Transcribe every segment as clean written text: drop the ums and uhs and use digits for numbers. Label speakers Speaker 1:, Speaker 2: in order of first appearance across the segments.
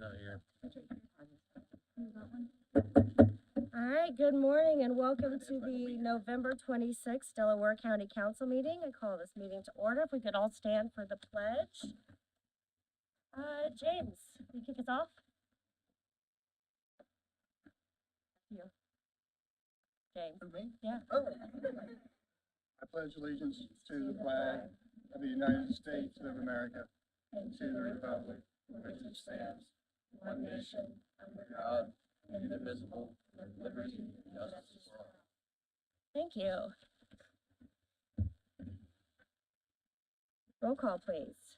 Speaker 1: not here.
Speaker 2: All right, good morning and welcome to the November 26th Delaware County Council meeting. I call this meeting to order. If we could all stand for the pledge. James, can you kick us off? You. James.
Speaker 3: For me?
Speaker 2: Yeah.
Speaker 3: Oh. I pledge allegiance to the flag of the United States of America and to the republic for which it stands, one nation, under God, indivisible, with liberty and justice for all.
Speaker 2: Thank you. Roll call, please.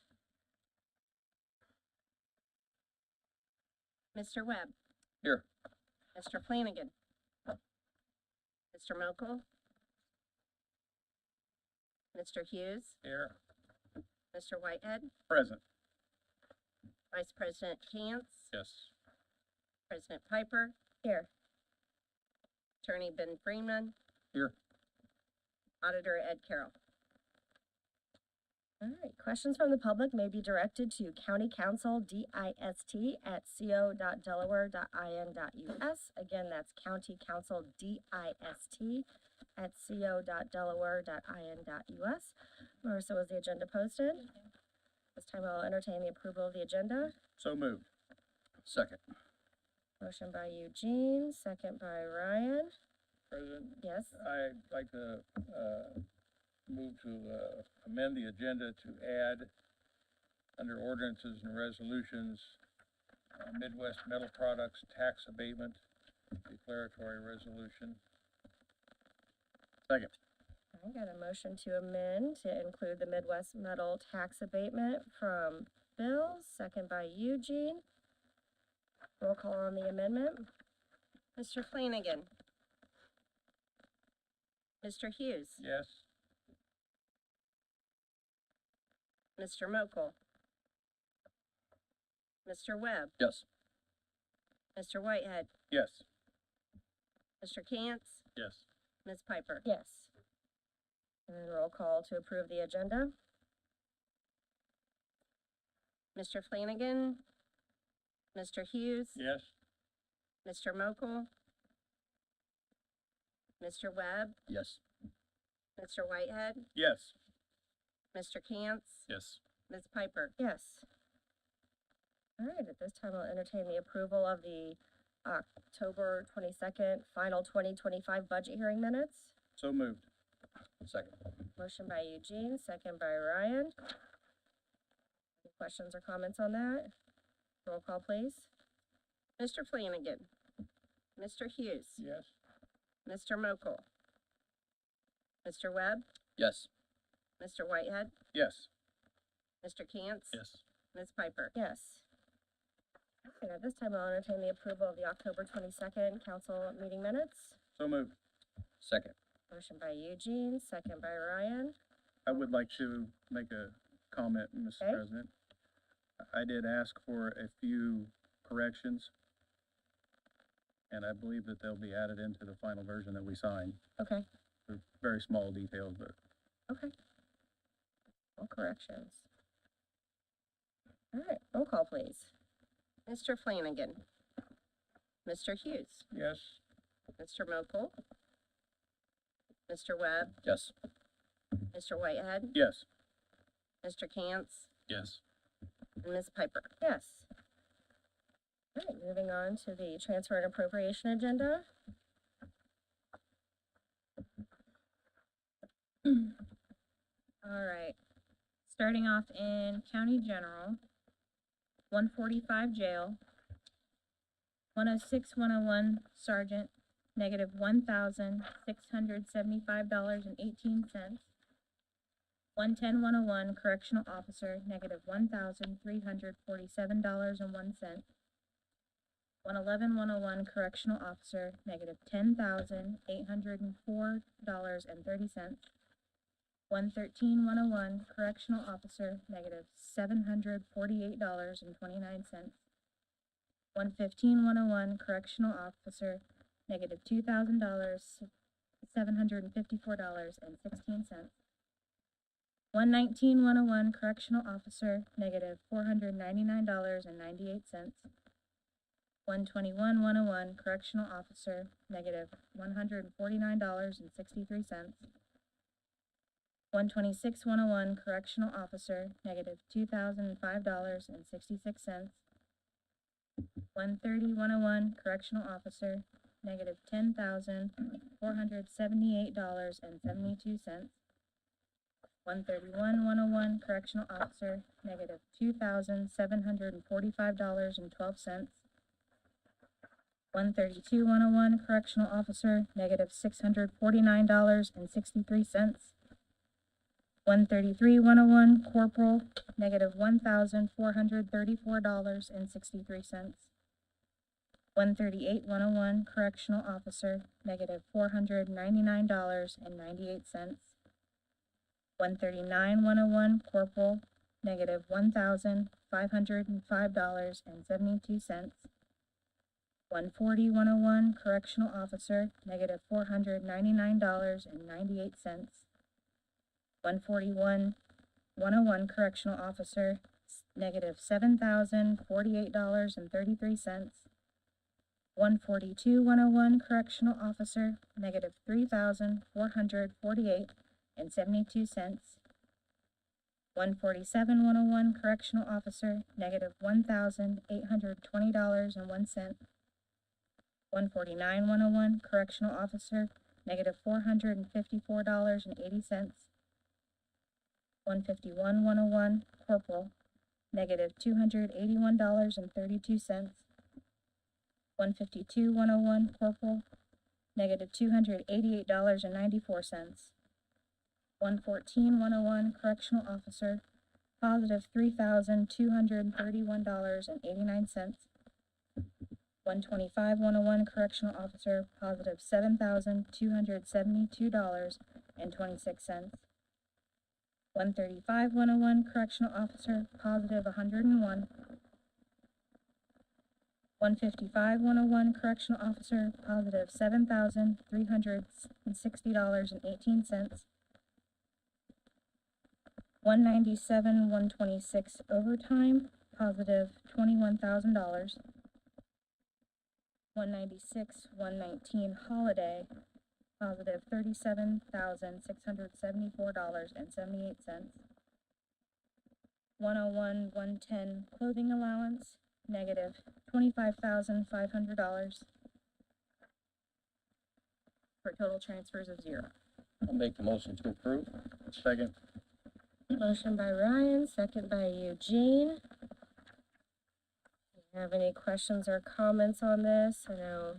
Speaker 2: Mr. Webb.
Speaker 1: Here.
Speaker 2: Mr. Flanagan. Mr. Mokel. Mr. Hughes.
Speaker 1: Here.
Speaker 2: Mr. Whitehead.
Speaker 3: Present.
Speaker 2: Vice President Cantz.
Speaker 1: Yes.
Speaker 2: President Piper. Here. Attorney Ben Freeman.
Speaker 1: Here.
Speaker 2: Auditor Ed Carroll. All right, questions from the public may be directed to County Council dist@co.delaware.in.us. Again, that's County Council dist@co.delaware.in.us. Marissa, was the agenda posted? This time I'll entertain the approval of the agenda.
Speaker 1: So moved. Second.
Speaker 2: Motion by Eugene, second by Ryan.
Speaker 1: President,
Speaker 2: Yes,
Speaker 1: I'd like to, move to, amend the agenda to add, under ordinances and resolutions, Midwest Metal Products Tax Abatement Declaratory Resolution. Second.
Speaker 2: I got a motion to amend to include the Midwest Metal Tax Abatement from Bill, second by Eugene. Roll call on the amendment. Mr. Flanagan. Mr. Hughes.
Speaker 1: Yes.
Speaker 2: Mr. Mokel. Mr. Webb.
Speaker 1: Yes.
Speaker 2: Mr. Whitehead.
Speaker 1: Yes.
Speaker 2: Mr. Cantz.
Speaker 1: Yes.
Speaker 2: Ms. Piper. Yes. And then roll call to approve the agenda. Mr. Flanagan. Mr. Hughes.
Speaker 1: Yes.
Speaker 2: Mr. Mokel. Mr. Webb.
Speaker 1: Yes.
Speaker 2: Mr. Whitehead.
Speaker 1: Yes.
Speaker 2: Mr. Cantz.
Speaker 1: Yes.
Speaker 2: Ms. Piper. Yes. All right, at this time I'll entertain the approval of the October 22nd final 2025 budget hearing minutes.
Speaker 1: So moved. Second.
Speaker 2: Motion by Eugene, second by Ryan. Any questions or comments on that? Roll call, please. Mr. Flanagan. Mr. Hughes.
Speaker 1: Yes.
Speaker 2: Mr. Mokel. Mr. Webb.
Speaker 1: Yes.
Speaker 2: Mr. Whitehead.
Speaker 1: Yes.
Speaker 2: Mr. Cantz.
Speaker 1: Yes.
Speaker 2: Ms. Piper. Yes. And at this time, I'll entertain the approval of the October 22nd council meeting minutes.
Speaker 1: So moved. Second.
Speaker 2: Motion by Eugene, second by Ryan.
Speaker 3: I would like to make a comment, Mr.
Speaker 2: Okay.
Speaker 3: President. I did ask for a few corrections, and I believe that they'll be added into the final version that we sign.
Speaker 2: Okay,
Speaker 3: They're very small details, but
Speaker 2: okay. No corrections. All right, roll call, please. Mr. Flanagan. Mr. Hughes.
Speaker 1: Yes.
Speaker 2: Mr. Mokel. Mr. Webb.
Speaker 1: Yes.
Speaker 2: Mr. Whitehead.
Speaker 3: yes.
Speaker 2: Mr. Cantz.
Speaker 1: Yes.
Speaker 2: And Ms. Piper. Yes. All right, moving on to the transfer and appropriation agenda.
Speaker 4: All right, starting off in County General, 145 jail, 106, 101 sergeant, negative $1,675.18. 110, 101 correctional officer, negative $1,347.01. 111, 101 correctional officer, negative $10,804.30. 113, 101 correctional officer, negative $748.29. 115, 101 correctional officer, negative $2,000, $754.16. 119, 101 correctional officer, negative $499.98. 121-101 correctional officer, negative $149.63. 126-101 correctional officer, negative $2,005.66. 130-101 correctional officer, negative $10,478.72. 131-101 correctional officer, negative $2,745.12. 132-101 correctional officer, negative $649.63. 133-101 corporal, negative $1,434.63. 138-101 correctional officer, negative $499.98. 139-101 corporal, negative $1,505.72. 140-101 correctional officer, negative $499.98. 141-101 correctional officer, negative $7,048.33. 142-101 correctional officer, negative $3,448.72. 147-101 correctional officer, negative $1,820.01. 149-101 correctional officer, negative $454.80. 151-101 corporal, negative $281.32. 152-101 corporal, negative $288.94. 114-101 correctional officer, positive $3,231.89. 125-101 correctional officer, positive $7,272.26. 135-101 correctional officer, positive $101. 155-101 correctional officer, positive $7,360.18. 197-126 overtime, positive $21,000. 196-119 holiday, positive $37,674.78. 101-110 clothing allowance, negative $25,500, for total transfers of $0.
Speaker 5: I'll make the motion to approve.
Speaker 1: Second.
Speaker 2: Motion by Ryan, second by Eugene. Do you have any questions or comments on this? I know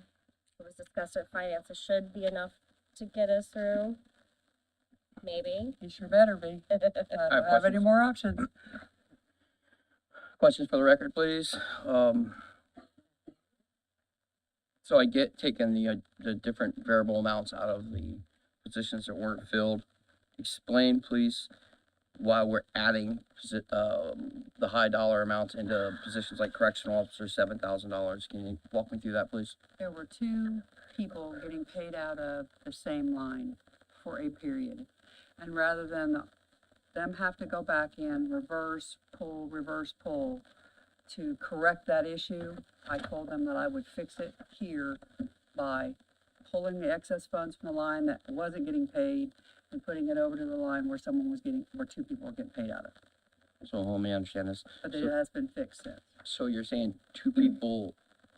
Speaker 2: it was discussed at finance. It should be enough to get us through. Maybe.
Speaker 6: You sure better be. I don't have any
Speaker 5: questions.
Speaker 6: more options.
Speaker 5: Questions for the record, please? So I get taking the different variable amounts out of the positions that weren't filled. Explain, please, why we're adding the high dollar amounts into positions like correctional officer, $7,000. Can you walk me through that, please?
Speaker 6: There were two people getting paid out of the same line for a period. And rather than them have to go back in, reverse pull to correct that issue, I told them that I would fix it here by pulling the excess funds from the line that wasn't getting paid and putting it over to the line where where two people were getting paid out of.
Speaker 5: So let me understand this.
Speaker 6: But it
Speaker 5: So,
Speaker 6: has been fixed since.
Speaker 5: so you're saying two people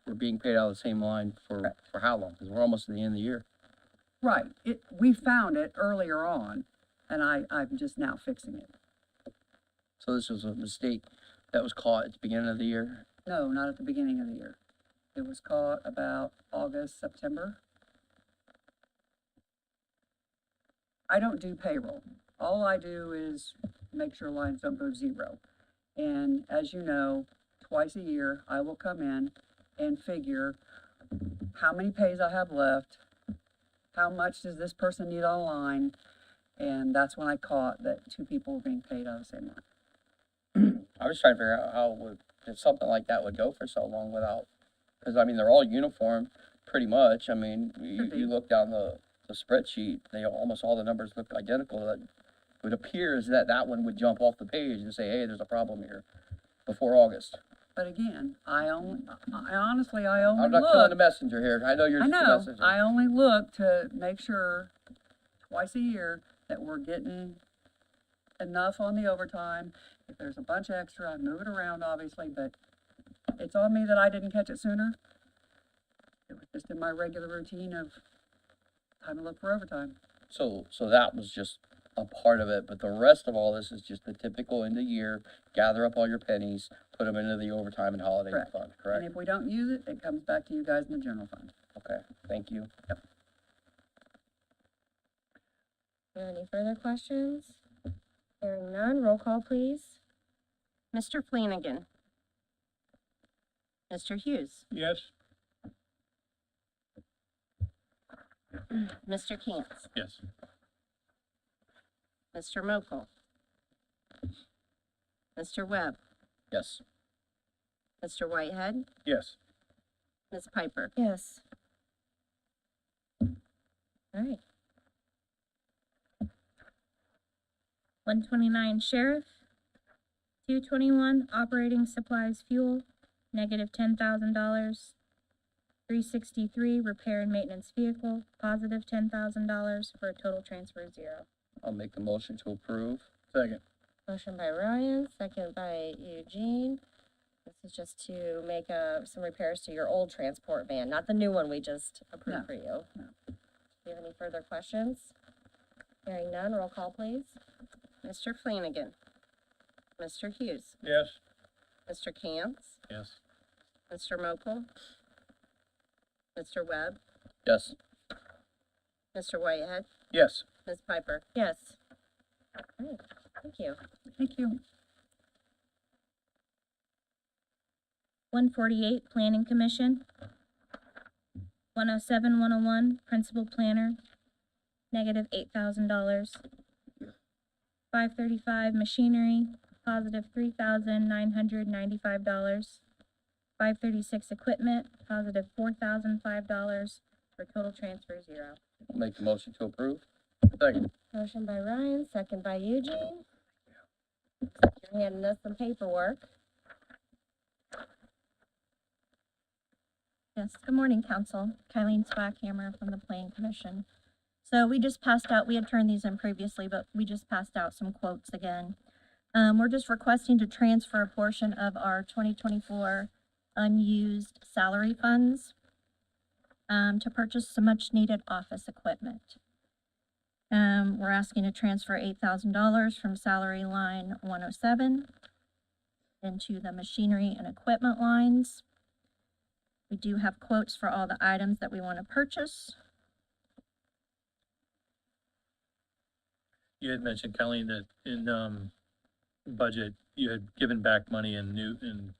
Speaker 5: were being paid out of the same line for how long? Because we're almost at the end of the year.
Speaker 6: Right, we found it earlier on, and I'm just now fixing it.
Speaker 5: So this was a mistake that was caught at the beginning of the year.
Speaker 6: No, not at the beginning of the year. It was caught about August, September. I don't do payroll. All I do is make sure lines don't go zero. And as you know, twice a year, I will come in and figure how many pays I have left, how much does this person need on a line, and that's when I caught that two people were being paid out of the same line.
Speaker 5: I was trying to figure out if something like that would go for so long without, because I mean, they're all uniform, pretty much. I mean, you look down the spreadsheet, almost all the numbers look identical. It would appear as that one would jump off the page and say, hey, there's a problem here before August.
Speaker 6: But again, I honestly
Speaker 5: I'm not killing the
Speaker 6: look,
Speaker 5: messenger here. I know you're
Speaker 6: I
Speaker 5: just the
Speaker 6: know,
Speaker 5: messenger.
Speaker 6: I only look to make sure twice a year that we're getting enough on the overtime. If there's a bunch extra, I move it around obviously, but it's on me that I didn't catch it sooner. It was just in my regular routine of time to look for overtime.
Speaker 5: So that was just a part of it, but the rest of all this is just the typical end of year, gather up all your pennies, put them into the overtime and holiday
Speaker 6: Correct.
Speaker 5: fund,
Speaker 6: And
Speaker 5: correct?
Speaker 6: if we don't use it, it comes back to you guys in the general fund.
Speaker 5: Okay, thank you.
Speaker 2: Are there any further questions? Hearing none, roll call please.
Speaker 7: Mr. Flanagan. Mr. Hughes.
Speaker 1: Yes?
Speaker 7: Mr. Cantz.
Speaker 1: Yes.
Speaker 7: Mr. Mokel. Mr. Webb.
Speaker 5: Yes.
Speaker 7: Mr. Whitehead.
Speaker 1: Yes.
Speaker 7: Ms. Piper.
Speaker 2: Yes. All right,
Speaker 4: 129 sheriff, 221 operating supplies fuel, negative $10,000. 363 repair and maintenance vehicle, positive $10,000 for a total transfer of 0.
Speaker 5: I'll make the motion to approve.
Speaker 1: Second.
Speaker 2: motion by Ryan, second by Eugene. This is just to make, some repairs to your old transport van, not the new one we just approved
Speaker 6: No,
Speaker 2: for you.
Speaker 6: no.
Speaker 2: Do you have any further questions? Hearing none, roll call please.
Speaker 7: Mr. Flanagan. Mr. Hughes.
Speaker 1: Yes?
Speaker 7: Mr. Cantz.
Speaker 1: Yes.
Speaker 7: Mr. Mokel. Mr. Webb.
Speaker 5: Yes.
Speaker 7: Mr. Whitehead.
Speaker 1: Yes.
Speaker 7: Ms. Piper.
Speaker 2: Yes. All right, thank you.
Speaker 6: Thank you.
Speaker 4: 148 planning commission, 107, 101 principal planner, negative $8,000. 535 machinery, positive $3,995. 536 equipment, positive $4,005 for total transfer 0.
Speaker 5: I'll make the motion to approve. Second.
Speaker 2: Motion by Ryan, second by Eugene. You're handing us some paperwork.
Speaker 8: Yes, good morning, council. Kylene Swackhammer from the Planning Commission. So we just passed out, we had turned these in previously, but we just passed out some quotes again. We're just requesting to transfer a portion of our 2024 unused salary funds to purchase some much-needed office equipment. We're asking to transfer $8,000 from salary line 107 into the machinery and equipment lines. We do have quotes for all the items that we want to purchase.
Speaker 9: You had mentioned, Colleen, that in, budget, you had given back money and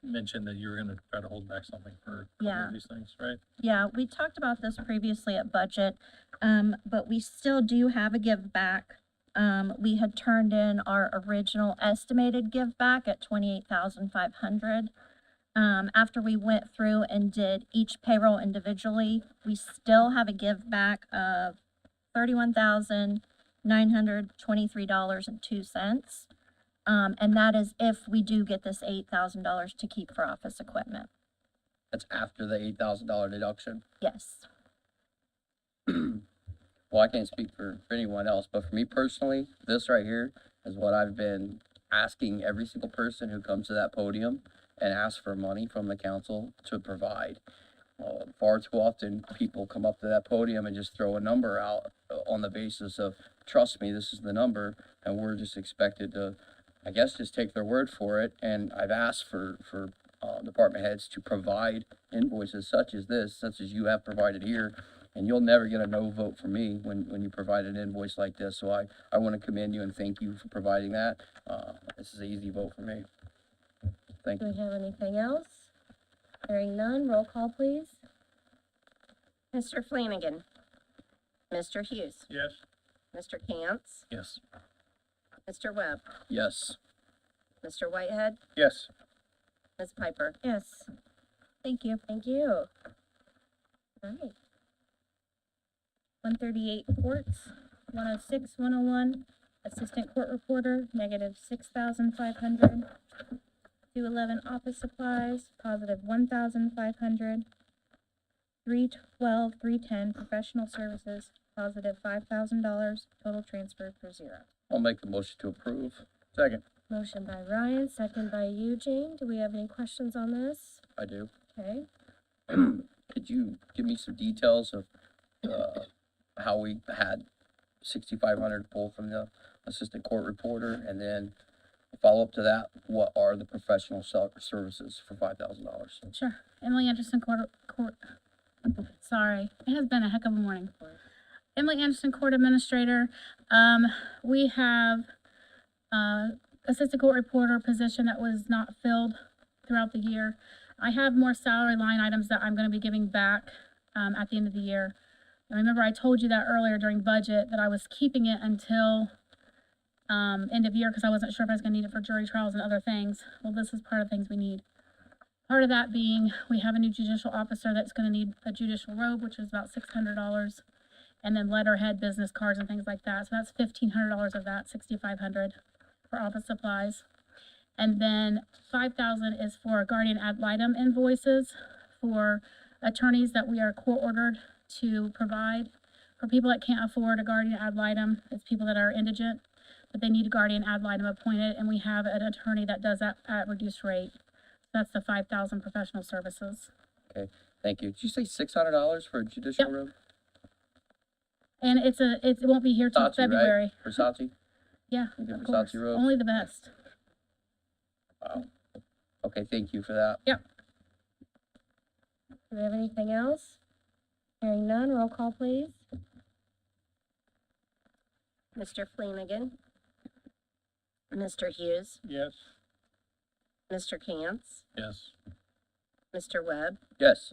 Speaker 9: mentioned that you were gonna try to hold back something for a couple
Speaker 8: Yeah.
Speaker 9: of these things, right?
Speaker 8: Yeah, we talked about this previously at budget, but we still do have a give back. We had turned in our original estimated give back at 28,500. After we went through and did each payroll individually, we still have a give back of $31,923.02. And that is if we do get this $8,000 to keep for office equipment.
Speaker 5: That's after the $8,000 deduction.
Speaker 8: Yes.
Speaker 5: Well, I can't speak for anyone else, but for me personally, this right here is what I've been asking every single person who comes to that podium and asks for money from the council to provide. Far too often, people come up to that podium and just throw a number out on the basis of, trust me, this is the number, and we're just expected to, I guess, just take their word for it. And I've asked for department heads to provide invoices such as this, such as you have provided here, and you'll never get a no vote from me when you provide an invoice like this. So I want to commend you and thank you for providing that. This is an easy vote for me. Thank
Speaker 2: Do
Speaker 5: you.
Speaker 2: we have anything else? Hearing none, roll call please.
Speaker 7: Mr. Flanagan. Mr. Hughes.
Speaker 1: Yes?
Speaker 7: Mr. Cantz.
Speaker 9: Yes.
Speaker 7: Mr. Webb.
Speaker 5: Yes.
Speaker 7: Mr. Whitehead.
Speaker 1: Yes.
Speaker 7: Ms. Piper.
Speaker 2: Yes.
Speaker 8: Thank you.
Speaker 2: Thank you. All right,
Speaker 4: 138 courts, 106, 101 assistant court reporter, negative $6,500. 211 office supplies, positive 1,500. 312, 310 professional services, positive $5,000, total transfer for zero.
Speaker 5: I'll make the motion to approve.
Speaker 3: Second.
Speaker 2: Motion by Ryan, second by Eugene. Do we have any questions on this?
Speaker 5: I do.
Speaker 2: Okay,
Speaker 5: Could you give me some details of, how we had 6,500 pulled from the assistant court reporter, and then follow up to that, what are the professional services for $5,000?
Speaker 4: Sure. Emily Anderson, sorry, it has been a heck of a morning. Emily Anderson, Court Administrator. We have, assistant court reporter position that was not filled throughout the year. I have more salary line items that I'm gonna be giving back, at the end of the year. And remember, I told you that earlier during budget, that I was keeping it until, end of year, because I wasn't sure if I was gonna need it for jury trials and other things. Well, this is part of the things we need. Part of that being, we have a new judicial officer that's gonna need a judicial robe, which is about $600. And then letterhead, business cards and things like that. So that's $1,500 of that, 6,500 for office supplies. And then 5,000 is for guardian ad litem invoices for attorneys that we are court ordered to provide. For people that can't afford a guardian ad litem, it's people that are indigent, but they need a guardian ad litem appointed, and we have an attorney that does that at reduced rate. That's the 5,000 professional services.
Speaker 5: Thank you. Did you say $600 for a judicial
Speaker 4: Yep.
Speaker 5: room?
Speaker 4: And it won't be here till
Speaker 5: Versace, right?
Speaker 4: February.
Speaker 5: Versace?
Speaker 4: Yeah,
Speaker 5: You get
Speaker 4: of course.
Speaker 5: Versace robe?
Speaker 4: Only the best.
Speaker 5: Wow. Okay, thank you for that.
Speaker 2: do we have anything else? Hearing none, roll call please.
Speaker 7: Mr. Flanagan. Mr. Hughes.
Speaker 1: Yes.
Speaker 7: Mr. Cantz.
Speaker 9: Yes.
Speaker 7: Mr. Webb.
Speaker 5: Yes.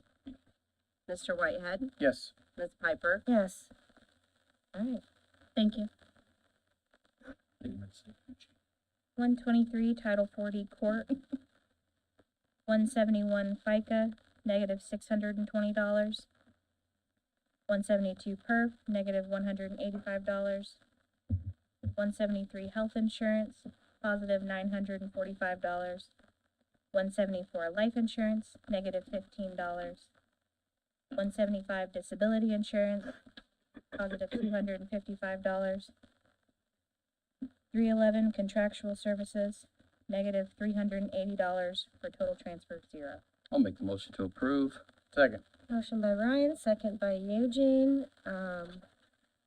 Speaker 7: Mr. Whitehead.
Speaker 3: Yes.
Speaker 7: Ms. Piper.
Speaker 2: Yes. All right,
Speaker 4: Thank you. 123 Title 40 Court. 171 FICA, negative $620. 172 PERF, negative $185. 173 Health Insurance, positive $945. 174 Life Insurance, negative $15. 175 Disability Insurance, positive $255. 311 Contractual Services, negative $380 for total transfer of zero.
Speaker 5: I'll make the motion to approve.
Speaker 3: Second.
Speaker 2: motion by Ryan, second by Eugene.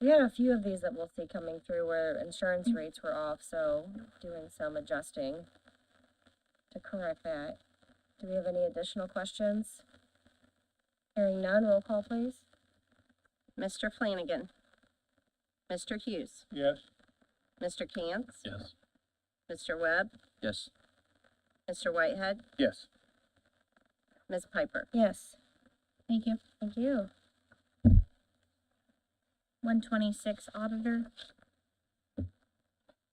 Speaker 2: We had a few of these that we'll see coming through where insurance rates were off, so doing some adjusting to correct that. Do we have any additional questions? Hearing none, roll call please.
Speaker 7: Mr. Flanagan. Mr. Hughes.
Speaker 1: Yes.
Speaker 7: Mr. Cantz.
Speaker 9: Yes.
Speaker 7: Mr. Webb.
Speaker 5: Yes.
Speaker 7: Mr. Whitehead.
Speaker 3: Yes.
Speaker 7: Ms. Piper.
Speaker 2: Yes,
Speaker 4: Thank you.
Speaker 2: thank you.
Speaker 4: 126 Auditor.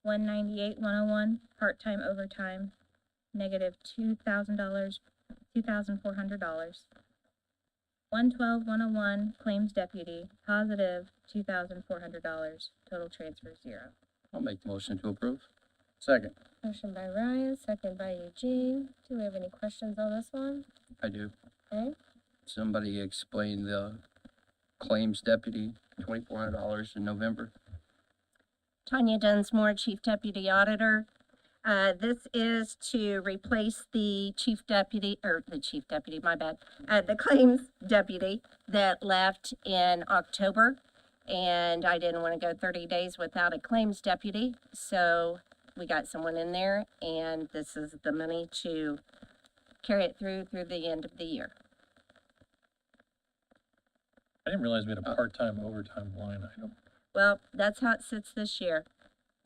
Speaker 4: 198 101 Part-time Overtime, negative $2,000, $2,400. 112 101 Claims Deputy, positive $2,400, total transfer zero.
Speaker 5: I'll make the motion to approve.
Speaker 3: Second.
Speaker 2: Motion by Ryan, second by Eugene. Do we have any questions on this one?
Speaker 5: I do.
Speaker 2: Okay,
Speaker 5: Somebody explain the claims deputy, $2,400 in November.
Speaker 7: Tanya Dunsmore, Chief Deputy Auditor. This is to replace the the claims deputy that left in October. And I didn't want to go 30 days without a claims deputy, so we got someone in there, and this is the money to carry it through the end of the year.
Speaker 9: I didn't realize we had a part-time overtime line item.
Speaker 7: Well, that's how it sits this year.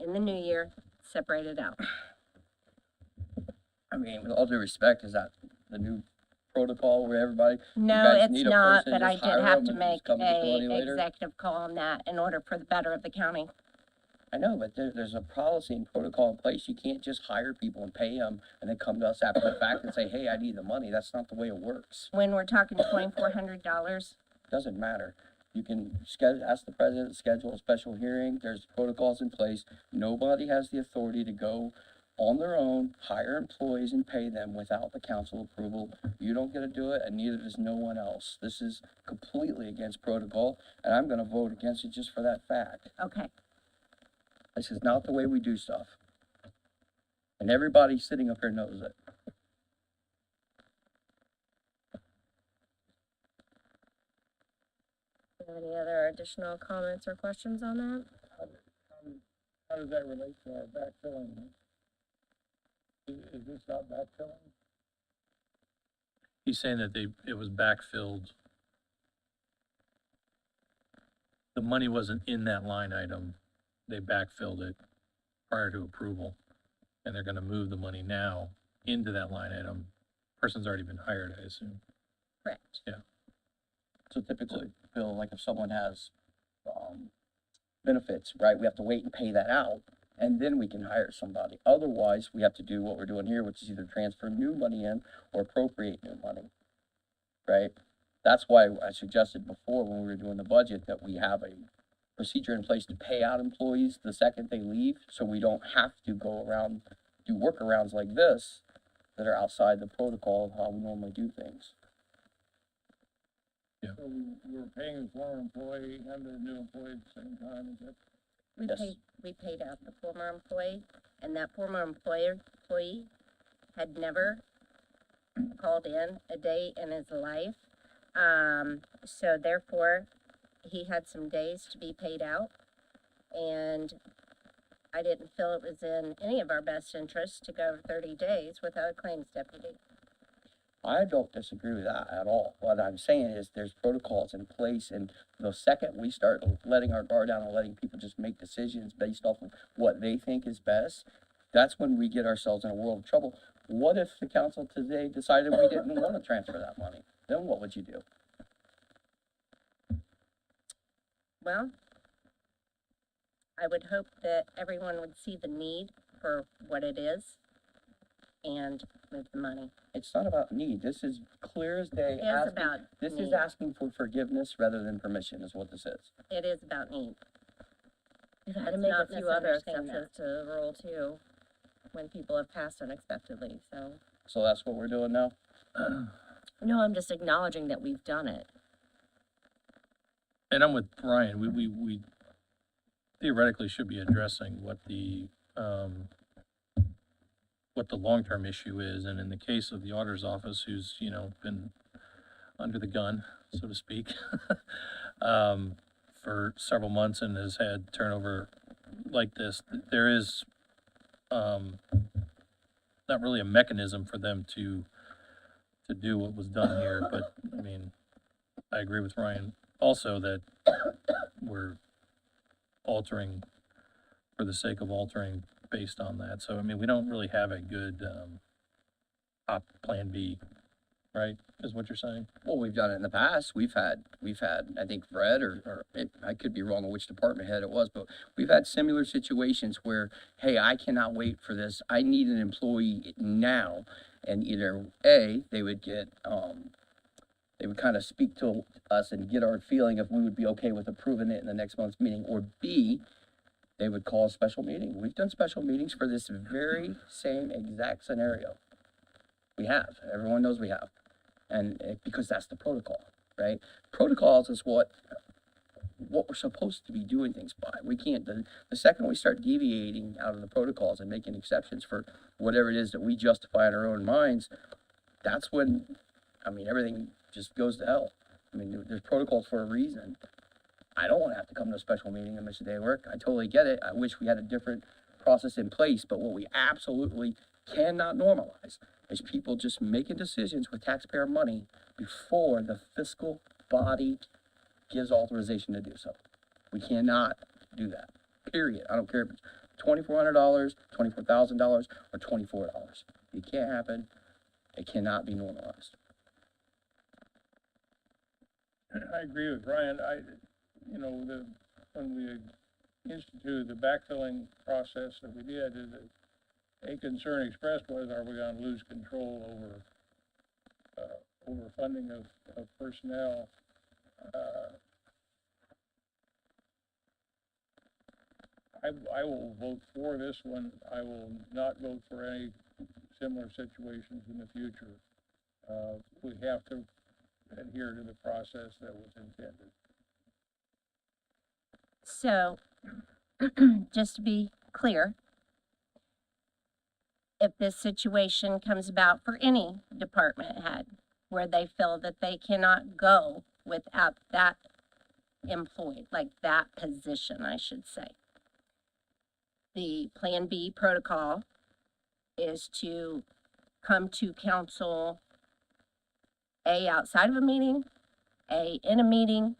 Speaker 7: In the new year, separate it out.
Speaker 5: I mean, with all due respect, is that the new protocol where everybody,
Speaker 7: No,
Speaker 5: guys
Speaker 7: it's
Speaker 5: need a
Speaker 7: not,
Speaker 5: person,
Speaker 7: but I
Speaker 5: just
Speaker 7: did
Speaker 5: hire
Speaker 7: have
Speaker 5: them
Speaker 7: to
Speaker 5: and
Speaker 7: make
Speaker 5: just come get the money
Speaker 7: a
Speaker 5: later?
Speaker 7: executive call on that in order for the better of the county.
Speaker 5: I know, but there's a policy and protocol in place. You can't just hire people and pay them and then come to us after the fact and say, hey, I need the money. That's not the way it works.
Speaker 7: When we're talking $2,400,
Speaker 5: Doesn't matter. You can ask the president to schedule a special hearing. There's protocols in place. Nobody has the authority to go on their own, hire employees and pay them without the council approval. You don't get to do it, and neither does no one else. This is completely against protocol, and I'm gonna vote against it just for that fact.
Speaker 7: Okay,
Speaker 5: This is not the way we do stuff. And everybody sitting up here knows it.
Speaker 2: Any other additional comments or questions on that?
Speaker 1: How does that relate to our backfilling? Is this not backfilling?
Speaker 9: He's saying that it was backfilled. The money wasn't in that line item. They backfilled it prior to approval. And they're gonna move the money now into that line item. Person's already been hired, I assume.
Speaker 7: correct.
Speaker 5: So typically, Bill, like if someone has, benefits, right, we have to wait and pay that out, and then we can hire somebody. Otherwise, we have to do what we're doing here, which is either transfer new money in or appropriate new money, right? That's why I suggested before when we were doing the budget that we have a procedure in place to pay out employees the second they leave, so we don't have to go around, do workarounds like this that are outside the protocol of how we normally do things.
Speaker 1: So we were paying the former employee and the new employee at the same time, is that?
Speaker 5: Yes.
Speaker 7: We paid out the former employee, and that former employee had never called in a day in his life. So therefore, he had some days to be paid out, and I didn't feel it was in any of our best interests to go 30 days without a claims deputy.
Speaker 5: I don't disagree with that at all. What I'm saying is there's protocols in place, and the second we start letting our guard down and letting people just make decisions based off of what they think is best, that's when we get ourselves in a world of trouble. What if the council today decided we didn't want to transfer that money? Then what would you do?
Speaker 7: Well, I would hope that everyone would see the need for what it is and move the money.
Speaker 5: It's not about need. This is clear as day.
Speaker 7: It is about
Speaker 5: This is
Speaker 7: need.
Speaker 5: asking for forgiveness rather than permission is what this is.
Speaker 7: It is about need.
Speaker 2: We've had to
Speaker 7: Let's
Speaker 2: make a
Speaker 7: not
Speaker 2: few other
Speaker 7: misunderstand that.
Speaker 2: exceptions to the rule too, when people have passed unexpectedly, so.
Speaker 5: So that's what we're doing now?
Speaker 2: No, I'm just acknowledging that we've done it.
Speaker 9: And I'm with Brian, we theoretically should be addressing what the long-term issue is, and in the case of the auditor's office, who's, you know, been under the gun, so to speak, for several months and has had turnover like this, there is, not really a mechanism for them to do what was done here, but, I mean, I agree with Ryan also that we're altering for the sake of altering based on that. So, I mean, we don't really have a good, plan B, right, is what you're saying?
Speaker 5: Well, we've done it in the past. We've had, I think Fred I could be wrong on which department head it was, but we've had similar situations where, hey, I cannot wait for this. I need an employee now. And either A, they would get, they would kind of speak to us and get our feeling if we would be okay with approving it in the next month's meeting, or B, they would call a special meeting. We've done special meetings for this very same exact scenario. We have. Everyone knows we have. And because that's the protocol, right? Protocols is what we're supposed to be doing things by. We can't, the second we start deviating out of the protocols and making exceptions for whatever it is that we justify in our own minds, that's when, I mean, everything just goes to hell. I mean, there's protocols for a reason. I don't want to have to come to a special meeting and miss a day of work. I totally get it. I wish we had a different process in place, but what we absolutely cannot normalize is people just making decisions with taxpayer money before the fiscal body gives authorization to do so. We cannot do that, period. I don't care if it's $2,400, $24,000, or $24. It can't happen. It cannot be normalized.
Speaker 1: I agree with Brian. When we instituted the backfilling process that we did, a concern expressed was, are we gonna lose control over funding of personnel? I will vote for this one. I will not vote for any similar situations in the future. We have to adhere to the process that was intended.
Speaker 7: So, just to be clear, if this situation comes about for any department head, where they feel that they cannot go without that employee, like that position, I should say, the Plan B protocol is to come to council, A, outside of a meeting, A, in a meeting,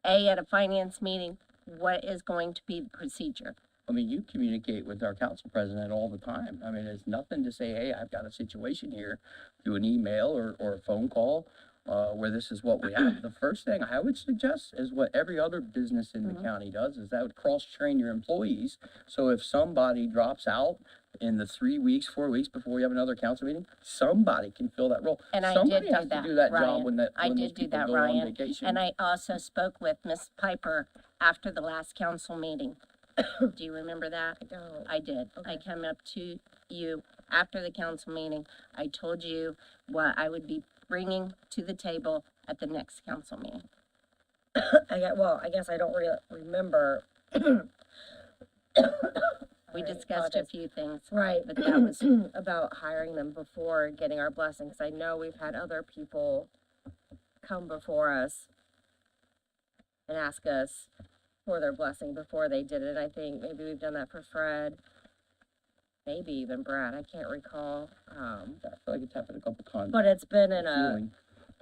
Speaker 7: A, at a finance meeting. What is going to be the procedure?
Speaker 5: I mean, you communicate with our council president all the time. I mean, it's nothing to say, hey, I've got a situation here, through an email or a phone call, where this is what we have. The first thing I would suggest is what every other business in the county does, is that would cross-train your employees. So if somebody drops out in the 3 weeks, 4 weeks before we have another council meeting, somebody can fill that role.
Speaker 7: And I did
Speaker 5: Somebody
Speaker 7: do
Speaker 5: has to
Speaker 7: that,
Speaker 5: do that job
Speaker 7: Ryan.
Speaker 5: when
Speaker 7: I
Speaker 5: when those
Speaker 7: did do
Speaker 5: people
Speaker 7: that,
Speaker 5: go on
Speaker 7: Ryan.
Speaker 5: vacation.
Speaker 7: And I also spoke with Miss Piper after the last council meeting. Do you remember that?
Speaker 2: I don't.
Speaker 7: I did. I came up to you after the council meeting. I told you what I would be bringing to the table at the next council meeting.
Speaker 2: I guess I don't remember.
Speaker 7: We discussed a few things.
Speaker 2: Right,
Speaker 7: But that was,
Speaker 2: about hiring them before getting our blessing, 'cause I know we've had other people come before us and ask us for their blessing before they did it. I think maybe we've done that for Fred, maybe even Brad, I can't recall.
Speaker 5: I feel like it's happened a couple times.
Speaker 2: But it's been in a
Speaker 5: Feeling.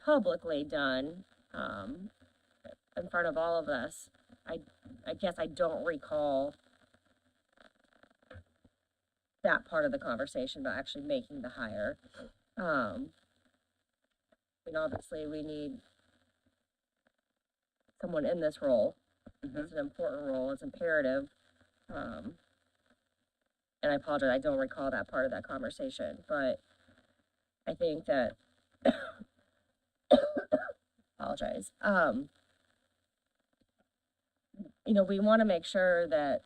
Speaker 2: publicly done, in front of all of us. I guess I don't recall that part of the conversation about actually making the hire. And obviously we need someone in this role. It's an important role, it's imperative. And I apologize, I don't recall that part of that conversation, but I think that, apologize, we wanna make sure that,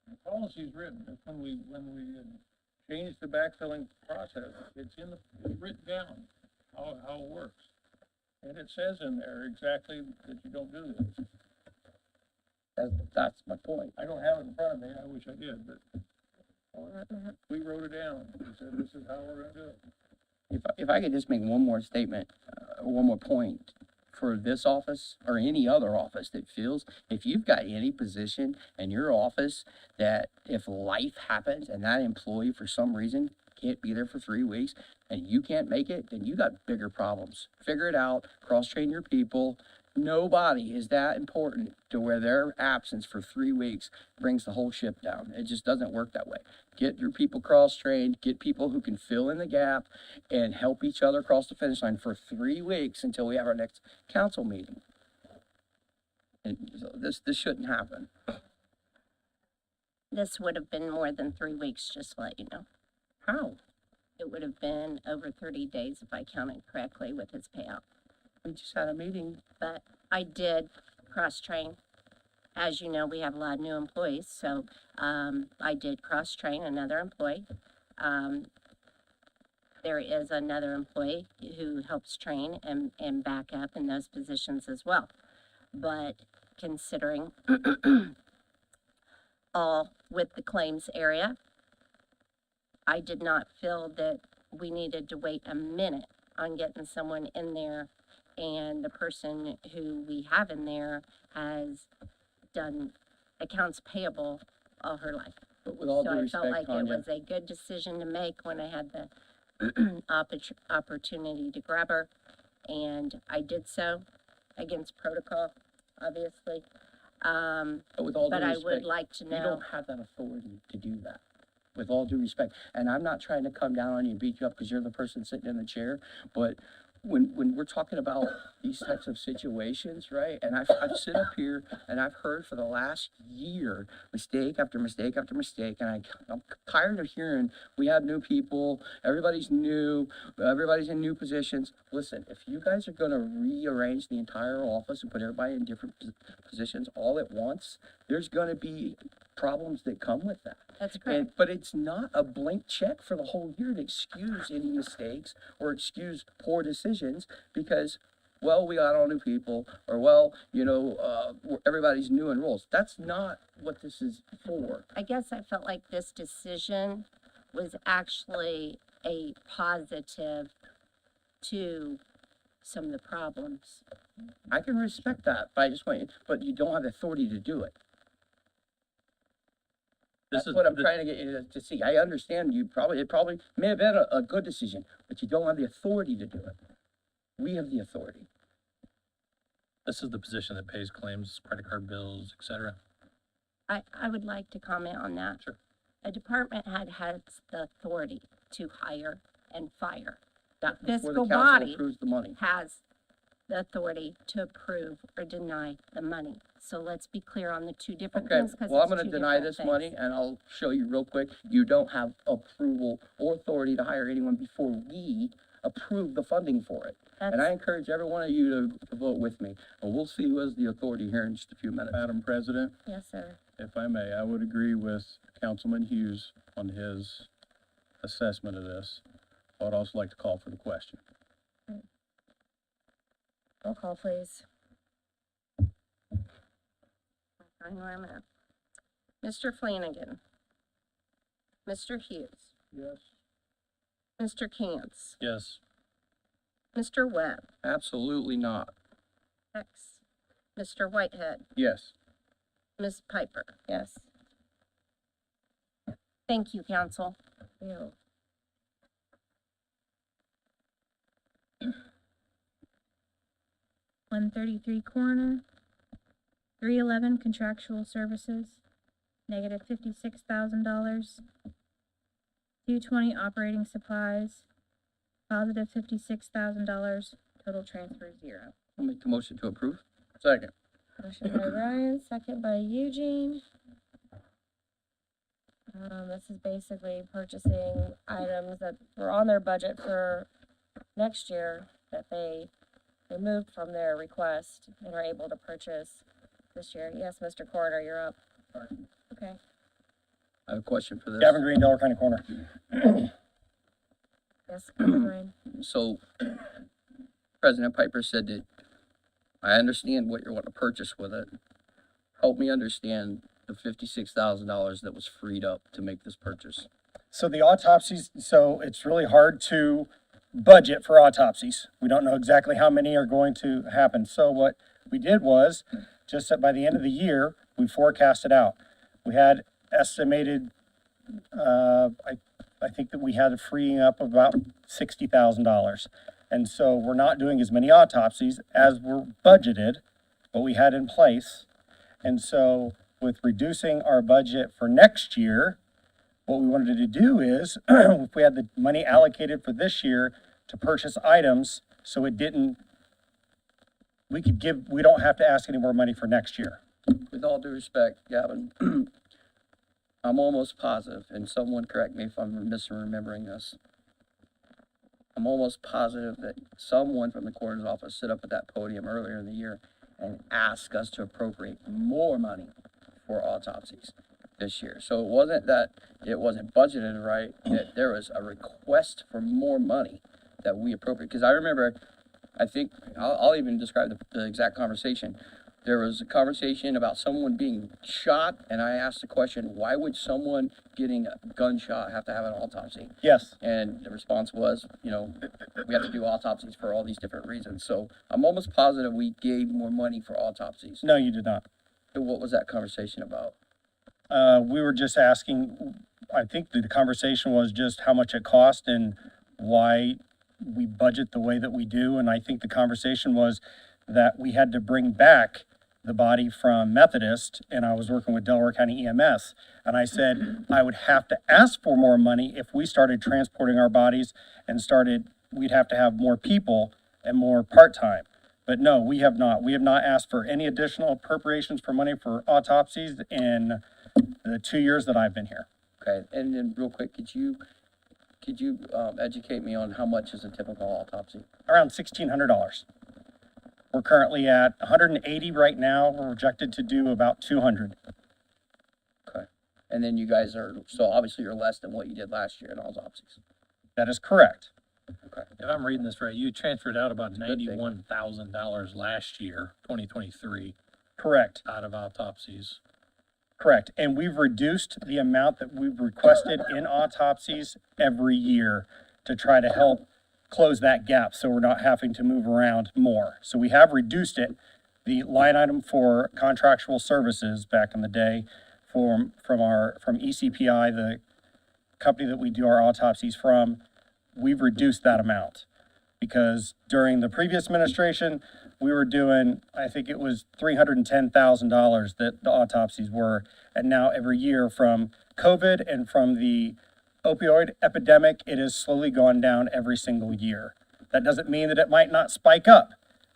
Speaker 1: The policy's written, it's when we change the backfilling process, it's written down, how it works. And it says in there exactly that you don't do this.
Speaker 5: That's my point.
Speaker 1: I don't have it in front of me, I wish I did, but we wrote it down, we said this is how we're gonna do it.
Speaker 5: If I could just make one more statement, one more point for this office or any other office that feels, if you've got any position in your office that if life happens and that employee for some reason can't be there for 3 weeks and you can't make it, then you got bigger problems. Figure it out, cross-train your people. Nobody is that important to where their absence for 3 weeks brings the whole ship down. It just doesn't work that way. Get your people cross-trained, get people who can fill in the gap and help each other across the finish line for 3 weeks until we have our next council meeting. And so this shouldn't happen.
Speaker 7: this would have been more than 3 weeks, just to let you know.
Speaker 5: How?
Speaker 7: It would have been over 30 days if I counted correctly with his payout.
Speaker 5: We just had a meeting.
Speaker 7: But I did cross-train. As you know, we have a lot of new employees, so, I did cross-train another employee. There is another employee who helps train and back up in those positions as well. But considering all with the claims area, I did not feel that we needed to wait a minute on getting someone in there. And the person who we have in there has done accounts payable all her life.
Speaker 5: But with all
Speaker 7: So
Speaker 5: due
Speaker 7: I felt
Speaker 5: respect,
Speaker 7: like it
Speaker 5: Tanya,
Speaker 7: was a good decision to make when I had the opportunity to grab her. And I did so against protocol, obviously.
Speaker 5: but with all due
Speaker 7: But I
Speaker 5: respect,
Speaker 7: would like to
Speaker 5: you
Speaker 7: know,
Speaker 5: don't have that authority to do that. With all due respect, and I'm not trying to come down on you and beat you up because you're the person sitting in the chair, but when we're talking about these types of situations, right? And I've sit up here and I've heard for the last year, mistake after mistake after mistake, and I'm tired of hearing we have new people, everybody's new, everybody's in new positions. Listen, if you guys are gonna rearrange the entire office and put everybody in different positions all at once, there's gonna be problems that come with that.
Speaker 7: That's correct.
Speaker 5: But it's not a blank check for the whole year to excuse any mistakes or excuse poor decisions because, well, we got all new people, or well, everybody's new in roles. That's not what this is for.
Speaker 7: I guess I felt like this decision was actually a positive to some of the problems.
Speaker 5: I can respect that, but I just want you, but you don't have the authority to do it.
Speaker 9: This
Speaker 5: That's
Speaker 9: is
Speaker 5: what I'm
Speaker 9: the-
Speaker 5: trying to get you to see. I understand it probably may have been a good decision, but you don't have the authority to do it. We have the authority.
Speaker 9: This is the position that pays claims, credit card bills, et cetera.
Speaker 7: I would like to comment on that.
Speaker 9: Sure.
Speaker 7: A department head has the authority to hire and fire. The
Speaker 5: Before the
Speaker 7: fiscal
Speaker 5: council
Speaker 7: body
Speaker 5: approves the money.
Speaker 7: has the authority to approve or deny the money. So let's be clear on the two different
Speaker 5: Okay,
Speaker 7: things, because
Speaker 5: well, I'm
Speaker 7: it's
Speaker 5: gonna
Speaker 7: two
Speaker 5: deny
Speaker 7: different
Speaker 5: this money,
Speaker 7: things.
Speaker 5: and I'll show you real quick. You don't have approval or authority to hire anyone before we approve the funding for it. And I
Speaker 7: That's,
Speaker 5: encourage every one of you to vote with me, and we'll see who has the authority here in just a few minutes.
Speaker 1: Madam President,
Speaker 7: yes, sir.
Speaker 1: if I may, I would agree with Councilman Hughes on his assessment of this. I would also like to call for the question.
Speaker 2: Roll call, please.
Speaker 7: Hang on a minute. Mr. Flanagan. Mr. Hughes.
Speaker 1: Yes.
Speaker 7: Mr. Cantz.
Speaker 9: Yes,
Speaker 7: Mr. Webb.
Speaker 5: Absolutely not.
Speaker 7: X. Mr. Whitehead.
Speaker 1: Yes.
Speaker 7: Ms. Piper.
Speaker 2: Yes.
Speaker 7: Thank you, council.
Speaker 2: You.
Speaker 4: 133 coroner, 311 contractual services, negative $56,000. 220 operating supplies, positive $56,000, total transfer 0.
Speaker 5: I'll make the motion to approve.
Speaker 1: Second.
Speaker 2: Motion by Ryan, second by Eugene. This is basically purchasing items that were on their budget for next year that they removed from their request and are able to purchase this year. Yes, Mr. Coroner, you're up. Okay.
Speaker 5: I have a question for this.
Speaker 3: Gavin Green, Delaware County Coroner.
Speaker 2: Yes, go ahead, Ryan.
Speaker 5: So President Piper said that, I understand what you want to purchase with it. Help me understand the $56,000 that was freed up to make this purchase.
Speaker 3: So the autopsies, so it's really hard to budget for autopsies. We don't know exactly how many are going to happen. So what we did was, just that by the end of the year, we forecasted out. We had estimated, I think that we had a freeing up of about $60,000. And so we're not doing as many autopsies as were budgeted, what we had in place. And so with reducing our budget for next year, what we wanted to do is, if we had the money allocated for this year to purchase items, so it didn't, we don't have to ask any more money for next year.
Speaker 5: With all due respect, Gavin, I'm almost positive, and someone correct me if I'm misremembering this. I'm almost positive that someone from the coroner's office stood up at that podium earlier in the year and asked us to appropriate more money for autopsies this year. So it wasn't that it wasn't budgeted right, that there was a request for more money that we appropriate. Because I remember, I think, I'll even describe the exact conversation. There was a conversation about someone being shot, and I asked the question, why would someone getting a gunshot have to have an autopsy?
Speaker 3: Yes,
Speaker 5: And the response was, we have to do autopsies for all these different reasons. So I'm almost positive we gave more money for autopsies.
Speaker 3: no, you did not.
Speaker 5: So what was that conversation about?
Speaker 3: We were just asking, I think the conversation was just how much it cost and why we budget the way that we do. And I think the conversation was that we had to bring back the body from Methodist, and I was working with Delaware County EMS. And I said, I would have to ask for more money if we started transporting our bodies and we'd have to have more people and more part-time. But no, we have not. We have not asked for any additional appropriations for money for autopsies in the 2 years that I've been here.
Speaker 5: Okay, and then real quick, could you educate me on how much is a typical autopsy?
Speaker 3: Around $1,600. We're currently at 180 right now. We're projected to do about 200.
Speaker 5: And then you guys are, so obviously you're less than what you did last year in autopsies.
Speaker 3: That is correct.
Speaker 9: If I'm reading this right, you transferred out about
Speaker 5: That's a good thing.
Speaker 9: $91,000 last year, 2023,
Speaker 3: Correct.
Speaker 9: out of autopsies.
Speaker 3: Correct. And we've reduced the amount that we've requested in autopsies every year to try to help close that gap so we're not having to move around more. So we have reduced it. The line item for contractual services back in the day from ECPI, the company that we do our autopsies from, we've reduced that amount. Because during the previous administration, we were doing, I think it was $310,000 that the autopsies were. And now every year from COVID and from the opioid epidemic, it has slowly gone down every single year. That doesn't mean that it might not spike up,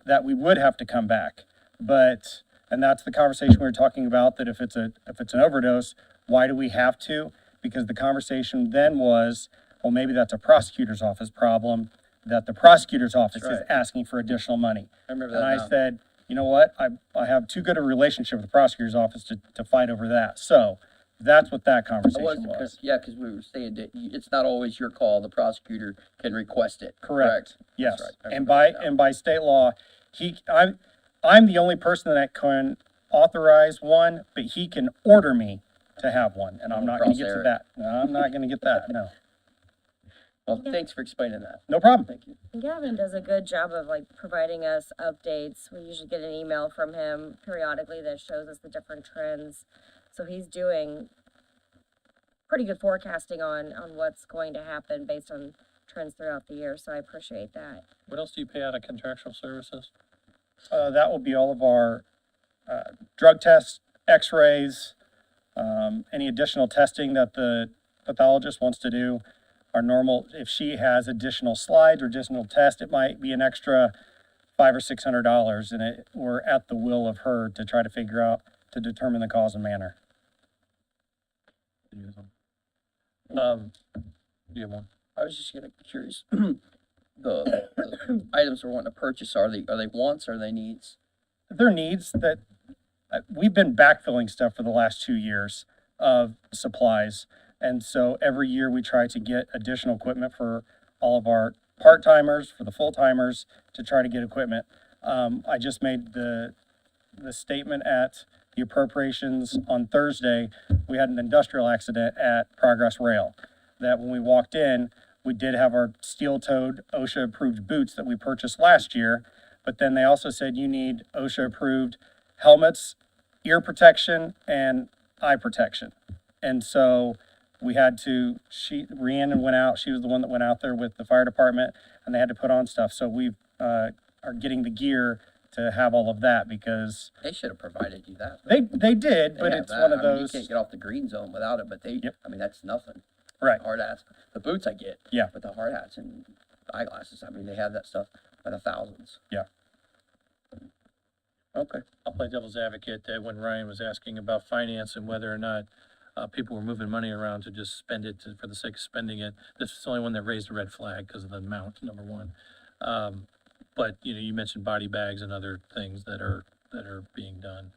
Speaker 3: that we would have to come back. But, and that's the conversation we were talking about, that if it's an overdose, why do we have to? Because the conversation then was, well, maybe that's a prosecutor's office problem, that the prosecutor's office is
Speaker 5: right.
Speaker 3: asking for additional money.
Speaker 5: I remember
Speaker 3: And
Speaker 5: that
Speaker 3: I
Speaker 5: now.
Speaker 3: said, you know what, I have too good a relationship with the prosecutor's office to fight over that. So that's what that
Speaker 5: I
Speaker 3: conversation
Speaker 5: was,
Speaker 3: was.
Speaker 5: yeah, because we were saying that it's not always your call, the prosecutor can request it.
Speaker 3: Correct. Yes.
Speaker 5: That's right. I
Speaker 3: And
Speaker 5: remember that now.
Speaker 3: by state law, I'm the only person that can authorize one, but he can order me to have one, and I'm not gonna
Speaker 5: Cross
Speaker 3: get to
Speaker 5: Eric.
Speaker 3: that. No, I'm not gonna get that, no.
Speaker 5: Well, thanks for explaining that.
Speaker 3: No problem.
Speaker 5: Thank you.
Speaker 2: Gavin does a good job of like providing us updates. We usually get an email from him periodically that shows us the different trends. So he's doing pretty good forecasting on what's going to happen based on trends throughout the year. So I appreciate that.
Speaker 9: What else do you pay out of contractual services?
Speaker 3: That will be all of our, drug tests, x-rays, any additional testing that the pathologist wants to do. Our normal, if she has additional slides or additional tests, it might be an extra $500 or $600, and we're at the will of her to try to figure out, to determine the cause and manner.
Speaker 9: Do you have one?
Speaker 5: I was just curious, the items we're wanting to purchase, are they wants or are they needs?
Speaker 3: Their needs that, we've been backfilling stuff for the last 2 years of supplies. And so every year we try to get additional equipment for all of our part-timers, for the full-timers, to try to get equipment. I just made the statement at the appropriations on Thursday. We had an industrial accident at Progress Rail, that when we walked in, we did have our steel-toed OSHA-approved boots that we purchased last year, but then they also said you need OSHA-approved helmets, ear protection, and eye protection. And so we had to, Rhiannon went out, she was the one that went out there with the fire department, and they had to put on stuff. So we are getting the gear to have all of that, because
Speaker 5: They should have provided you that.
Speaker 3: they did,
Speaker 5: They
Speaker 3: but
Speaker 5: have
Speaker 3: it's
Speaker 5: that.
Speaker 3: one of
Speaker 5: I mean,
Speaker 3: those.
Speaker 5: You can't get off the green zone without it, but
Speaker 3: Yep.
Speaker 5: I mean, that's nothing.
Speaker 3: Right.
Speaker 5: Hard hats, the boots I get.
Speaker 3: Yeah.
Speaker 5: But the hard hats and eyeglasses, I mean, they have that stuff by the thousands.
Speaker 3: Yeah.
Speaker 5: Okay.
Speaker 9: I'll play devil's advocate that when Ryan was asking about finance and whether or not people were moving money around to just spend it for the sake of spending it. This is the only one that raised a red flag because of the amount, number one. But, you know, you mentioned body bags and other things that are being done.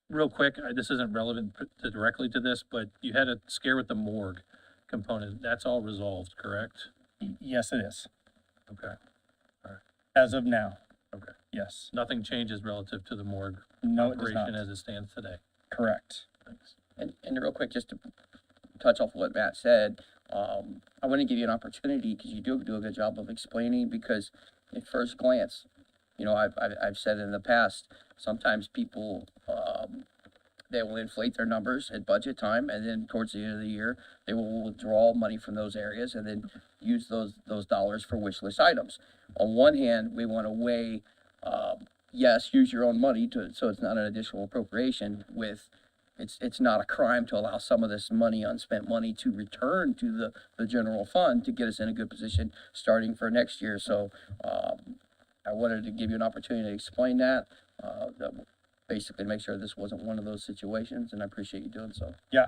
Speaker 9: Real quick, this isn't relevant directly to this, but you had a scare with the morgue component. That's all resolved, correct?
Speaker 3: Yes, it is,
Speaker 5: Okay.
Speaker 3: as of now.
Speaker 9: Okay.
Speaker 3: Yes.
Speaker 9: Nothing changes relative to the morgue
Speaker 3: No, it does not.
Speaker 9: operation as it stands today.
Speaker 3: Correct.
Speaker 9: Thanks.
Speaker 5: And real quick, just to touch off what Matt said, I want to give you an opportunity, because you do a good job of explaining, because at first glance, you know, I've said in the past, sometimes people, they will inflate their numbers at budget time, and then towards the end of the year, they will withdraw money from those areas and then use those dollars for wish list items. On one hand, we want to weigh, yes, use your own money so it's not an additional appropriation with, it's not a crime to allow some of this money, unspent money, to return to the general fund to get us in a good position starting for next year. So, I wanted to give you an opportunity to explain that basically make sure this wasn't one of those situations, and I appreciate you doing so.
Speaker 3: Yeah,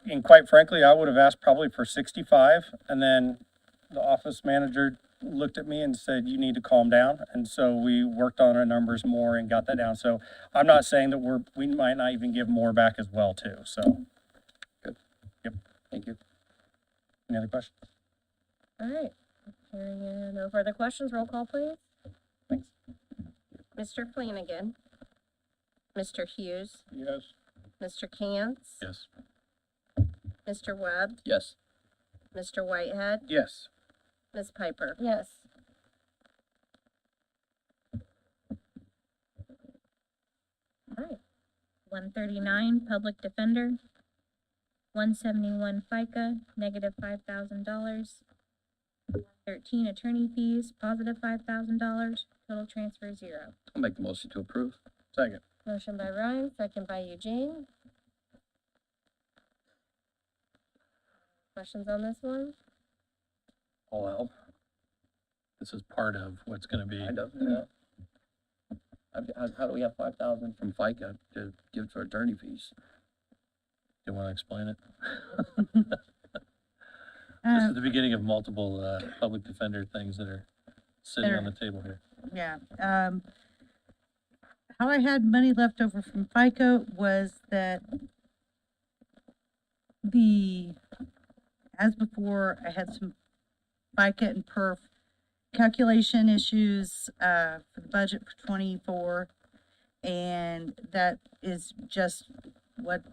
Speaker 3: and quite frankly, I would have asked probably for 65, and then the office manager
Speaker 10: looked at me and said, you need to calm down. And so we worked on our numbers more and got that down. So I'm not saying that we might not even give more back as well too, so.
Speaker 5: Thank you.
Speaker 10: Any other questions?
Speaker 2: All right, hearing no further questions, roll call please.
Speaker 10: Thanks.
Speaker 7: Mr. Flanagan. Mr. Hughes.
Speaker 1: Yes.
Speaker 7: Mr. Cantz.
Speaker 9: Yes.
Speaker 7: Mr. Webb.
Speaker 5: Yes.
Speaker 7: Mr. Whitehead.
Speaker 1: Yes.
Speaker 7: Ms. Piper.
Speaker 2: Yes.
Speaker 4: All right. 139, public defender. 171 FICA, negative $5,000. 13 attorney fees, positive $5,000. Total transfer 0.
Speaker 5: I'll make the motion to approve.
Speaker 1: Second.
Speaker 2: Motion by Ryan, second by Eugene. Questions on this one?
Speaker 9: All help. This is part of what's gonna be,
Speaker 5: Kind of, yeah. How do we have 5,000 from FICA to give to attorney fees?
Speaker 9: you wanna explain it? This is the beginning of multiple, public defender things that are sitting on the table here.
Speaker 11: Yeah, how I had money left over from FICA was that as before, I had some FICA and perf calculation issues, for the budget for 24. And that is just what's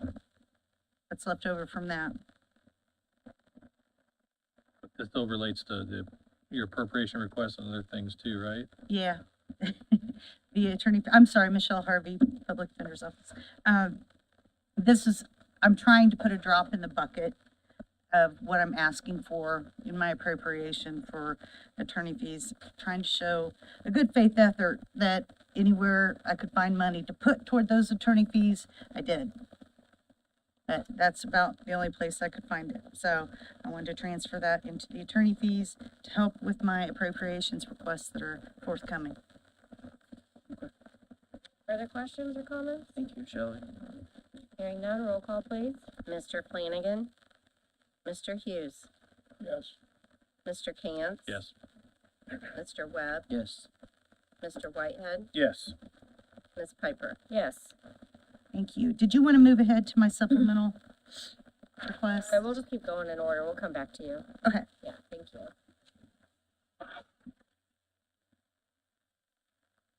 Speaker 11: left over from that.
Speaker 9: But this still relates to your appropriation requests and other things too, right?
Speaker 11: Yeah. The attorney, I'm sorry, Michelle Harvey, Public Defender's Office. I'm trying to put a drop in the bucket of what I'm asking for in my appropriation for attorney fees, trying to show a good faith effort that anywhere I could find money to put toward those attorney fees, I did. That's about the only place I could find it. So I wanted to transfer that into the attorney fees to help with my appropriations requests that are forthcoming.
Speaker 2: Further questions or comments?
Speaker 5: Thank you, Shelley.
Speaker 2: Hearing none, roll call please.
Speaker 7: Mr. Flanagan. Mr. Hughes.
Speaker 1: Yes.
Speaker 7: Mr. Cantz.
Speaker 9: Yes.
Speaker 7: Mr. Webb.
Speaker 5: Yes.
Speaker 7: Mr. Whitehead.
Speaker 1: Yes.
Speaker 7: Ms. Piper.
Speaker 2: Yes.
Speaker 11: Thank you. Did you want to move ahead to my supplemental request?
Speaker 2: Okay, we'll just keep going in order. We'll come back to you.
Speaker 11: Okay.
Speaker 2: Yeah, thank you.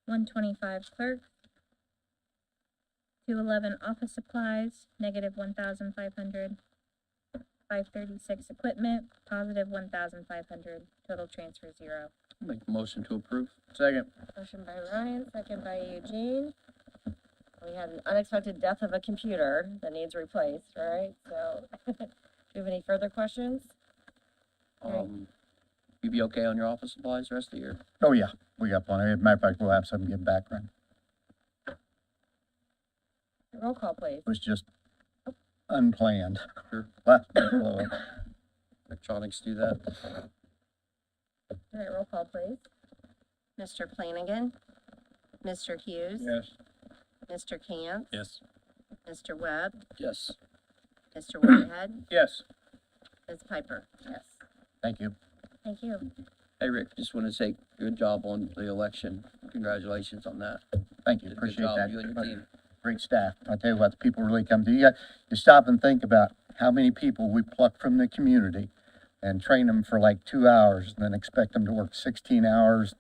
Speaker 4: 125 clerk. 211 office supplies, negative 1,500. 536 equipment, positive 1,500. Total transfer 0.
Speaker 5: I'll make the motion to approve.
Speaker 1: Second.
Speaker 2: Motion by Ryan, second by Eugene. We had an unexpected death of a computer that needs replaced, right? So, do you have any further questions?
Speaker 5: You be okay on your office supplies the rest of the year?
Speaker 3: Oh, yeah, we got plenty. As a matter of fact, we'll have some get back run.
Speaker 2: Roll call, please.
Speaker 3: It was just unplanned.
Speaker 5: Sure.
Speaker 3: Last minute blow up.
Speaker 5: Electronics do that.
Speaker 2: All right, roll call, please.
Speaker 7: Mr. Flanagan. Mr. Hughes.
Speaker 1: Yes.
Speaker 7: Mr. Cantz.
Speaker 9: Yes.
Speaker 7: Mr. Webb.
Speaker 5: Yes.
Speaker 7: Mr. Whitehead.
Speaker 1: Yes.
Speaker 7: Ms. Piper.
Speaker 2: Yes.
Speaker 3: Thank you.
Speaker 2: Thank you.
Speaker 5: Hey, Rick, just want to say good job on the election. Congratulations on that.
Speaker 3: Thank you.
Speaker 5: Did a good
Speaker 3: Appreciate
Speaker 5: job,
Speaker 3: that.
Speaker 5: you and your team.
Speaker 3: Great staff. I tell you what, the people really come to you. You stop and think about how many people we pluck from the community and train them for like 2 hours and then expect them to work 16 hours,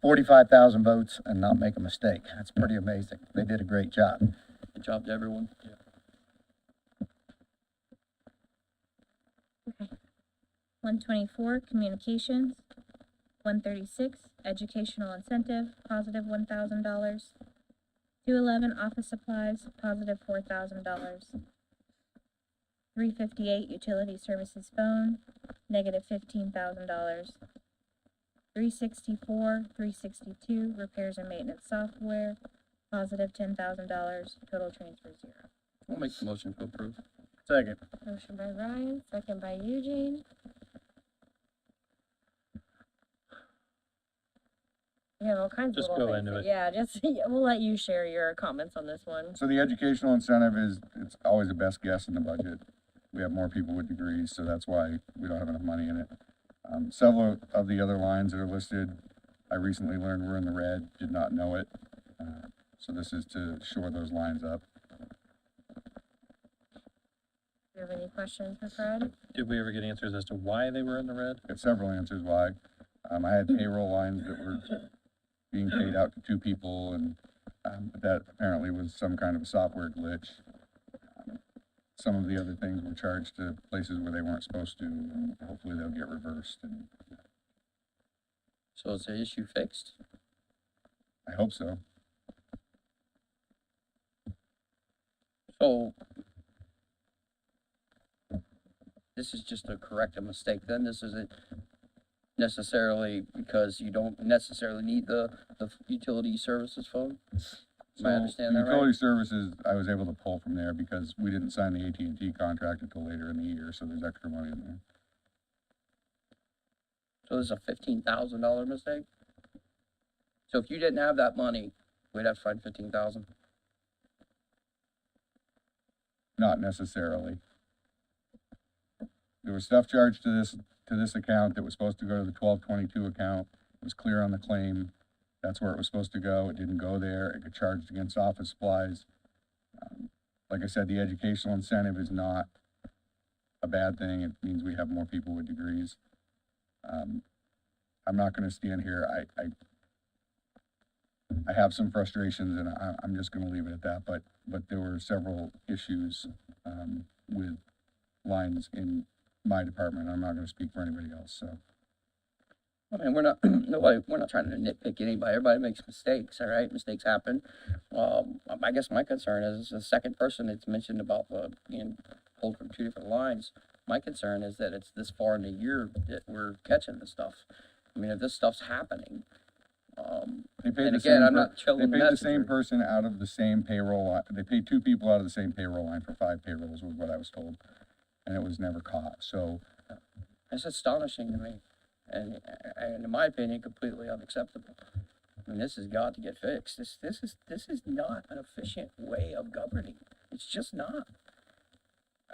Speaker 3: 45,000 votes and not make a mistake. That's pretty amazing. They did a great job.
Speaker 5: Good job to everyone.
Speaker 4: 124 communications. 136 educational incentive, positive $1,000. 211 office supplies, positive $4,000. 358 utility services phone, negative $15,000. 364, 362 repairs and maintenance software, positive $10,000. Total transfer 0.
Speaker 5: I'll make the motion to approve.
Speaker 1: Second.
Speaker 2: Motion by Ryan, second by Eugene. We have all kinds of
Speaker 9: Just
Speaker 2: little
Speaker 9: go
Speaker 2: things.
Speaker 9: into it.
Speaker 2: Yeah, just, we'll let you share your comments on this one.
Speaker 12: So the educational incentive it's always the best guess in the budget. We have more people with degrees, so that's why we don't have enough money in it. Several of the other lines that are listed, I recently learned were in the red, did not know it. So this is to shore those lines up.
Speaker 2: Do you have any questions for Fred?
Speaker 9: Did we ever get answers as to why they were in the red?
Speaker 12: Got several answers why. I had payroll lines that were being paid out to two people, and but that apparently was some kind of a software glitch. Some of the other things were charged to places where they weren't supposed to, and hopefully they'll get reversed, and
Speaker 5: So is the issue fixed?
Speaker 12: I hope so.
Speaker 5: So this is just to correct a mistake then? This isn't necessarily because you don't necessarily need the utility services phone? Am I
Speaker 12: So
Speaker 5: understanding
Speaker 12: the
Speaker 5: that right?
Speaker 12: utility services, I was able to pull from there because we didn't sign the AT&T contract until later in the year, so there's extra money in there.
Speaker 5: So this is a $15,000 mistake? So if you didn't have that money, we'd have to find 15,000?
Speaker 12: Not necessarily. There was stuff charged to this account that was supposed to go to the 1222 account. It was clear on the claim. That's where it was supposed to go. It didn't go there. It got charged against office supplies. Like I said, the educational incentive is not a bad thing. It means we have more people with degrees. I'm not gonna stand here. I have some frustrations, and I'm just gonna leave it at that, but there were several issues, with lines in my department. I'm not gonna speak for anybody else, so.
Speaker 5: I mean, we're not trying to nitpick anybody. Everybody makes mistakes, all right? Mistakes happen. I guess my concern is the second person that's mentioned about being pulled from two different lines. My concern is that it's this far in the year that we're catching this stuff. I mean, if this stuff's happening,
Speaker 12: They paid
Speaker 5: and
Speaker 12: the
Speaker 5: again,
Speaker 12: same
Speaker 5: I'm
Speaker 12: per-
Speaker 5: not chilling
Speaker 12: They
Speaker 5: the
Speaker 12: paid the same
Speaker 5: messenger.
Speaker 12: person out of the same payroll line. They paid two people out of the same payroll line for 5 payrolls, was what I was told. And it was never caught, so.
Speaker 5: It's astonishing to me, and in my opinion, completely unacceptable. I mean, this has got to get fixed. This is not an efficient way of governing. It's just not.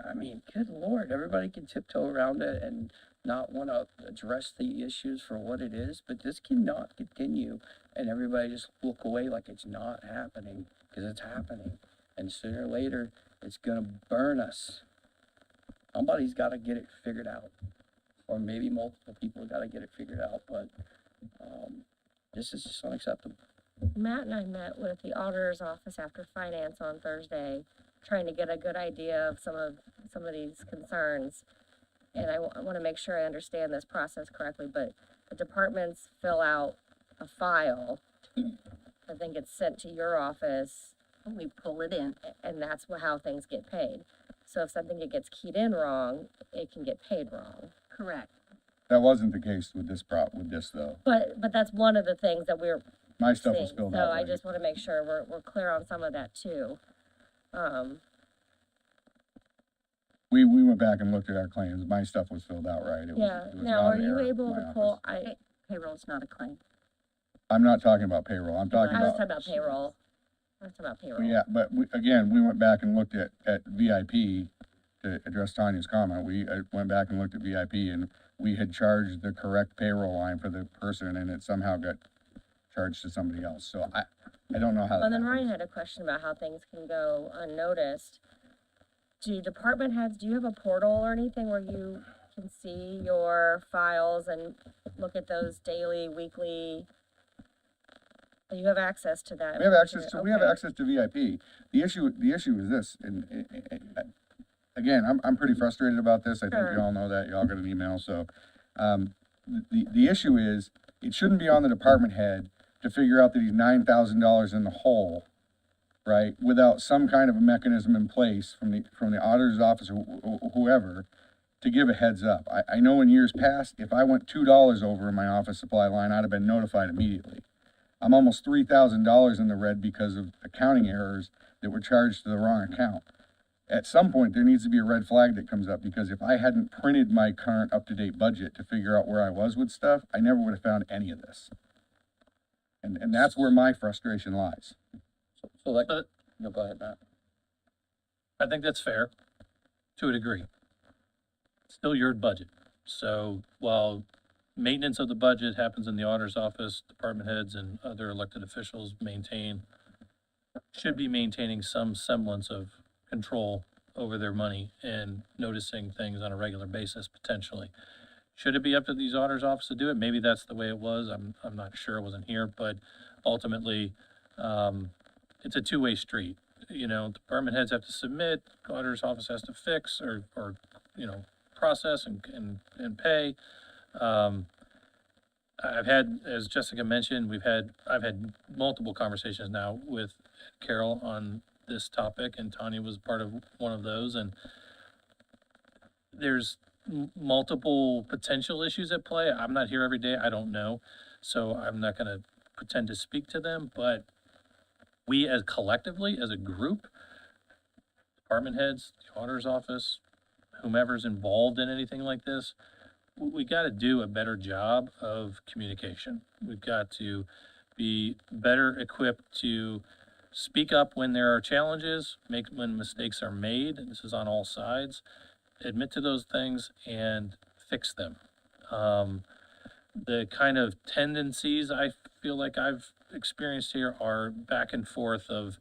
Speaker 5: I mean, good Lord, everybody can tiptoe around it and not want to address the issues for what it is, but this cannot continue, and everybody just look away like it's not happening, because it's happening, and sooner or later, it's gonna burn us. Somebody's got to get it figured out, or maybe multiple people got to get it figured out, but this is just unacceptable.
Speaker 2: Matt and I met with the auditor's office after finance on Thursday, trying to get a good idea of some of these concerns. And I want to make sure I understand this process correctly, but the departments fill out a file. I think it's sent to your office,
Speaker 7: And we pull it in.
Speaker 2: and that's how things get paid. So if something gets keyed in wrong, it can get paid wrong.
Speaker 7: Correct.
Speaker 12: That wasn't the case with this though.
Speaker 2: But that's one of the things that we're
Speaker 12: My stuff was
Speaker 2: seeing.
Speaker 12: filled
Speaker 2: So
Speaker 12: out
Speaker 2: I
Speaker 12: right.
Speaker 2: just want to make sure we're clear on some of that too.
Speaker 12: We went back and looked at our claims. My stuff was filled out right. It was,
Speaker 2: Yeah,
Speaker 12: it was
Speaker 2: now,
Speaker 12: not
Speaker 2: are
Speaker 12: an
Speaker 2: you
Speaker 12: error
Speaker 2: able
Speaker 12: from
Speaker 2: to
Speaker 12: my
Speaker 2: pull,
Speaker 12: office.
Speaker 7: Payroll's not a claim.
Speaker 12: I'm not talking about payroll. I'm talking
Speaker 2: I was
Speaker 12: about.
Speaker 2: talking about payroll. I was talking about payroll.
Speaker 12: Yeah, but again, we went back and looked at VIP to address Tanya's comment. We went back and looked at VIP, and we had charged the correct payroll line for the person, and it somehow got charged to somebody else. So I don't know how that
Speaker 2: And then
Speaker 12: happened.
Speaker 2: Ryan had a question about how things can go unnoticed. Do department heads, do you have a portal or anything where you can see your files and look at those daily, weekly? You have access to that?
Speaker 12: We have access to, we have
Speaker 2: Okay.
Speaker 12: access to VIP. The issue is this, and again, I'm pretty frustrated about this. I think
Speaker 2: Sure.
Speaker 12: you all know that. You all got an email, so, the issue is, it shouldn't be on the department head to figure out that he's $9,000 in the hole, right? Without some kind of a mechanism in place from the auditor's office or whoever to give a heads up. I know in years past, if I went $2 over in my office supply line, I'd have been notified immediately. I'm almost $3,000 in the red because of accounting errors that were charged to the wrong account. At some point, there needs to be a red flag that comes up, because if I hadn't printed my current up-to-date budget to figure out where I was with stuff, I never would have found any of this. And that's where my frustration lies.
Speaker 5: So like,
Speaker 9: But
Speaker 5: no, go ahead, Matt.
Speaker 9: I think that's fair, to a degree. Still your budget. So while maintenance of the budget happens in the auditor's office. Department heads and other elected officials should be maintaining some semblance of control over their money and noticing things on a regular basis potentially. Should it be up to these auditors' office to do it? Maybe that's the way it was. I'm not sure. I wasn't here, but ultimately, it's a two-way street. You know, department heads have to submit, auditor's office has to fix or, you know, process and pay. I've had, as Jessica mentioned, I've had multiple conversations now with Carol on this topic, and Tanya was part of one of those, and there's multiple potential issues at play. I'm not here every day, I don't know, so I'm not gonna pretend to speak to them, but we as collectively, as a group, department heads, the auditor's office, whomever's involved in anything like this, we gotta do a better job of communication. We've got to be better equipped to speak up when there are challenges, when mistakes are made, and this is on all sides, admit to those things and fix them. The kind of tendencies I feel like I've experienced here are back and forth of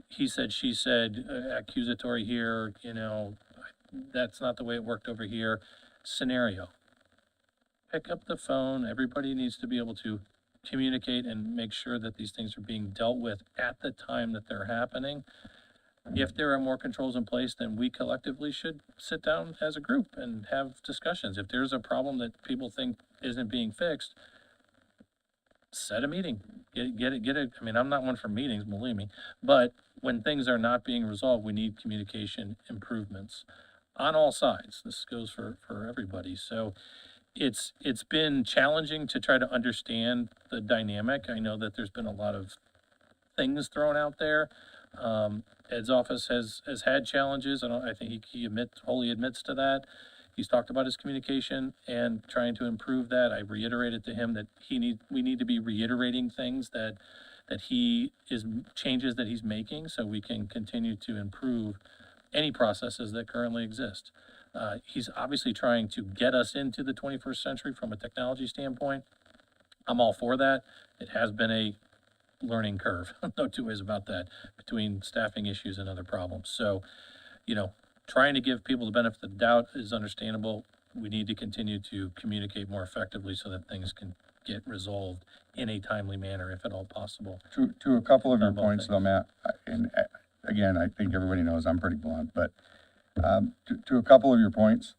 Speaker 9: he said, she said, accusatory here, you know, that's not the way it worked over here, scenario. Pick up the phone, everybody needs to be able to communicate and make sure that these things are being dealt with at the time that they're happening. If there are more controls in place, then we collectively should sit down as a group and have discussions. If there's a problem that people think isn't being fixed, set a meeting, get it. I mean, I'm not one for meetings, believe me, but when things are not being resolved, we need communication improvements on all sides. This goes for everybody. So it's been challenging to try to understand the dynamic. I know that there's been a lot of things thrown out there. Ed's office has had challenges, and I think he wholly admits to that. He's talked about his communication and trying to improve that. I reiterated to him that we need to be reiterating things that changes that he's making, so we can continue to improve any processes that currently exist. He's obviously trying to get us into the 21st century from a technology standpoint. I'm all for that. It has been a learning curve, no two ways about that, between staffing issues and other problems. So, you know, trying to give people the benefit of the doubt is understandable. We need to continue to communicate more effectively so that things can get resolved in a timely manner, if at all possible.
Speaker 12: To a couple of your
Speaker 9: About
Speaker 12: points though, Matt, and again, I think everybody knows I'm pretty blunt, but to a couple of your points,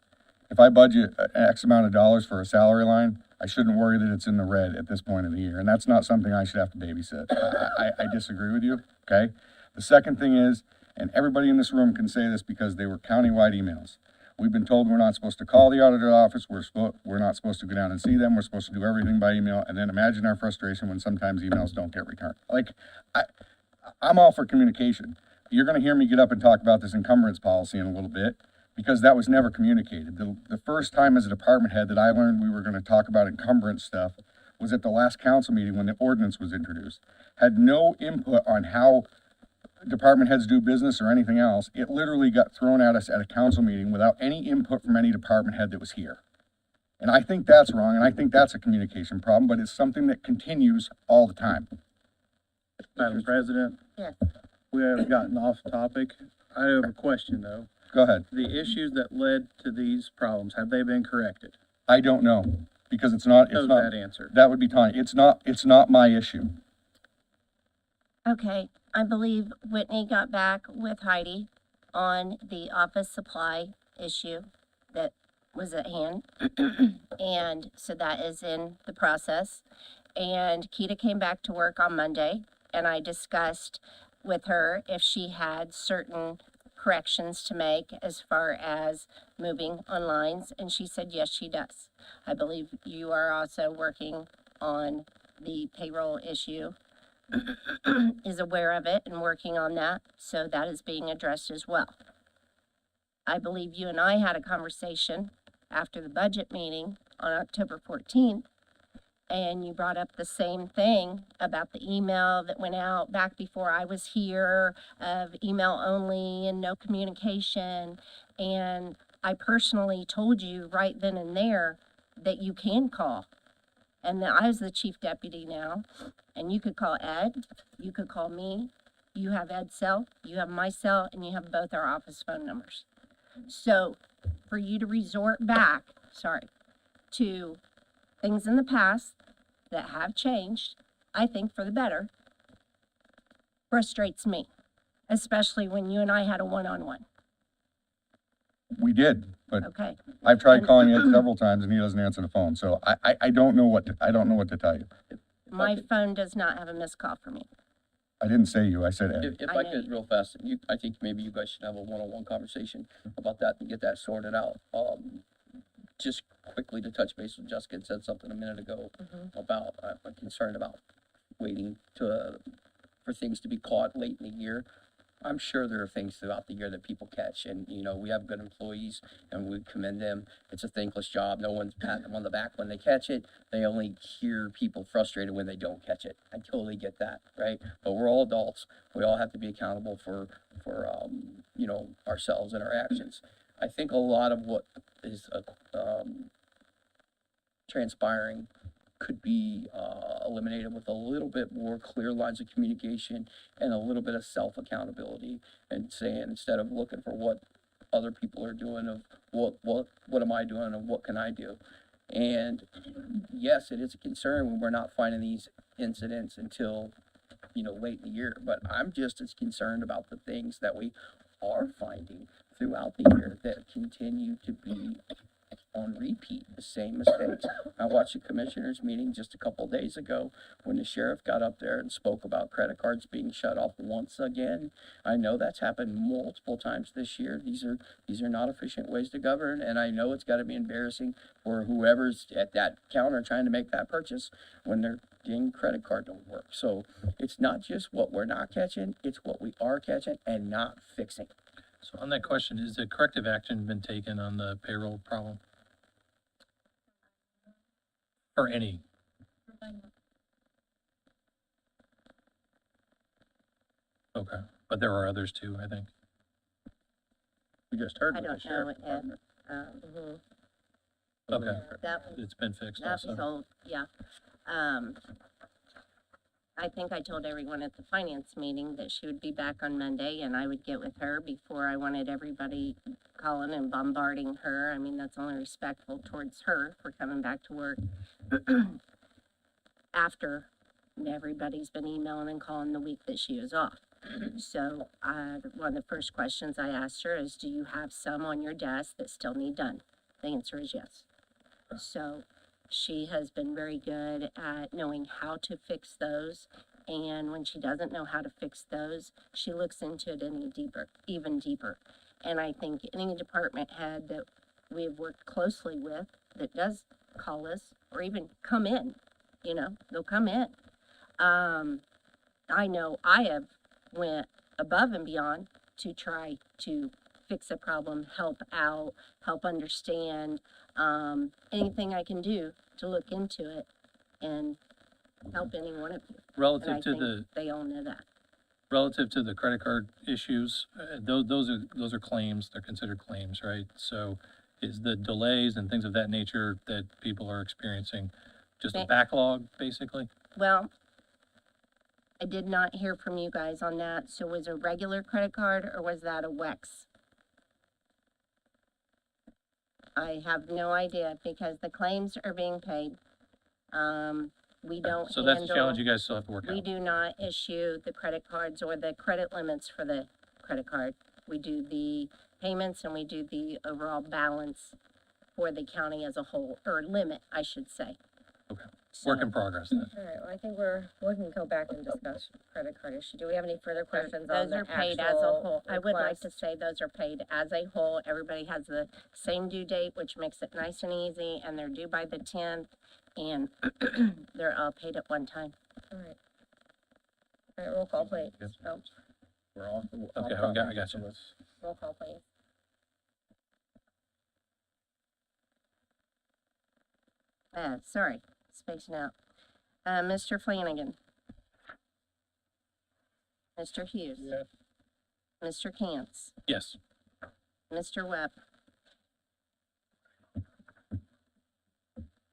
Speaker 12: if I budget X amount of dollars for a salary line, I shouldn't worry that it's in the red at this point of the year, and that's not something I should have to babysit. I disagree with you, okay? The second thing is, and everybody in this room can say this because they were countywide emails. We've been told we're not supposed to call the auditor office, we're not supposed to go down and see them, we're supposed to do everything by email, and then imagine our frustration when sometimes emails don't get returned. Like, I'm all for communication. You're gonna hear me get up and talk about this encumbrance policy in a little bit, because that was never communicated. The first time as a department head that I learned we were gonna talk about encumbrance stuff was at the last council meeting when the ordinance was introduced. Had no input on how department heads do business or anything else. It literally got thrown at us at a council meeting without any input from any department head that was here. And I think that's wrong, and I think that's a communication problem, but it's something that continues all the time.
Speaker 3: Madam President?
Speaker 7: Yes.
Speaker 3: We have gotten off topic. I have a question though.
Speaker 12: Go ahead.
Speaker 3: The issues that led to these problems, have they been corrected?
Speaker 12: I don't know, because it's not,
Speaker 3: That answer.
Speaker 12: that would be Tanya. It's not my issue.
Speaker 7: Okay, I believe Whitney got back with Heidi on the office supply issue that was at hand. And so that is in the process. And Keita came back to work on Monday, and I discussed with her if she had certain corrections to make as far as moving on lines, and she said yes, she does. I believe you are also working on the payroll issue, is aware of it and working on that, so that is being addressed as well. I believe you and I had a conversation after the budget meeting on October 14th, and you brought up the same thing about the email that went out back before I was here, of email only and no communication. And I personally told you right then and there that you can call. And that I was the chief deputy now, and you could call Ed, you could call me, you have Ed's cell, you have my cell, and you have both our office phone numbers. So for you to resort back, to things in the past that have changed, I think for the better, frustrates me, especially when you and I had a one-on-one,
Speaker 12: We did, but
Speaker 7: okay?
Speaker 12: I've tried calling Ed several times and he doesn't answer the phone, so I don't know what to tell you.
Speaker 7: My phone does not have a missed call from you.
Speaker 12: I didn't say you, I said Ed.
Speaker 5: If
Speaker 7: I
Speaker 5: I
Speaker 7: know
Speaker 5: could,
Speaker 7: you-
Speaker 5: real fast, I think maybe you guys should have a one-on-one conversation about that and get that sorted out. Just quickly to touch base with Jessica, had said something a minute ago about, I'm concerned about waiting for things to be caught late in the year. I'm sure there are things throughout the year that people catch, and, you know, we have good employees, and we commend them. It's a thankless job. No one's patting them on the back when they catch it. They only hear people frustrated when they don't catch it. I totally get that, right? But we're all adults. We all have to be accountable for you know, ourselves and our actions. I think a lot of what is transpiring could be eliminated with a little bit more clear lines of communication and a little bit of self-accountability, and saying, instead of looking for what other people are doing, of what am I doing and what can I do? And yes, it is a concern when we're not finding these incidents until, you know, late in the year, but I'm just as concerned about the things that we are finding throughout the year that continue to be on repeat, the same mistakes. I watched a commissioners meeting just a couple days ago when the sheriff got up there and spoke about credit cards being shut off once again. I know that's happened multiple times this year. These are not efficient ways to govern, and I know it's got to be embarrassing for whoever's at that counter trying to make that purchase when their dang credit card don't work. So it's not just what we're not catching, it's what we are catching and not fixing.
Speaker 9: So on that question, is the corrective action been taken on the payroll problem? Or any? Okay, but there are others too, I think.
Speaker 12: We just heard
Speaker 7: I
Speaker 12: with the
Speaker 7: don't know,
Speaker 12: sheriff
Speaker 7: Ed.
Speaker 12: department.
Speaker 9: Okay,
Speaker 7: That
Speaker 9: it's been fixed
Speaker 7: That was
Speaker 9: also.
Speaker 7: old, yeah. I think I told everyone at the finance meeting that she would be back on Monday and I would get with her before I wanted everybody calling and bombarding her. I mean, that's only respectful towards her for coming back to work after everybody's been emailing and calling the week that she was off. So, one of the first questions I asked her is, do you have some on your desk that still need done? The answer is yes. So she has been very good at knowing how to fix those. And when she doesn't know how to fix those, she looks into it even deeper. And I think any department head that we've worked closely with that does call us or even come in, you know, they'll come in. I know I have went above and beyond to try to fix a problem, help out, help understand, anything I can do to look into it and help any one of you. And I
Speaker 9: Relative to
Speaker 7: think they all know that.
Speaker 9: relative to the credit card issues, those are claims, they're considered claims, right? So is the delays and things of that nature that people are experiencing just a backlog, basically?
Speaker 7: Well, I did not hear from you guys on that. So was it a regular credit card or was that a WEX? I have no idea because the claims are being paid. We don't
Speaker 9: So that's a challenge
Speaker 7: handle,
Speaker 9: you guys still have to work
Speaker 7: we
Speaker 9: out.
Speaker 7: do not issue the credit cards or the credit limits for the credit card. We do the payments and we do the overall balance for the county as a whole, or limit, I should say.
Speaker 9: Okay.
Speaker 7: So-
Speaker 9: Work in progress then.
Speaker 2: All right, well, I think we can go back and discuss credit card issue. Do we have any further questions on
Speaker 7: Those
Speaker 2: the
Speaker 7: are paid as a
Speaker 2: actual
Speaker 7: whole. I would like to
Speaker 2: request?
Speaker 7: say those are paid as a whole. Everybody has the same due date, which makes it nice and easy, and they're due by the 10th, and they're all paid at one time.
Speaker 2: All right. All right, roll call, please.
Speaker 9: Yes.
Speaker 2: Oh,
Speaker 12: We're all.
Speaker 9: Okay, I got you.
Speaker 2: roll call, please.
Speaker 7: Sorry, spacing out. Mr. Flanagan. Mr. Hughes.
Speaker 1: Yes.
Speaker 7: Mr. Cantz.
Speaker 9: Yes.
Speaker 7: Mr. Webb.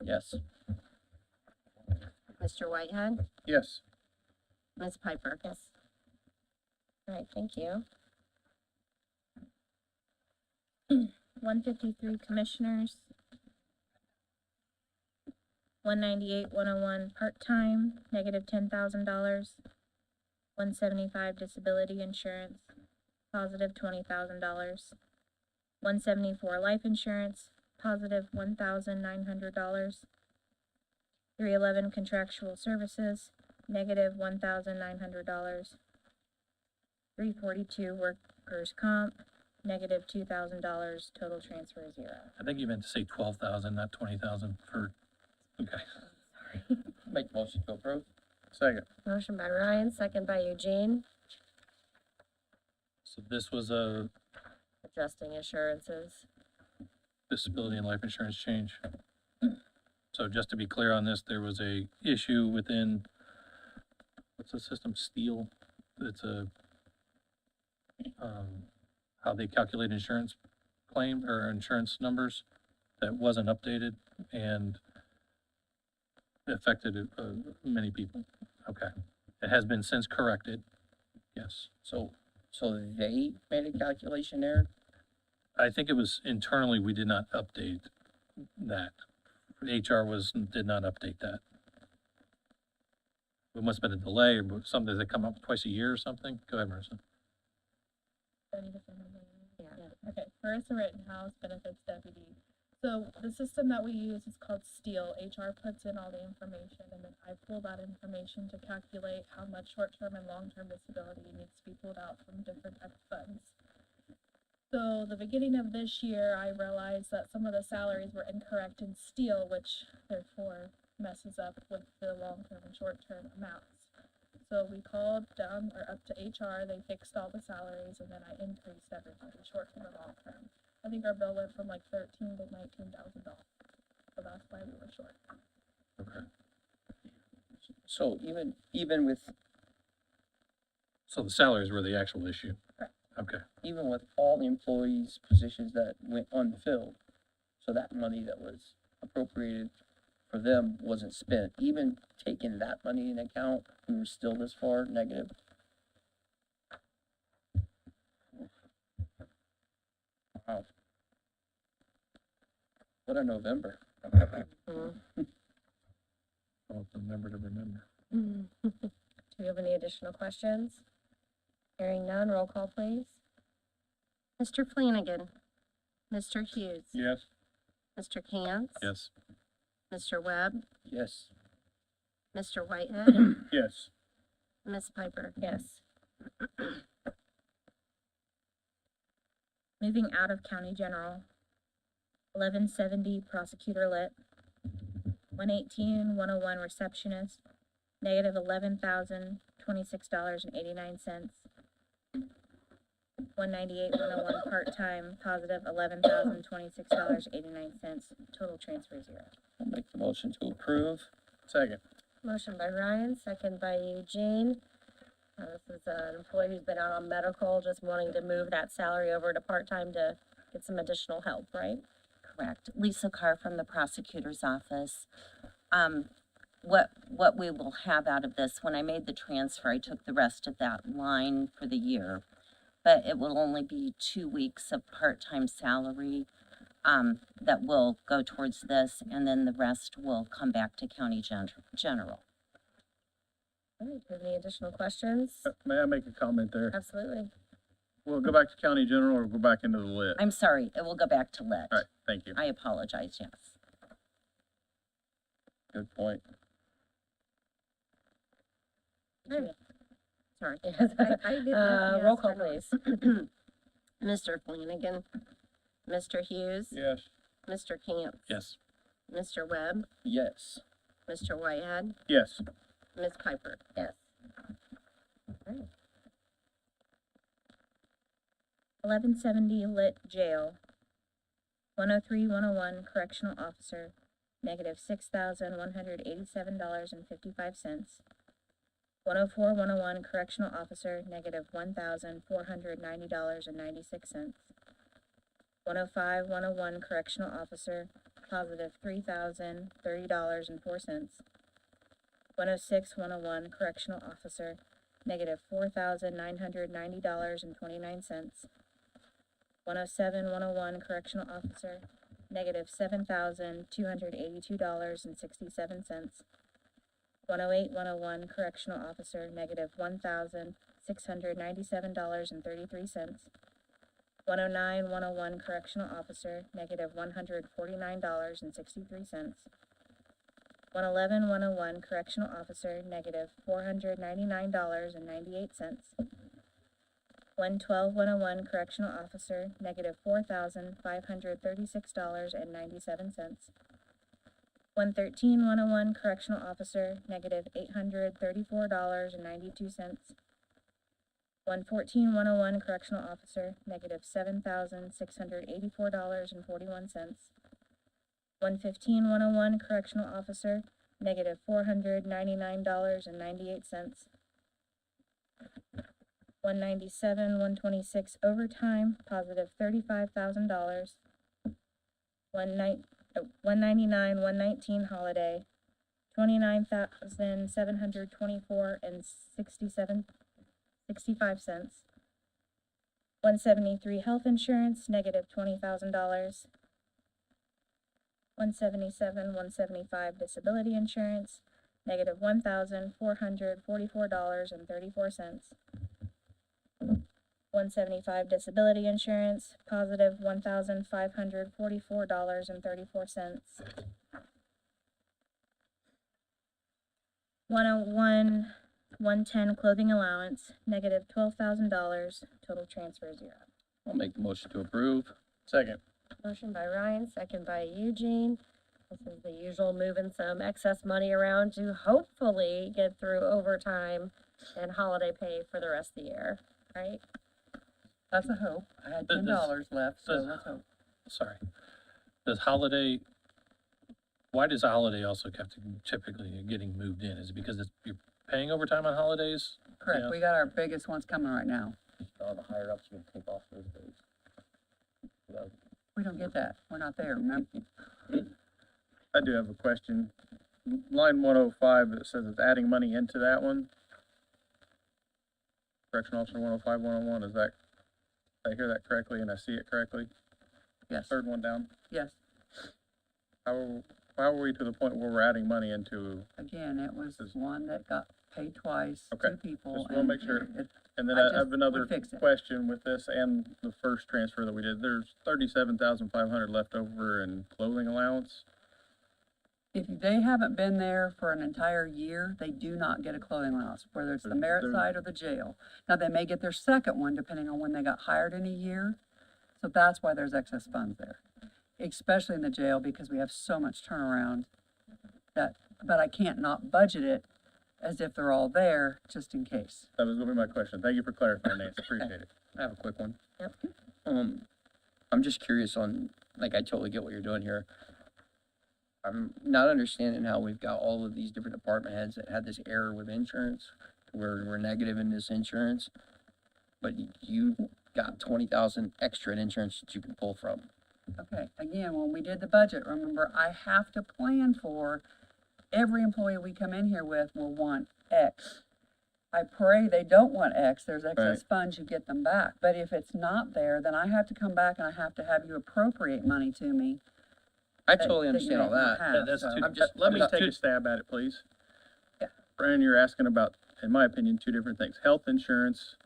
Speaker 5: Yes.
Speaker 7: Mr. Whitehead,
Speaker 1: Yes.
Speaker 7: Ms. Piper.
Speaker 2: Yes. All right, thank you.
Speaker 4: 153 commissioners. 198, 101 part-time, negative $10,000. 175 disability insurance, positive $20,000. 174 life insurance, positive $1,900. 311 contractual services, negative $1,900. 342 workers' comp, negative $2,000, total transfer $0.
Speaker 9: I think you meant to say 12,000, not 20,000 for, okay.
Speaker 5: Make the motion to approve.
Speaker 1: Second.
Speaker 2: Motion by Ryan, second by Eugene,
Speaker 9: So this was a
Speaker 2: adjusting assurances.
Speaker 9: disability and life insurance change. So just to be clear on this, there was a issue within, what's the system, Steel? It's a, how they calculate insurance claim or insurance numbers that wasn't updated and affected many people. Okay. It has been since corrected. Yes.
Speaker 5: So they made a calculation error?
Speaker 9: I think it was internally, we did not update that. HR did not update that. It must have been a delay or something that come up twice a year or something. Go ahead, Marissa.
Speaker 2: Yeah.
Speaker 4: Okay, first a written house benefits deputy. So the system that we use is called Steel. HR puts in all the information and then I pull that information to calculate how much short-term and long-term disability needs to be pulled out from different type of funds. So the beginning of this year, I realized that some of the salaries were incorrect in Steel, which therefore messes up with the long-term and short-term amounts. So we called down or up to HR, they fixed all the salaries, and then I increased everybody, short-term and long-term. I think our bill went from like $13,000 to $19,000, so that's why we were short.
Speaker 9: Okay.
Speaker 5: So even with
Speaker 9: So the salaries were the actual issue?
Speaker 4: Correct.
Speaker 9: Okay.
Speaker 5: even with all the employees' positions that went unfilled, so that money that was appropriated for them wasn't spent, even taking that money in account, we were still this far negative. Wow. What a November.
Speaker 9: I'll remember to remember.
Speaker 2: Do you have any additional questions? Hearing none, roll call please.
Speaker 7: Mr. Flanagan. Mr. Hughes.
Speaker 1: Yes.
Speaker 7: Mr. Cantz.
Speaker 9: Yes.
Speaker 7: Mr. Webb.
Speaker 5: Yes.
Speaker 7: Mr. Whitehead.
Speaker 1: Yes.
Speaker 7: Ms. Piper.
Speaker 2: Yes.
Speaker 4: Moving out of county general, 1170 prosecutor lit, 118, 101 receptionist, negative $11,026.89. 198, 101 part-time, positive $11,026.89. Total transfer $0.
Speaker 5: I'll make the motion to approve.
Speaker 1: Second.
Speaker 2: Motion by Ryan, second by Eugene. This is an employee who's been out on medical, just wanting to move that salary over to part-time to get some additional help, right?
Speaker 7: Correct. Lisa Carr from the prosecutor's office. What we will have out of this, when I made the transfer, I took the rest of that line for the year. But it will only be 2 weeks of part-time salary, that will go towards this, and then the rest will come back to county general.
Speaker 2: All right, do you have any additional questions?
Speaker 1: May I make a comment there?
Speaker 2: Absolutely.
Speaker 1: We'll go back to county general or go back into the lit?
Speaker 7: I'm sorry, it will go back to lit.
Speaker 1: All right, thank you.
Speaker 7: I apologize, yes.
Speaker 5: Good point.
Speaker 7: Sorry.
Speaker 2: Roll call please.
Speaker 7: Mr. Flanagan. Mr. Hughes.
Speaker 1: Yes.
Speaker 7: Mr. Cantz.
Speaker 9: Yes.
Speaker 7: Mr. Webb.
Speaker 5: Yes.
Speaker 7: Mr. Whitehead.
Speaker 1: Yes.
Speaker 7: Ms. Piper.
Speaker 2: Yes.
Speaker 4: 1170 lit jail, 103, 101 correctional officer, negative $6,187.55. 104, 101 correctional officer, negative $1,490.96. 105, 101 correctional officer, positive $3,030.04. 106-101 correctional officer, negative $4,990.29. 107-101 correctional officer, negative $7,282.67. 108-101 correctional officer, negative $1,697.33. 109-101 correctional officer, negative $149.63. 111-101 correctional officer, negative $499.98. 112-101 correctional officer, negative $4,536.97. 113-101 correctional officer, negative $834.92. 114-101 correctional officer, negative $7,684.41. 115-101 correctional officer, negative $499.98. 197-126 overtime, positive $35,000. 199-119 holiday, 29,724 and 65 cents. 173 health insurance, negative $20,000. 177-175 disability insurance, negative $1,444.34. 175 disability insurance, positive $1,544.34. 101-110 clothing allowance, negative $12,000, total transfer 0.
Speaker 5: I'll make the motion to approve.
Speaker 1: Second.
Speaker 2: Motion by Ryan, second by Eugene. This is the usual moving some excess money around to hopefully get through overtime and holiday pay for the rest of the year, right?
Speaker 6: That's a hope. I had
Speaker 9: Does-
Speaker 6: $10 left, so
Speaker 9: does-
Speaker 6: let's hope.
Speaker 9: Sorry. Why does a holiday also have to typically getting moved in? Is it because you're paying overtime on holidays?
Speaker 6: Correct,
Speaker 9: Yeah.
Speaker 6: we got our biggest ones coming right now.
Speaker 5: All the higher ups can take off those days. Well,
Speaker 6: We don't get that, we're not there, remember?
Speaker 1: I do have a question. Line 105, it says it's adding money into that one. Correction officer 105, 101, is that, did I hear that correctly and I see it correctly?
Speaker 6: Yes,
Speaker 1: Third one down.
Speaker 6: yes.
Speaker 1: How are we to the point where we're adding money into,
Speaker 6: Again, it was one that got paid twice,
Speaker 1: Okay,
Speaker 6: two people.
Speaker 1: just wanna
Speaker 6: and
Speaker 1: make sure.
Speaker 6: it-
Speaker 1: and then
Speaker 6: I
Speaker 1: I
Speaker 6: just
Speaker 1: have another
Speaker 6: would fix it.
Speaker 1: question with this and the first transfer that we did. There's 37,500 left over in clothing allowance.
Speaker 6: If they haven't been there for an entire year, they do not get a clothing allowance, whether it's the merit
Speaker 1: They're-
Speaker 6: side or the jail. Now, they may get their second one depending on when they got hired in a year, so that's why there's excess funds there. Especially in the jail because we have so much turnaround that, but I can't not budget it as if they're all there, just in case.
Speaker 1: That was gonna be my question. Thank you for clarifying, Nancy. Appreciate it.
Speaker 5: I have a quick one.
Speaker 2: Yep.
Speaker 5: I'm just curious on, like, I totally get what you're doing here. I'm not understanding how we've got all of these different department heads that had this error with insurance, where we're negative in this insurance, but you got 20,000 extra in insurance that you can pull from.
Speaker 6: Okay, again, when we did the budget, remember, I have to plan for every employee we come in here with will want X. I pray they don't want X, there's excess funds, you get them back. But if it's not there, then I have to come back and I have to have you appropriate money to me.
Speaker 5: I
Speaker 6: that-
Speaker 5: totally
Speaker 6: that you
Speaker 5: understand all
Speaker 6: may not
Speaker 5: that.
Speaker 6: have,
Speaker 9: That's
Speaker 6: so-
Speaker 9: too-
Speaker 5: I'm just,
Speaker 1: Let me
Speaker 5: I'm
Speaker 1: take
Speaker 5: not-
Speaker 1: a stab at it, please.
Speaker 6: Yeah.
Speaker 1: Brian, you're asking about, in my opinion, two different things. Health insurance,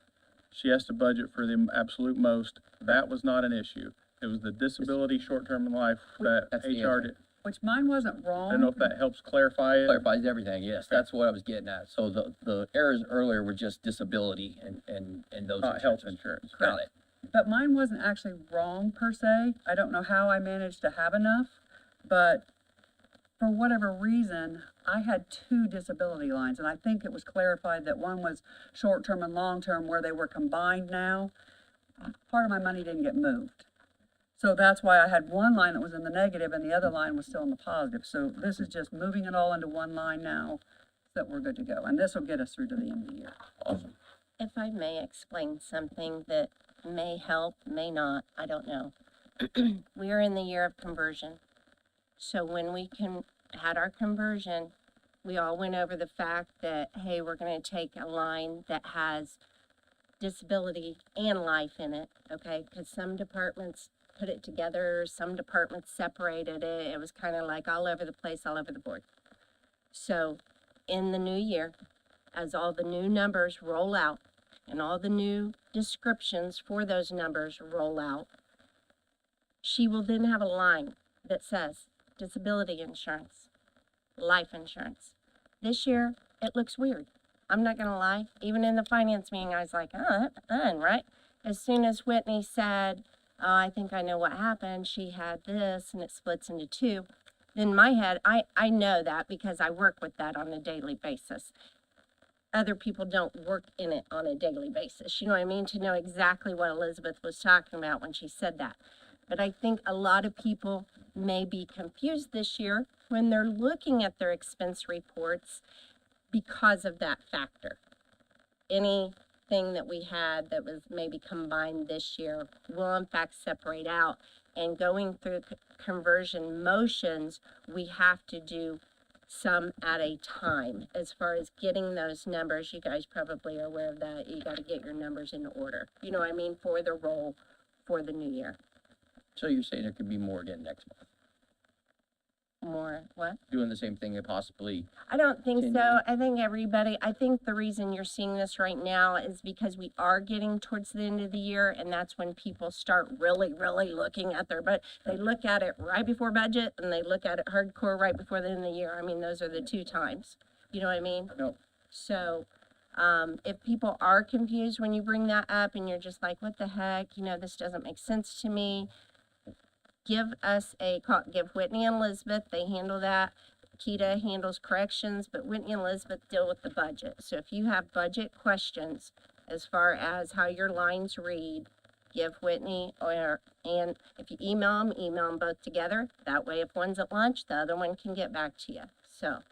Speaker 1: she has to budget for the absolute most. That was not an issue. It was the disability, short-term and life that
Speaker 5: That's the
Speaker 1: HR
Speaker 5: answer.
Speaker 1: did.
Speaker 6: Which mine wasn't
Speaker 1: I don't know
Speaker 6: wrong,
Speaker 1: if that helps clarify it.
Speaker 5: Clarifies everything, yes, that's what I was getting at. So the errors earlier were just disability and those.
Speaker 1: Not health
Speaker 5: insurances.
Speaker 1: insurance.
Speaker 5: Got it.
Speaker 6: but mine wasn't actually wrong per se. I don't know how I managed to have enough, but for whatever reason, I had two disability lines, and I think it was clarified that one was short-term and long-term where they were combined now. Part of my money didn't get moved. So that's why I had one line that was in the negative and the other line was still in the positive. So this is just moving it all into one line now, so that we're good to go. And this will get us through to the end of the year.
Speaker 5: Awesome.
Speaker 7: If I may explain something that may help, may not, I don't know. We are in the year of conversion. So when we had our conversion, we all went over the fact that, hey, we're gonna take a line that has disability and life in it, okay? Because some departments put it together, some departments separated it. It was kind of like all over the place, all over the board. So in the new year, as all the new numbers roll out and all the new descriptions for those numbers roll out, she will then have a line that says disability insurance, life insurance. This year, it looks weird. I'm not gonna lie, even in the finance meeting, I was like, oh, that's done, right? As soon as Whitney said, oh, I think I know what happened, she had this and it splits into two, in my head, I know that because I work with that on a daily basis. Other people don't work in it on a daily basis, you know what I mean? To know exactly what Elizabeth was talking about when she said that. But I think a lot of people may be confused this year when they're looking at their expense reports because of that factor. Anything that we had that was maybe combined this year will in fact separate out. And going through conversion motions, we have to do some at a time. As far as getting those numbers, you guys probably are aware of that. You got to get your numbers in order. You know what I mean? For the roll for the new year.
Speaker 5: So you're saying there could be more again next month?
Speaker 7: More, what?
Speaker 5: Doing the same thing and possibly,
Speaker 7: I don't think
Speaker 5: Can
Speaker 7: so.
Speaker 5: you-
Speaker 7: I think the reason you're seeing this right now is because we are getting towards the end of the year, and that's when people start really, really looking at their budget. They look at it right before budget, and they look at it hardcore right before the end of the year. I mean, those are the two times. You know what I mean?
Speaker 5: No.
Speaker 7: So, if people are confused when you bring that up, and you're just like, what the heck, you know, this doesn't make sense to me, give us a call. Give Whitney and Elizabeth, they handle that. Keita handles corrections, but Whitney and Elizabeth deal with the budget. So if you have budget questions as far as how your lines read, give Whitney and if you email them both together. That way if one's at lunch, the other one can get back to you. So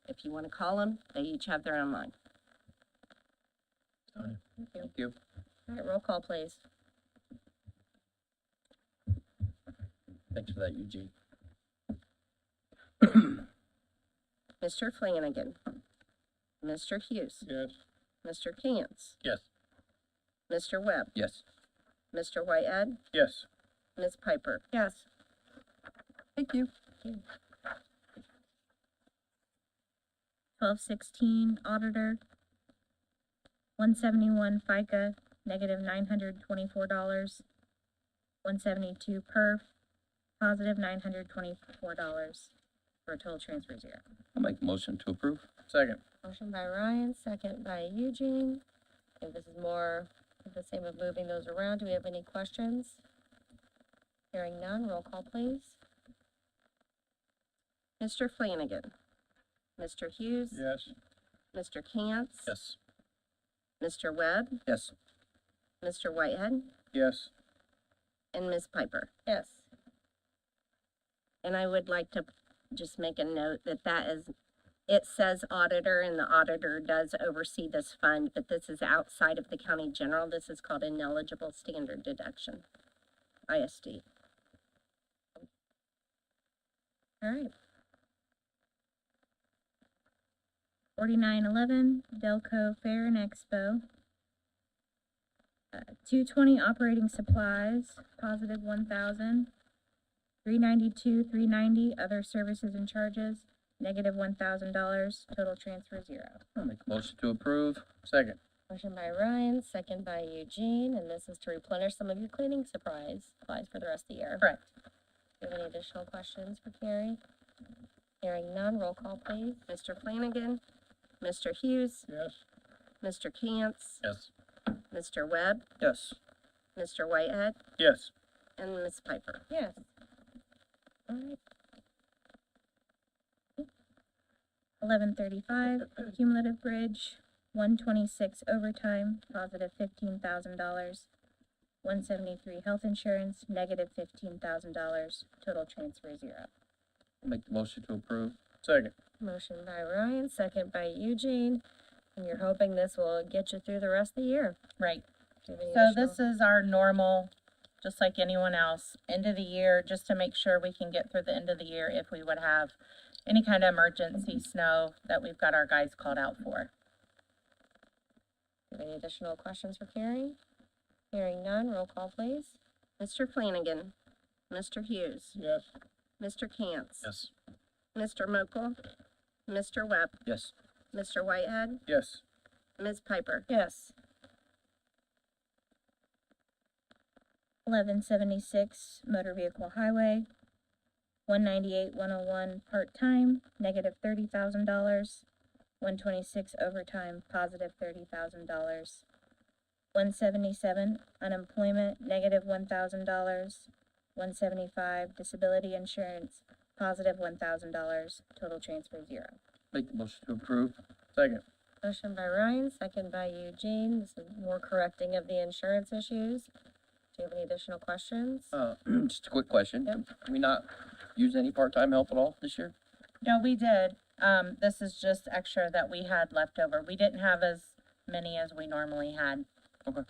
Speaker 7: if you want to call them, they each have their own line.
Speaker 5: thank you.
Speaker 2: All right, roll call, please.
Speaker 5: Thanks for that, Eugene.
Speaker 7: Mr. Flanagan. Mr. Hughes.
Speaker 1: Yes.
Speaker 7: Mr. Cantz.
Speaker 9: Yes.
Speaker 7: Mr. Webb.
Speaker 5: Yes.
Speaker 7: Mr. Whitehead.
Speaker 1: Yes.
Speaker 7: Ms. Piper.
Speaker 6: Yes. Thank you.
Speaker 4: 1216 auditor, 171 FICA, negative $924, 172 perf, positive $924, for a total transfer zero.
Speaker 5: I'll make a motion to approve.
Speaker 1: Second.
Speaker 2: Motion by Ryan, second by Eugene. I think this is more of the same of moving those around. Do we have any questions? Hearing none, roll call, please.
Speaker 7: Mr. Flanagan. Mr. Hughes.
Speaker 1: Yes.
Speaker 7: Mr. Cantz.
Speaker 9: Yes.
Speaker 7: Mr. Webb.
Speaker 5: Yes.
Speaker 7: Mr. Whitehead.
Speaker 1: Yes.
Speaker 7: And Ms. Piper.
Speaker 2: Yes.
Speaker 7: And I would like to just make a note that it says auditor, and the auditor does oversee this fund, but this is outside of the county general. This is called ineligible standard deduction, ISD.
Speaker 2: All right.
Speaker 4: 4911 Delco Fair and Expo, 220 operating supplies, positive 1,000, 392 other services and charges, negative $1,000, total transfer zero.
Speaker 5: I'll make a motion to approve.
Speaker 1: Second.
Speaker 2: Motion by Ryan, second by Eugene, and this is to replenish some of your cleaning supplies for the rest of the year.
Speaker 7: Correct.
Speaker 2: Do you have any additional questions for Carrie? Hearing none, roll call, please.
Speaker 7: Mr. Flanagan. Mr. Hughes.
Speaker 1: Yes.
Speaker 7: Mr. Cantz.
Speaker 9: Yes.
Speaker 7: Mr. Webb.
Speaker 5: Yes.
Speaker 7: Mr. Whitehead.
Speaker 1: Yes.
Speaker 7: And Ms. Piper.
Speaker 2: Yes. All right.
Speaker 4: 1135 cumulative bridge, 126 overtime, positive $15,000, 173 health insurance, negative $15,000, total transfer zero.
Speaker 5: I'll make the motion to approve.
Speaker 1: Second.
Speaker 2: Motion by Ryan, second by Eugene, and you're hoping this will get you through the rest of the year.
Speaker 13: Right.
Speaker 2: Do you have any
Speaker 13: So
Speaker 2: additional-
Speaker 13: this is our normal just like anyone else, end of the year, just to make sure we can get through the end of the year if we would have any kind of emergency snow that we've got our guys called out for.
Speaker 2: Any additional questions for Carrie? Hearing none, roll call please.
Speaker 7: Mr. Flanagan. Mr. Hughes.
Speaker 1: Yes.
Speaker 7: Mr. Cantz.
Speaker 9: Yes.
Speaker 7: Mr. Mokel. Mr. Webb.
Speaker 5: Yes.
Speaker 7: Mr. Whitehead.
Speaker 1: Yes.
Speaker 7: Ms. Piper.
Speaker 2: Yes.
Speaker 8: 1176 motor vehicle highway, 198 101 part-time, negative $30,000, 126 overtime, positive $30,000, 177 unemployment, negative $1,000, 175 disability insurance, positive $1,000, total transfer 0.
Speaker 5: Make the motion to approve.
Speaker 1: Second.
Speaker 2: Motion by Ryan, second by Eugene. This is more correcting of the insurance issues. Do you have any additional questions?
Speaker 5: Just a quick question.
Speaker 2: Yep.
Speaker 5: Can we not use any part-time help at all this year?
Speaker 13: No, we did. This is just extra that we had left over. We didn't have as many as we normally had.
Speaker 5: Okay.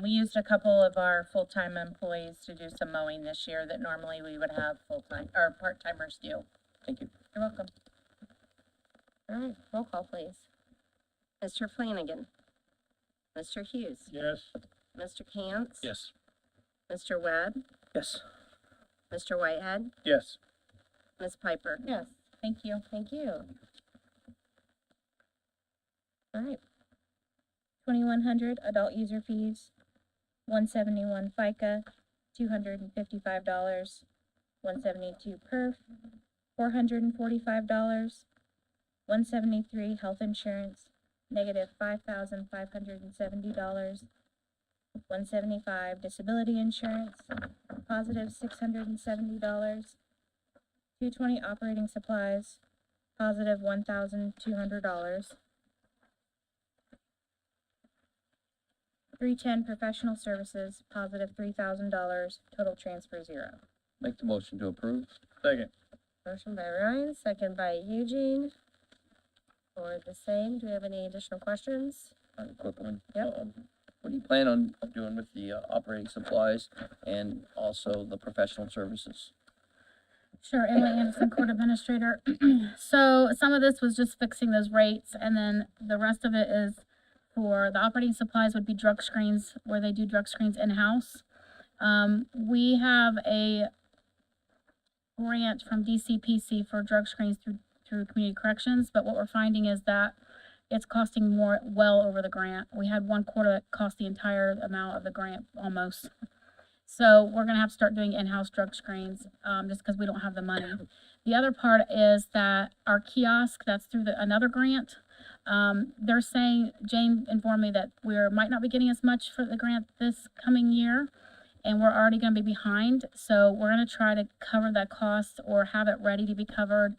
Speaker 13: We used a couple of our full-time employees to do some mowing this year that normally we would have full-time, or part-timers do.
Speaker 5: Thank you.
Speaker 13: You're welcome.
Speaker 2: All right, roll call please.
Speaker 7: Mr. Flanagan. Mr. Hughes.
Speaker 1: Yes.
Speaker 7: Mr. Cantz.
Speaker 9: Yes.
Speaker 7: Mr. Webb.
Speaker 5: Yes.
Speaker 7: Mr. Whitehead.
Speaker 1: Yes.
Speaker 7: Ms. Piper.
Speaker 2: Yes.
Speaker 13: Thank you.
Speaker 2: Thank you. All right,
Speaker 8: 2100 adult user fees, 171 FICA, $255, 172 perf, $445, 173 health insurance, negative $5,570, 175 disability insurance, positive $670, 220 operating supplies, positive $1,200, 310 professional services, positive $3,000, total transfer 0.
Speaker 5: Make the motion to approve.
Speaker 1: Second.
Speaker 2: motion by Ryan, second by Eugene. For the same, do we have any additional questions?
Speaker 5: A quick one.
Speaker 2: Yep.
Speaker 5: What do you plan on doing with the operating supplies and also the professional services?
Speaker 4: Sure, Emily Anderson, Court Administrator. So some of this was just fixing those rates, and then the rest of it is for the operating supplies would be drug screens, where they do drug screens in-house. We have a grant from DCPC for drug screens through community corrections, but what we're finding is that it's costing more, well over the grant. We had one quarter that cost the entire amount of the grant, almost. So we're gonna have to start doing in-house drug screens, just because we don't have the money. The other part is that our kiosk, that's through another grant. They're saying, Jane informed me that might not be getting as much for the grant this coming year, and we're already gonna be behind. So we're gonna try to cover that cost or have it ready to be covered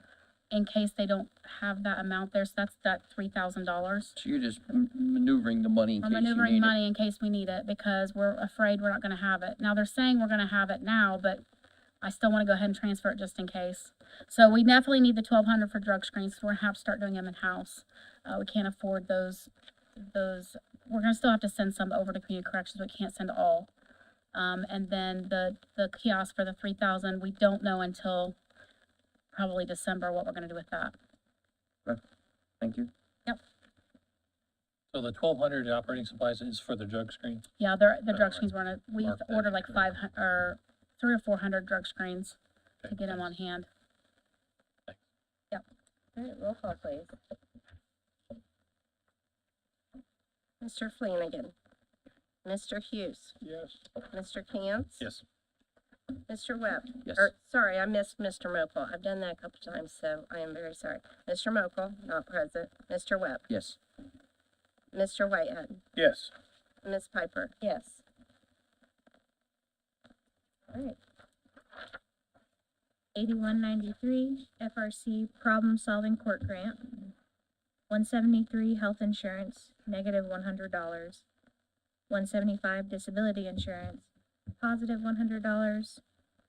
Speaker 4: in case they don't have that amount there. So that's that $3,000.
Speaker 5: So you're just maneuvering the money in
Speaker 4: We're
Speaker 5: case you
Speaker 4: maneuvering
Speaker 5: need it.
Speaker 4: money in case we need it, because we're afraid we're not gonna have it. Now, they're saying we're gonna have it now, but I still wanna go ahead and transfer it just in case. So we definitely need the 1,200 for drug screens, so we're gonna have to start doing them in-house. We can't afford those, we're gonna still have to send some over to community corrections, we can't send all. And then the kiosk for the 3,000, we don't know until probably December what we're gonna do with that.
Speaker 5: Thank you.
Speaker 9: So the 1,200 operating supplies is for the drug screen?
Speaker 4: Yeah, the
Speaker 9: Alright.
Speaker 4: drug screens we've
Speaker 9: Mark that
Speaker 4: ordered like
Speaker 9: for-
Speaker 4: 500, or 300 or 400 drug screens to
Speaker 9: Okay,
Speaker 4: get them on
Speaker 9: thanks.
Speaker 4: hand.
Speaker 2: All right, roll call please.
Speaker 7: Mr. Flanagan. Mr. Hughes.
Speaker 1: Yes.
Speaker 7: Mr. Cantz.
Speaker 9: Yes.
Speaker 7: Mr. Webb.
Speaker 5: Yes.
Speaker 7: Sorry, I missed Mr. Mokel. I've done that a couple times, so I am very sorry. Mr. Mokel, not present. Mr. Webb.
Speaker 5: Yes.
Speaker 7: Mr. Whitehead.
Speaker 1: Yes.
Speaker 7: Ms. Piper.
Speaker 2: Yes. All right,
Speaker 8: 8193 FRC problem solving court grant, 173 health insurance, negative $100, 175 disability insurance, positive $100,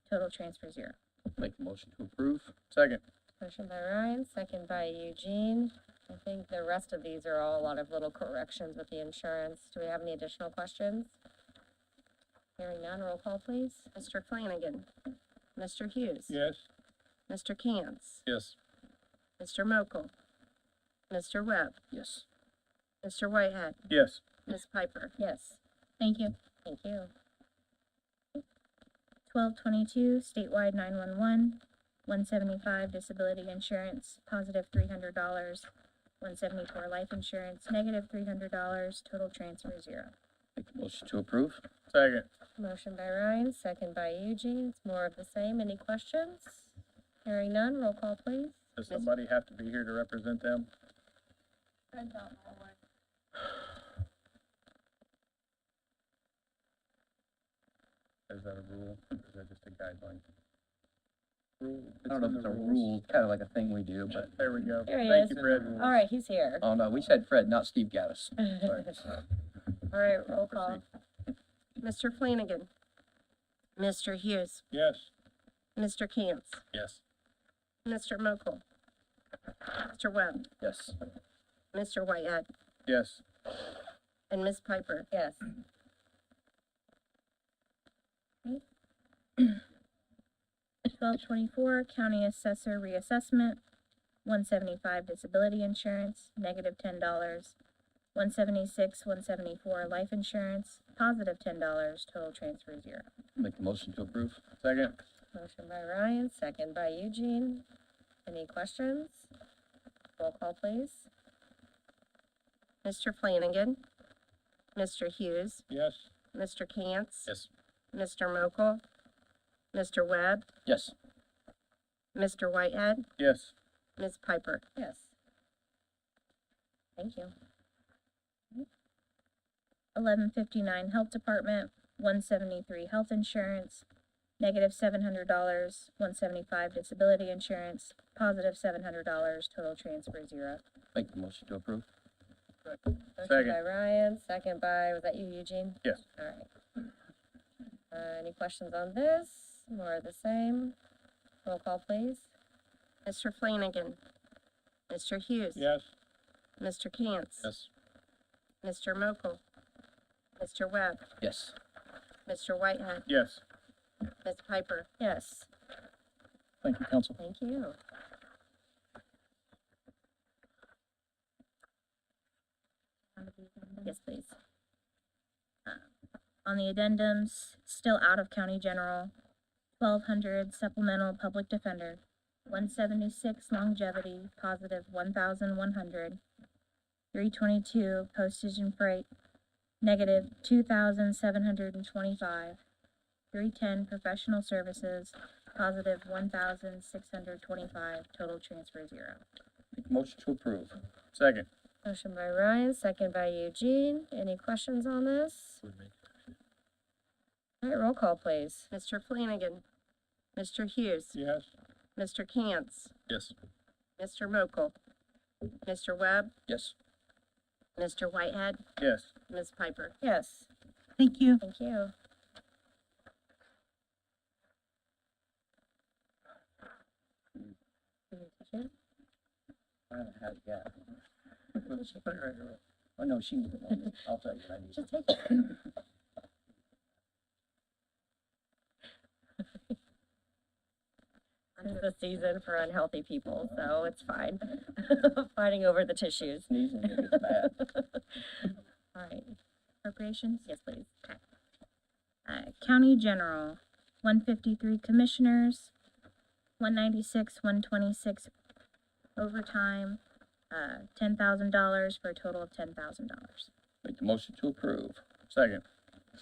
Speaker 8: total transfer 0.
Speaker 5: Make the motion to approve.
Speaker 1: Second.
Speaker 2: motion by Ryan, second by Eugene. I think the rest of these are all a lot of little corrections with the insurance. Do we have any additional questions? Hearing none, roll call please.
Speaker 7: Mr. Flanagan. Mr. Hughes.
Speaker 1: Yes.
Speaker 7: Mr. Cantz.
Speaker 9: Yes.
Speaker 7: Mr. Mokel. Mr. Webb.
Speaker 5: Yes.
Speaker 7: Mr. Whitehead.
Speaker 1: Yes.
Speaker 7: Ms. Piper.
Speaker 2: Yes.
Speaker 4: Thank you.
Speaker 2: Thank you.
Speaker 4: 1222, statewide 911, 175 disability insurance, positive $300, 174 life insurance, negative $300, total transfer 0.
Speaker 5: Make a motion to approve.
Speaker 1: Second.
Speaker 2: Motion by Ryan, second by Eugene. It's more of the same. Any questions? Hearing none, roll call please.
Speaker 1: Does somebody have to be here to represent them? Is that a rule, or is that just a guideline? Rule.
Speaker 5: I don't know if it's a rule, kind of like a thing we do, but,
Speaker 1: There we go.
Speaker 2: Here he
Speaker 1: Thank
Speaker 2: is.
Speaker 1: you, Fred.
Speaker 2: All right, he's here.
Speaker 5: oh no, we said Fred, not Steve Gaddis.
Speaker 2: All right, roll call.
Speaker 7: Mr. Flanagan. Mr. Hughes.
Speaker 1: Yes.
Speaker 7: Mr. Cantz.
Speaker 9: Yes.
Speaker 7: Mr. Mokel. Mr. Webb.
Speaker 5: Yes.
Speaker 7: Mr. Whitehead.
Speaker 1: Yes.
Speaker 7: And Ms. Piper.
Speaker 2: Yes.
Speaker 4: 1224, county assessor reassessment, 175 disability insurance, negative $10, 176, 174 life insurance, positive $10, total transfer 0.
Speaker 5: Make a motion to approve.
Speaker 1: Second.
Speaker 2: Motion by Ryan, second by Eugene. Any questions? Roll call please.
Speaker 7: Mr. Flanagan. Mr. Hughes.
Speaker 1: Yes.
Speaker 7: Mr. Cantz.
Speaker 9: Yes.
Speaker 7: Mr. Mokel. Mr. Webb.
Speaker 5: Yes.
Speaker 7: Mr. Whitehead.
Speaker 1: Yes.
Speaker 7: Ms. Piper.
Speaker 2: Yes. Thank you.
Speaker 4: 1159 health department, 173 health insurance, negative $700, 175 disability insurance, positive $700, total transfer 0.
Speaker 5: Make the motion to approve.
Speaker 2: Motion
Speaker 1: Second.
Speaker 2: by Ryan, second by, was that you, Eugene?
Speaker 1: Yes.
Speaker 2: All right. Any questions on this? More of the same. Roll call please.
Speaker 7: Mr. Flanagan. Mr. Hughes.
Speaker 1: Yes.
Speaker 7: Mr. Cantz.
Speaker 9: Yes.
Speaker 7: Mr. Mokel. Mr. Webb.
Speaker 5: Yes.
Speaker 7: Mr. Whitehead.
Speaker 1: Yes.
Speaker 7: Ms. Piper.
Speaker 2: Yes.
Speaker 10: Thank you, council.
Speaker 2: Thank you. Yes, please.
Speaker 4: On the addendums, still out of county general, 1200 supplemental public defender, 176 longevity, positive 1,100, 322 postage and freight, negative 2,725, 310 professional services, positive 1,625, total transfer 0.
Speaker 5: Make a motion to approve.
Speaker 1: Second.
Speaker 2: Motion by Ryan, second by Eugene. Any questions on this? All right, roll call please.
Speaker 7: Mr. Flanagan. Mr. Hughes.
Speaker 1: Yes.
Speaker 7: Mr. Cantz.
Speaker 9: Yes.
Speaker 7: Mr. Mokel. Mr. Webb.
Speaker 5: Yes.
Speaker 7: Mr. Whitehead.
Speaker 1: Yes.
Speaker 7: Ms. Piper.
Speaker 2: Yes.
Speaker 11: Thank you.
Speaker 2: Thank you.
Speaker 5: I haven't had it yet. Oh, no, she, I'll tell you what I need.
Speaker 2: Just take it. This is the season for unhealthy people, so it's fine. Fighting over the tissues.
Speaker 5: Sneezing, it gets bad.
Speaker 2: All right.
Speaker 4: Appropriations?
Speaker 2: Yes, please.
Speaker 4: County general, 153 commissioners, 196, 126 overtime, $10,000 for a total of $10,000.
Speaker 5: Make the motion to approve.
Speaker 1: Second.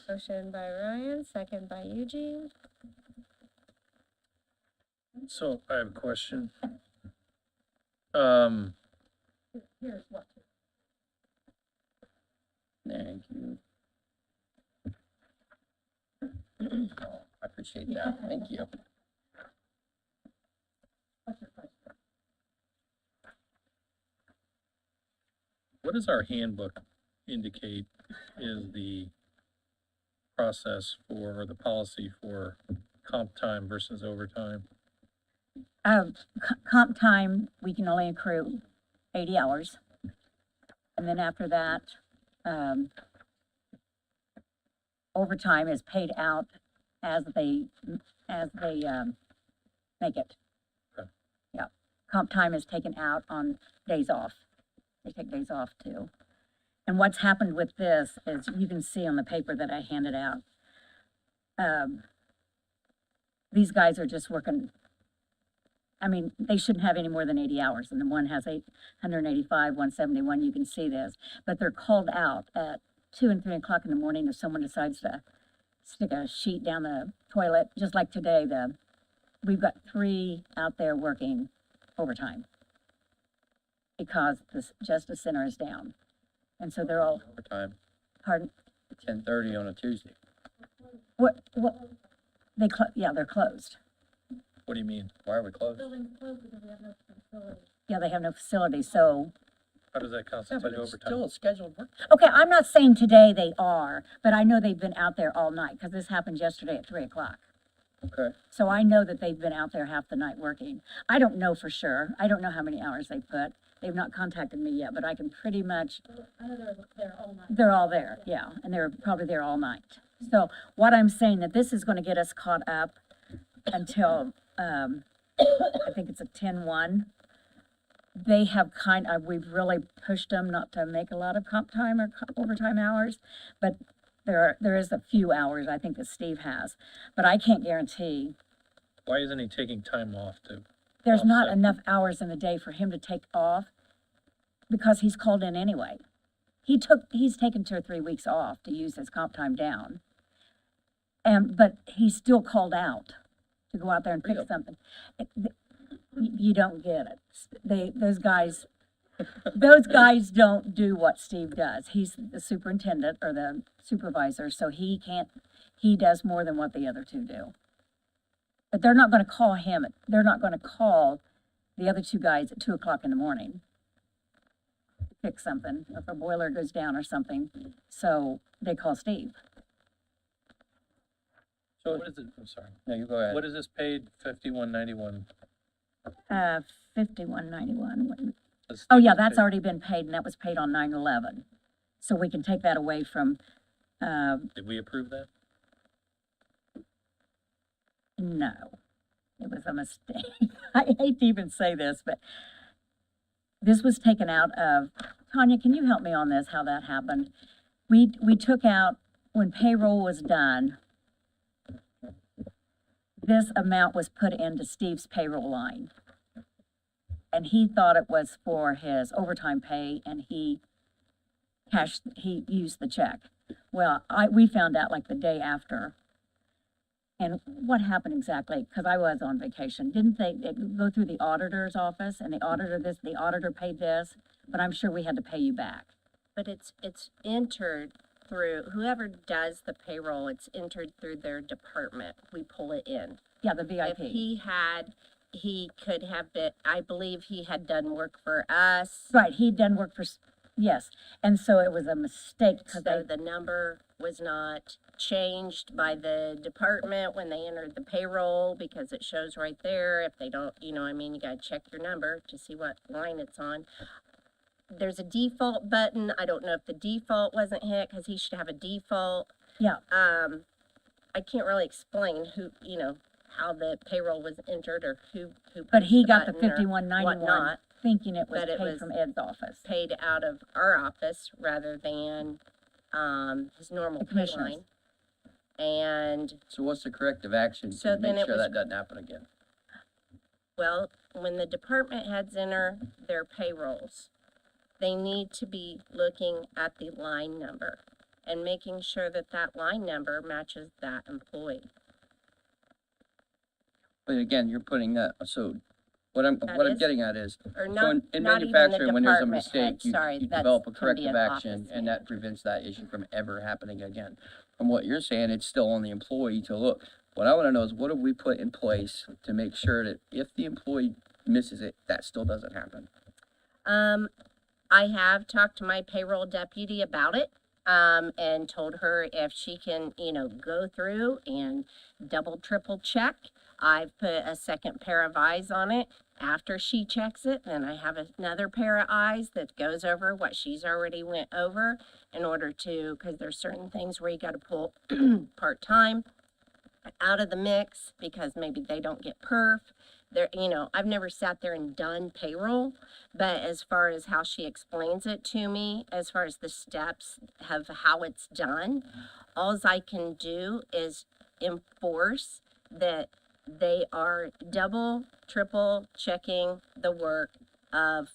Speaker 2: Motion by Ryan, second by Eugene.
Speaker 9: So I have a question.
Speaker 2: Here's what.
Speaker 5: Thank you. Oh, I appreciate that. Thank you.
Speaker 9: What does our handbook indicate is the process for, or the policy for comp time versus overtime?
Speaker 14: Comp time, we can only accrue 80 hours. And then after that, overtime is paid out as they make it.
Speaker 9: Okay.
Speaker 14: Yeah, comp time is taken out on days off. They take days off too. And what's happened with this is, you can see on the paper that I handed out. These guys are just working, I mean, they shouldn't have any more than 80 hours, and then one has 185, 171, you can see this. But they're called out at 2 and 3 o'clock in the morning if someone decides to stick a sheet down the toilet, just like today, we've got 3 out there working overtime because the Justice Center is down. And so they're all,
Speaker 5: Overtime,
Speaker 14: pardon,
Speaker 5: 10:30 on a Tuesday.
Speaker 14: what, yeah, they're closed.
Speaker 9: What do you mean?
Speaker 5: Why are we closed?
Speaker 14: Yeah, they have no facility, so,
Speaker 9: How does that
Speaker 5: Yeah, but
Speaker 9: constitute
Speaker 5: it's
Speaker 9: overtime?
Speaker 5: still a scheduled work.
Speaker 14: okay, I'm not saying today they are, but I know they've been out there all night, because this happened yesterday at 3 o'clock.
Speaker 5: Okay.
Speaker 14: So I know that they've been out there half the night working. I don't know for sure. I don't know how many hours they put. They've not contacted me yet, but I can pretty much. I know they're all night. They're all there, yeah, and they're probably there all night. So what I'm saying, that this is gonna get us caught up until, I think it's a 10-1. They have we've really pushed them not to make a lot of comp time or overtime hours, but there is a few hours I think that Steve has, but I can't guarantee.
Speaker 9: Why isn't he taking time off to?
Speaker 14: There's not
Speaker 9: offset?
Speaker 14: enough hours in the day for him to take off because he's called in anyway. He's taken 2 or 3 weeks off to use his comp time down. But he's still called out to go out there and fix something. You don't get it. Those guys don't do what Steve does. He's the superintendent or the supervisor, so he does more than what the other 2 do. But they're not gonna call him, they're not gonna call the other 2 guys at 2 o'clock in the morning to fix something, if a boiler goes down or something, so they call Steve.
Speaker 9: So what is it, I'm sorry,
Speaker 5: No, you go ahead.
Speaker 9: what is this paid 5191?
Speaker 14: 5191. Oh, yeah, that's already been paid, and that was paid on 9/11. So we can take that away from,
Speaker 9: Did we approve that?
Speaker 14: no, it was a mistake. I hate to even say this, but this was taken out of, Tanya, can you help me on this, how that happened? We took out, when payroll was done, this amount was put into Steve's payroll line. And he thought it was for his overtime pay, and he used the check. Well, we found out like the day after. And what happened exactly? Because I was on vacation. Didn't they go through the auditor's office, and the auditor paid this, but I'm sure we had to pay you back.
Speaker 7: But it's entered through, whoever does the payroll, it's entered through their department. We pull it in.
Speaker 14: Yeah, the VIP.
Speaker 7: If he could have been, I believe he had done work for us.
Speaker 14: Right, he'd done work for, yes, and so it was a mistake,
Speaker 7: So
Speaker 14: because
Speaker 7: the number was not changed by the department when they entered the payroll, because it shows right there. If they don't, you gotta check your number to see what line it's on. There's a default button. I don't know if the default wasn't hit, because he should have a default.
Speaker 14: Yeah.
Speaker 7: I can't really explain how the payroll was entered or who
Speaker 14: But he
Speaker 7: pushed
Speaker 14: got the
Speaker 7: button or
Speaker 14: 5191
Speaker 7: whatnot.
Speaker 14: thinking it was
Speaker 7: but it
Speaker 14: paid
Speaker 7: was
Speaker 14: from Ed's office.
Speaker 7: Paid out of our office rather than his normal
Speaker 14: The
Speaker 7: pay
Speaker 14: commissioners.
Speaker 7: line. And,
Speaker 5: So what's the corrective action
Speaker 7: So
Speaker 5: to
Speaker 7: then
Speaker 5: make
Speaker 7: it
Speaker 5: sure
Speaker 7: was-
Speaker 5: that doesn't happen again?
Speaker 7: well, when the department heads enter their payrolls, they need to be looking at the line number and making sure that that line number matches that employee.
Speaker 5: But again, you're putting that, so what I'm
Speaker 7: That is-
Speaker 5: getting at is,
Speaker 7: Or
Speaker 5: so
Speaker 7: not,
Speaker 5: in
Speaker 7: not even the
Speaker 5: manufacturing, when there's a
Speaker 7: department
Speaker 5: mistake,
Speaker 7: head, sorry,
Speaker 5: you
Speaker 7: that's
Speaker 5: develop a
Speaker 7: can be
Speaker 5: corrective
Speaker 7: an
Speaker 5: action,
Speaker 7: office
Speaker 5: and that
Speaker 7: manager.
Speaker 5: prevents that issue from ever happening again. From what you're saying, it's still on the employee to look. What I wanna know is, what have we put in place to make sure that if the employee misses it, that still doesn't happen?
Speaker 7: I have talked to my payroll deputy about it, and told her if she can, go through and double, triple check. I've put a second pair of eyes on it after she checks it. Then I have another pair of eyes that goes over what she's already went over in order to, because there's certain things where you got to pull part-time out of the mix because maybe they don't get perf. There, you know, I've never sat there and done payroll, but as far as how she explains it to me, as far as the steps of how it's done, alls I can do is enforce that they are double, triple checking the work of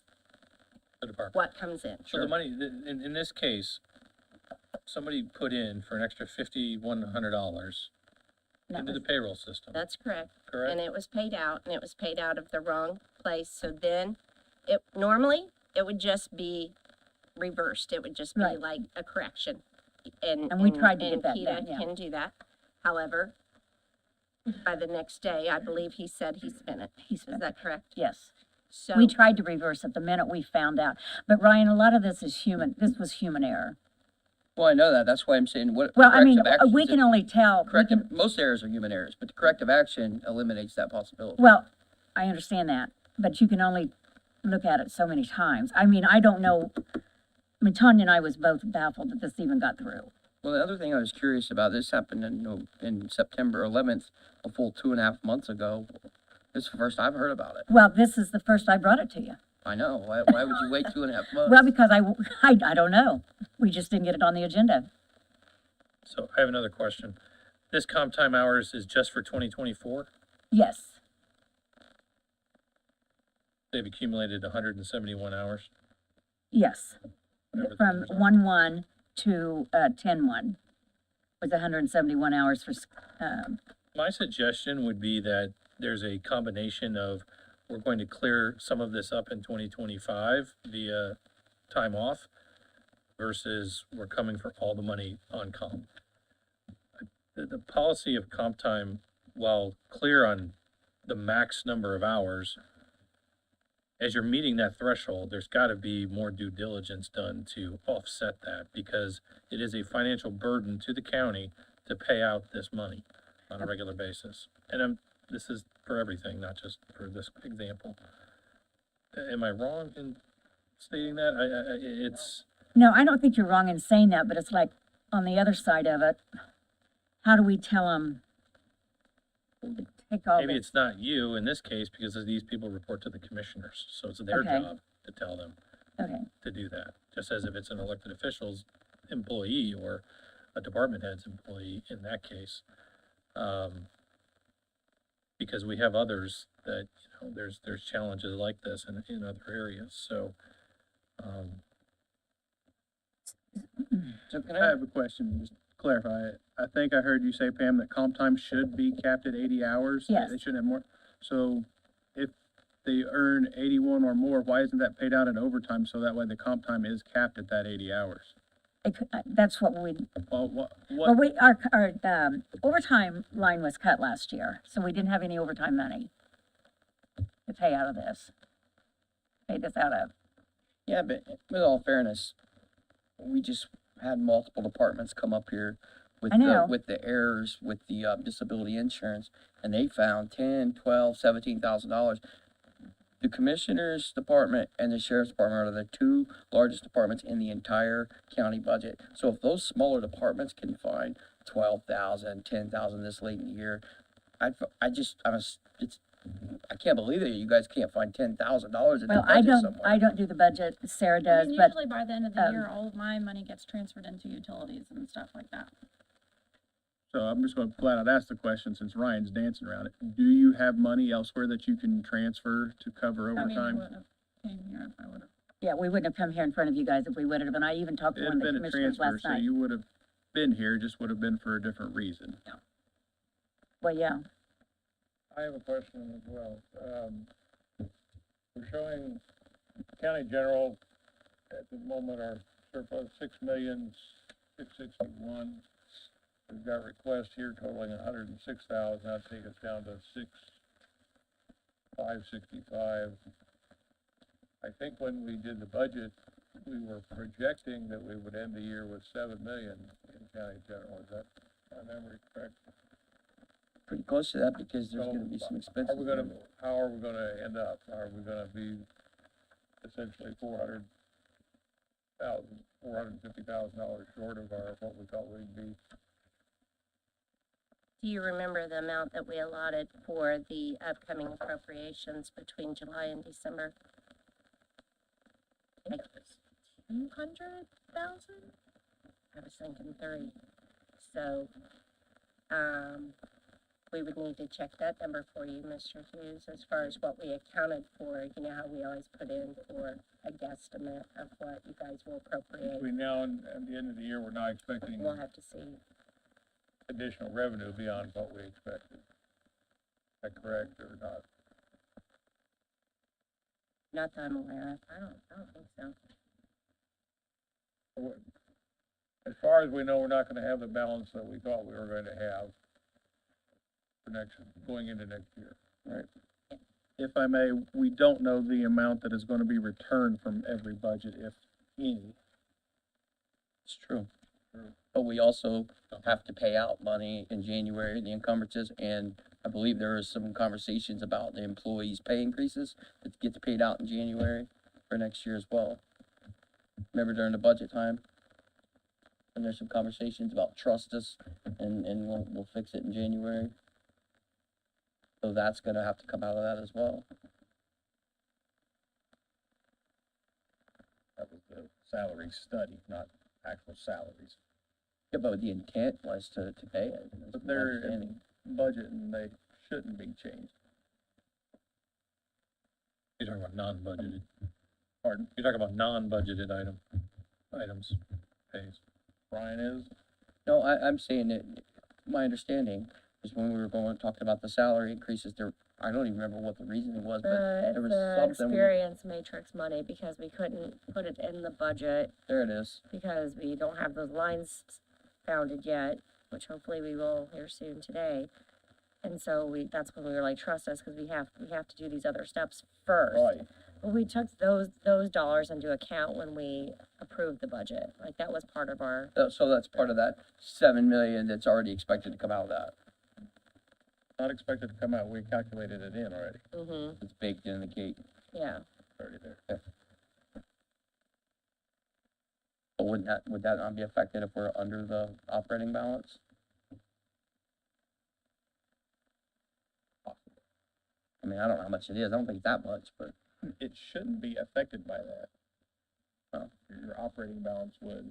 Speaker 9: The department.
Speaker 7: what comes in.
Speaker 9: So the money, in this case, somebody put in for an extra $5,100 into the payroll system,
Speaker 7: That's correct.
Speaker 9: correct?
Speaker 7: And it was paid out, and it was paid out of the wrong place. So then, it normally it would just be reversed. It would just be
Speaker 14: Right.
Speaker 7: like a correction. And
Speaker 14: And we tried to
Speaker 7: and
Speaker 14: get that
Speaker 7: PETA
Speaker 14: done, yeah.
Speaker 7: can do that. However, by the next day, I believe he said he spent it.
Speaker 14: He
Speaker 7: Is
Speaker 14: spent
Speaker 7: that correct?
Speaker 14: Yes.
Speaker 7: So
Speaker 14: We tried to reverse it the minute we found out. But Ryan, a lot of this is this was human error.
Speaker 5: Well, I know that, that's why I'm saying what
Speaker 14: Well, I mean,
Speaker 5: corrective actions
Speaker 14: we can only tell,
Speaker 5: most errors are human errors, but the corrective action eliminates that possibility.
Speaker 14: well, I understand that, but you can only look at it so many times. I mean, I don't know, I mean, Tanya and I was both baffled that this even got through.
Speaker 5: Well, the other thing I was curious about, this happened in September 11th, a full 2.5 months ago. This is the first I've heard about it.
Speaker 14: Well, this is the first I brought it to you.
Speaker 5: I know, why would you wait 2.5 months?
Speaker 14: Well, because I don't know. We just didn't get it on the agenda.
Speaker 9: So I have another question. This comp time hours is just for 2024?
Speaker 14: Yes,
Speaker 9: They've accumulated 171 hours?
Speaker 14: yes.
Speaker 9: whatever the
Speaker 14: From
Speaker 9: numbers are.
Speaker 14: 1/1 to 10/1 was 171 hours for,
Speaker 9: My suggestion would be that there's a combination of, we're going to clear some of this up in 2025 via time off versus we're coming for all the money on comp. The policy of comp time, while clear on the max number of hours, as you're meeting that threshold, there's gotta be more due diligence done to offset that, because it is a financial burden to the county to pay out this money on a regular basis. And this is for everything, not just for this example. Am I wrong in stating that? It's,
Speaker 14: no, I don't think you're wrong in saying that, but it's like, on the other side of it, how do we tell them to take all
Speaker 9: maybe
Speaker 14: this?
Speaker 9: it's not you in this case, because these people report to the commissioners, so it's their
Speaker 14: Okay.
Speaker 9: job to tell them
Speaker 14: Okay,
Speaker 9: to do that. Just as if it's an elected official's employee or a department head's employee in that case. Because we have others that, you know, there's challenges like this in other areas, so,
Speaker 5: So can
Speaker 3: I have a question, just to clarify. I think I heard you say, Pam, that comp time should be capped at 80 hours?
Speaker 14: Yes.
Speaker 3: They shouldn't have more? So if they earn 81 or more, why isn't that paid out in overtime, so that way the comp time is capped at that 80 hours?
Speaker 14: that's what we,
Speaker 3: Well, what,
Speaker 14: well, our overtime line was cut last year, so we didn't have any overtime money to pay out of this. Pay this out of.
Speaker 5: Yeah, but with all fairness, we just had multiple departments come up here with
Speaker 14: I know.
Speaker 5: with the errors with the disability insurance, and they found $10,000, $12,000, $17,000. The commissioner's department and the sheriff's department are the two largest departments in the entire county budget. So if those smaller departments can find 12,000, 10,000 this late in the year, I can't believe that you guys can't find $10,000 in
Speaker 14: Well,
Speaker 5: the budget somewhere.
Speaker 14: I don't do the budget, Sarah
Speaker 13: I
Speaker 14: does,
Speaker 13: mean,
Speaker 14: but,
Speaker 13: usually by the end of the
Speaker 14: um,
Speaker 13: year, all of my money gets transferred into utilities and stuff like that.
Speaker 3: So I'm just gonna flat out ask the question, since Ryan's dancing around it. Do you have money elsewhere that you can transfer to cover
Speaker 13: I mean, I
Speaker 3: overtime?
Speaker 13: wouldn't have came here if I would have.
Speaker 14: yeah, we wouldn't have come here in front of you guys if we would have, and I even talked to
Speaker 3: It'd
Speaker 14: one of
Speaker 3: been
Speaker 14: the
Speaker 3: a
Speaker 14: commissioners
Speaker 3: transfer,
Speaker 14: last
Speaker 3: so
Speaker 14: night.
Speaker 3: you would have been here, just would have been for a different reason.
Speaker 14: Well, yeah,
Speaker 1: I have a question as well. We're showing county general at the moment our surplus $6,661,000. We've got requests here totaling 106,000. That'd take us down to 6,565. I think when we did the budget, we were projecting that we would end the year with 7 million in county general. Is that my memory correct?
Speaker 5: pretty close to that because there's
Speaker 1: So,
Speaker 5: gonna be some
Speaker 1: Are
Speaker 5: expenses.
Speaker 1: we gonna, how are we gonna end up? Are we gonna be essentially $450,000 short of what we thought we'd be?
Speaker 7: Do you remember the amount that we allotted for the upcoming appropriations between July and December?
Speaker 2: 200,000?
Speaker 7: I was thinking 30. So, we would need to check that number for you, Mr. Hughes, as far as what we accounted for. You know how we always put in for a guesstimate of what you guys will appropriate.
Speaker 1: Between now and the end of the year, we're not expecting
Speaker 7: We'll have to see.
Speaker 1: additional revenue beyond what we expected. Is that correct or not?
Speaker 7: Not that I'm aware of. I don't think so.
Speaker 1: As far as we know, we're not gonna have the balance that we thought we were going to have for going into next year.
Speaker 10: If I may, we don't know the amount that is gonna be returned from every budget, if any.
Speaker 5: It's true. But we also have to pay out money in January, the encumbrances, and I believe there is some conversations about the employees' pay increases that gets paid out in January for next year as well. Remember during the budget time? And there's some conversations about trust us and we'll fix it in January. So that's gonna have to come out of that as well.
Speaker 10: That was the salary study, not actual salaries.
Speaker 5: Yeah, but the intent was to pay it.
Speaker 10: But they're in budget and they shouldn't be changed.
Speaker 9: You're talking about non-budgeted,
Speaker 10: Pardon?
Speaker 9: you're talking about non-budgeted items, pays.
Speaker 10: Brian is,
Speaker 5: No, I'm saying that, my understanding is when we were talking about the salary increases, I don't even remember what the reasoning was, but there was
Speaker 2: The
Speaker 5: something.
Speaker 2: experience matrix money, because we couldn't put it in the budget
Speaker 5: There it is.
Speaker 2: because we don't have those lines founded yet, which hopefully we will here soon today. And so that's when we were like, trust us, because we have to do these other steps first.
Speaker 10: right,
Speaker 2: But we took those dollars into account when we approved the budget. Like, that was part of our,
Speaker 5: So that's part of that 7 million that's already expected to come out of that.
Speaker 10: not expected to come out, we calculated it in already,
Speaker 5: It's baked in the cake.
Speaker 2: yeah.
Speaker 10: already there.
Speaker 5: But would that not be affected if we're under the operating balance? I mean, I don't know how much it is. I don't think it's that much, but
Speaker 10: It shouldn't be affected by that.
Speaker 5: Oh.
Speaker 10: Your operating balance would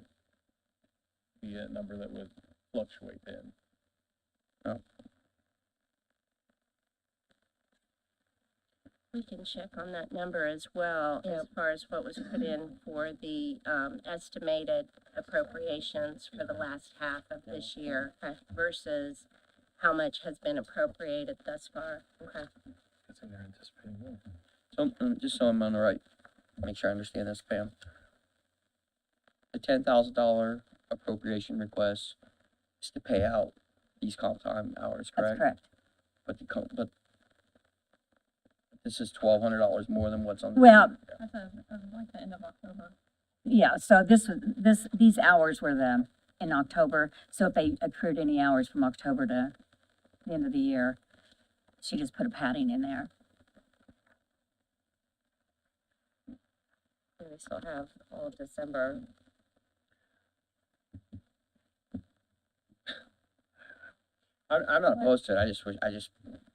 Speaker 10: be a number that would fluctuate then.
Speaker 7: We can check on that number as well, as far as what was put in for the, estimated appropriations for the last half of this year versus how much has been appropriated thus far. Okay.
Speaker 9: It's in there anticipating more.
Speaker 5: So, just so I'm on the right, make sure I understand this, Pam. The $10,000 appropriation request is to pay out these comp time hours, correct?
Speaker 14: That's correct.
Speaker 5: But this is $1,200 more than what's on.
Speaker 14: Well,
Speaker 2: That's like the end of October.
Speaker 14: yeah, so these hours were in October, so if they accrued any hours from October to the end of the year, she just put a padding in there.
Speaker 7: And we still have all of December.
Speaker 5: I'm not opposed to it. I just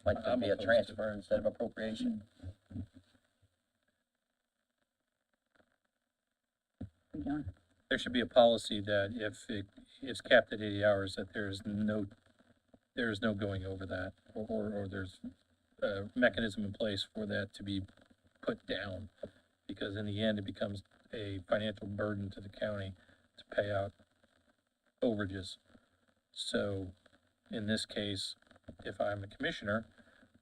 Speaker 5: like to be a transfer instead of appropriation.
Speaker 14: We don't,
Speaker 9: There should be a policy that if it's capped at 80 hours, that there is no going over that, or there's a mechanism in place for that to be put down, because in the end, it becomes a financial burden to the county to pay out overages. So, in this case, if I'm a commissioner,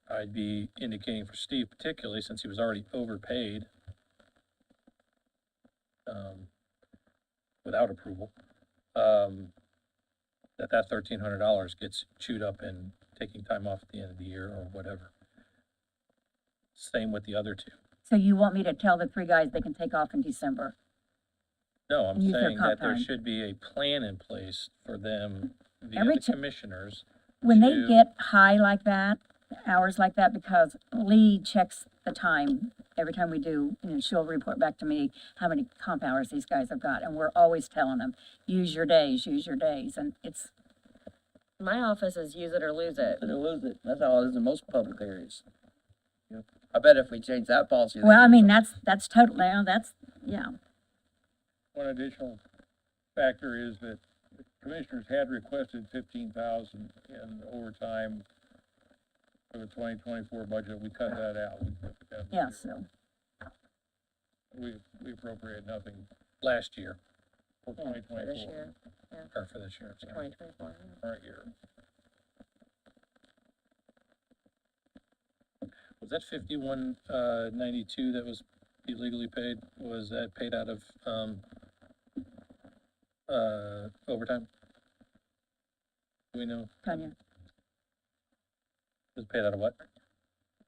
Speaker 9: I'd be indicating for Steve particularly, since he was already overpaid, without approval, that $1,300 gets chewed up in taking time off at the end of the year or whatever. Same with the other two.
Speaker 14: so you want me to tell the three guys they can take off in December?
Speaker 9: No, I'm
Speaker 14: Use their
Speaker 9: saying
Speaker 14: comp
Speaker 9: that there
Speaker 14: time.
Speaker 9: should be a plan in place for them via
Speaker 14: Every
Speaker 9: the commissioners
Speaker 14: When they
Speaker 1: to-
Speaker 14: get high like that, hours like that, because Lee checks the time every time we do, and she'll report back to me how many comp hours these guys have got, and we're always telling them, use your days, and it's,
Speaker 2: My office is use it or lose it.
Speaker 5: They lose it. That's how it is in most public areas. I bet if we change that policy.
Speaker 14: well, I
Speaker 5: they'd do
Speaker 14: mean,
Speaker 5: something.
Speaker 14: that's totally, yeah.
Speaker 1: One additional factor is that the commissioners had requested 15,000 in overtime for the 2024 budget. We cut that out. We took it down to
Speaker 14: Yeah,
Speaker 1: zero.
Speaker 14: so,
Speaker 1: We appropriated nothing
Speaker 9: Last year,
Speaker 1: for
Speaker 2: For
Speaker 1: 2024,
Speaker 2: this year,
Speaker 9: or for this year, sorry.
Speaker 2: 2024.
Speaker 1: current year.
Speaker 9: Was that 5192 that was illegally paid? Was that paid out of, overtime? Do we know?
Speaker 14: Tanya,
Speaker 9: Was it paid out of what?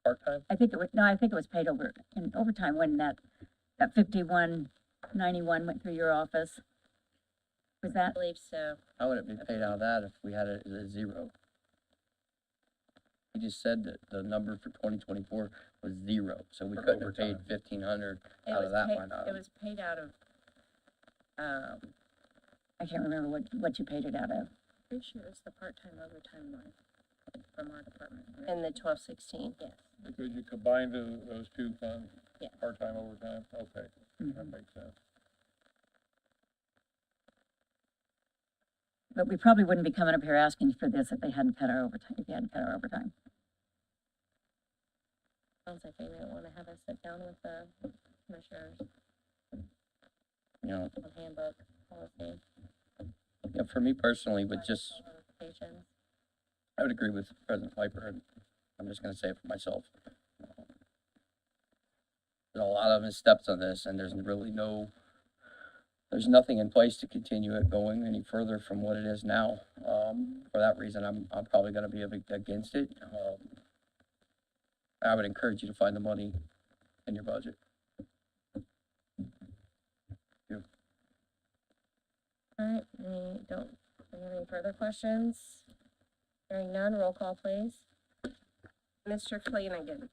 Speaker 9: Part-time?
Speaker 14: I think it was paid over, in overtime when that 5191 went through your office. Was
Speaker 2: I
Speaker 14: that,
Speaker 2: believe so.
Speaker 5: How would it be paid out of that if we had it as a zero? He just said that the number for 2024 was zero, so we
Speaker 9: For
Speaker 5: couldn't have paid
Speaker 9: overtime.
Speaker 5: 1,500
Speaker 2: It
Speaker 5: out
Speaker 2: was
Speaker 5: of that
Speaker 2: paid,
Speaker 5: line
Speaker 2: it
Speaker 5: item.
Speaker 2: was paid out of,
Speaker 14: I can't remember what you paid it out of.
Speaker 2: pretty sure it's the part-time overtime line from our department. In the 1216, yes.
Speaker 1: Because you combined those two funds?
Speaker 2: Yeah.
Speaker 1: Part-time, overtime, okay, that makes sense.
Speaker 14: But we probably wouldn't be coming up here asking for this if they hadn't cut our overtime,
Speaker 2: Sounds like they didn't want to have us sit down with the commissioners
Speaker 5: You know,
Speaker 2: on handbook policy.
Speaker 5: yeah, for me personally, with just,
Speaker 2: Notifications.
Speaker 5: I would agree with President Piper, and I'm just gonna say it for myself. There's a lot of missteps on this, and there's nothing in place to continue it going any further from what it is now. For that reason, I'm probably gonna be against it. I would encourage you to find the money in your budget.
Speaker 2: All right, we have any further questions? Hearing none, roll call please. Mr. Flanagan.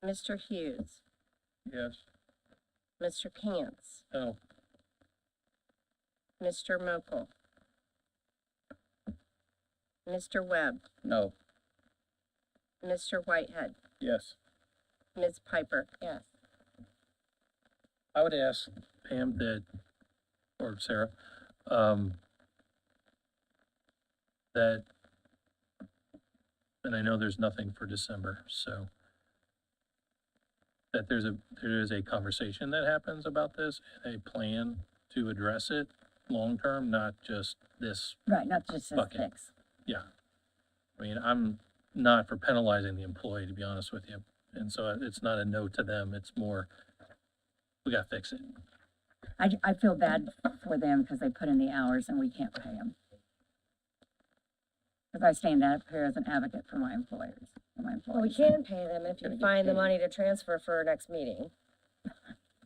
Speaker 2: Mr. Hughes.
Speaker 1: Yes,
Speaker 2: Mr. Cantz.
Speaker 9: No.
Speaker 2: Mr. Mokel. Mr. Webb.
Speaker 5: No,
Speaker 2: Mr. Whitehead.
Speaker 1: yes.
Speaker 2: Ms. Piper. Yes.
Speaker 9: I would ask Pam that, or Sarah, that, and I know there's nothing for December, so that there is a conversation that happens about this, and a plan to address it long-term, not just this.
Speaker 14: right, not just this
Speaker 9: Bucket.
Speaker 14: fix.
Speaker 9: I mean, I'm not for penalizing the employee, to be honest with you, and so it's not a no to them, it's more, we gotta fix it.
Speaker 14: I feel bad for them because they put in the hours and we can't pay them. Because I stand up here as an advocate for my employers, for my
Speaker 2: Well, we
Speaker 14: employees.
Speaker 2: can pay them if you
Speaker 5: Gonna get
Speaker 2: find the
Speaker 5: paid.
Speaker 2: money to transfer for our next meeting.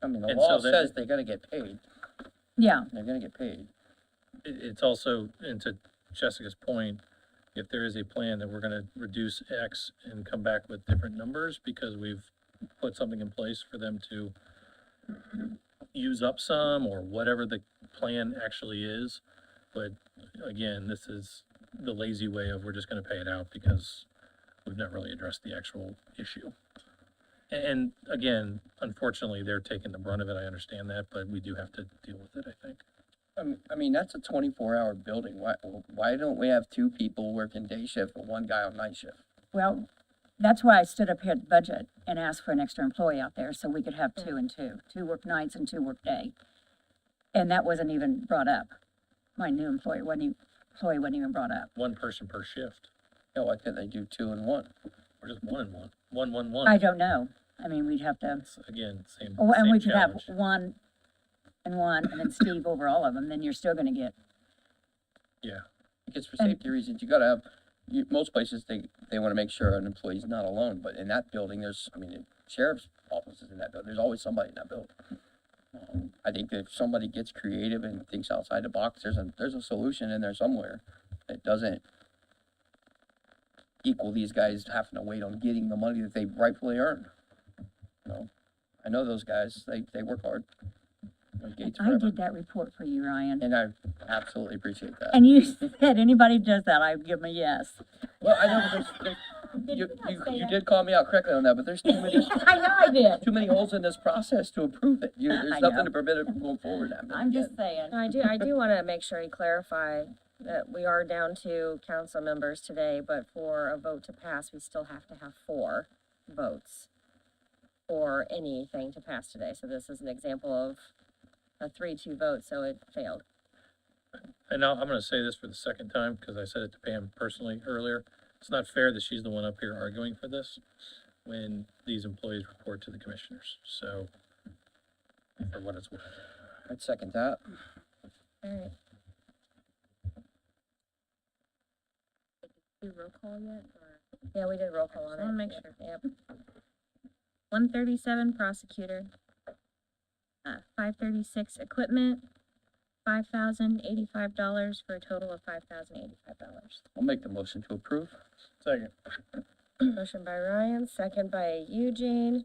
Speaker 5: I mean, the
Speaker 9: And
Speaker 5: law
Speaker 9: so then-
Speaker 5: says they're gonna get paid,
Speaker 14: Yeah,
Speaker 5: they're gonna get paid.
Speaker 9: It's also, and to Jessica's point, if there is a plan that we're gonna reduce X and come back with different numbers because we've put something in place for them to use up some or whatever the plan actually is. But again, this is the lazy way of we're just gonna pay it out because we've not really addressed the actual issue. And again, unfortunately, they're taking the brunt of it. I understand that, but we do have to deal with it, I think.
Speaker 5: I mean, that's a 24-hour building. Why don't we have two people working day shift and one guy on night shift?
Speaker 14: well, that's why I stood up here at the budget and asked for an extra employee out there so we could have two and two. Two work nights and two work day. And that wasn't even brought up. My new employee wasn't even brought up.
Speaker 9: One person per shift,
Speaker 5: You know, why can't they do 2 and 1?
Speaker 9: or just one and one, one.
Speaker 14: I don't know. I mean, we'd have to,
Speaker 9: It's, again, same,
Speaker 14: oh, and
Speaker 9: same
Speaker 14: we could have
Speaker 9: challenge.
Speaker 14: one and then Steve over all of them, then you're still gonna get,
Speaker 5: Because for
Speaker 14: And-
Speaker 5: safety reasons, you gotta have, most places, they wanna make sure an employee's not alone, but in that building, the sheriff's office is in that building, there's always somebody in that building. I think if somebody gets creative and thinks outside the box, there's a solution in there somewhere. It doesn't equal these guys having to wait on getting the money that they rightfully earned. You know, I know those guys, they work hard. Like Gates
Speaker 14: I
Speaker 5: Forever.
Speaker 14: did that report for you, Ryan.
Speaker 5: And I absolutely appreciate that.
Speaker 14: And you said anybody does that, I give them a yes.
Speaker 5: Well, I know you did call me out correctly on that, but there's too many
Speaker 14: I know I did.
Speaker 5: too many holes in this process to approve it. There's
Speaker 14: I
Speaker 5: nothing
Speaker 14: know.
Speaker 5: to prevent it from going forward.
Speaker 14: I'm just saying.
Speaker 2: I do wanna make sure you clarify that we are down to council members today, but for a vote to pass, we still have to have 4 votes for anything to pass today. So this is an example of a 3-2 vote, so it failed.
Speaker 9: And now I'm gonna say this for the second time, because I said it to Pam personally earlier. It's not fair that she's the one up here arguing for this when these employees report to the commissioners. So, for what it's worth.
Speaker 5: I'd second that.
Speaker 2: Alright. Do roll call yet? Yeah, we did roll call on it.
Speaker 13: I wanna make sure.
Speaker 2: Yep.
Speaker 13: 137 prosecutor, 536 equipment, $5,085 for a total of $5,085.
Speaker 5: I'll make the motion to approve.
Speaker 1: Second.
Speaker 2: Motion by Ryan, second by Eugene.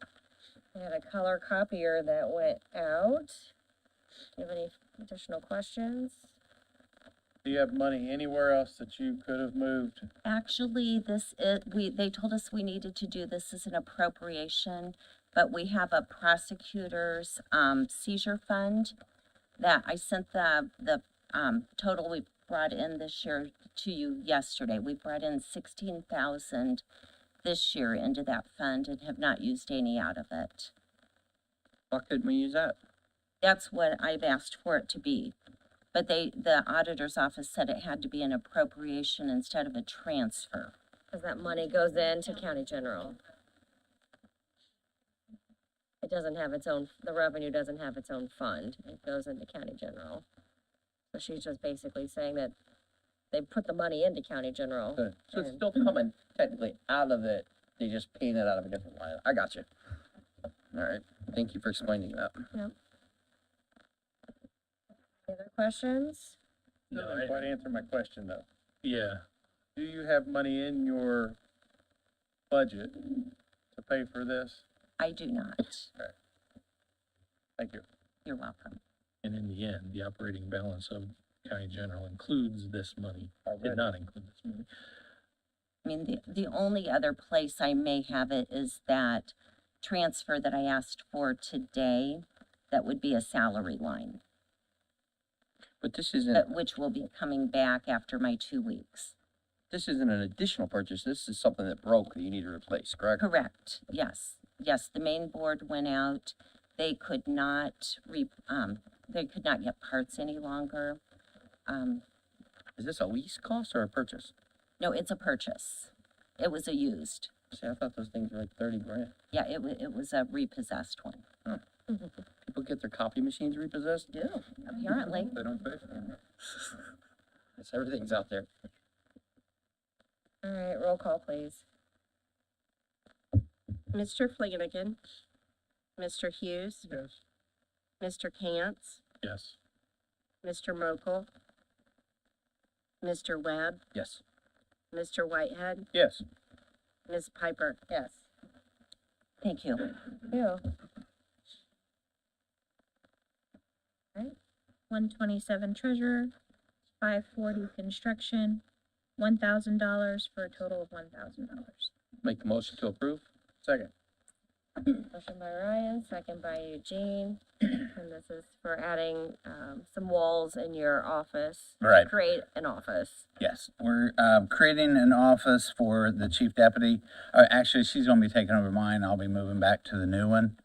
Speaker 2: We had a color copier that went out. Do you have any additional questions?
Speaker 1: Do you have money anywhere else that you could have moved?
Speaker 7: Actually, they told us we needed to do this as an appropriation, but we have a prosecutor's, seizure fund that I sent the total we brought in this year to you yesterday. We brought in 16,000 this year into that fund and have not used any out of it.
Speaker 5: Why couldn't we use that?
Speaker 7: That's what I've asked for it to be. But the auditor's office said it had to be an appropriation instead of a transfer.
Speaker 2: Cause that money goes into county general. It doesn't have its own, the revenue doesn't have its own fund. It goes into county general. So she's just basically saying that they put the money into county general.
Speaker 5: Good. So it's
Speaker 2: And-
Speaker 5: still coming technically out of it. They just paying it out of a different line. I got you. All right. Thank you for explaining that.
Speaker 2: Any other questions?
Speaker 9: No,
Speaker 1: Doesn't quite answer my question though.
Speaker 9: Yeah,
Speaker 1: Do you have money in your budget to pay for this?
Speaker 7: I do not.
Speaker 1: Thank you.
Speaker 7: You're welcome.
Speaker 9: and in the end, the operating balance of county general includes this money. Did not include this money.
Speaker 7: I mean, the only other place I may have it is that transfer that I asked for today. That would be a salary line,
Speaker 5: But this isn't,
Speaker 7: which will be coming back after my 2 weeks.
Speaker 5: this isn't an additional purchase. This is something that broke that you need to replace, correct?
Speaker 7: Correct, yes. Yes, the main board went out. They could not get parts any longer.
Speaker 5: Is this a lease cost or a purchase?
Speaker 7: No, it's a purchase. It was a used.
Speaker 5: See, I thought those things were like 30 grand.
Speaker 7: Yeah, it was a repossessed one.
Speaker 5: People get their copy machines repossessed?
Speaker 7: Do, apparently.
Speaker 1: They don't pay for it.
Speaker 5: Yes, everything's out there.
Speaker 2: All right, roll call, please.
Speaker 15: Mr. Flanagan. Mr. Hughes.
Speaker 1: Yes.
Speaker 15: Mr. Cantz.
Speaker 9: Yes.
Speaker 15: Mr. Mokel. Mr. Webb.
Speaker 5: Yes.
Speaker 15: Mr. Whitehead.
Speaker 1: Yes.
Speaker 15: Ms. Piper.
Speaker 2: Yes.
Speaker 7: Thank you.
Speaker 2: Yeah.
Speaker 13: 127 treasurer, 540 construction, $1,000 for a total of $1,000.
Speaker 5: Make the motion to approve?
Speaker 1: Second.
Speaker 2: Motion by Ryan, second by Eugene. And this is for adding, some walls in your office.
Speaker 16: Right.
Speaker 2: Create an office.
Speaker 16: Yes, we're creating an office for the chief deputy. Actually, she's gonna be taking over mine. I'll be moving back to the new one.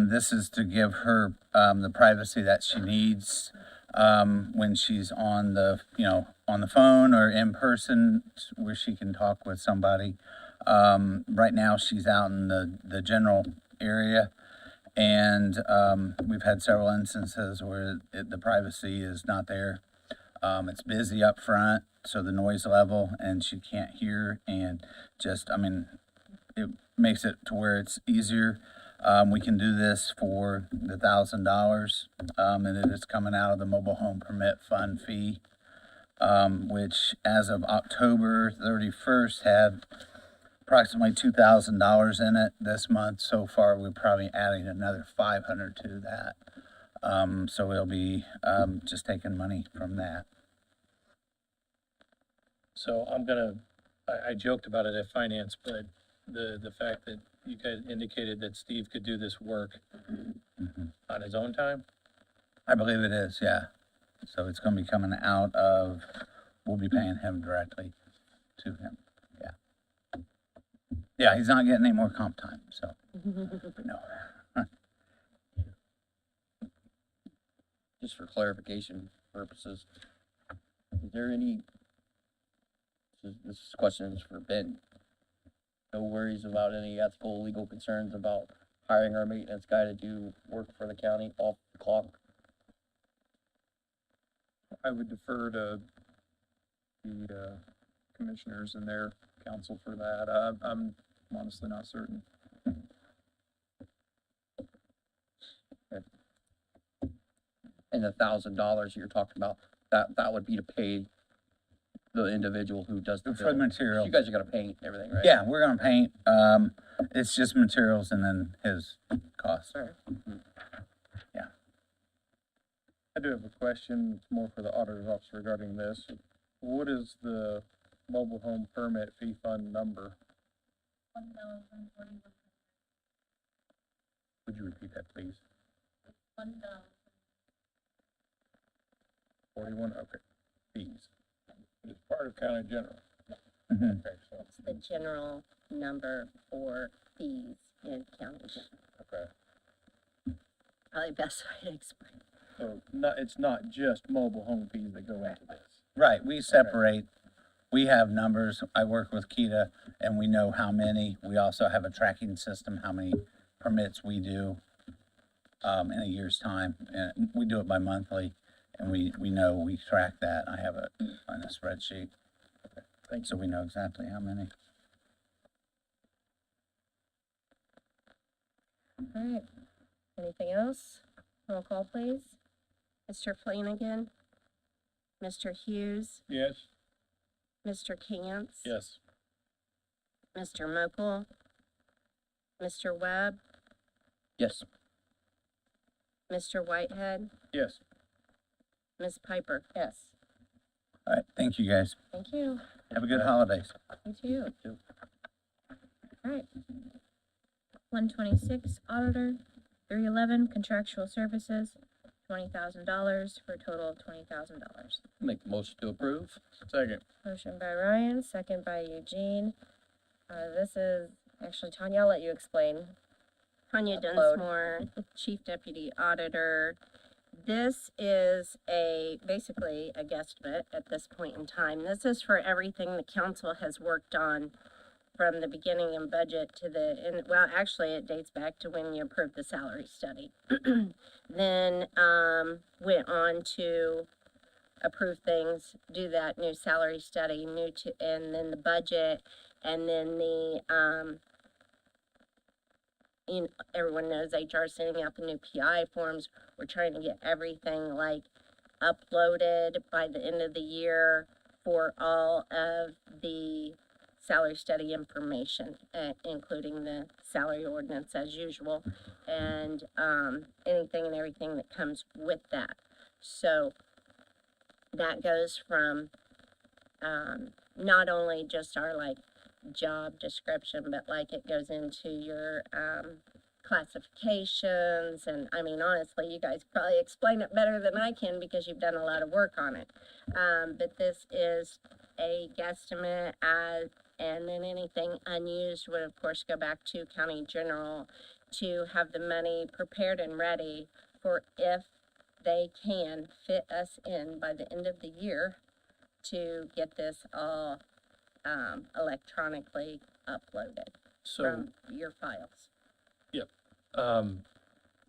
Speaker 16: This is to give her the privacy that she needs when she's on the, on the phone or in person, where she can talk with somebody. Right now, she's out in the general area. And we've had several instances where the privacy is not there. It's busy up front, so the noise level, and she can't hear, and just, it makes it to where it's easier. We can do this for the $1,000, and it is coming out of the mobile home permit fund fee, which as of October 31st had approximately $2,000 in it. This month so far, we're probably adding another 500 to that. So we'll be just taking money from that.
Speaker 9: So I joked about it at finance, but the fact that you guys indicated that Steve could do this work on his own time?
Speaker 16: I believe it is, yeah. So it's gonna be coming out of, we'll be paying him directly to him, yeah. Yeah, he's not getting any more comp time, so, no.
Speaker 5: Just for clarification purposes, is there any, this question is for Ben. No worries about any ethical, legal concerns about hiring our maintenance guy to do work for the county off the clock?
Speaker 17: I would defer to the commissioners and their counsel for that. I'm honestly not certain.
Speaker 5: And the $1,000 you're talking about, that would be to pay the individual who does the
Speaker 16: For the
Speaker 5: bill.
Speaker 16: materials.
Speaker 5: You guys are gonna paint and everything, right?
Speaker 16: Yeah, we're gonna paint, it's just materials and then his costs.
Speaker 17: I do have a question, it's more for the auditor's office regarding this. What is the mobile home permit fee fund number?
Speaker 9: Would you repeat that, please?
Speaker 17: 41, okay, fees.
Speaker 1: It's part of county general.
Speaker 16: Mhm.
Speaker 1: Okay, so,
Speaker 15: It's the general number for fees in county general.
Speaker 1: okay.
Speaker 15: Probably best way to explain.
Speaker 17: So it's not just mobile home fees that go into this.
Speaker 16: Right, we separate, we have numbers, I work with Kita, and we know how many, we also have a tracking system, how many permits we do, in a year's time, and we do it by monthly, and we know, we track that, I have it on a spreadsheet.
Speaker 17: Thank
Speaker 16: So we know exactly how many.
Speaker 15: All right. Anything else? Roll call, please. Mr. Flanagan. Mr. Hughes.
Speaker 1: Yes?
Speaker 15: Mr. Cantz.
Speaker 9: Yes.
Speaker 15: Mr. Mokel. Mr. Webb.
Speaker 5: Yes.
Speaker 15: Mr. Whitehead.
Speaker 1: Yes.
Speaker 15: Ms. Piper.
Speaker 2: Yes.
Speaker 16: All right, thank you guys,
Speaker 15: Thank you.
Speaker 16: have a good holidays.
Speaker 2: You too.
Speaker 5: too.
Speaker 2: All right. 126 auditor, 311 contractual services, $20,000 for a total of $20,000.
Speaker 5: Make the motion to approve.
Speaker 1: Second.
Speaker 2: Motion by Ryan, second by Eugene. This is, actually, Tanya, I'll let you explain.
Speaker 15: Tanya
Speaker 2: Upload.
Speaker 15: Dunsmore, Chief Deputy Auditor. This is basically a guesstimate at this point in time. This is for everything the council has worked on from the beginning of budget to well, actually, it dates back to when you approved the salary study. Then, went on to approve things, do that new salary study, and then the budget, and then everyone knows HR sending out the new PI forms. We're trying to get everything uploaded by the end of the year for all of the salary study information, including the salary ordinance as usual, and anything and everything that comes with that. So that goes from not only just our job description, but it goes into your classifications, and I mean, honestly, you guys probably explain it better than I can because you've done a lot of work on it. But this is a guesstimate, and then anything unused would of course go back to county general to have the money prepared and ready for if they can fit us in by the end of the year to get this all electronically uploaded
Speaker 9: So,
Speaker 15: from your files.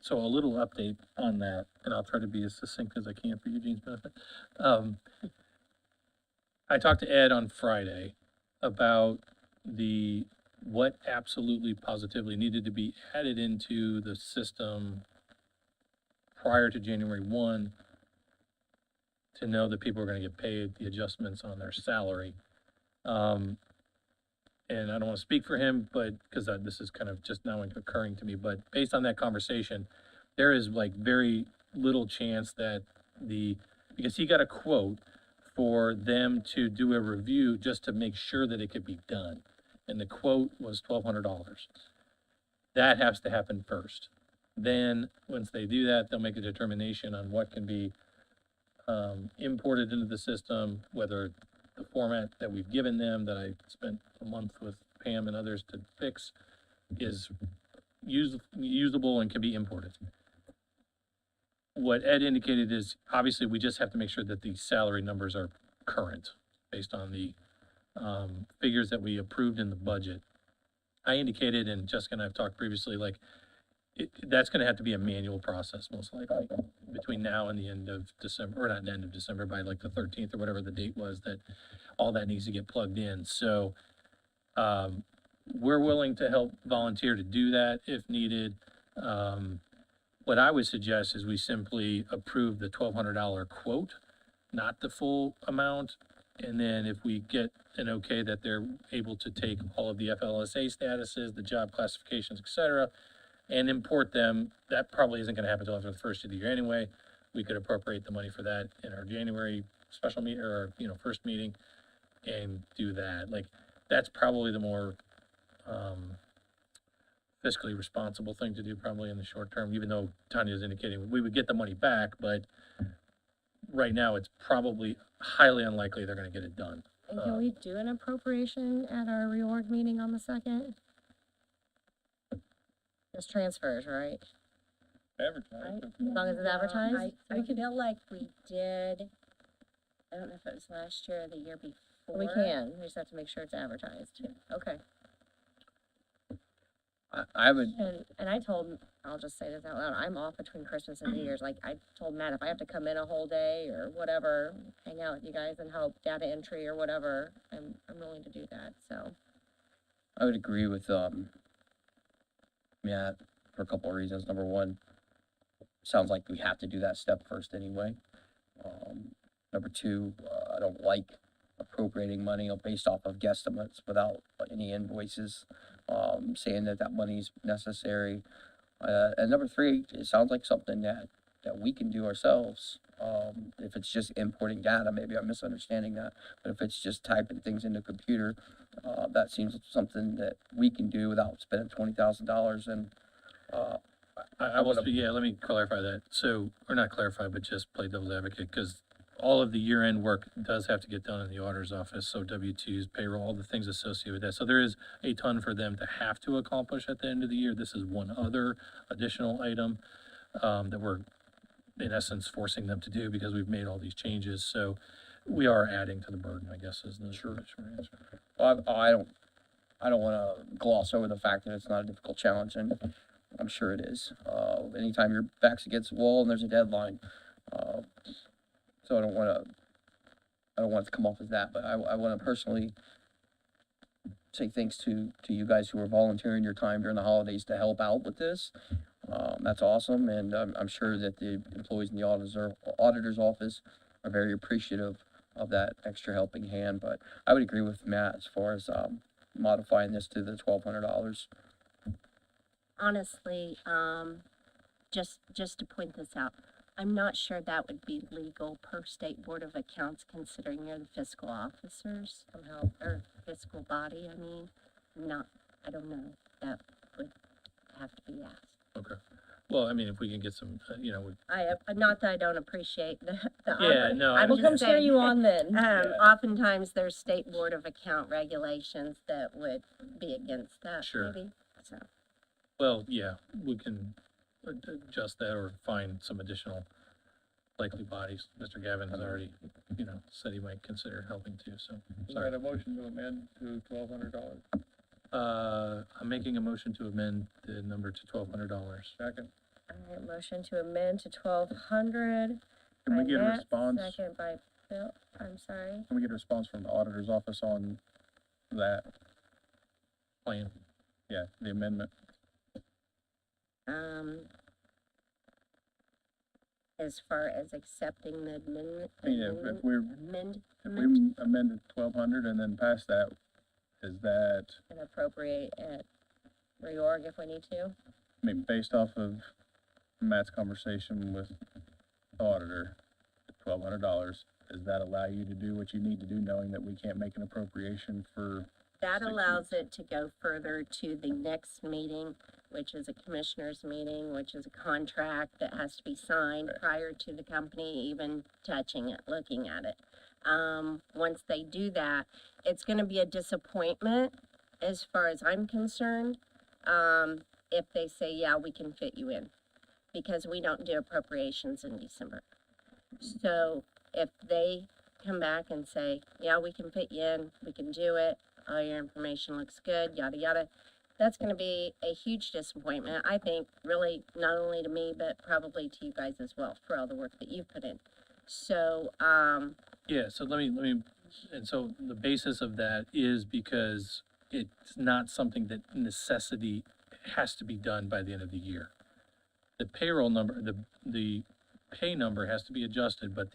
Speaker 9: so a little update on that, and I'll try to be as succinct as I can for Eugene's benefit. I talked to Ed on Friday about the what absolutely positively needed to be added into the system prior to January 1 to know that people are gonna get paid the adjustments on their salary. And I don't wanna speak for him, but, cause this is kind of just now occurring to me, but based on that conversation, there is like very little chance that because he got a quote for them to do a review just to make sure that it could be done. And the quote was $1,200. That has to happen first. Then, once they do that, they'll make a determination on what can be imported into the system, whether the format that we've given them, that I spent a month with Pam and others to fix, is usable and can be imported. What Ed indicated is, obviously, we just have to make sure that the salary numbers are current, based on the figures that we approved in the budget. I indicated, and Jessica and I have talked previously, like, that's gonna have to be a manual process, most likely, between now and the end of December, or not the end of December, by like the 13th or whatever the date was, that all that needs to get plugged in. So, we're willing to help volunteer to do that if needed. What I would suggest is we simply approve the $1,200 quote, not the full amount. And then if we get an okay that they're able to take all of the FLSA statuses, the job classifications, et cetera, and import them, that probably isn't gonna happen until after the first of the year anyway. We could appropriate the money for that in our January special meeting, or, first meeting, and do that. Like, that's probably the more, fiscally responsible thing to do, probably in the short term, even though Tanya's indicating we would get the money back, but right now it's probably highly unlikely they're gonna get it done.
Speaker 2: And can we do an appropriation at our reorg meeting on the 2nd? Just transfers, right?
Speaker 1: Advertised.
Speaker 2: As long as it's advertised?
Speaker 15: I feel like we did, I don't know if it was last year or the year before.
Speaker 2: We can, we just have to make sure it's advertised. Okay.
Speaker 5: I would,
Speaker 2: And I told, I'll just say this out loud, I'm off between Christmas and New Year's. Like, I told Matt, if I have to come in a whole day or whatever, hang out with you guys and help data entry or whatever, I'm willing to do that, so.
Speaker 5: I would agree with, Matt, for a couple of reasons. Number one, sounds like we have to do that step first anyway. Number two, I don't like appropriating money based off of guesstimates without any invoices, saying that money's necessary. And number three, it sounds like something that we can do ourselves. If it's just importing data, maybe I'm misunderstanding that, but if it's just typing things into a computer, that seems something that we can do without spending $20,000. And
Speaker 9: I will speak, let me clarify that. So, or not clarify, but just play devil's advocate, because all of the year-end work does have to get done in the auditor's office, so W-2s, payroll, all the things associated with that. So there is a ton for them to have to accomplish at the end of the year. This is one other additional item that we're, in essence, forcing them to do because we've made all these changes. So we are adding to the burden, I guess, is the short answer.
Speaker 5: Well, I don't wanna gloss over the fact that it's not a difficult challenge, and I'm sure it is. Anytime your back's against the wall and there's a deadline, so I don't want it to come off as that, but I want to personally say thanks to you guys who are volunteering your time during the holidays to help out with this. That's awesome, and I'm sure that the employees in the auditor's office are very appreciative of that extra helping hand. But I would agree with Matt as far as modifying this to the $1,200.
Speaker 15: Honestly, just to point this out, I'm not sure that would be legal per state board of accounts, considering you're the fiscal officers somehow, or fiscal body, I mean, I don't know, that would have to be asked.
Speaker 9: Okay. Well, I mean, if we can get some,
Speaker 15: Not that I don't appreciate the
Speaker 9: Yeah, no,
Speaker 15: I'm
Speaker 2: We'll
Speaker 15: just
Speaker 2: come cheer
Speaker 15: saying,
Speaker 2: you on then.
Speaker 15: oftentimes there's state board of account regulations that would be against that,
Speaker 9: Sure.
Speaker 15: maybe, so.
Speaker 9: well, yeah, we can adjust that or find some additional likely bodies. Mr. Gavin has already, said he might consider helping too, so.
Speaker 1: We
Speaker 9: Sorry.
Speaker 1: got a motion to amend to $1,200.
Speaker 9: I'm making a motion to amend the number to $1,200.
Speaker 1: Second.
Speaker 2: All right, motion to amend to 1,200.
Speaker 17: Can we
Speaker 2: by
Speaker 17: get a
Speaker 2: Matt,
Speaker 17: response?
Speaker 2: Second by Bill, I'm sorry.
Speaker 17: Can we get a response from the auditor's office on that?
Speaker 9: plan.
Speaker 17: Yeah, the amendment.
Speaker 15: As far as accepting the amendment,
Speaker 17: Yeah, if we
Speaker 15: amendment
Speaker 17: amended 1,200 and then passed that, is that,
Speaker 2: And appropriate at reorg if we need to.
Speaker 17: I mean, based off of Matt's conversation with the auditor, $1,200, does that allow you to do what you need to do, knowing that we can't make an appropriation for?
Speaker 15: that
Speaker 17: 6
Speaker 15: allows
Speaker 17: weeks?
Speaker 15: it to go further to the next meeting, which is a commissioners meeting, which is a contract that has to be signed prior to the company even touching it, looking at it. Once they do that, it's gonna be a disappointment as far as I'm concerned, if they say, yeah, we can fit you in, because we don't do appropriations in December. So if they come back and say, yeah, we can fit you in, we can do it, all your information looks good, yada, yada, that's gonna be a huge disappointment, I think, really, not only to me, but probably to you guys as well, for all the work that you've put in. So,
Speaker 9: Yeah, so let me, and so the basis of that is because it's not something that necessity has to be done by the end of the year. The payroll number, the pay number has to be adjusted, but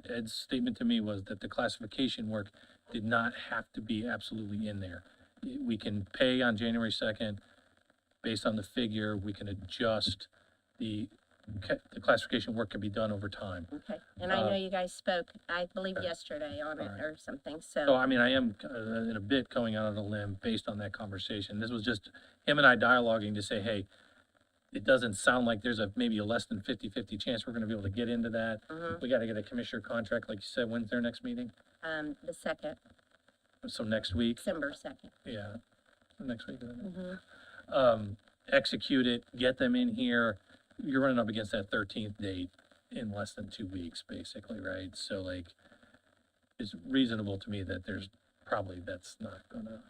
Speaker 9: Ed's statement to me was that the classification work did not have to be absolutely in there. We can pay on January 2nd, based on the figure, we can adjust the classification work can be done over time.
Speaker 15: okay, and I know you guys spoke, I believe yesterday on it
Speaker 9: Alright.
Speaker 15: or something,
Speaker 9: So, I mean, I am in a bit going out on a limb based on that conversation. This was just him and I dialoguing to say, hey, it doesn't sound like there's maybe a less than 50-50 chance we're gonna be able to get into that.
Speaker 15: Mhm.
Speaker 9: We gotta get a commissioner contract, like you said. When's their next meeting?
Speaker 15: The second,
Speaker 9: So next week?
Speaker 15: December 2nd.
Speaker 9: Yeah, next week, isn't it?
Speaker 15: Mm-hmm.
Speaker 9: Execute it, get them in here. You're running up against that 13th date in less than 2 weeks, basically, right? So like, it's reasonable to me that that's not gonna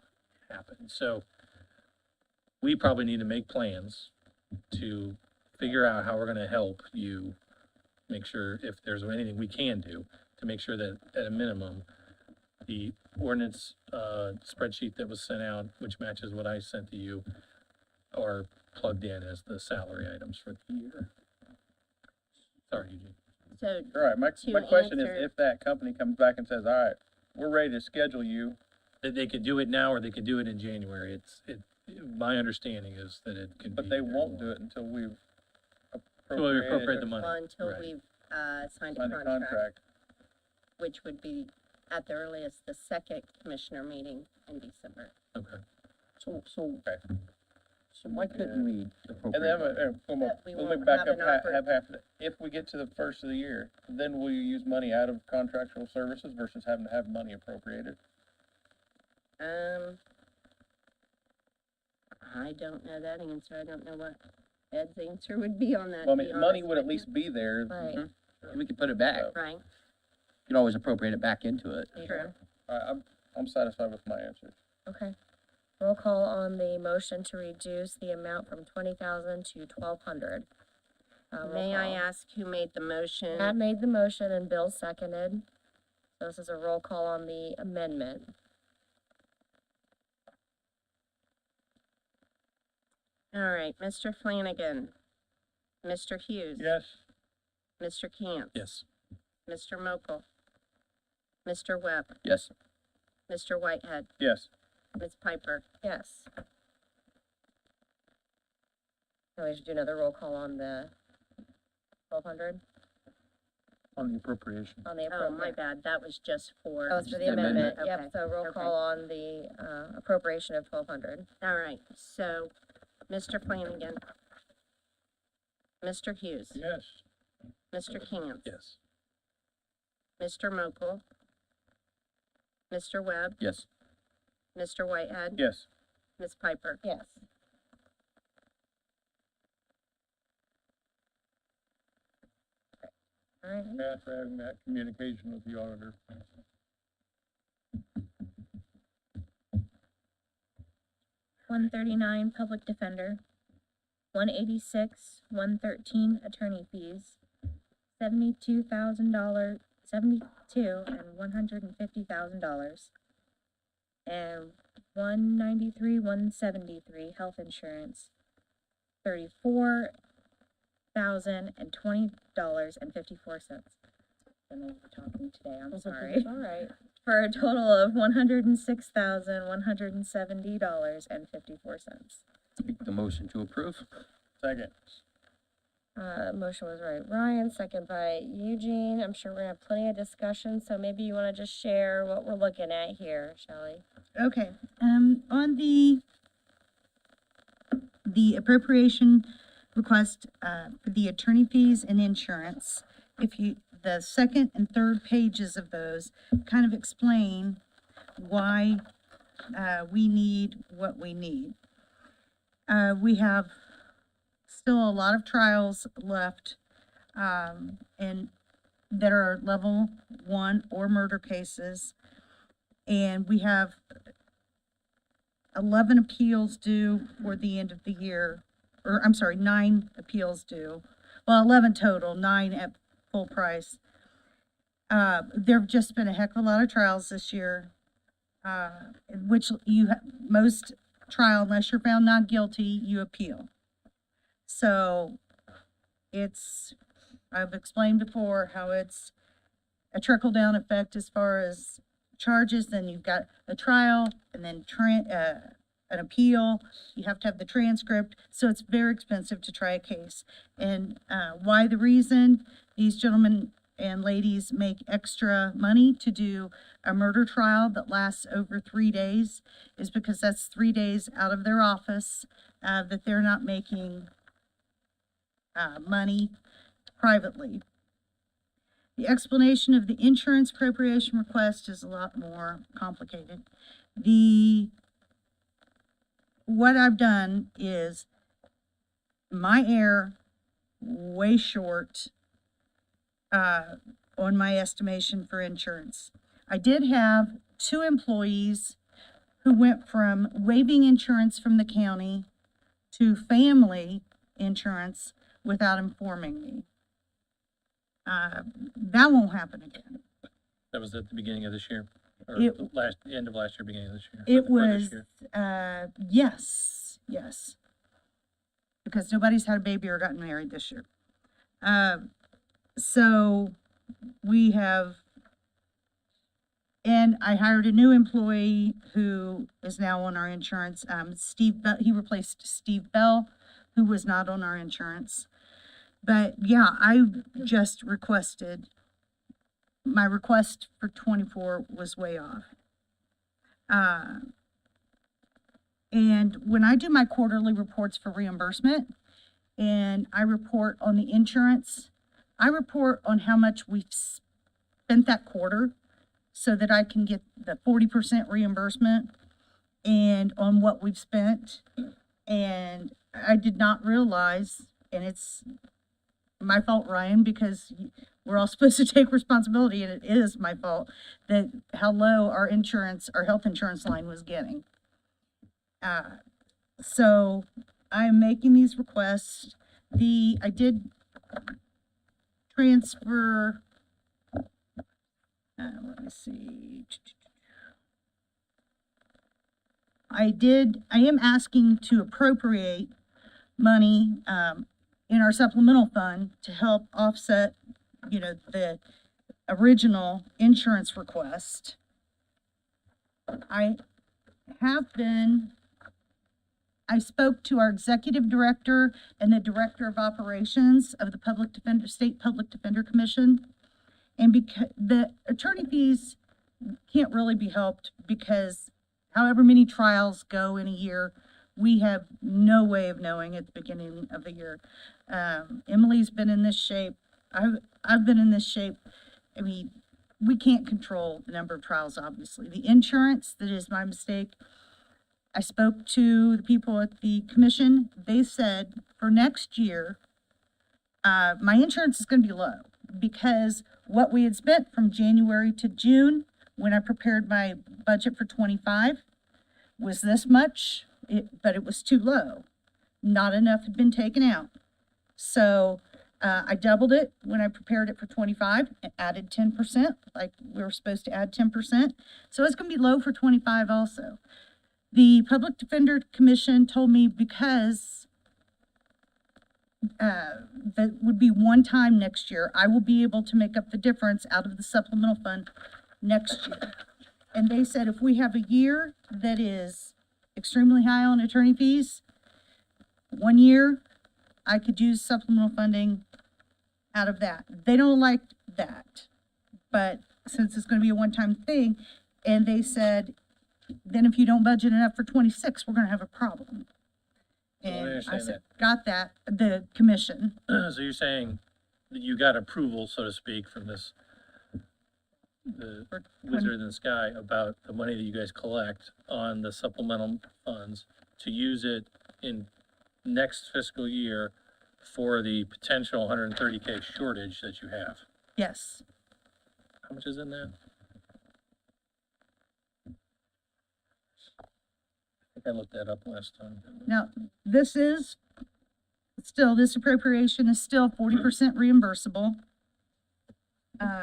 Speaker 9: happen. So we probably need to make plans to figure out how we're gonna help you make sure if there's anything we can do to make sure that at a minimum, the ordinance, spreadsheet that was sent out, which matches what I sent to you, are plugged in as the salary items for the year. Sorry, Eugene.
Speaker 15: So,
Speaker 17: All right, my
Speaker 15: To
Speaker 17: question is,
Speaker 15: answer-
Speaker 17: if that company comes back and says, all right, we're ready to schedule you,
Speaker 9: That they could do it now or they could do it in January. My understanding is that it can be.
Speaker 17: but they won't do it until we've
Speaker 9: Well, we appropriate the
Speaker 17: appropriated,
Speaker 9: money.
Speaker 15: well, until
Speaker 9: Right.
Speaker 15: we've, signed a
Speaker 17: signed a
Speaker 15: contract,
Speaker 17: contract.
Speaker 15: which would be at the earliest, the second commissioner meeting in December.
Speaker 9: Okay.
Speaker 5: So why couldn't we
Speaker 17: And then,
Speaker 5: appropriate?
Speaker 15: We
Speaker 17: we'll
Speaker 15: won't
Speaker 17: look back
Speaker 15: have
Speaker 17: up,
Speaker 15: an oppor-
Speaker 17: have half, of it. If we get to the first of the year, then will you use money out of contractual services versus having to have money appropriated?
Speaker 15: I don't know that answer, I don't know what Ed's answer would be on that,
Speaker 17: Well, I
Speaker 15: to be
Speaker 17: mean, money
Speaker 15: honest
Speaker 17: would at
Speaker 15: with you.
Speaker 17: least be there.
Speaker 2: Right.
Speaker 5: We could put it back. You
Speaker 15: Right,
Speaker 5: can always appropriate it back into it.
Speaker 15: true.
Speaker 17: I'm satisfied with my answer.
Speaker 2: Okay. Roll call on the motion to reduce the amount from 20,000 to 1,200.
Speaker 15: May I ask who made the motion?
Speaker 2: Matt made the motion and Bill seconded. So this is a roll call on the amendment.
Speaker 15: All right, Mr. Flanagan, Mr. Hughes.
Speaker 17: Yes.
Speaker 15: Mr. Cantz.
Speaker 9: Yes.
Speaker 15: Mr. Mokel. Mr. Webb.
Speaker 5: Yes.
Speaker 15: Mr. Whitehead.
Speaker 17: Yes.
Speaker 15: Ms. Piper.
Speaker 2: Yes. Now we should do another roll call on the 1,200,
Speaker 17: On the appropriation.
Speaker 2: on the
Speaker 15: Oh, my
Speaker 2: appropriate.
Speaker 15: bad, that was just for.
Speaker 2: That was for the
Speaker 5: The
Speaker 2: amendment,
Speaker 15: amendment.
Speaker 2: yep,
Speaker 15: Okay,
Speaker 2: so roll
Speaker 15: okay.
Speaker 2: call on the, appropriation of 1,200.
Speaker 15: All right, so, Mr. Flanagan. Mr. Hughes.
Speaker 17: Yes.
Speaker 15: Mr. Cantz.
Speaker 9: Yes.
Speaker 15: Mr. Mokel. Mr. Webb.
Speaker 5: Yes.
Speaker 15: Mr. Whitehead.
Speaker 17: Yes.
Speaker 15: Ms. Piper.
Speaker 2: Yes. All right,
Speaker 17: After having that communication with the auditor.
Speaker 4: 139 public defender, 186, 113 attorney fees, $72,000, 72 and $150,000, and
Speaker 2: $193,173 health insurance, $34,020.54. I'm over talking today, I'm sorry.
Speaker 13: All right.
Speaker 2: For a total of $106,170.54.
Speaker 5: Make the motion to approve.
Speaker 1: Second.
Speaker 2: Motion was right, Ryan, second by Eugene. I'm sure we're gonna have plenty of discussion, so maybe you wanna just share what we're looking at here, Shelley.
Speaker 11: Okay, on the appropriation request, for the attorney fees and insurance, the second and third pages of those kind of explain why, we need what we need. We have still a lot of trials left, and that are level 1 or murder cases. And we have 11 appeals due for the end of the year, or I'm sorry, 9 appeals due. Well, 11 total, 9 at full price. There've just been a heck of a lot of trials this year, which most trial, unless you're found not guilty, you appeal. So I've explained before how it's a trickle-down effect as far as charges. Then you've got a trial and then an appeal. You have to have the transcript. So it's very expensive to try a case. And why the reason these gentlemen and ladies make extra money to do a murder trial that lasts over 3 days is because that's 3 days out of their office that they're not making money privately. The explanation of the insurance appropriation request is a lot more complicated. What I've done is my error way short on my estimation for insurance. I did have 2 employees who went from waiving insurance from the county to family insurance without informing me. That won't happen again.
Speaker 9: That was at the beginning of this year, or
Speaker 11: It-
Speaker 9: end of last year, beginning of this year.
Speaker 11: It
Speaker 9: for this
Speaker 11: was,
Speaker 9: year.
Speaker 11: yes. Because nobody's had a baby or gotten married this year. So we have, and I hired a new employee who is now on our insurance. Steve Bell, he replaced Steve Bell, who was not on our insurance. But yeah, I just requested, my request for 24 was way off. And when I do my quarterly reports for reimbursement and I report on the insurance, I report on how much we've spent that quarter so that I can get the 40% reimbursement and on what we've spent. And I did not realize, and it's my fault, Ryan, because we're all supposed to take responsibility, and it is my fault, that how low our health insurance line was getting. So I'm making these requests. I did transfer, let me see. I am asking to appropriate money, in our supplemental fund to help offset, the original insurance request. I spoke to our executive director and the director of operations of the State Public Defender Commission. And because the attorney fees can't really be helped because however many trials go in a year, we have no way of knowing at the beginning of the year. Emily's been in this shape. I've been in this shape. I mean, we can't control the number of trials, obviously. The insurance, that is my mistake. I spoke to the people at the commission. They said for next year, my insurance is going to be low because what we had spent from January to June when I prepared my budget for 25 was this much, but it was too low. Not enough had been taken out. So I doubled it when I prepared it for 25 and added 10%, like we were supposed to add 10%. So it's going to be low for 25 also. The Public Defender Commission told me because that would be one time next year, I will be able to make up the difference out of the supplemental fund next year. And they said if we have a year that is extremely high on attorney fees, one year, I could use supplemental funding out of that. They don't like that, but since it's gonna be a one-time thing, and they said, then if you don't budget enough for 26, we're gonna have a problem.
Speaker 9: So I
Speaker 11: And I
Speaker 9: understand
Speaker 11: said, got that, the commission.
Speaker 9: So you're saying that you got approval, so to speak, from this, the wizard in the sky about the money that you guys collect on the supplemental funds to use it in next fiscal year for the potential 130K shortage that you have.
Speaker 11: Yes.
Speaker 9: How much is in that? I think I looked that up last time.
Speaker 11: Now, this appropriation is still 40% reimbursable,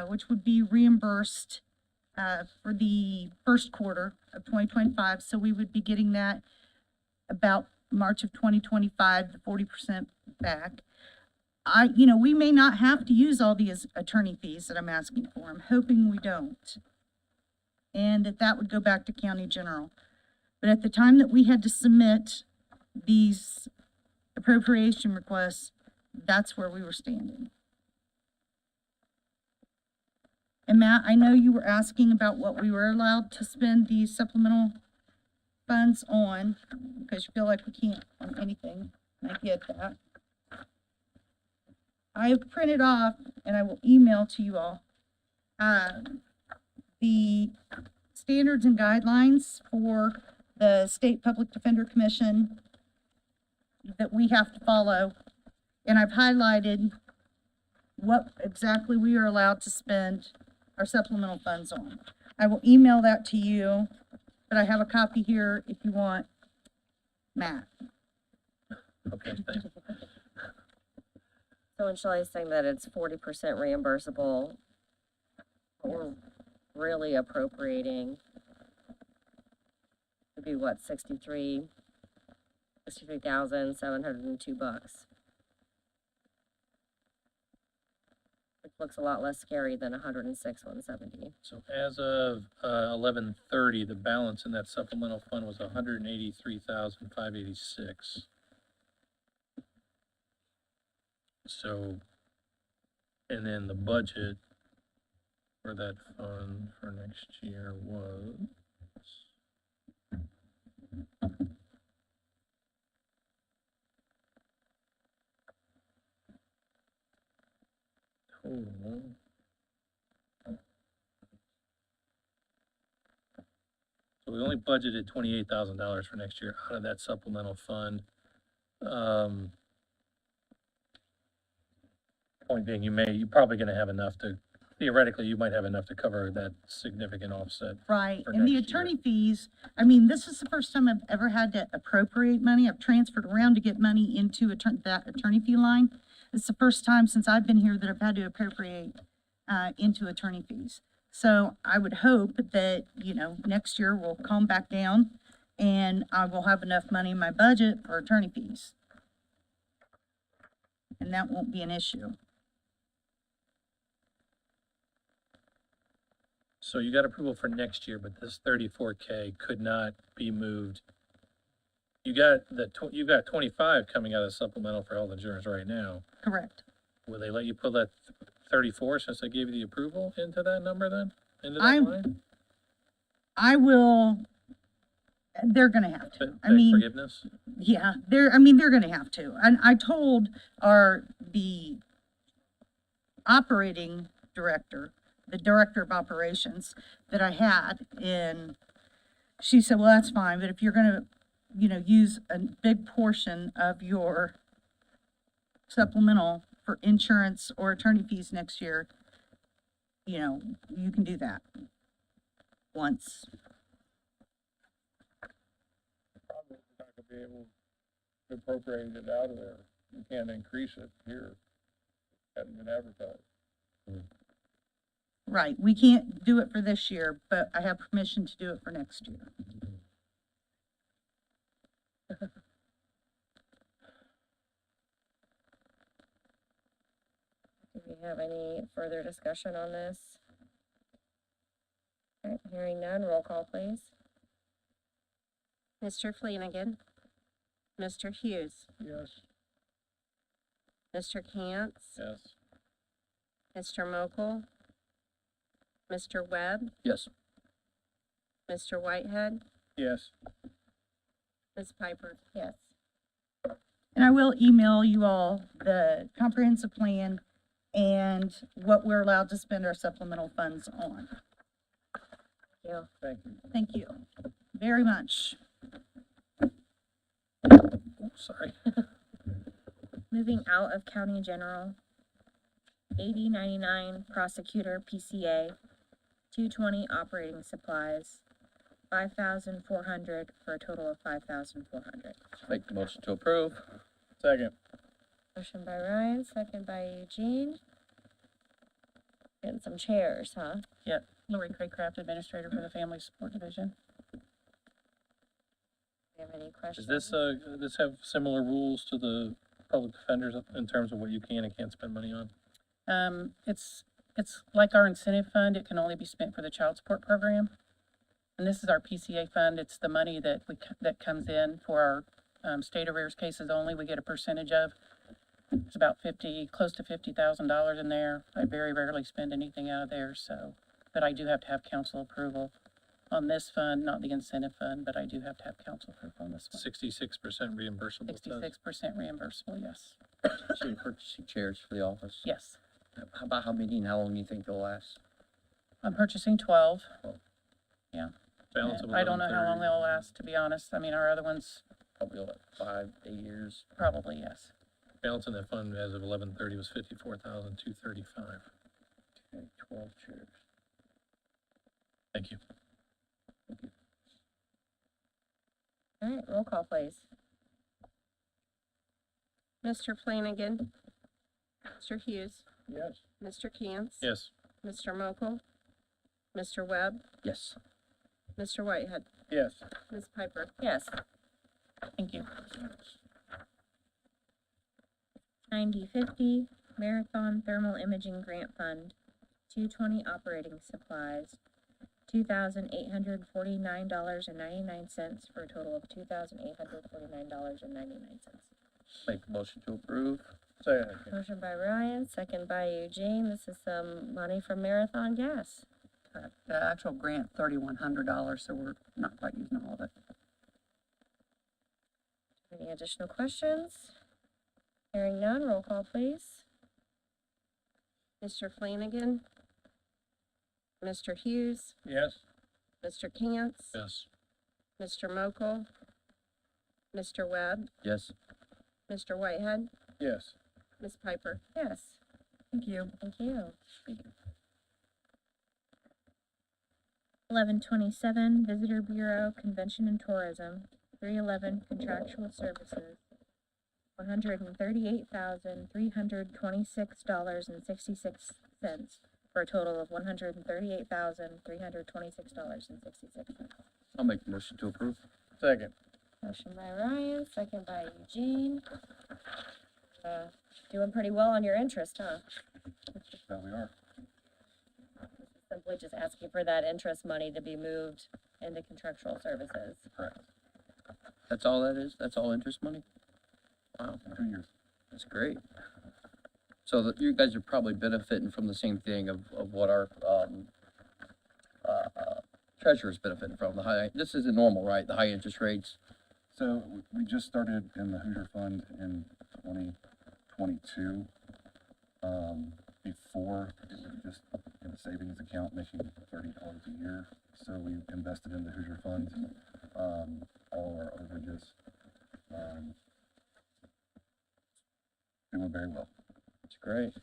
Speaker 11: which would be reimbursed for the first quarter of 2025. So we would be getting that about March of 2025, the 40% back. We may not have to use all these attorney fees that I'm asking for. I'm hoping we don't. And that would go back to county general. But at the time that we had to submit these appropriation requests, that's where we were standing. And Matt, I know you were asking about what we were allowed to spend these supplemental funds on, because you feel like we can't on anything. I get that. I have printed off, and I will email to you all, the standards and guidelines for the State Public Defender Commission that we have to follow. And I've highlighted what exactly we are allowed to spend our supplemental funds on. I will email that to you, but I have a copy here if you want, Matt.
Speaker 9: Okay, thanks.
Speaker 2: So when Shelley's saying that it's 40% reimbursable, we're really appropriating would be what, 63,702 bucks. Which looks a lot less scary than 106,170.
Speaker 9: So as of 11:30, the balance in that supplemental fund was 183,586. So, and then the budget for that fund for next year was total. So we only budgeted $28,000 for next year out of that supplemental fund. Point being, you're probably gonna have enough to, theoretically, you might have enough to cover that significant offset.
Speaker 11: Right,
Speaker 9: for
Speaker 11: and the
Speaker 9: next year.
Speaker 11: attorney fees, this is the first time I've ever had to appropriate money. I've transferred around to get money into that attorney fee line. It's the first time since I've been here that I've had to appropriate into attorney fees. So I would hope that, next year we'll calm back down and I will have enough money in my budget for attorney fees. And that won't be an issue.
Speaker 9: So you got approval for next year, but this 34K could not be moved. You got 25 coming out of supplemental for health insurance right now.
Speaker 11: Correct.
Speaker 9: Will they let you put that 34 since they gave you the approval into that number then? Into that line?
Speaker 11: I will, they're gonna have to.
Speaker 9: Beg forgiveness?
Speaker 11: Yeah, they're gonna have to. And I told the operating director, the director of operations that I had, and she said, well, that's fine, but if you're gonna, use a big portion of your supplemental for insurance or attorney fees next year, you can do that once.
Speaker 1: Probably not gonna be able to appropriate it out of there. You can't increase it here. Hadn't been advertised.
Speaker 11: Right, we can't do it for this year, but I have permission to do it for next year.
Speaker 2: Do we have any further discussion on this? All right, hearing none, roll call please.
Speaker 15: Mr. Flanagan. Mr. Hughes.
Speaker 1: Yes.
Speaker 15: Mr. Cantz.
Speaker 1: Yes.
Speaker 15: Mr. Mokel. Mr. Webb.
Speaker 5: Yes.
Speaker 15: Mr. Whitehead.
Speaker 1: Yes.
Speaker 15: Ms. Piper.
Speaker 2: Yes.
Speaker 11: And I will email you all the comprehensive plan and what we're allowed to spend our supplemental funds on.
Speaker 2: Yeah.
Speaker 1: Thank you.
Speaker 11: Thank you very much.
Speaker 9: Sorry.
Speaker 2: Moving out of county general, 8099 prosecutor PCA, 220 operating supplies, 5,400 for a total of 5,400.
Speaker 5: Make the motion to approve.
Speaker 1: Second.
Speaker 2: Motion by Ryan, second by Eugene. Getting some chairs, huh?
Speaker 13: Yep, Lori Craycraft, Administrator for the Family Support Division.
Speaker 2: Do you have any questions?
Speaker 9: Does this have similar rules to the public defenders in terms of what you can and can't spend money on?
Speaker 13: It's like our incentive fund, it can only be spent for the child support program. And this is our PCA fund, it's the money that that comes in for our, state arrears cases only, we get a percentage of. It's about close to $50,000 in there. I very rarely spend anything out of there, so, but I do have to have council approval on this fund, not the incentive fund, but I do have to have council approval on this one.
Speaker 9: 66% reimbursable. it says.
Speaker 13: 66% reimbursable, yes.
Speaker 5: So you're purchasing chairs for the office?
Speaker 13: Yes.
Speaker 5: How about how many and how long do you think they'll last?
Speaker 13: I'm purchasing 12. Yeah.
Speaker 9: Balance of
Speaker 13: I don't know how long
Speaker 9: 1130.
Speaker 13: they'll last, to be honest. I mean, our other ones,
Speaker 5: Probably like 5, 8 years.
Speaker 13: probably, yes.
Speaker 9: Balance in that fund as of 11/30 was 54,235.
Speaker 5: Okay, 12 chairs.
Speaker 9: Thank you.
Speaker 2: All right, roll call please.
Speaker 15: Mr. Flanagan. Mr. Hughes.
Speaker 1: Yes.
Speaker 15: Mr. Cantz.
Speaker 9: Yes.
Speaker 15: Mr. Mokel. Mr. Webb.
Speaker 5: Yes.
Speaker 15: Mr. Whitehead.
Speaker 1: Yes.
Speaker 15: Ms. Piper.
Speaker 2: Yes.
Speaker 13: Thank you.
Speaker 2: 9050 Marathon Thermal Imaging Grant Fund, 220 operating supplies, $2,849.99 for a total of $2,849.99.
Speaker 5: Make the motion to approve.
Speaker 1: Second.
Speaker 2: Motion by Ryan, second by Eugene. This is some money from Marathon Gas.
Speaker 6: Correct. The actual grant, $3,100, so we're not quite using all of it.
Speaker 2: Any additional questions? Hearing none, roll call please.
Speaker 15: Mr. Flanagan. Mr. Hughes.
Speaker 1: Yes.
Speaker 15: Mr. Cantz.
Speaker 9: Yes.
Speaker 15: Mr. Mokel. Mr. Webb.
Speaker 5: Yes.
Speaker 15: Mr. Whitehead.
Speaker 1: Yes.
Speaker 15: Ms. Piper.
Speaker 2: Yes.
Speaker 6: Thank you.
Speaker 2: Thank you. 1127 Visitor Bureau Convention and Tourism, 311 Contractual Services, $138,326.66 for a total of $138,326.66.
Speaker 5: I'll make the motion to approve.
Speaker 1: Second.
Speaker 2: Motion by Ryan, second by Eugene. Doing pretty well on your interest, huh?
Speaker 12: That we are.
Speaker 2: Simply just asking for that interest money to be moved into contractual services.
Speaker 12: Correct.
Speaker 5: That's all that is? That's all interest money? Wow,
Speaker 12: 2 years.
Speaker 5: that's great. So that you guys are probably benefiting from the same thing of what our, treasurer's benefiting from, the high, this isn't normal, right? The high interest rates?
Speaker 12: So we just started in the Hoosier Fund in 2022. Before, it was just in a savings account making $30 a year. So we invested in the Hoosier Fund, all our overages. Doing very well.
Speaker 5: That's great.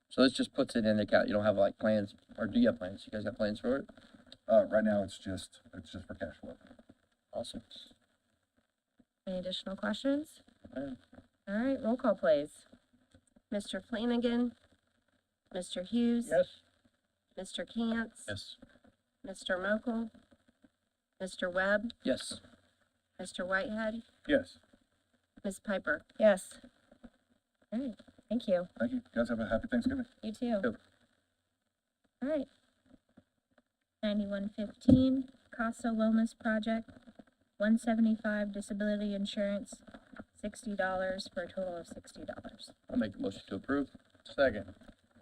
Speaker 5: So this just puts it in the account. You don't have like plans, or do you have plans? You guys got plans for it?
Speaker 12: Right now, it's just for cash flow.
Speaker 5: Awesome.
Speaker 2: Any additional questions?
Speaker 5: Alright.
Speaker 2: All right, roll call please.
Speaker 15: Mr. Flanagan. Mr. Hughes.
Speaker 1: Yes.
Speaker 15: Mr. Cantz.
Speaker 9: Yes.
Speaker 15: Mr. Mokel. Mr. Webb.
Speaker 5: Yes.
Speaker 15: Mr. Whitehead,
Speaker 17: Yes.
Speaker 15: Ms. Piper.
Speaker 2: Yes. All right, thank you.
Speaker 12: Thank you. Guys have a happy Thanksgiving.
Speaker 2: You too.
Speaker 17: Yep.
Speaker 2: All right,
Speaker 4: 9115, Casa Lomas Project, 175 disability insurance, $60 for a total of $60.
Speaker 5: I'll make a motion to approve.
Speaker 17: Second.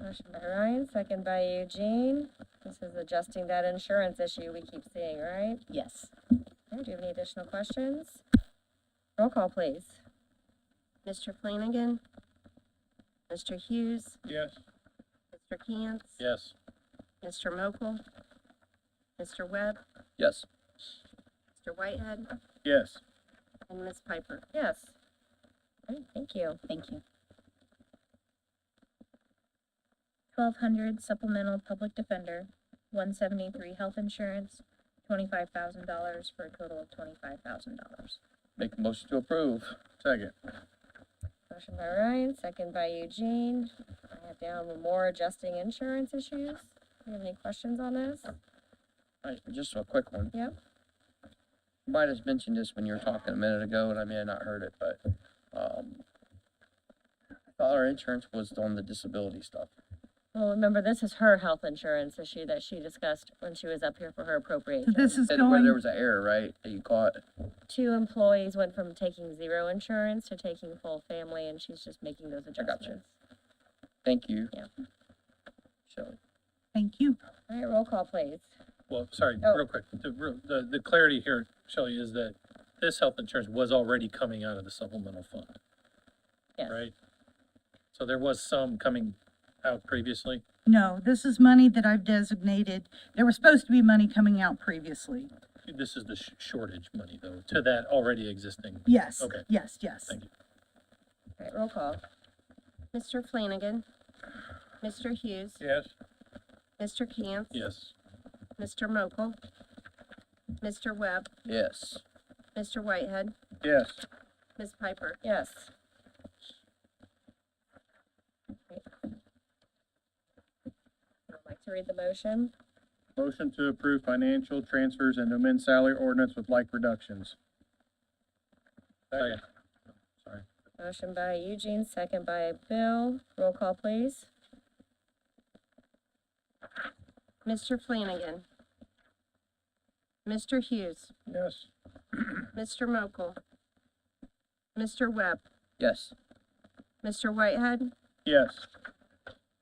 Speaker 2: motion by Ryan, second by Eugene. This is adjusting that insurance issue we keep seeing, right?
Speaker 14: Yes.
Speaker 2: Okay, do you have any additional questions? Roll call, please.
Speaker 15: Mr. Flanagan, Mr. Hughes,
Speaker 17: Yes.
Speaker 15: Mr. Cantz,
Speaker 9: Yes.
Speaker 15: Mr. Mokel, Mr. Webb,
Speaker 5: Yes.
Speaker 15: Mr. Whitehead,
Speaker 17: Yes.
Speaker 15: and Ms. Piper.
Speaker 2: Yes. All right, thank you.
Speaker 14: Thank you.
Speaker 4: 1200 supplemental public defender, 173 health insurance, $25,000 for a total of $25,000.
Speaker 5: Make a motion to approve.
Speaker 17: Second.
Speaker 2: Motion by Ryan, second by Eugene. I have down more adjusting insurance issues. Do you have any questions on this?
Speaker 5: Just a quick one.
Speaker 2: Yep.
Speaker 5: You might have mentioned this when you were talking a minute ago, and I may have not heard it, but, I thought our insurance was on the disability stuff.
Speaker 2: Well, remember, this is her health insurance issue that she discussed when she was up here for her
Speaker 11: So
Speaker 2: appropriation.
Speaker 11: this is
Speaker 5: Said where there
Speaker 11: going,
Speaker 5: was an error, right, that you caught?
Speaker 2: 2 employees went from taking 0 insurance to taking full family, and she's just making those
Speaker 5: gotcha.
Speaker 2: adjustments.
Speaker 5: Thank you.
Speaker 2: Yeah.
Speaker 5: Shelley.
Speaker 11: thank you.
Speaker 2: All right, roll call, please.
Speaker 9: Well, sorry,
Speaker 2: Oh.
Speaker 9: real quick. The clarity here, Shelley, is that this health insurance was already coming out of the supplemental fund,
Speaker 2: Yes.
Speaker 9: right? So there was some coming out previously.
Speaker 11: No, this is money that I've designated. There was supposed to be money coming out previously.
Speaker 9: This is the shortage money, though, to that already existing.
Speaker 11: Yes,
Speaker 9: Okay.
Speaker 11: yes, yes.
Speaker 9: Thank you.
Speaker 2: All right, roll call.
Speaker 15: Mr. Flanagan, Mr. Hughes,
Speaker 17: Yes.
Speaker 15: Mr. Cantz,
Speaker 9: Yes.
Speaker 15: Mr. Mokel, Mr. Webb,
Speaker 5: Yes.
Speaker 15: Mr. Whitehead,
Speaker 17: Yes.
Speaker 15: Ms. Piper.
Speaker 2: Yes. I'd like to read the motion.
Speaker 17: Motion to approve financial transfers and amend salary ordinance with like reductions.
Speaker 9: Second. Sorry.
Speaker 2: Motion by Eugene, second by Bill. Roll call, please.
Speaker 15: Mr. Flanagan, Mr. Hughes,
Speaker 17: Yes.
Speaker 15: Mr. Mokel, Mr. Webb,
Speaker 5: Yes.
Speaker 15: Mr. Whitehead,
Speaker 17: Yes.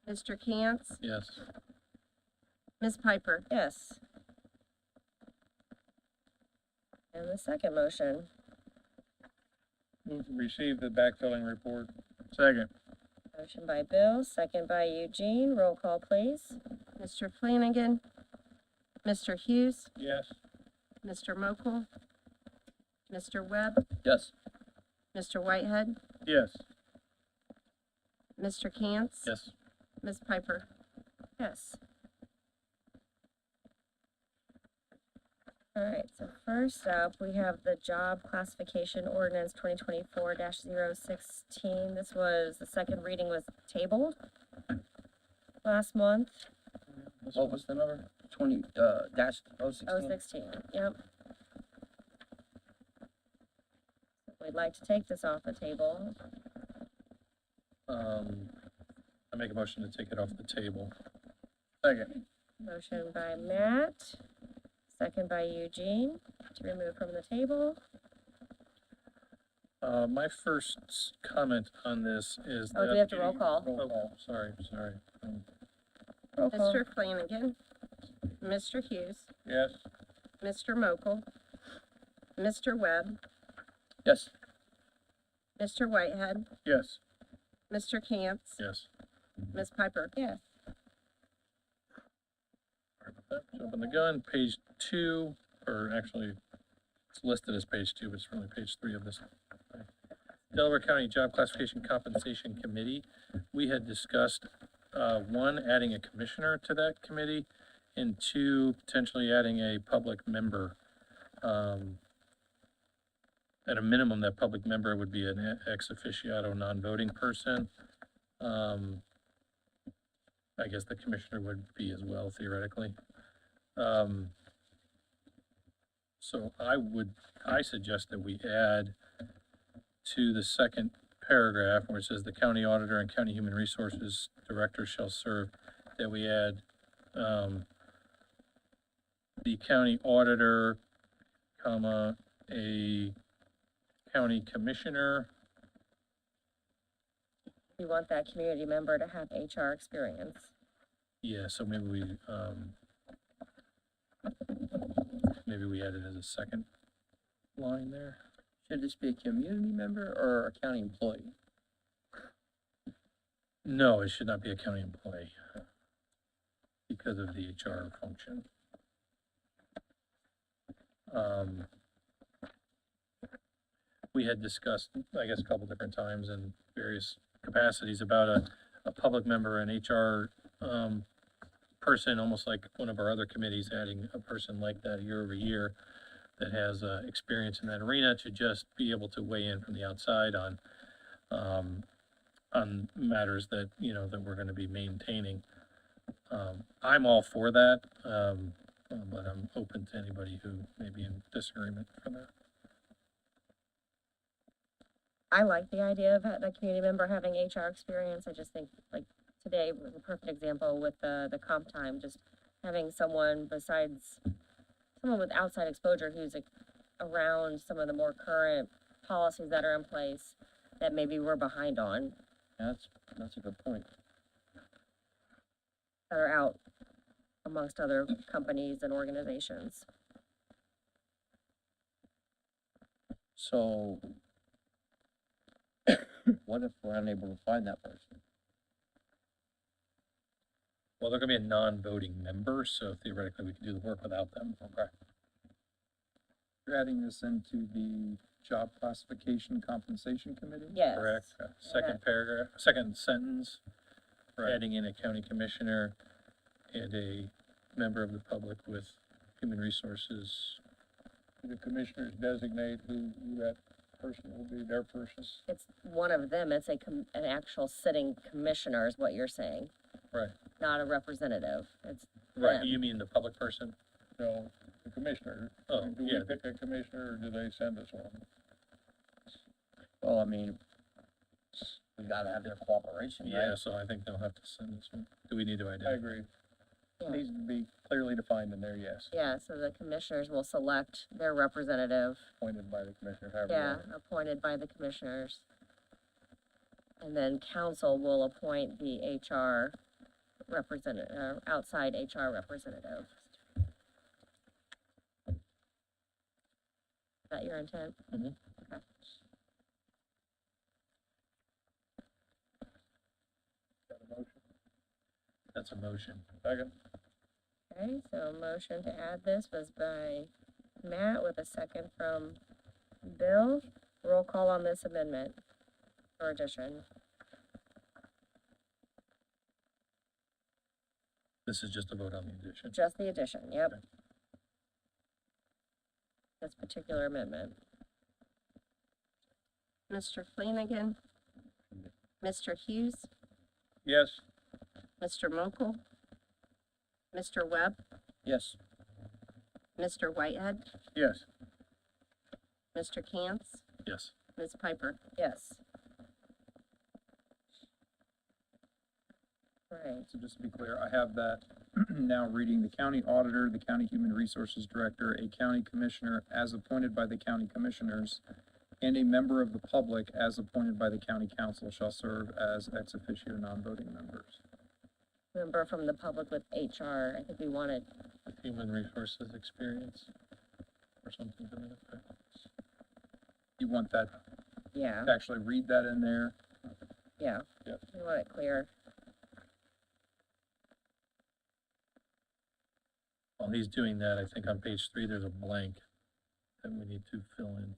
Speaker 15: Mr. Cantz,
Speaker 9: Yes.
Speaker 15: Ms. Piper.
Speaker 2: Yes. And the second motion.
Speaker 17: Move to receive the backfilling report. Second.
Speaker 2: Motion by Bill, second by Eugene. Roll call, please.
Speaker 15: Mr. Flanagan, Mr. Hughes,
Speaker 17: Yes.
Speaker 15: Mr. Mokel, Mr. Webb,
Speaker 5: Yes.
Speaker 15: Mr. Whitehead,
Speaker 17: Yes.
Speaker 15: Mr. Cantz,
Speaker 9: Yes.
Speaker 15: Ms. Piper.
Speaker 2: Yes. All right, so first up, we have the job classification ordinance 2024-016. This was, the second reading was tabled last month.
Speaker 5: What was the number? 20, dash 016?
Speaker 2: 016, yep. We'd like to take this off the table.
Speaker 9: I make a motion to take it off the table.
Speaker 17: Second.
Speaker 2: Motion by Matt, second by Eugene, to remove from the table.
Speaker 9: My first comment on this is that.
Speaker 2: Oh, do we have to roll call?
Speaker 9: Oh, sorry.
Speaker 2: Roll call.
Speaker 15: Mr. Flanagan, Mr. Hughes,
Speaker 17: Yes.
Speaker 15: Mr. Mokel, Mr. Webb,
Speaker 5: Yes.
Speaker 15: Mr. Whitehead,
Speaker 17: Yes.
Speaker 15: Mr. Cantz,
Speaker 9: Yes.
Speaker 15: Ms. Piper.
Speaker 2: Yes.
Speaker 9: Jumping the gun, page 2, or actually, it's listed as page 2, but it's really page 3 of this. Delaware County Job Classification Compensation Committee. We had discussed, 1, adding a commissioner to that committee, and 2, potentially adding a public member. At a minimum, that public member would be an ex officiato non-voting person. I guess the commissioner would be as well theoretically. So I suggest that we add to the second paragraph where it says the county auditor and county human resources director shall serve, that we add, the county auditor, comma, a county commissioner.
Speaker 2: We want that community member to have HR experience.
Speaker 9: Yeah, so maybe we add it as a second line there.
Speaker 5: Should this be a community member or a county employee?
Speaker 9: No, it should not be a county employee because of the HR function. We had discussed, I guess, a couple different times in various capacities about a public member, an HR, person, almost like one of our other committees, adding a person like that year over year that has, experience in that arena to just be able to weigh in from the outside on matters that, you know, that we're gonna be maintaining. I'm all for that, but I'm open to anybody who may be in disagreement for that.
Speaker 2: I like the idea of the community member having HR experience. I just think, like, today was a perfect example with the comp time, just having someone besides, someone with outside exposure who's like, around some of the more current policies that are in place that maybe we're behind on,
Speaker 5: That's a good point.
Speaker 2: that are out amongst other companies and organizations.
Speaker 5: So what if we're unable to find that person?
Speaker 9: Well, they're gonna be a non-voting member, so theoretically we can do the work without them. Okay.
Speaker 17: You're adding this into the job classification compensation committee?
Speaker 2: Yes.
Speaker 9: Correct. Second paragraph, second sentence, adding in a county commissioner and a member of the public with human resources.
Speaker 1: The commissioners designate who that person will be, their person.
Speaker 2: It's one of them, it's an actual sitting commissioner is what you're saying,
Speaker 9: Right.
Speaker 2: not a representative. It's
Speaker 9: Right,
Speaker 2: them.
Speaker 9: you mean the public person?
Speaker 1: No, the commissioner.
Speaker 9: Oh,
Speaker 1: Do
Speaker 9: yeah.
Speaker 1: we pick a commissioner or do they send us one?
Speaker 5: Well, I mean, we gotta have their cooperation,
Speaker 9: Yeah,
Speaker 5: right?
Speaker 9: so I think they'll have to send us one. Do we need to
Speaker 1: I
Speaker 9: identify?
Speaker 1: agree.
Speaker 2: Yeah.
Speaker 17: Needs to be clearly defined in there, yes,
Speaker 2: Yeah, so the commissioners will select their representative,
Speaker 17: appointed by the commissioner, however. you
Speaker 2: yeah,
Speaker 17: want it.
Speaker 2: appointed by the commissioners. And then council will appoint the HR representative, outside HR representative. Is that your intent?
Speaker 9: Mhm.
Speaker 2: Okay.
Speaker 1: Got a motion?
Speaker 9: That's a motion.
Speaker 1: Second?
Speaker 2: Okay, so a motion to add this was by Matt with a second from Bill. Roll call on this amendment or addition.
Speaker 9: This is just a vote on the addition.
Speaker 2: Just the addition, yep.
Speaker 9: Okay.
Speaker 2: This particular amendment.
Speaker 15: Mr. Flanagan, Mr. Hughes,
Speaker 1: Yes.
Speaker 15: Mr. Mokel, Mr. Webb,
Speaker 5: Yes.
Speaker 15: Mr. Whitehead,
Speaker 1: Yes.
Speaker 15: Mr. Cantz,
Speaker 9: Yes.
Speaker 15: Ms. Piper.
Speaker 2: Yes. Right,
Speaker 17: So just to be clear, I have that now reading the county auditor, the county human resources director, a county commissioner as appointed by the county commissioners, and a member of the public as appointed by the county council shall serve as ex officio non-voting members.
Speaker 2: member from the public with HR, I think we wanted,
Speaker 9: Human resources experience or something to that effect.
Speaker 17: You want that,
Speaker 2: yeah,
Speaker 17: to actually read that in there?
Speaker 2: yeah.
Speaker 1: Yep.
Speaker 2: We want it clear.
Speaker 9: While he's doing that, I think on page 3, there's a blank that we need to fill in.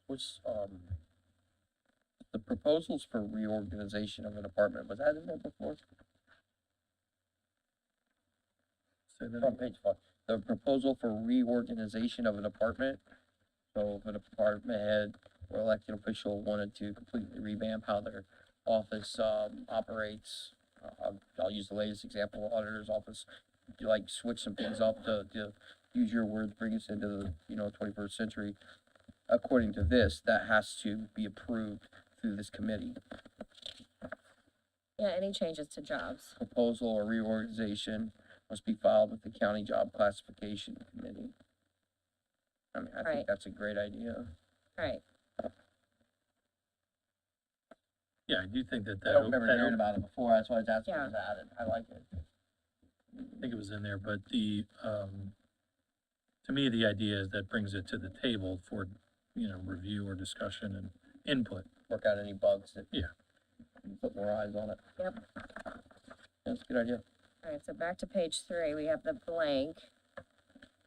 Speaker 5: What's, the proposals for reorganization of a department, was that in there before?
Speaker 9: Say that
Speaker 5: On page 5, the proposal for reorganization of a department. So if a department head or elected official wanted to completely revamp how their office, operates. I'll use the latest example, auditor's office, to like switch some things up to use your words, bring us into the, 21st century. According to this, that has to be approved through this committee.
Speaker 2: Yeah, any changes to jobs.
Speaker 5: Proposal or reorganization must be filed with the county job classification committee. I mean, I
Speaker 2: Right.
Speaker 5: think that's a great idea.
Speaker 2: Right.
Speaker 9: Yeah, I do think that
Speaker 5: I
Speaker 9: that.
Speaker 5: don't remember
Speaker 9: that-
Speaker 5: hearing about it before, that's why that's
Speaker 2: Yeah.
Speaker 5: what was added, I like it.
Speaker 9: I think it was in there, but the, to me, the idea is that brings it to the table for, review or discussion and input.
Speaker 5: Work out any bugs that.
Speaker 9: Yeah.
Speaker 5: Put more eyes on it.
Speaker 2: Yep.
Speaker 5: That's a good idea.
Speaker 2: All right, so back to page 3, we have the blank.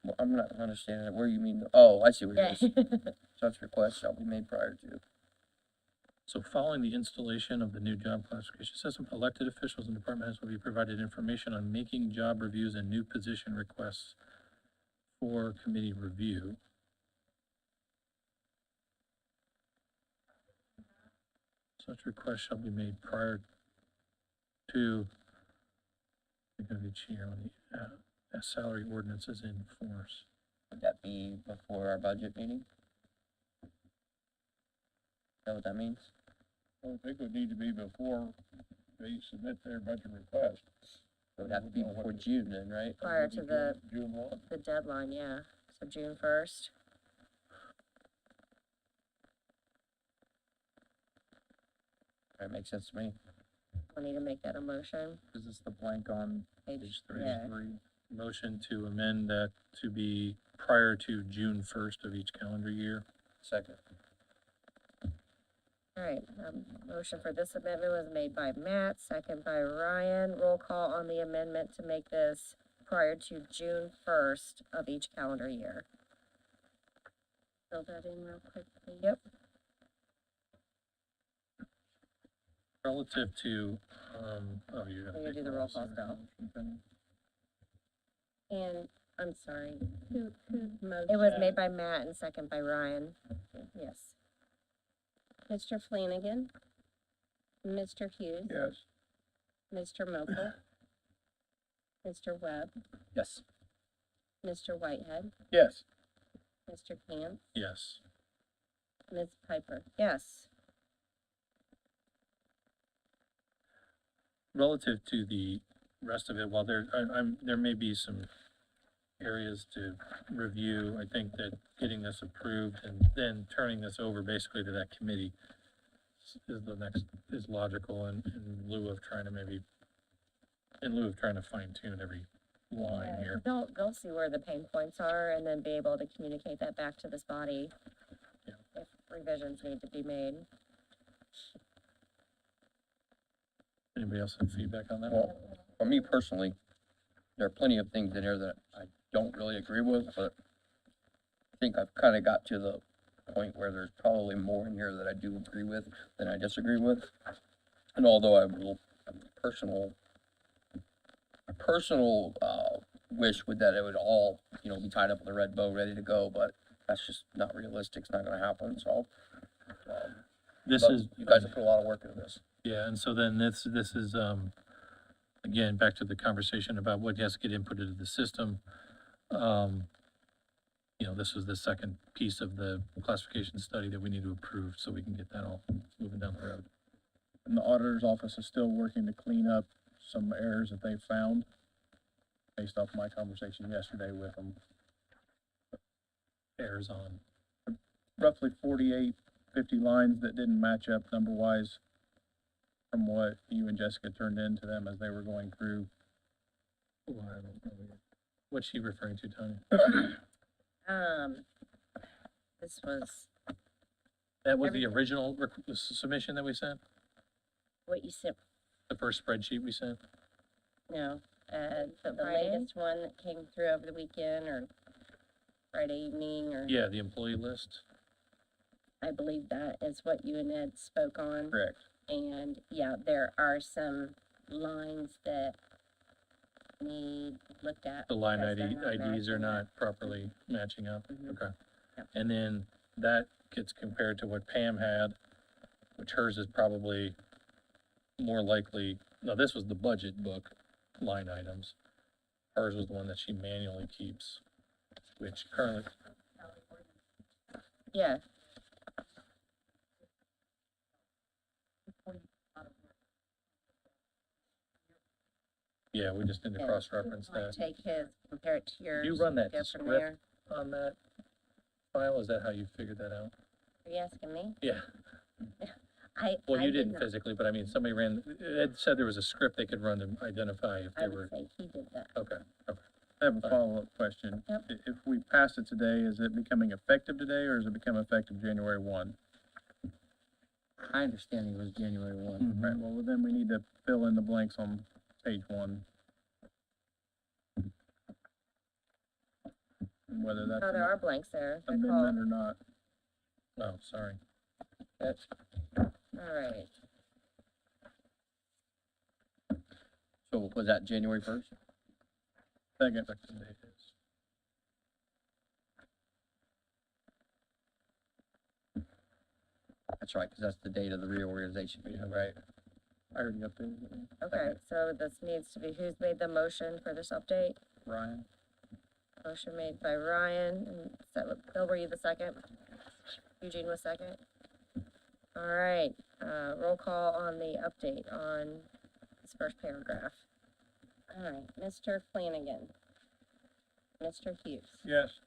Speaker 5: Well, I'm not understanding it, where you mean, oh, I see what
Speaker 2: Yeah.
Speaker 5: it is. Such request shall be made prior to.
Speaker 9: So following the installation of the new job classification system, elected officials and department heads will be provided information on making job reviews and new position requests for committee review. Such requests shall be made prior to of each year when the salary ordinance is in force.
Speaker 5: Would that be before our budget meeting? Is that what that means?
Speaker 1: I don't think it would need to be before they submit their budget request.
Speaker 5: It would have to be before June then, right?
Speaker 2: Prior to the,
Speaker 1: June 1.
Speaker 2: the deadline, yeah. So June 1st.
Speaker 5: That makes sense to me.
Speaker 2: I need to make that a motion.
Speaker 17: Is this the blank on
Speaker 2: Page
Speaker 17: page
Speaker 2: yeah.
Speaker 17: 3?
Speaker 9: Motion to amend that to be prior to June 1st of each calendar year.
Speaker 5: Second.
Speaker 2: All right, motion for this amendment was made by Matt, second by Ryan. Roll call on the amendment to make this prior to June 1st of each calendar year.
Speaker 15: Fill that in real quick, please.
Speaker 2: Yep.
Speaker 9: Relative to, you're
Speaker 2: We're
Speaker 9: gonna
Speaker 2: gonna
Speaker 9: take
Speaker 2: do the
Speaker 9: one
Speaker 2: roll
Speaker 9: else.
Speaker 2: call still.
Speaker 15: And, I'm sorry, who motioned?
Speaker 2: It was made by Matt and second by Ryan. Yes.
Speaker 15: Mr. Flanagan, Mr. Hughes,
Speaker 1: Yes.
Speaker 15: Mr. Mokel, Mr. Webb,
Speaker 5: Yes.
Speaker 15: Mr. Whitehead,
Speaker 1: Yes.
Speaker 15: Mr. Camp,
Speaker 9: Yes.
Speaker 15: Ms. Piper.
Speaker 2: Yes.
Speaker 9: Relative to the rest of it, while there may be some areas to review, I think that getting this approved and then turning this over basically to that committee is logical in lieu of trying to fine tune every line
Speaker 2: Yeah,
Speaker 9: here.
Speaker 2: They'll see where the pain points are and then be able to communicate that back to this body.
Speaker 9: Yeah.
Speaker 2: If revisions need to be made.
Speaker 9: Anybody else have feedback on that?
Speaker 5: Well, for me personally, there are plenty of things in here that I don't really agree with, but I think I've kind of got to the point where there's probably more in here that I do agree with than I disagree with. And although I will, personal wish would that it would all, be tied up with a red bow, ready to go, but that's just not realistic, it's not gonna happen, so.
Speaker 9: This
Speaker 5: but
Speaker 9: is.
Speaker 5: You guys have put a lot of work into this.
Speaker 9: Yeah, and so then this is, again, back to the conversation about what has to get input into the system. This was the second piece of the classification study that we need to approve, so we can get that all moving down the road.
Speaker 17: And the auditor's office is still working to clean up some errors that they found based off my conversation yesterday with them.
Speaker 9: Errors on.
Speaker 17: Roughly 48, 50 lines that didn't match up number-wise from what you and Jessica turned in to them as they were going through.
Speaker 9: What's she referring to, Tony?
Speaker 15: This was
Speaker 9: That was the original submission that we sent?
Speaker 15: what you sent,
Speaker 9: The first spreadsheet we sent?
Speaker 15: no, the
Speaker 2: Friday?
Speaker 15: latest one that came through over the weekend or Friday evening, or
Speaker 9: Yeah, the employee list.
Speaker 15: I believe that is what you and Ed spoke on.
Speaker 5: Correct.
Speaker 15: And yeah, there are some lines that need looked at.
Speaker 9: The line
Speaker 15: because they're not
Speaker 9: IDs are
Speaker 15: matching
Speaker 9: not
Speaker 15: up.
Speaker 9: properly matching up.
Speaker 15: Mhm.
Speaker 9: Okay.
Speaker 15: Yep.
Speaker 9: And then that gets compared to what Pam had, which hers is probably more likely, no, this was the budget book line items. Hers was the one that she manually keeps, which currently,
Speaker 15: Yeah,
Speaker 9: yeah, we just need to
Speaker 15: Yeah.
Speaker 9: cross-reference that.
Speaker 15: take his, compare it to yours.
Speaker 9: Do you run that
Speaker 15: go from there.
Speaker 9: script on that file? Is that how you figured that out?
Speaker 15: Are you asking me?
Speaker 9: Yeah.
Speaker 15: I
Speaker 9: Well, you
Speaker 15: did
Speaker 9: didn't
Speaker 15: not.
Speaker 9: physically, but I mean, somebody ran, Ed said there was a script they could run to identify if
Speaker 15: I
Speaker 9: they
Speaker 15: would
Speaker 9: were,
Speaker 15: say he did that.
Speaker 9: okay.
Speaker 17: I have a follow-up question.
Speaker 15: Yep.
Speaker 17: If we pass it today, is it becoming effective today, or is it become effective January 1?
Speaker 5: My understanding was January one.
Speaker 9: Mm-hmm.
Speaker 17: Right, well, then we need to fill in the blanks on page 1. And whether that's
Speaker 15: Oh, there are
Speaker 17: an
Speaker 15: blanks there. Good call.
Speaker 17: amendment or not.
Speaker 9: Oh, sorry.
Speaker 5: That's,
Speaker 15: All right.
Speaker 5: so was that January 1st?
Speaker 17: Second.
Speaker 9: Effective date is-
Speaker 5: That's right, because that's the date of the reorganization meeting, right?
Speaker 17: I already updated it.
Speaker 15: Okay, so this needs to be, who's made the motion for this update?
Speaker 17: Ryan?
Speaker 15: Motion made by Ryan, and Bill, were you the second? Eugene was second? All right, roll call on the update on this first paragraph. All right, Mr. Flanagan. Mr. Hughes.
Speaker 1: Yes.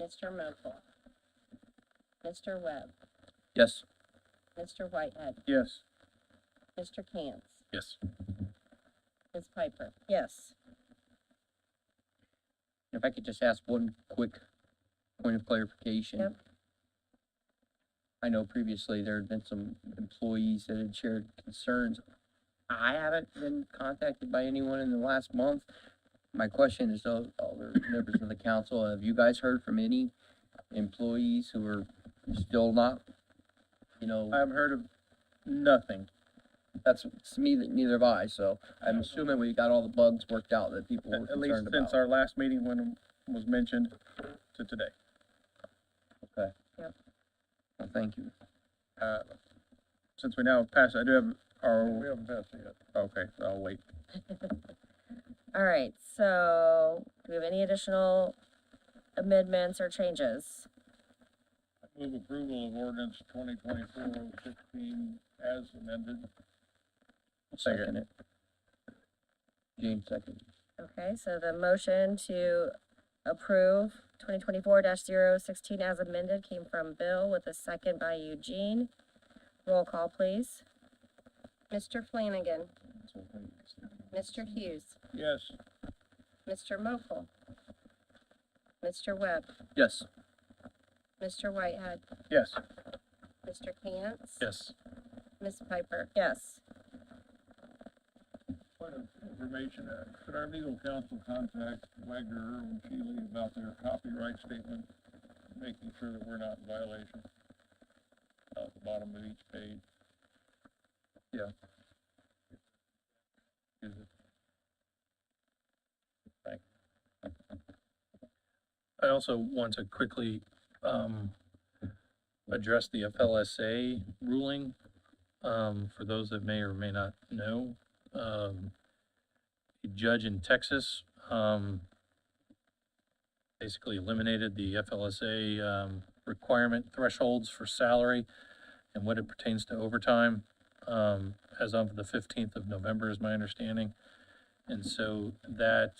Speaker 15: Mr. Mokel. Mr. Webb.
Speaker 5: Yes.
Speaker 15: Mr. Whitehead.
Speaker 17: Yes.
Speaker 15: Mr. Cantz.
Speaker 9: Yes.
Speaker 15: Ms. Piper. Yes.
Speaker 5: If I could just ask one quick point of clarification.
Speaker 15: Yep.
Speaker 5: I know previously there had been some employees that had shared concerns. I haven't been contacted by anyone in the last month. My question is to all the members of the council, have you guys heard from any employees who are still not, you know,
Speaker 17: I haven't heard of nothing.
Speaker 5: that's, to me, that neither have I, so I'm assuming we got all the bugs worked out that people were
Speaker 17: At least
Speaker 5: concerned
Speaker 17: since
Speaker 5: about.
Speaker 17: our last meeting when it was mentioned to today.
Speaker 5: Okay.
Speaker 15: Yep.
Speaker 5: Well, thank you.
Speaker 17: Since we now passed, I do have,
Speaker 1: We haven't passed it yet.
Speaker 17: okay, so I'll wait.
Speaker 15: All right, so do we have any additional amendments or changes?
Speaker 1: Move approval of ordinance 2024-016 as amended.
Speaker 5: Second it. James, second.
Speaker 15: Okay, so the motion to approve 2024-016 as amended came from Bill with a second by Eugene. Roll call, please. Mr. Flanagan. Mr. Hughes.
Speaker 1: Yes.
Speaker 15: Mr. Mokel. Mr. Webb.
Speaker 5: Yes.
Speaker 15: Mr. Whitehead.
Speaker 17: Yes.
Speaker 15: Mr. Cantz.
Speaker 9: Yes.
Speaker 15: Ms. Piper. Yes.
Speaker 1: Point of information, could our legal counsel contact Wagner and Shealy about their copyright statement, making sure that we're not in violation? At the bottom of each page.
Speaker 9: Yeah.
Speaker 1: Is it?
Speaker 9: I also want to quickly, address the FLSA ruling, for those that may or may not know. A judge in Texas, basically eliminated the FLSA, requirement thresholds for salary and what it pertains to overtime, as of the 15th of November is my understanding. And so that,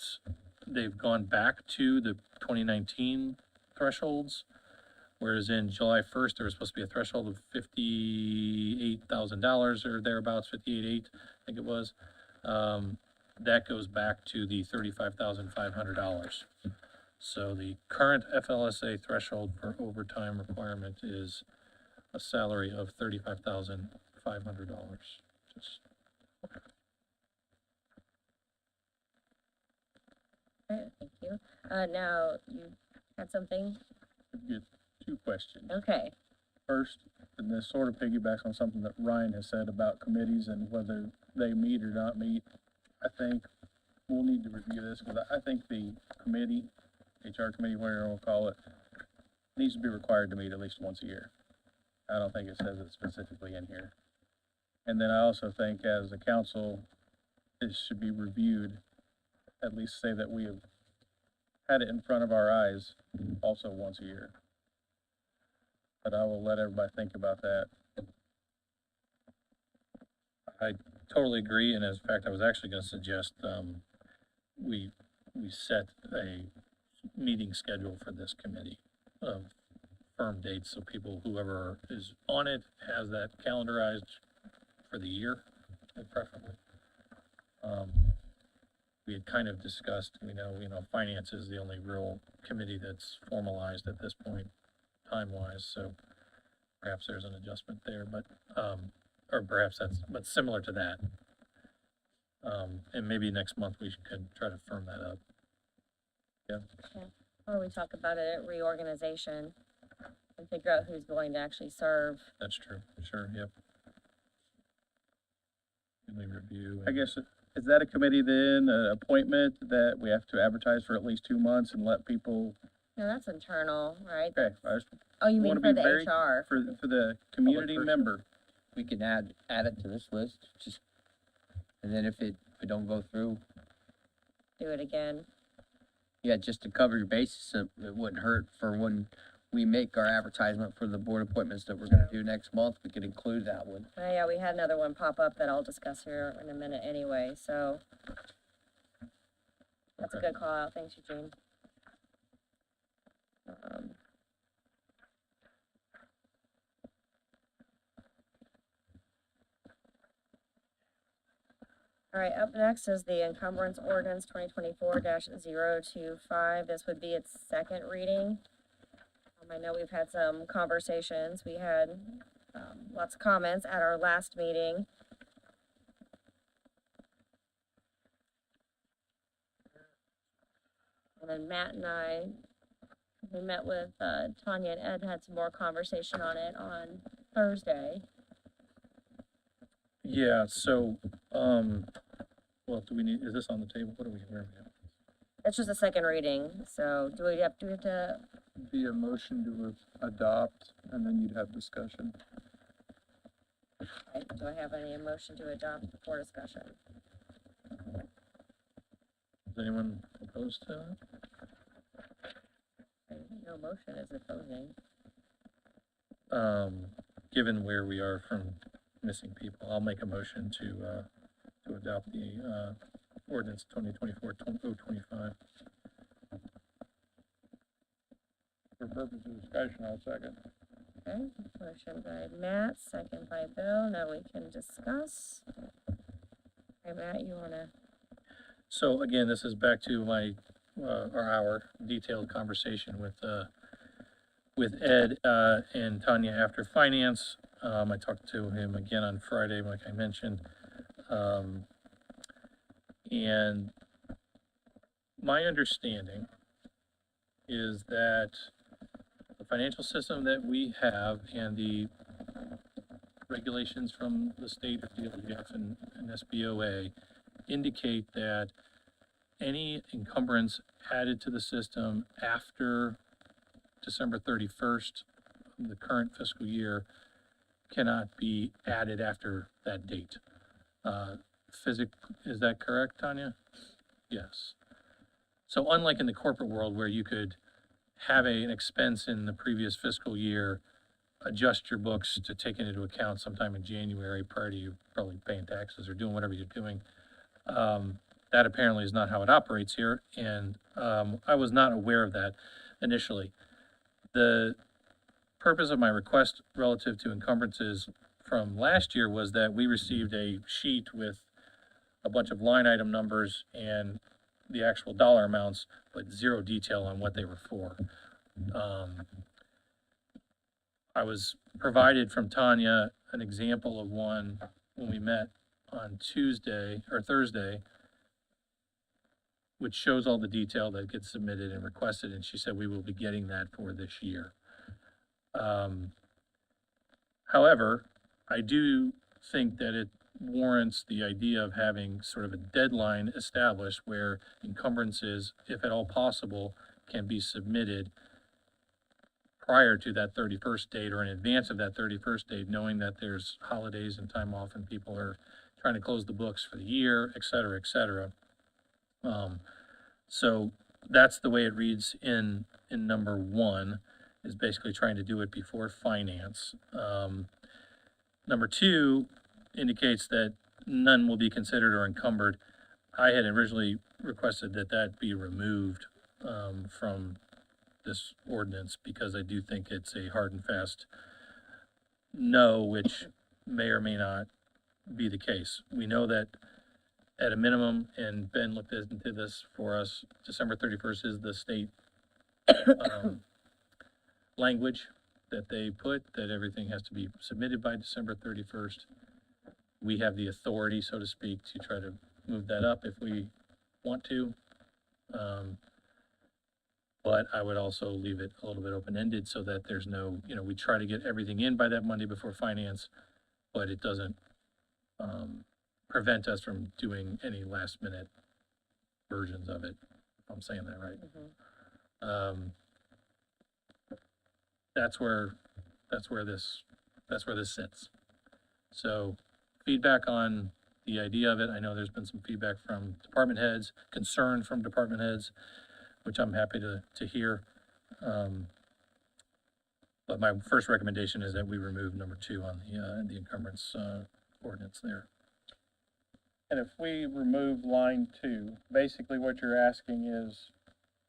Speaker 9: they've gone back to the 2019 thresholds, whereas in July 1st, there was supposed to be a threshold of $58,000 or thereabouts, 58.8, I think it was. That goes back to the $35,500. So the current FLSA threshold for overtime requirement is a salary of $35,500. Just
Speaker 15: Okay, thank you. Now, you had something?
Speaker 17: Get 2 questions.
Speaker 15: Okay.
Speaker 17: First, and this sort of piggybacks on something that Ryan has said about committees and whether they meet or not meet. I think we'll need to review this, because I think the committee, HR committee, whatever you want to call it,
Speaker 9: needs to be required to meet at least once a year. I don't think it says it specifically in here. And then I also think as a council, it should be reviewed, at least say that we have had it in front of our eyes also once a year. But I will let everybody think about that. I totally agree, and as a fact, I was actually gonna suggest, we set a meeting schedule for this committee of firm dates, so people, whoever is on it, has that calendarized for the year, preferably. We had kind of discussed, you know, finance is the only real committee that's formalized at this point, time-wise, so perhaps there's an adjustment there, but, or perhaps but similar to that. And maybe next month we could try to firm that up. Yeah.
Speaker 2: Or we talk about it at reorganization and figure out who's going to actually serve.
Speaker 9: That's true, sure, yep. And we review.
Speaker 1: I guess, is that a committee then, an appointment that we have to advertise for at least 2 months and let people?
Speaker 2: No, that's internal, right?
Speaker 1: Okay, I just
Speaker 2: Oh, you mean
Speaker 1: wanna
Speaker 2: for
Speaker 1: be
Speaker 2: the
Speaker 1: very-
Speaker 2: HR?
Speaker 1: For the community
Speaker 5: person.
Speaker 1: member.
Speaker 5: We can add it to this list, just, and then if it don't go through,
Speaker 2: Do it again.
Speaker 5: yeah, just to cover your bases, it wouldn't hurt for when we make our advertisement for the board appointments that we're gonna do next month, we could include that one.
Speaker 2: Oh, yeah, we had another one pop up that I'll discuss here in a minute anyway, so. That's a good call out. Thanks, Eugene. All right, up next is the encumbrance ordinance 2024-025. This would be its second reading. I know we've had some conversations. We had lots of comments at our last meeting. And then Matt and I, we met with Tanya and Ed, had some more conversation on it on Thursday.
Speaker 9: Yeah, so, well, do we need, is this on the table? What are we, where are we at?
Speaker 2: It's just a second reading, so do we have to,
Speaker 17: Be a motion to adopt, and then you'd have discussion.
Speaker 2: right, do I have any motion to adopt for discussion?
Speaker 9: Is anyone opposed to it?
Speaker 2: No motion is opposing.
Speaker 9: Given where we are from missing people, I'll make a motion to adopt the, ordinance 2024-025.
Speaker 1: For purposes of discussion, I'll second.
Speaker 2: Okay, motion by Matt, second by Bill. Now we can discuss. Hey, Matt, you wanna?
Speaker 9: So again, this is back to my, or our detailed conversation with Ed, and Tanya after finance. I talked to him again on Friday, like I mentioned. And my understanding is that the financial system that we have and the regulations from the state of DLGF and SBOA indicate that any encumbrance added to the system after December 31st of the current fiscal year cannot be added after that date. Is that correct, Tanya? Yes. So unlike in the corporate world where you could have an expense in the previous fiscal year, adjust your books to take it into account sometime in January prior to you probably paying taxes or doing whatever you're doing. That apparently is not how it operates here, and I was not aware of that initially. The purpose of my request relative to encumbrances from last year was that we received a sheet with a bunch of line item numbers and the actual dollar amounts, but zero detail on what they were for. I was provided from Tanya an example of one when we met on Tuesday or Thursday, which shows all the detail that gets submitted and requested, and she said we will be getting that for this year. However, I do think that it warrants the idea of having sort of a deadline established where encumbrances, if at all possible, can be submitted prior to that 31st date or in advance of that 31st date, knowing that there's holidays and time off and people are trying to close the books for the year, et cetera, et cetera. So that's the way it reads in number 1, is basically trying to do it before finance. Number 2 indicates that none will be considered or encumbered. I had originally requested that that be removed from this ordinance because I do think it's a hard and fast no, which may or may not be the case. We know that at a minimum, and Ben looked into this for us, December 31st is the state language that they put, that everything has to be submitted by December 31st. We have the authority, so to speak, to try to move that up if we want to. But I would also leave it a little bit open-ended so that there's no, we try to get everything in by that Monday before finance, but it doesn't prevent us from doing any last-minute versions of it, if I'm saying that right. That's where this sits. So feedback on the idea of it. I know there's been some feedback from department heads, concern from department heads, which I'm happy to hear. But my first recommendation is that we remove number 2 on the encumbrance ordinance there.
Speaker 1: And if we remove line 2, basically what you're asking is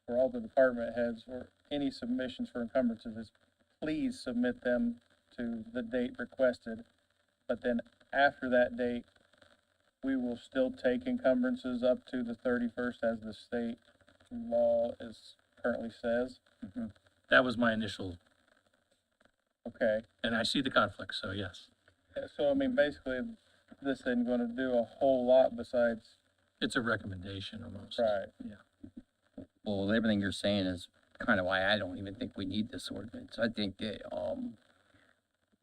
Speaker 1: for all the department heads or any submissions for encumbrances is please submit them to the date requested. But then after that date, we will still take encumbrances up to the 31st as the state law is currently says.
Speaker 9: That was my initial,
Speaker 1: Okay.
Speaker 9: and I see the conflict, so yes.
Speaker 1: Yeah, so I mean, basically, this isn't gonna do a whole lot besides,
Speaker 9: It's a recommendation almost.
Speaker 1: right,
Speaker 5: Well, everything you're saying is kind of why I don't even think we need this ordinance. I think that,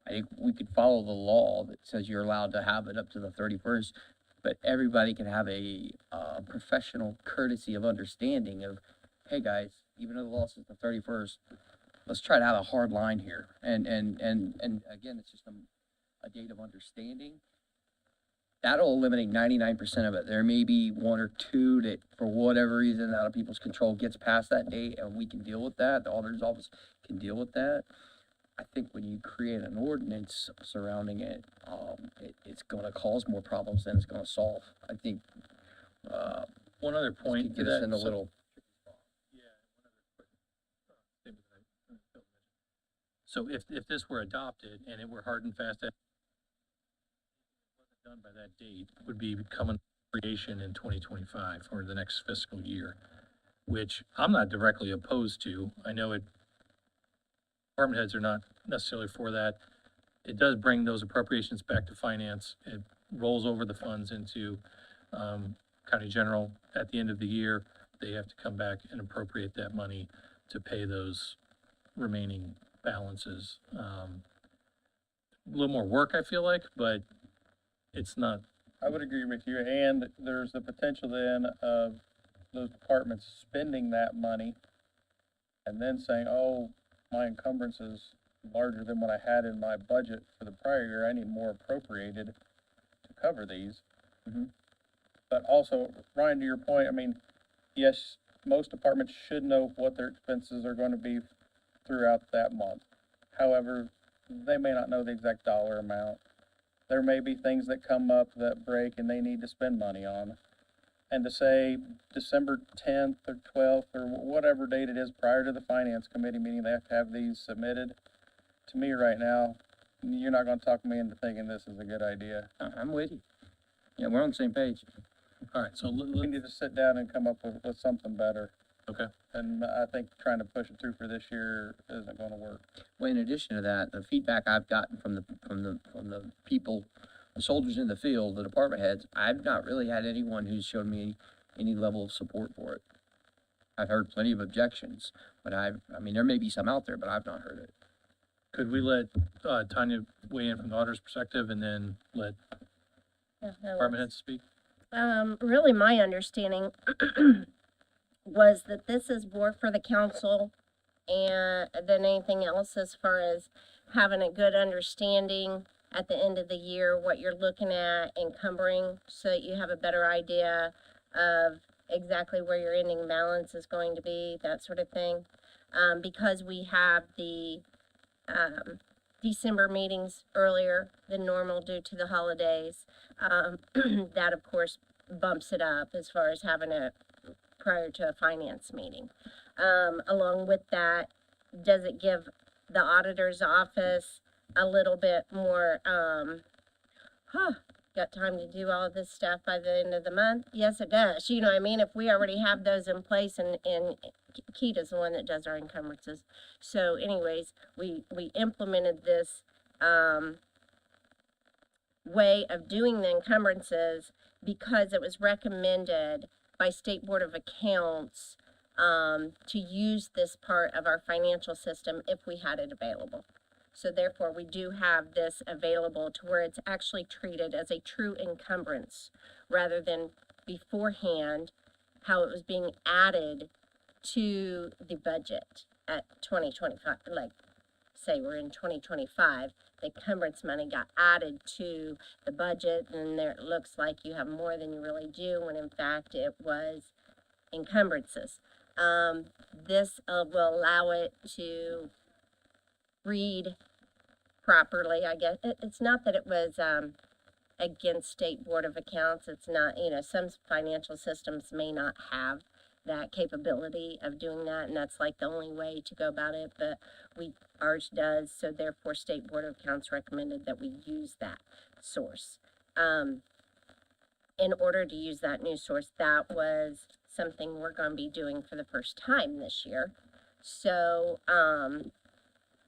Speaker 5: I think we could follow the law that says you're allowed to have it up to the 31st, but everybody can have a, professional courtesy of understanding of, hey, guys, even though the law says the 31st, let's try to have a hard line here. And again, it's just a date of understanding. That'll eliminate 99% of it. There may be 1 or 2 that, for whatever reason, out of people's control, gets past that date, and we can deal with that. The auditor's office can deal with that. I think when you create an ordinance surrounding it, it's gonna cause more problems than it's gonna solve. I think,
Speaker 9: One other point to
Speaker 5: get us
Speaker 9: that.
Speaker 5: in a little,
Speaker 9: So if this were adopted and it were hard and fast, it wasn't done by that date, would be coming creation in 2025 or the next fiscal year, which I'm not directly opposed to. I know department heads are not necessarily for that. It does bring those appropriations back to finance. It rolls over the funds into county general at the end of the year. They have to come back and appropriate that money to pay those remaining balances. A little more work, I feel like, but it's not.
Speaker 1: I would agree with you, and there's the potential then of those departments spending that money and then saying, oh, my encumbrance is larger than what I had in my budget for the prior year, I need more appropriated to cover these. But also, Ryan, to your point, I mean, yes, most departments should know what their expenses are gonna be throughout that month. However, they may not know the exact dollar amount. There may be things that come up that break and they need to spend money on. And to say December 10th or 12th or whatever date it is prior to the finance committee meeting, they have to have these submitted. To me right now, you're not gonna talk me into thinking this is a good idea.
Speaker 5: I'm with you. Yeah, we're on the same page.
Speaker 9: All right, so
Speaker 1: We need to sit down and come up with something better.
Speaker 9: okay.
Speaker 1: And I think trying to push it through for this year isn't gonna work.
Speaker 5: Well, in addition to that, the feedback I've gotten from the people, the soldiers in the field, the department heads, I've not really had anyone who's shown me any level of support for it. I've heard plenty of objections, but I mean, there may be some out there, but I've not heard it.
Speaker 9: Could we let Tanya weigh in from the auditor's perspective and then let department heads speak?
Speaker 15: Really, my understanding was that this is more for the council than anything else as far as having a good understanding at the end of the year what you're looking at encumbering, so that you have a better idea of exactly where your ending balance is going to be, that sort of thing. Because we have the December meetings earlier than normal due to the holidays, that of course bumps it up as far as having it prior to a finance meeting. Along with that, does it give the auditor's office a little bit more, got time to do all this stuff by the end of the month? Yes, it does. You know what I mean? If we already have those in place, and Keita's the one that does our encumbrances. So anyways, we implemented this way of doing the encumbrances because it was recommended by State Board of Accounts to use this part of our financial system if we had it available. So therefore, we do have this available to where it's actually treated as a true encumbrance rather than beforehand how it was being added to the budget at 2025. Like, say we're in 2025, the encumbrance money got added to the budget, and there it looks like you have more than you really do, when in fact it was encumbrances. This will allow it to read properly, I guess. It's not that it was against State Board of Accounts. It's not, you know, some financial systems may not have that capability of doing that, and that's like the only way to go about it, but ours does, so therefore State Board of Accounts recommended that we use that source. In order to use that new source, that was something we're going to be doing for the first time this year. So,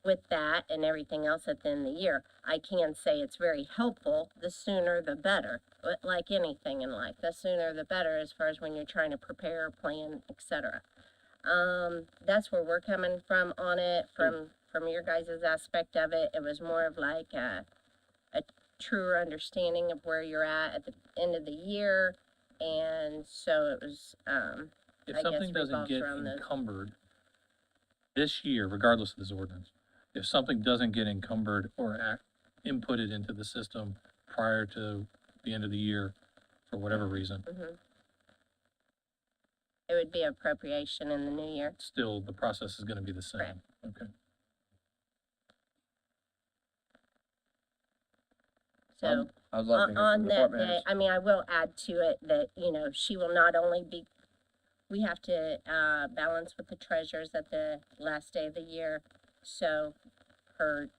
Speaker 15: with that and everything else at the end of the year, I can say it's very helpful. The sooner the better. But like anything in life, the sooner the better as far as when you're trying to prepare, plan, etc. That's where we're coming from on it. From your guys' aspect of it, it was more of like a truer understanding of where you're at the end of the year. And so it was,
Speaker 9: If
Speaker 15: I
Speaker 9: something
Speaker 15: guess
Speaker 9: doesn't
Speaker 15: revolves
Speaker 9: get
Speaker 15: around those.
Speaker 9: encumbered this year, regardless of this ordinance, if something doesn't get encumbered or inputted into the system prior to the end of the year, for whatever reason,
Speaker 15: It would be appropriation in the new year.
Speaker 9: still the process is gonna be the same.
Speaker 15: Correct.
Speaker 9: Okay.
Speaker 15: So
Speaker 5: I'd love to hear
Speaker 15: on
Speaker 5: from the
Speaker 15: that
Speaker 5: department
Speaker 15: day,
Speaker 5: heads.
Speaker 15: I mean, I will add to it that, you know, she will not only be, we have to balance with the treasurers at the last day of the year. So her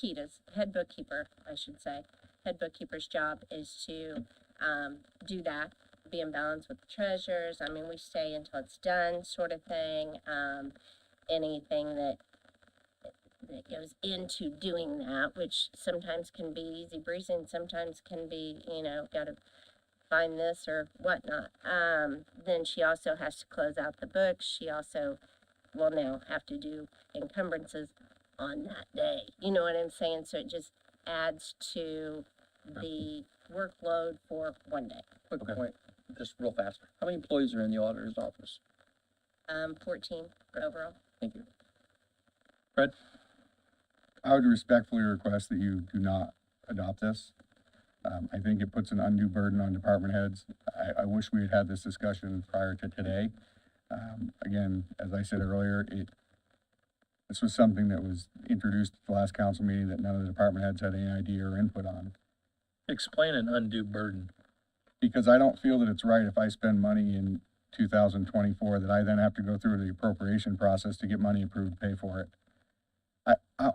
Speaker 15: Keita's head bookkeeper, I should say, head bookkeeper's job is to do that, be in balance with the treasurers. I mean, we stay until it's done, sort of thing. Anything that goes into doing that, which sometimes can be easy breezy and sometimes can be, you know, gotta find this or whatnot. Then she also has to close out the books. She also will now have to do encumbrances on that day. You know what I'm saying? So it just adds to the workload for one day.
Speaker 5: Quick point, just real fast. How many employees are in the auditor's office?
Speaker 15: 14 overall.
Speaker 5: Thank you.
Speaker 9: Fred?
Speaker 12: I would respectfully request that you do not adopt this. I think it puts an undue burden on department heads. I wish we had had this discussion prior to today. Again, as I said earlier, this was something that was introduced at the last council meeting that none of the department heads had any idea or input on.
Speaker 9: Explain an undue burden.
Speaker 12: Because I don't feel that it's right if I spend money in 2024 that I then have to go through the appropriation process to get money approved to pay for it.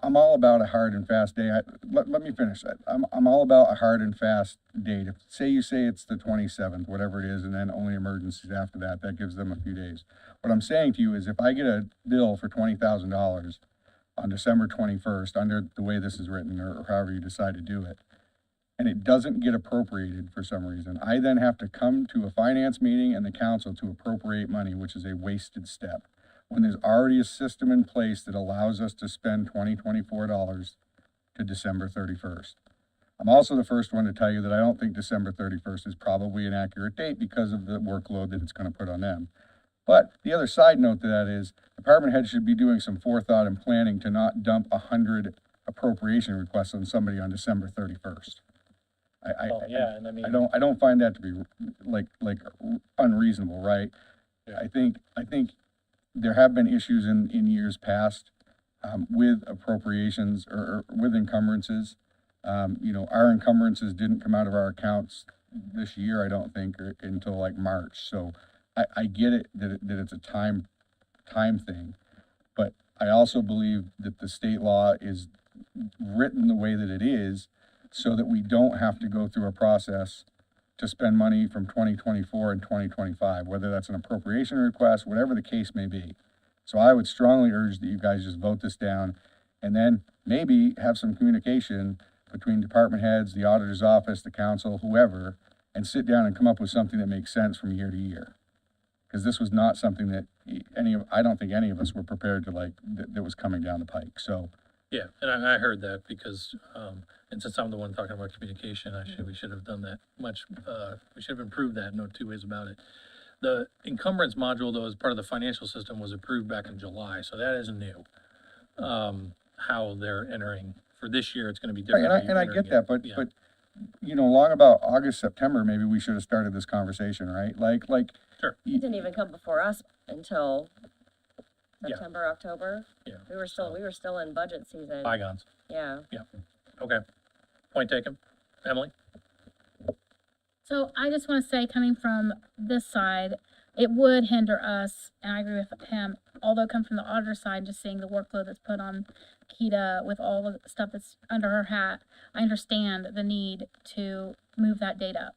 Speaker 12: I'm all about a hard and fast day. Let me finish that. I'm all about a hard and fast date. If, say it's the 27th, whatever it is, and then only emergencies after that, that gives them a few days. What I'm saying to you is if I get a bill for $20,000 on December 21st, under the way this is written, or however you decide to do it, and it doesn't get appropriated for some reason, I then have to come to a finance meeting and the council to appropriate money, which is a wasted step. When there's already a system in place that allows us to spend $24 to December 31st. I'm also the first one to tell you that I don't think December 31st is probably an accurate date because of the workload that it's going to put on them. But the other side note to that is, department heads should be doing some forethought and planning to not dump 100 appropriation requests on somebody on December 31st.
Speaker 9: Oh, yeah, and I mean.
Speaker 12: I don't find that to be like unreasonable, right?
Speaker 9: Yeah.
Speaker 12: I think there have been issues in years past, with appropriations or with encumbrances. You know, our encumbrances didn't come out of our accounts this year, I don't think, or until like March. So I get it that it's a time thing, but I also believe that the state law is written the way that it is so that we don't have to go through a process to spend money from 2024 and 2025, whether that's an appropriation request, whatever the case may be. So I would strongly urge that you guys just vote this down and then maybe have some communication between department heads, the auditor's office, the council, whoever, and sit down and come up with something that makes sense from year to year. Because this was not something that I don't think any of us were prepared to that was coming down the pike. So,
Speaker 9: Yeah, and I heard that because, and since I'm the one talking about communication, we should have done that we should have improved that, no two ways about it. The encumbrance module, though, as part of the financial system was approved back in July, so that is new. How they're entering, for this year, it's gonna be different.
Speaker 12: right, and I get that, but, you know, long about August, September, maybe we should have started this conversation, right?
Speaker 9: Sure.
Speaker 2: It didn't even come before us until
Speaker 9: Yeah.
Speaker 2: September, October.
Speaker 9: Yeah.
Speaker 2: We were still in budget season.
Speaker 9: Bygones.
Speaker 2: Yeah.
Speaker 9: Okay. Point taken. Emily?
Speaker 4: So I just want to say, coming from this side, it would hinder us, and I agree with him, although it comes from the auditor side, just seeing the workload that's put on Keita with all the stuff that's under her hat, I understand the need to move that date up.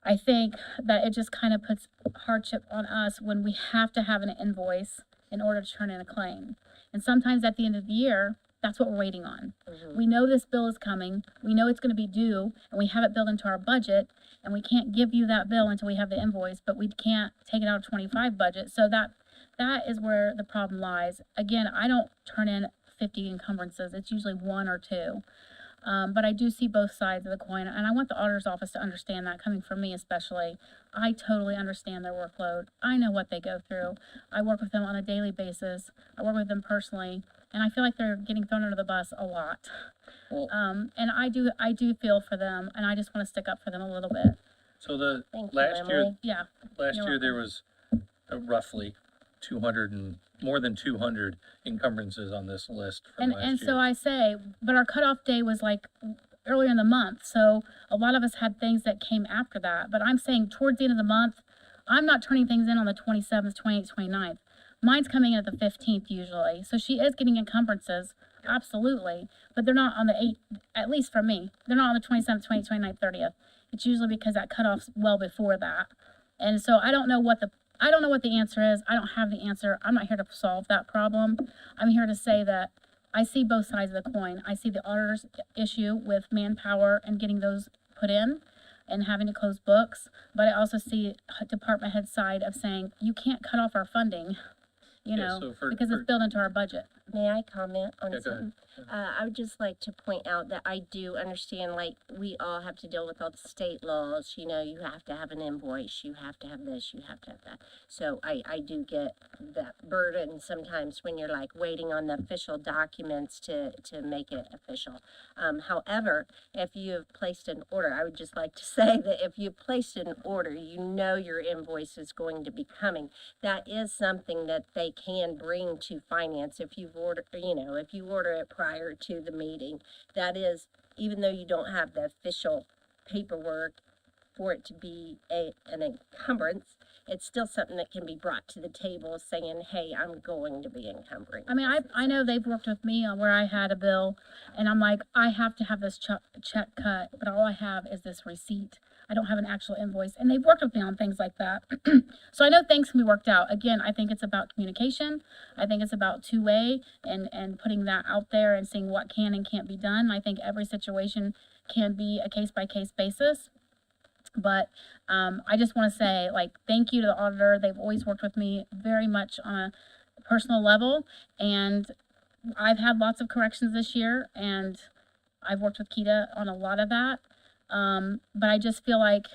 Speaker 4: I think that it just kind of puts hardship on us when we have to have an invoice in order to turn in a claim. And sometimes at the end of the year, that's what we're waiting on. We know this bill is coming, we know it's gonna be due, and we have it built into our budget, and we can't give you that bill until we have the invoice, but we can't take it out of 25 budget. So that is where the problem lies. Again, I don't turn in 50 encumbrances, it's usually 1 or 2. But I do see both sides of the coin, and I want the auditor's office to understand that, coming from me especially. I totally understand their workload. I know what they go through. I work with them on a daily basis. I work with them personally, and I feel like they're getting thrown under the bus a lot.
Speaker 5: Well-
Speaker 4: And I do feel for them, and I just want to stick up for them a little bit.
Speaker 9: So the
Speaker 2: Thank you,
Speaker 9: last year,
Speaker 2: Emily.
Speaker 4: Yeah.
Speaker 9: last
Speaker 4: You're
Speaker 9: year there was roughly more than 200 encumbrances on this list from last year.
Speaker 4: And so I say, but our cutoff day was like earlier in the month, so a lot of us had things that came after that. But I'm saying towards the end of the month, I'm not turning things in on the 27th, 28th, 29th. Mine's coming in at the 15th usually, so she is getting encumbrances, absolutely, but they're not on the 8th, at least for me. They're not on the 27th, 28th, 29th, 30th. It's usually because that cutoff's well before that. And so I don't know what the answer is. I don't have the answer. I'm not here to solve that problem. I'm here to say that I see both sides of the coin. I see the auditor's issue with manpower and getting those put in and having to close books, but I also see department head side of saying, you can't cut off our funding, because it's built into our budget.
Speaker 15: May I comment on
Speaker 9: Yeah, go
Speaker 15: something? I would just like to point out that I do understand, like, we all have to deal with all the state laws, you have to have an invoice, you have to have this, you have to have that. So I do get that burden sometimes when you're like waiting on the official documents to make it official. However, if you have placed an order, I would just like to say that if you placed an order, your invoice is going to be coming. That is something that they can bring to finance if you order it prior to the meeting. That is, even though you don't have the official paperwork for it to be an encumbrance, it's still something that can be brought to the table saying, hey, I'm going to be encumbering.
Speaker 4: I mean, I know they've worked with me on where I had a bill, and I'm like, I have to have this check cut, but all I have is this receipt. I don't have an actual invoice, and they've worked with me on things like that. So I know things can be worked out. Again, I think it's about communication. I think it's about two-way and putting that out there and seeing what can and can't be done. I think every situation can be a case-by-case basis. But I just want to say, thank you to the auditor. They've always worked with me very much on a personal level, and I've had lots of corrections this year, and I've worked with Keita on a lot of that. But I just feel like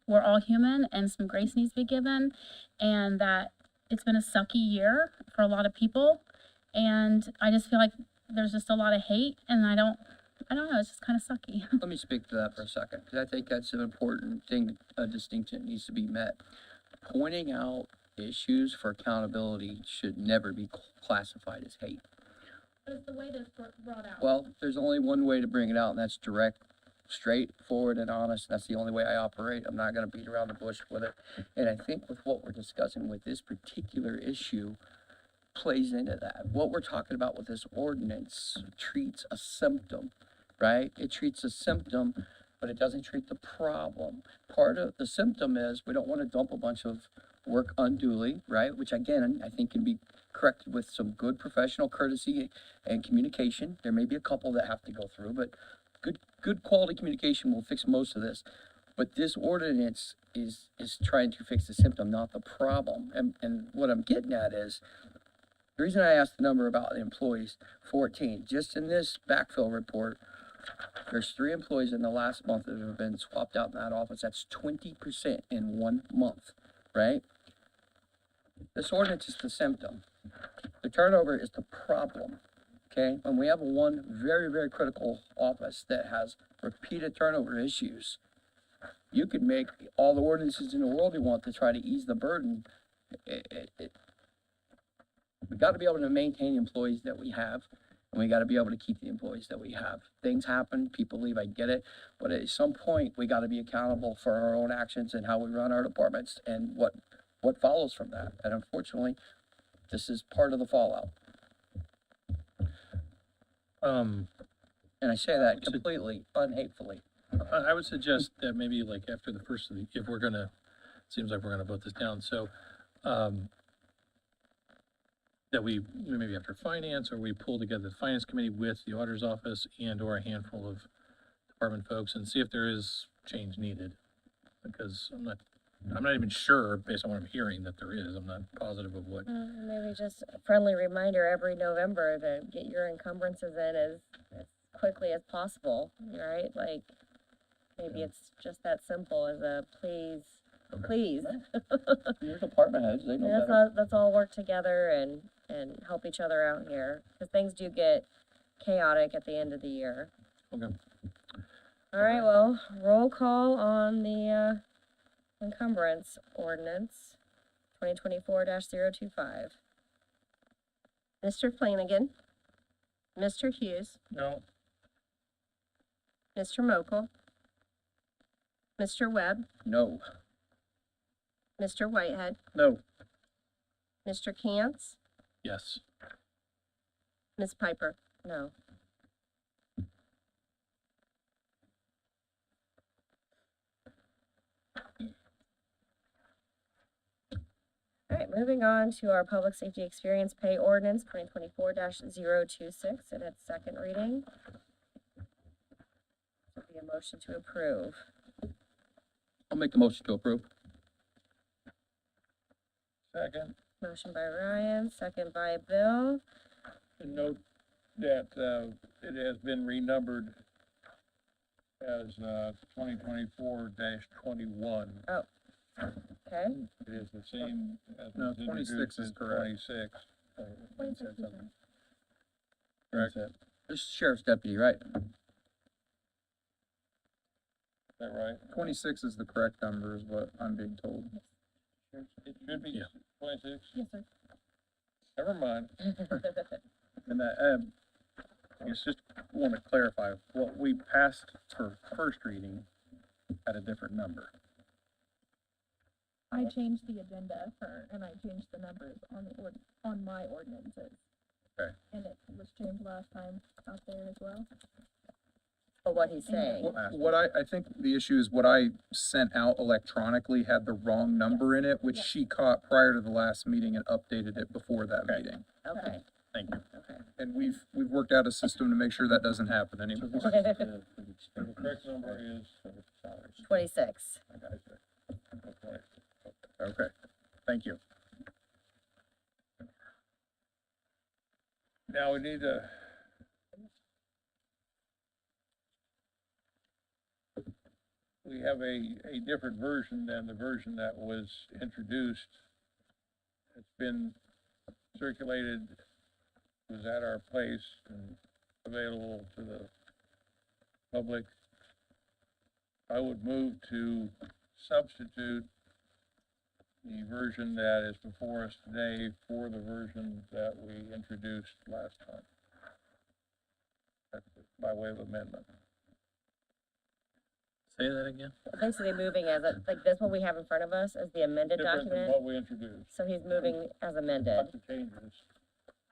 Speaker 4: we're all human, and some grace needs to be given, and that it's been a sucky year for a lot of people. And I just feel like there's just a lot of hate and I don't know, it's just kind of sucky.
Speaker 5: Let me speak to that for a second, because I think that's an important thing, a distinction that needs to be met. Pointing out issues for accountability should never be classified as hate.
Speaker 4: But it's the way that's brought out.
Speaker 5: Well, there's only one way to bring it out, and that's direct, straightforward, and honest. That's the only way I operate. I'm not gonna beat around the bush with it. And I think with what we're discussing with this particular issue plays into that. What we're talking about with this ordinance treats a symptom, right? It treats a symptom, but it doesn't treat the problem. Part of the symptom is we don't wanna dump a bunch of work unduly, right? Which again, I think can be corrected with some good professional courtesy and communication. There may be a couple that have to go through, but good quality communication will fix most of this. But this ordinance is trying to fix the symptom, not the problem. And what I'm getting at is, the reason I asked the number about the employees, 14, just in this backfill report, there's 3 employees in the last month that have been swapped out in that office. That's 20% in 1 month, right? This ordinance is the symptom. The turnover is the problem, okay? When we have one very, very critical office that has repeated turnover issues, you could make all the ordinances in the world you want to try to ease the burden. We got to be able to maintain the employees that we have, and we got to be able to keep the employees that we have. Things happen, people leave, I get it, but at some point, we got to be accountable for our own actions and how we run our departments and what follows from that. And unfortunately, this is part of the fallout. And I say that completely unhatefully.
Speaker 9: I would suggest that maybe like after the first of the, if we're gonna, seems like we're gonna vote this down, so, that we, maybe after finance, or we pull together the finance committee with the auditor's office and or a handful of department folks and see if there is change needed. Because I'm not even sure, based on what I'm hearing, that there is. I'm not positive of what.
Speaker 2: Maybe just a friendly reminder every November to get your encumbrances in as quickly as possible, right? Like, maybe it's just that simple as a please.
Speaker 5: Your department heads, they know better.
Speaker 2: Let's all work together and help each other out here, because things do get chaotic at the end of the year.
Speaker 9: Okay.
Speaker 2: All right, well, roll call on the encumbrance ordinance 2024-025.
Speaker 7: Mr. Flanagan. Mr. Hughes.
Speaker 1: No.
Speaker 7: Mr. Mokel. Mr. Webb.
Speaker 5: No.
Speaker 7: Mr. Whitehead.
Speaker 9: No.
Speaker 7: Mr. Cantz.
Speaker 9: Yes.
Speaker 7: Ms. Piper.
Speaker 2: No. All right, moving on to our public safety experience pay ordinance 2024-026 in its second reading. Would be a motion to approve.
Speaker 5: I'll make the motion to approve.
Speaker 1: Second.
Speaker 2: Motion by Ryan, second by Bill.
Speaker 1: And note that, it has been renumbered as, 2024-21.
Speaker 2: Okay.
Speaker 1: It is the same as.
Speaker 17: No,
Speaker 1: was
Speaker 17: 26
Speaker 1: introduced
Speaker 17: is
Speaker 1: as
Speaker 17: correct.
Speaker 1: 26.
Speaker 5: Correct. This is sheriff's deputy, right?
Speaker 1: Is that right?
Speaker 17: 26 is the correct number, is what I'm being told.
Speaker 1: It should be
Speaker 9: Yeah.
Speaker 1: 26?
Speaker 2: Yes, sir.
Speaker 1: Never mind.
Speaker 10: And I guess just want to clarify, what we passed for first reading had a different number.
Speaker 18: I changed the agenda and I changed the numbers on my ordinances.
Speaker 10: Okay.
Speaker 18: And it was changed last time out there as well.
Speaker 2: But what he's saying.
Speaker 17: What I think the issue is what I sent out electronically had the wrong number in it, which she caught prior to the last meeting and updated it before that meeting.
Speaker 2: Okay.
Speaker 10: Thank you.
Speaker 17: And we've worked out a system to make sure that doesn't happen anymore.
Speaker 1: The correct number is
Speaker 2: 26.
Speaker 10: Okay, thank you.
Speaker 1: Now we need to. We have a different version than the version that was introduced it's been circulated, was at our place and available to the public. I would move to substitute the version that is before us today for the version that we introduced last time. That's by way of amendment.
Speaker 9: Say that again?
Speaker 2: Basically moving as a, like this one we have in front of us as the amended
Speaker 1: Different than
Speaker 2: document.
Speaker 1: what we introduced.
Speaker 2: So he's moving as amended.
Speaker 1: Lots of changes.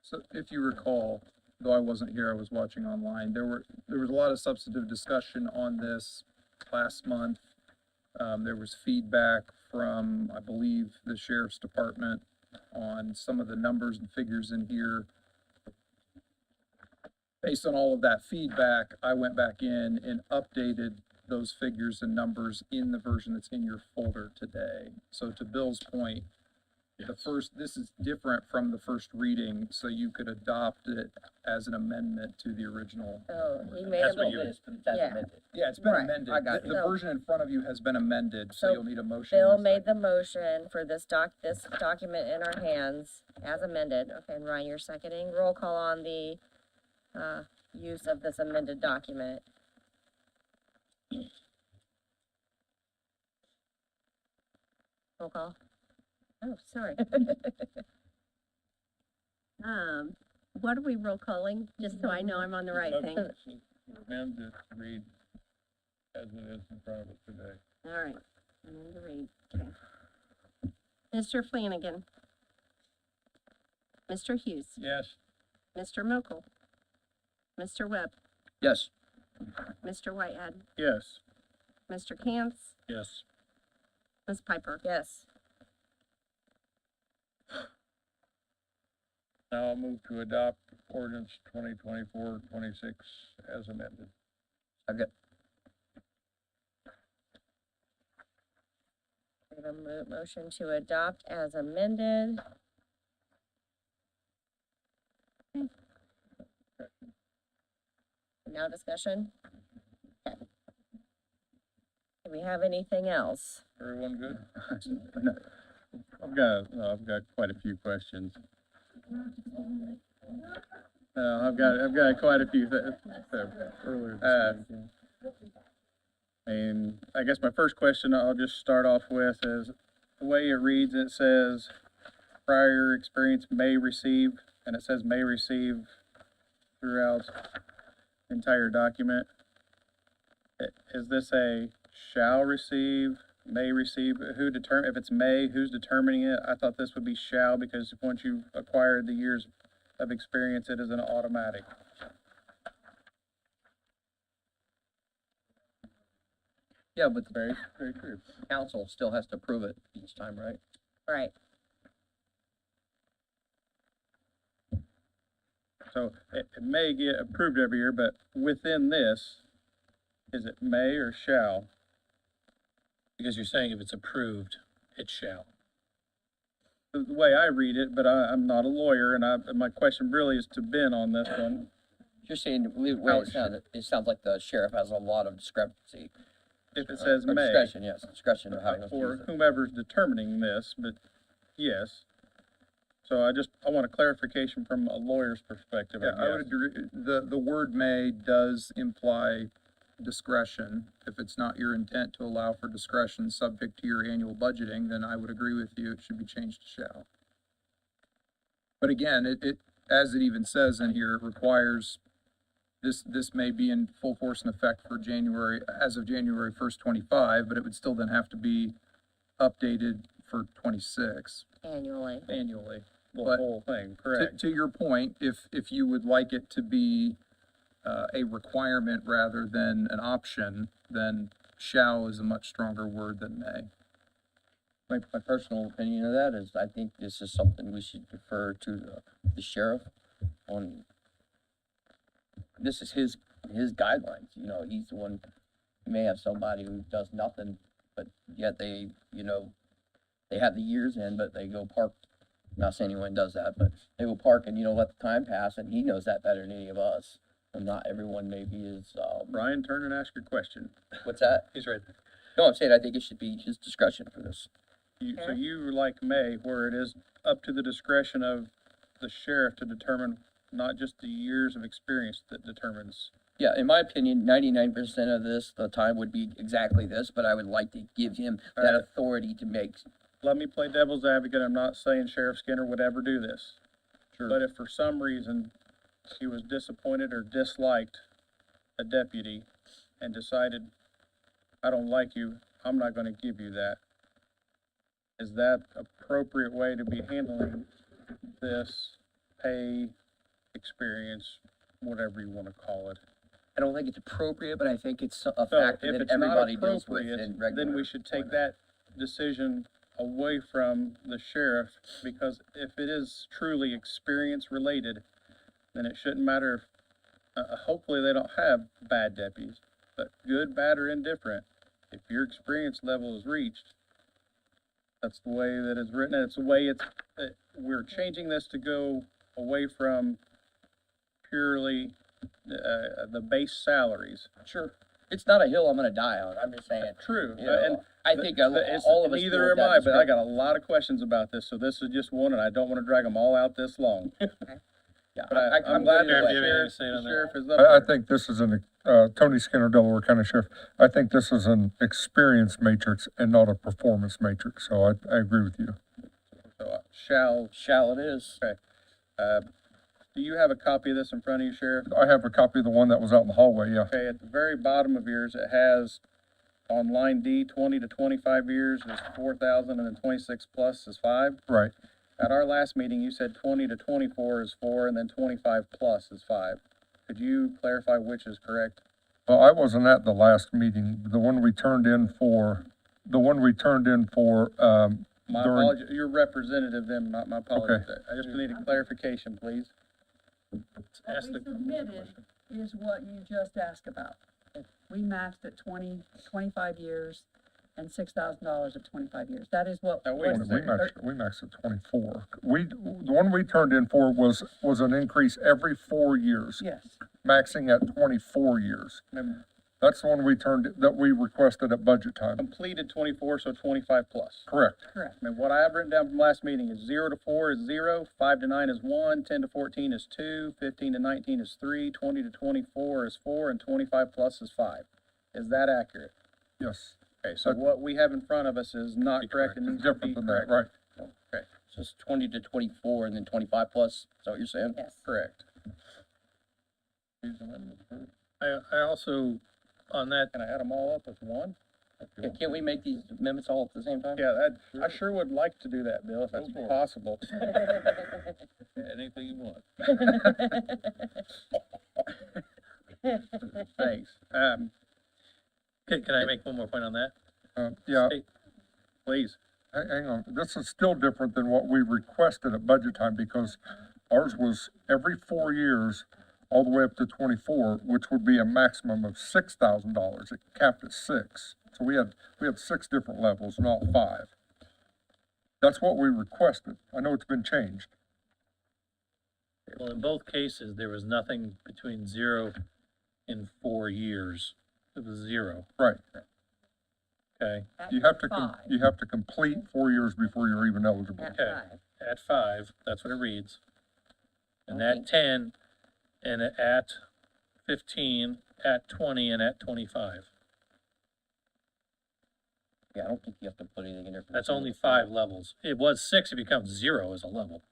Speaker 17: So if you recall, though I wasn't here, I was watching online, there was a lot of substantive discussion on this last month. There was feedback from, I believe, the sheriff's department on some of the numbers and figures in here. Based on all of that feedback, I went back in and updated those figures and numbers in the version that's in your folder today. So to Bill's point, this is different from the first reading, so you could adopt it as an amendment to the original.
Speaker 2: Oh, he made
Speaker 9: That's
Speaker 2: a
Speaker 9: what you,
Speaker 2: motion.
Speaker 5: That's
Speaker 2: Yeah.
Speaker 5: amended.
Speaker 17: Yeah, it's been
Speaker 2: Right.
Speaker 17: amended.
Speaker 5: I got
Speaker 17: The
Speaker 2: it.
Speaker 17: version in front of you has been amended, so
Speaker 2: So
Speaker 17: you'll need a motion.
Speaker 2: Bill
Speaker 17: and a
Speaker 2: made the motion for this document in our hands as amended. Okay, and Ryan, you're seconding. Roll call on the, use of this amended document. Roll call.
Speaker 7: Oh, sorry. What are we roll calling, just so I know I'm on the right thing?
Speaker 1: Amend it to read as it is in front of us today.
Speaker 7: All right, I'm in the read, okay. Mr. Flanagan. Mr. Hughes.
Speaker 1: Yes.
Speaker 7: Mr. Mokel. Mr. Webb.
Speaker 5: Yes.
Speaker 7: Mr. Whitehead.
Speaker 1: Yes.
Speaker 7: Mr. Cantz.
Speaker 9: yes.
Speaker 7: Ms. Piper.
Speaker 2: Yes.
Speaker 1: Now I'll move to adopt ordinance 2024-26 as amended.
Speaker 5: Okay.
Speaker 2: We have a motion to adopt as amended. Now discussion? Okay. Do we have anything else?
Speaker 1: Everyone good?
Speaker 12: I've got quite a few questions. I've got quite a few earlier. And I guess my first question I'll just start off with is, the way it reads, it says prior experience may receive, and it says may receive throughout the entire document. Is this a shall receive, may receive? If it's may, who's determining it? I thought this would be shall, because once you've acquired the years of experience, it is an automatic.
Speaker 5: Yeah, but the
Speaker 12: Very, very true.
Speaker 5: council still has to approve it each time, right?
Speaker 2: Right.
Speaker 12: So it may get approved every year, but within this, is it may or shall?
Speaker 9: Because you're saying if it's approved, it shall.
Speaker 12: The way I read it, but I'm not a lawyer, and my question really is to Ben on this one.
Speaker 5: You're saying, the way it sounds like the sheriff has a lot of discrepancy.
Speaker 12: If it says
Speaker 5: Or
Speaker 12: may,
Speaker 5: discretion, yes, discretion of how he wants to
Speaker 12: or
Speaker 5: use it.
Speaker 12: whomever's determining this, but yes. So I want a clarification from a lawyer's perspective,
Speaker 17: Yeah, I would
Speaker 12: I guess.
Speaker 17: agree. The word may does imply discretion. If it's not your intent to allow for discretion subject to your annual budgeting, then I would agree with you, it should be changed to shall. But again, as it even says in here, it requires, this may be in full force and effect for as of January 1st, 25, but it would still then have to be updated for 26
Speaker 2: Annually.
Speaker 17: annually.
Speaker 12: The
Speaker 17: But
Speaker 12: whole thing,
Speaker 17: to,
Speaker 12: correct?
Speaker 17: to your point, if you would like it to be a requirement rather than an option, then shall is a much stronger word than may.
Speaker 5: My personal opinion of that is, I think this is something we should defer to the sheriff on. This is his guidelines, you know, he's the one, he may have somebody who does nothing, but yet they, you know, they have the years in, but they go park. Not saying anyone does that, but they will park and, you know, let the time pass, and he knows that better than any of us. And not everyone maybe is,
Speaker 12: Brian, turn and ask your question.
Speaker 5: what's that?
Speaker 9: He's right there.
Speaker 5: No, I'm saying I think it should be his discretion for this.
Speaker 1: So
Speaker 2: Sheriff?
Speaker 1: you like May, where it is up to the discretion of the sheriff to determine not just the years of experience that determines.
Speaker 5: Yeah, in my opinion, 99% of this, the time would be exactly this, but I would like to give him that
Speaker 1: Alright.
Speaker 5: authority to make.
Speaker 1: Let me play devil's advocate. I'm not saying Sheriff Skinner would ever do this.
Speaker 5: Sure.
Speaker 1: But if for some reason he was disappointed or disliked a deputy and decided, I don't like you, I'm not gonna give you that. Is that appropriate way to be handling this pay, experience, whatever you wanna call it?
Speaker 5: I don't think it's appropriate, but I think it's a
Speaker 1: So
Speaker 5: factor
Speaker 1: if
Speaker 5: that
Speaker 1: it's not
Speaker 5: everybody deals with
Speaker 1: appropriate,
Speaker 5: in regular.
Speaker 1: then we should take that decision away from the sheriff, because if it is truly experience related, then it shouldn't matter if, hopefully they don't have bad deputies, but good, bad, or indifferent, if your experience level is reached, that's the way that it's written, and it's the way we're changing this to go away from purely, the base salaries.
Speaker 5: Sure. It's not a hill I'm gonna die on. I'm just saying.
Speaker 1: True,
Speaker 5: You know,
Speaker 1: and
Speaker 5: I think
Speaker 1: all
Speaker 5: all of us.
Speaker 1: neither
Speaker 5: feel
Speaker 1: am
Speaker 5: that
Speaker 1: I, but I
Speaker 5: description.
Speaker 1: got a lot of questions about this, so this is just one, and I don't wanna drag them all out this long.
Speaker 5: Yeah,
Speaker 1: But I'm
Speaker 5: I'm
Speaker 1: glad
Speaker 5: good
Speaker 1: that
Speaker 5: with
Speaker 1: the
Speaker 5: it.
Speaker 1: sheriff,
Speaker 9: say on
Speaker 1: the
Speaker 9: that?
Speaker 1: sheriff is up
Speaker 19: I
Speaker 1: there.
Speaker 19: think this is Tony Skinner, Delaware County Sheriff. I think this is an experience matrix and not a performance matrix, so I agree with you.
Speaker 1: So,
Speaker 5: Shall it is.
Speaker 1: do you have a copy of this in front of you, Sheriff?
Speaker 19: I have a copy of the one that was out in the hallway, yeah.
Speaker 1: Okay, at the very bottom of yours, it has on line D, 20 to 25 years is 4,000, and then 26 plus is 5.
Speaker 19: Right.
Speaker 1: At our last meeting, you said 20 to 24 is 4, and then 25 plus is 5. Could you clarify which is correct?
Speaker 19: Well, I wasn't at the last meeting, the one we turned in for,
Speaker 1: My
Speaker 19: during-
Speaker 1: apology, your representative then, my apologies. I just need a clarification, please.
Speaker 6: What
Speaker 1: Ask
Speaker 6: we
Speaker 1: the-
Speaker 6: submitted is what you just asked about. We matched at 25 years and $6,000 at 25 years. That is what.
Speaker 1: Now, wait a
Speaker 6: was-
Speaker 1: second.
Speaker 19: we maxed at 24. The one we turned in for was an increase every 4 years,
Speaker 6: Yes.
Speaker 19: maxing at 24 years.
Speaker 1: And
Speaker 19: That's the one that we requested at budget time.
Speaker 1: completed 24, so 25 plus.
Speaker 19: Correct.
Speaker 6: Correct.
Speaker 1: I mean, what I have written down from last meeting is 0 to 4 is 0, 5 to 9 is 1, 10 to 14 is 2, 15 to 19 is 3, 20 to 24 is 4, and 25 plus is 5. Is that accurate?
Speaker 19: Yes.
Speaker 1: Okay, so what we have in front of us is not correct and needs to be
Speaker 19: Different than that,
Speaker 1: correct.
Speaker 19: right.
Speaker 1: Okay,
Speaker 5: So it's 20 to 24 and then 25 plus. Is that what you're saying?
Speaker 6: Yes.
Speaker 1: correct.
Speaker 9: I also, on that,
Speaker 1: Can I add them all up as one?
Speaker 5: Yeah, can't we make these amendments all at the same time?
Speaker 1: Yeah, I sure would like to do that, Bill, if that's possible.
Speaker 9: anything you want.
Speaker 1: Thanks.
Speaker 9: Can I make one more point on that?
Speaker 19: Yeah,
Speaker 9: State-
Speaker 1: Please.
Speaker 19: hang on, this is still different than what we requested at budget time, because ours was every 4 years, all the way up to 24, which would be a maximum of $6,000. It capped at 6. So we had 6 different levels, not 5. That's what we requested. I know it's been changed.
Speaker 9: Well, in both cases, there was nothing between 0 and 4 years. It was 0,
Speaker 19: Right.
Speaker 9: okay?
Speaker 19: You have to,
Speaker 6: Five.
Speaker 19: you have to complete 4 years before you're even eligible.
Speaker 15: At
Speaker 9: Okay.
Speaker 15: 5.
Speaker 9: At 5, that's what it reads. And
Speaker 5: Okay.
Speaker 9: at 10, and at 15, at 20, and at 25.
Speaker 5: Yeah, I don't think you have to put anything in there. for
Speaker 9: That's
Speaker 5: the
Speaker 9: only
Speaker 5: single
Speaker 9: 5
Speaker 5: family.
Speaker 9: levels. It was 6, it becomes 0 as a level.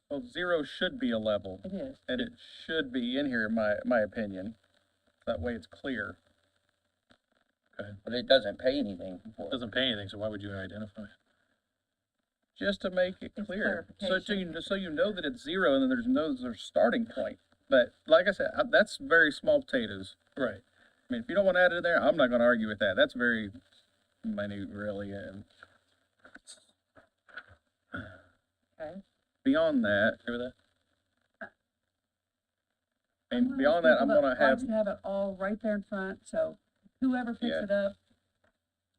Speaker 1: Well, 0 should be a level,
Speaker 6: It is.
Speaker 1: and it should be in here, in my opinion. That way it's clear.
Speaker 5: But it doesn't pay anything for
Speaker 9: It
Speaker 5: it.
Speaker 9: doesn't pay anything, so why would you identify it?
Speaker 1: Just to make it
Speaker 6: It's
Speaker 1: clear, so
Speaker 6: clarification.
Speaker 1: so you know that it's 0, and then there's no starting point. But like I said, that's very small potatoes.
Speaker 9: Right.
Speaker 1: I mean, if you don't want to add it in there, I'm not going to argue with that. That's very minute, really, and
Speaker 6: Okay.
Speaker 1: beyond that,
Speaker 9: Agree with that?
Speaker 1: and beyond that, I'm
Speaker 6: People
Speaker 1: going
Speaker 6: that
Speaker 1: to have.
Speaker 6: likes to have it all right there in front, so whoever picks
Speaker 1: Yeah.
Speaker 6: it up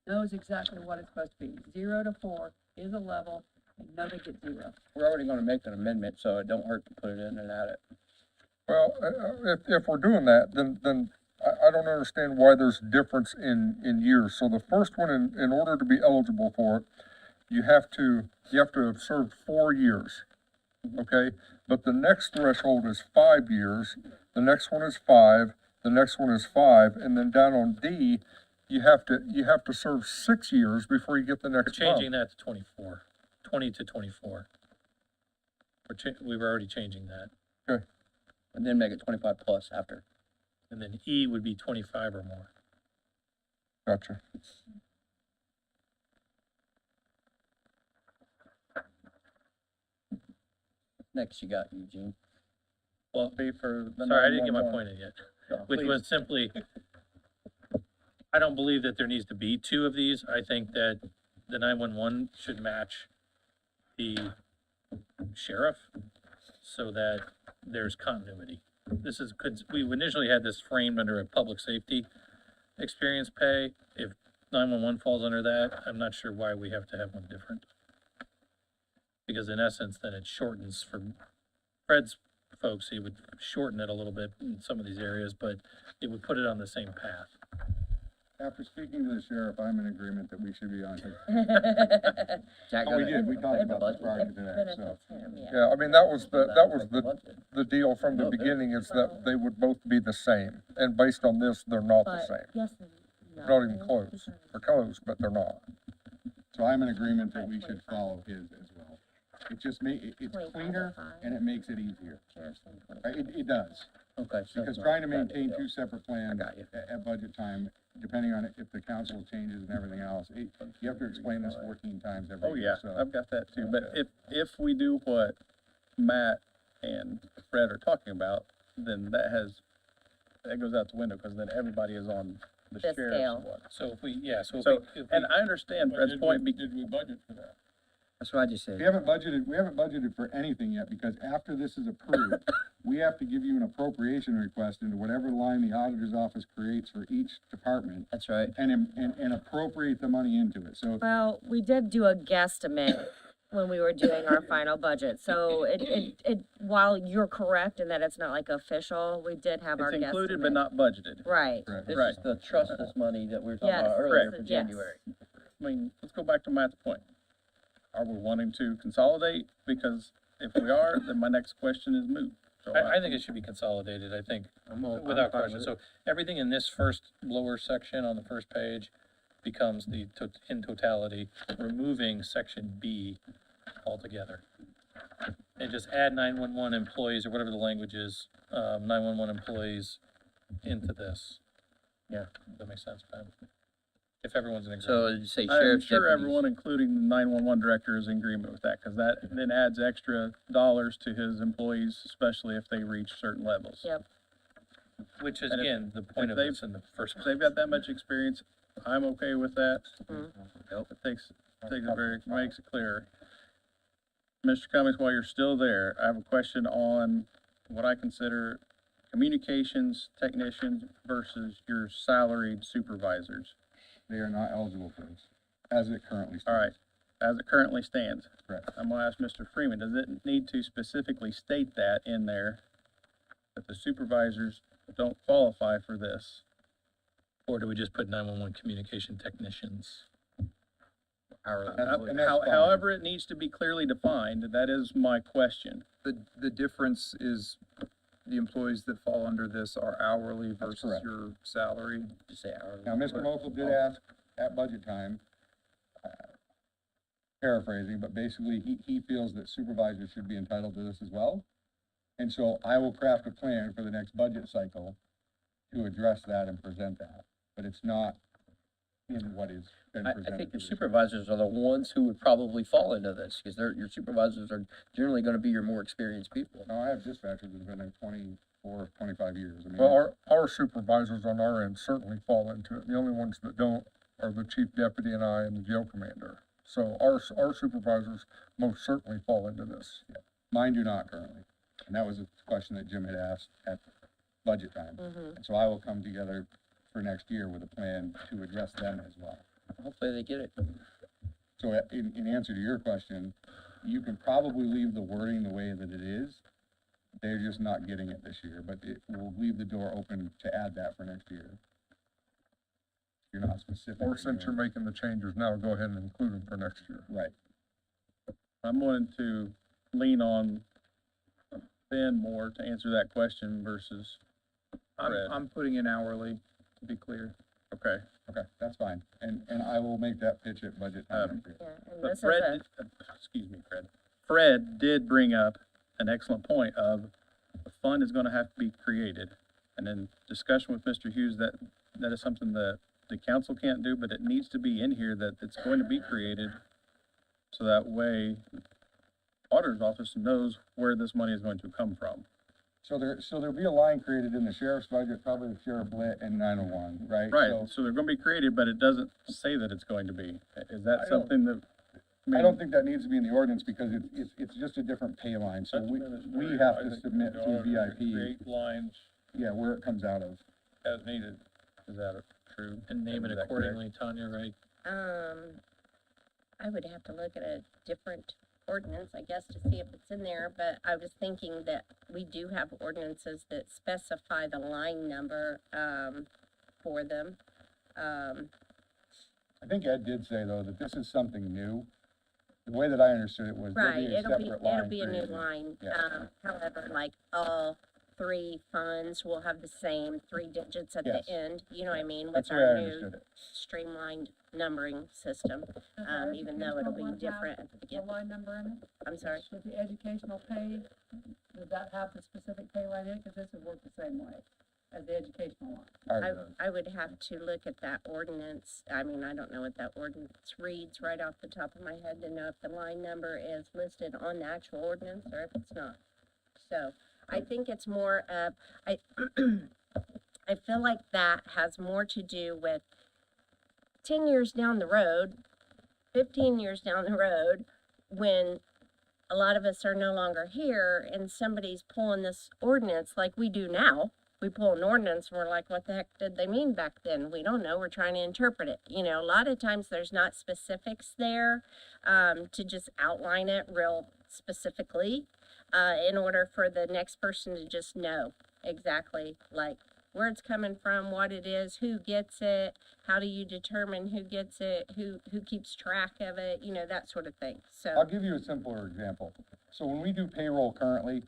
Speaker 6: knows exactly what it's supposed to be. 0 to 4 is a level, and know they get 0.
Speaker 5: We're already gonna make an amendment, so it don't hurt to put it in and add it.
Speaker 19: Well, if we're doing that, then I don't understand why there's difference in years. So the first one, in order to be eligible for it, you have to have served 4 years, okay? But the next threshold is 5 years, the next one is 5, the next one is 5, and then down on D, you have to serve 6 years before you get the
Speaker 9: We're
Speaker 19: next
Speaker 9: changing
Speaker 19: bump.
Speaker 9: that to 24, 20 to 24. We were already changing that.
Speaker 19: Okay,
Speaker 5: And then make it 25 plus after.
Speaker 9: And then E would be 25 or more.
Speaker 19: gotcha.
Speaker 5: Next you got Eugene.
Speaker 9: Well,
Speaker 10: For the
Speaker 9: sorry, I didn't get my
Speaker 10: 911.
Speaker 9: point in yet,
Speaker 5: Yeah,
Speaker 9: which
Speaker 5: please.
Speaker 9: was simply, I don't believe that there needs to be 2 of these. I think that the 911 should match the sheriff so that there's continuity. This is, we initially had this framed under a public safety experience pay. If 911 falls under that, I'm not sure why we have to have one different. Because in essence, then it shortens for Fred's folks, he would shorten it a little bit in some of these areas, but it would put it on the same path.
Speaker 12: After speaking to the sheriff, I'm in agreement that we should be on his.
Speaker 5: Jack,
Speaker 12: Oh, we
Speaker 5: go
Speaker 12: did,
Speaker 5: ahead.
Speaker 12: we talked about this prior to today, so.
Speaker 19: Yeah, I mean, that was the deal from the beginning, is that they would both be the same. And based on this, they're not the same.
Speaker 14: Yes and no.
Speaker 19: Not even close. They're close, but they're not.
Speaker 12: So I'm in agreement that we should follow his as well. It just it's cleaner and it makes it easier. It does.
Speaker 5: Okay. so
Speaker 12: Because
Speaker 5: it's
Speaker 12: trying to
Speaker 5: not that
Speaker 12: maintain
Speaker 5: deal.
Speaker 12: 2 separate plans
Speaker 5: I got you.
Speaker 12: at budget time, depending on if the council changes and everything else, you have to explain this 14 times every
Speaker 10: Oh,
Speaker 12: year,
Speaker 10: yeah,
Speaker 12: so.
Speaker 10: I've got that too, but if we do what Matt and Fred are talking about, then that goes out the window, because then everybody is on the
Speaker 15: The
Speaker 10: sheriff's
Speaker 15: scale.
Speaker 10: one.
Speaker 9: So if we, yeah, so if
Speaker 10: So,
Speaker 9: we, if
Speaker 10: and
Speaker 9: we,
Speaker 10: I understand Fred's point,
Speaker 19: Did we budget for that?
Speaker 5: That's what I just said.
Speaker 12: We haven't budgeted for anything yet, because after this is approved, we have to give you an appropriation request into whatever line the auditor's office creates for each department
Speaker 5: That's right.
Speaker 12: and appropriate the money into it, so.
Speaker 15: Well, we did do a guesstimate when we were doing our final budget, so while you're correct in that it's not like official, we did have our
Speaker 10: It's
Speaker 15: guesstimate.
Speaker 10: included but not budgeted.
Speaker 15: Right.
Speaker 5: This
Speaker 10: Right.
Speaker 5: is the trust us money that we were talking
Speaker 15: Yes.
Speaker 5: about earlier
Speaker 15: Correct.
Speaker 5: for
Speaker 15: Yes.
Speaker 5: January.
Speaker 10: I mean, let's go back to Matt's point. Are we wanting to consolidate? Because if we are, then my next question is moot. So
Speaker 9: I think it should be consolidated, I think, without question. So everything in this first lower section on the first page becomes in totality, removing section B altogether. And just add 911 employees, or whatever the language is, 911 employees into this. Yeah, that makes sense, Ben. If everyone's in agreement.
Speaker 5: So you say
Speaker 10: I'm
Speaker 5: sheriff's
Speaker 10: sure
Speaker 5: deputies.
Speaker 10: everyone, including the 911 director, is in agreement with that, because that then adds extra dollars to his employees, especially if they reach certain levels.
Speaker 15: Yep.
Speaker 9: Which is,
Speaker 10: And if-
Speaker 9: again, the point of
Speaker 10: they've-
Speaker 9: this in the first
Speaker 10: If
Speaker 9: place.
Speaker 10: they've got that much experience, I'm okay with that.
Speaker 5: Yep.
Speaker 10: It makes it clear. Mr. Cummings, while you're still there, I have a question on what I consider communications technicians versus your salaried supervisors.
Speaker 12: They are not eligible for this, as it currently stands.
Speaker 10: All right, as it currently stands.
Speaker 12: Correct.
Speaker 10: I'm gonna ask Mr. Freeman, does it need to specifically state that in there, that the supervisors don't qualify for this?
Speaker 9: Or do we just put 911 communication technicians?
Speaker 12: And that's fine.
Speaker 10: However it needs to be clearly defined, that is my question.
Speaker 17: The difference is the employees that fall under this are hourly
Speaker 12: That's
Speaker 17: versus
Speaker 12: correct.
Speaker 17: your salary.
Speaker 5: Just say hourly.
Speaker 12: Now, Mr. Mokel did ask at budget time, paraphrasing, but basically, he feels that supervisors should be entitled to this as well. And so I will craft a plan for the next budget cycle to address that and present that, but it's not in what is been
Speaker 5: I
Speaker 12: presented.
Speaker 5: think
Speaker 12: to
Speaker 5: your
Speaker 12: this.
Speaker 5: supervisors are the ones who would probably fall into this, because your supervisors are generally gonna be your more experienced people.
Speaker 12: No, I have dispatchers that have been there 24, 25 years. I mean,
Speaker 19: Well, our supervisors on our end certainly fall into it. The only ones that don't are the chief deputy and I and the jail commander. So our supervisors most certainly fall into this.
Speaker 12: mine do not currently. And that was a question that Jim had asked at budget time.
Speaker 15: Mm-hmm.
Speaker 12: And so I will come together for next year with a plan to address them as well.
Speaker 5: Hopefully they get it.
Speaker 12: So in answer to your question, you can probably leave the wording the way that it is. They're just not getting it this year, but we'll leave the door open to add that for next year. you're not specific.
Speaker 19: Or since you're making the changes now, go ahead and include them for next year.
Speaker 12: Right.
Speaker 1: I'm willing to lean on Ben more to answer that question versus Fred.
Speaker 17: I'm putting in hourly, to be clear.
Speaker 1: Okay.
Speaker 12: Okay, that's fine. And I will make that pitch at budget time.
Speaker 2: Yeah, and
Speaker 1: But
Speaker 2: this is
Speaker 1: Fred,
Speaker 2: a,
Speaker 1: excuse me, Fred. Fred did bring up an excellent point of the fund is gonna have to be created. And in discussion with Mr. Hughes, that is something that the council can't do, but it needs to be in here that it's going to be created. So that way, auditor's office knows where this money is going to come from.
Speaker 12: So there'll be a line created in the sheriff's budget, probably the sheriff lit and 901, right?
Speaker 1: Right, so they're gonna be created, but it doesn't say that it's going to be. Is that
Speaker 12: I don't-
Speaker 1: something that?
Speaker 12: I don't think that needs to be in the ordinance because it's just a different pay line. So we have to submit to VIP,
Speaker 1: Create lines
Speaker 12: yeah, where it comes out of.
Speaker 1: as needed. Is that true?
Speaker 9: And name it
Speaker 1: Is that correct?
Speaker 9: accordingly, Tanya, right?
Speaker 15: I would have to look at a different ordinance, I guess, to see if it's in there, but I was thinking that we do have ordinances that specify the line number, for them.
Speaker 12: I think Ed did say though that this is something new. The way that I understood it was there'll
Speaker 15: Right,
Speaker 12: be a
Speaker 15: it'll be,
Speaker 12: separate line
Speaker 15: it'll be a new
Speaker 12: created.
Speaker 15: line,
Speaker 12: Yeah.
Speaker 15: however, like, all three funds will have the same 3 digits at the
Speaker 12: Yes.
Speaker 15: end, you know what I mean?
Speaker 12: That's
Speaker 15: With
Speaker 12: the way I
Speaker 15: our new
Speaker 12: understood it.
Speaker 15: streamlined numbering system, even though it'll be different at the
Speaker 6: The
Speaker 15: beginning.
Speaker 6: line number in it,
Speaker 15: I'm sorry.
Speaker 6: with the educational pay, does that have the specific pay line in it? Cause this would work the same way as the educational line.
Speaker 12: Ours does.
Speaker 15: I would have to look at that ordinance. I mean, I don't know what that ordinance reads right off the top of my head to know if the line number is listed on the actual ordinance or if it's not. So, I think it's more of, I feel like that has more to do with 10 years down the road, 15 years down the road, when a lot of us are no longer here and somebody's pulling this ordinance like we do now. We pull an ordinance and we're like, what the heck did they mean back then? We don't know. We're trying to interpret it. You know, a lot of times there's not specifics there to just outline it real specifically in order for the next person to just know exactly like where it's coming from, what it is, who gets it, how do you determine who gets it, who keeps track of it, you know, that sort of thing.
Speaker 12: I'll
Speaker 15: So,
Speaker 12: give you a simpler example. So when we do payroll currently,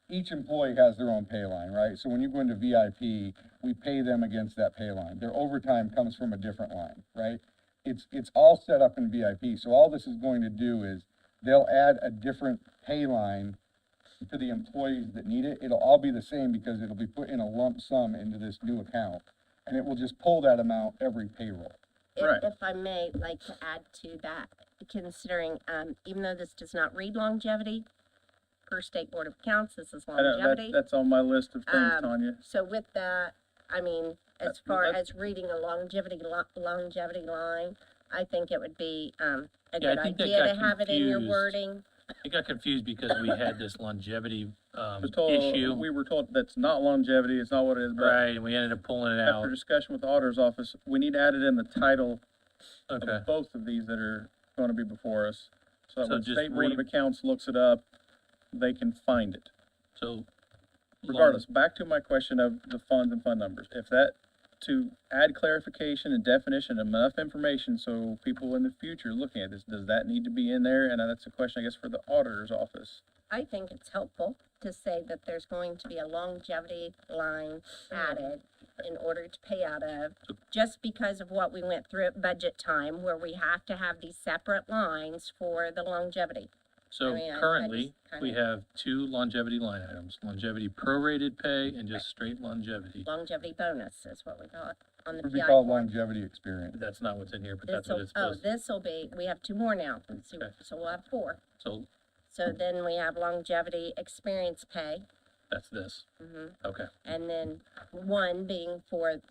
Speaker 12: each employee has their own pay line, right? So when you go into VIP, we pay them against that pay line. Their overtime comes from a different line, right? It's all set up in VIP. So all this is going to do is they'll add a different pay line to the employees that need it. It'll all be the same because it'll be put in a lump sum into this new account. And it will just pull that amount every payroll.
Speaker 15: if I may, like to add to that, considering, even though this does not read longevity, per State Board of Accounts, this is
Speaker 1: I know,
Speaker 15: longevity.
Speaker 1: that's on my list of things,
Speaker 15: Um,
Speaker 1: Tanya.
Speaker 15: So with that, I mean, as far
Speaker 1: that's-
Speaker 15: as reading a longevity line, I think it would be, a
Speaker 9: Yeah,
Speaker 15: good
Speaker 9: I think that
Speaker 15: idea to
Speaker 9: got
Speaker 15: have it in your
Speaker 9: confused.
Speaker 15: wording.
Speaker 9: It got confused because we had this longevity,
Speaker 1: Was told,
Speaker 9: issue.
Speaker 1: we were told that's not longevity, it's not what it is, but
Speaker 9: Right, and we ended up pulling it
Speaker 1: after
Speaker 9: out.
Speaker 1: discussion with the auditor's office, we need to add it in the title
Speaker 9: Okay,
Speaker 1: of both of these that are gonna be before us. So that
Speaker 9: So
Speaker 1: when
Speaker 9: just
Speaker 1: State Board of
Speaker 9: read-
Speaker 1: Accounts looks it up, they can find it.
Speaker 9: so.
Speaker 1: Regardless, back to my question of the funds and fund numbers. If that, to add clarification and definition, enough information so people in the future looking at this, does that need to be in there? And that's a question, I guess, for the auditor's office.
Speaker 15: I think it's helpful to say that there's going to be a longevity line added in order to pay out of, just because of what we went through at budget time, where we have to have these separate lines for the longevity.
Speaker 9: So
Speaker 15: I mean, I
Speaker 9: currently,
Speaker 15: just
Speaker 9: we
Speaker 15: kinda-
Speaker 9: have 2 longevity line items, longevity prorated pay and just straight longevity.
Speaker 15: Longevity bonus is what we call it on the
Speaker 12: It would be
Speaker 15: PI
Speaker 12: called
Speaker 15: form.
Speaker 12: longevity experience.
Speaker 9: That's not what's in here, but that's
Speaker 15: This'll,
Speaker 9: what it's supposed to.
Speaker 15: this'll be, we have 2 more now, so,
Speaker 9: Okay.
Speaker 15: so we'll have 4.
Speaker 9: So
Speaker 15: So then we have longevity experience pay,
Speaker 9: that's this. Okay,
Speaker 15: and then 1 being for,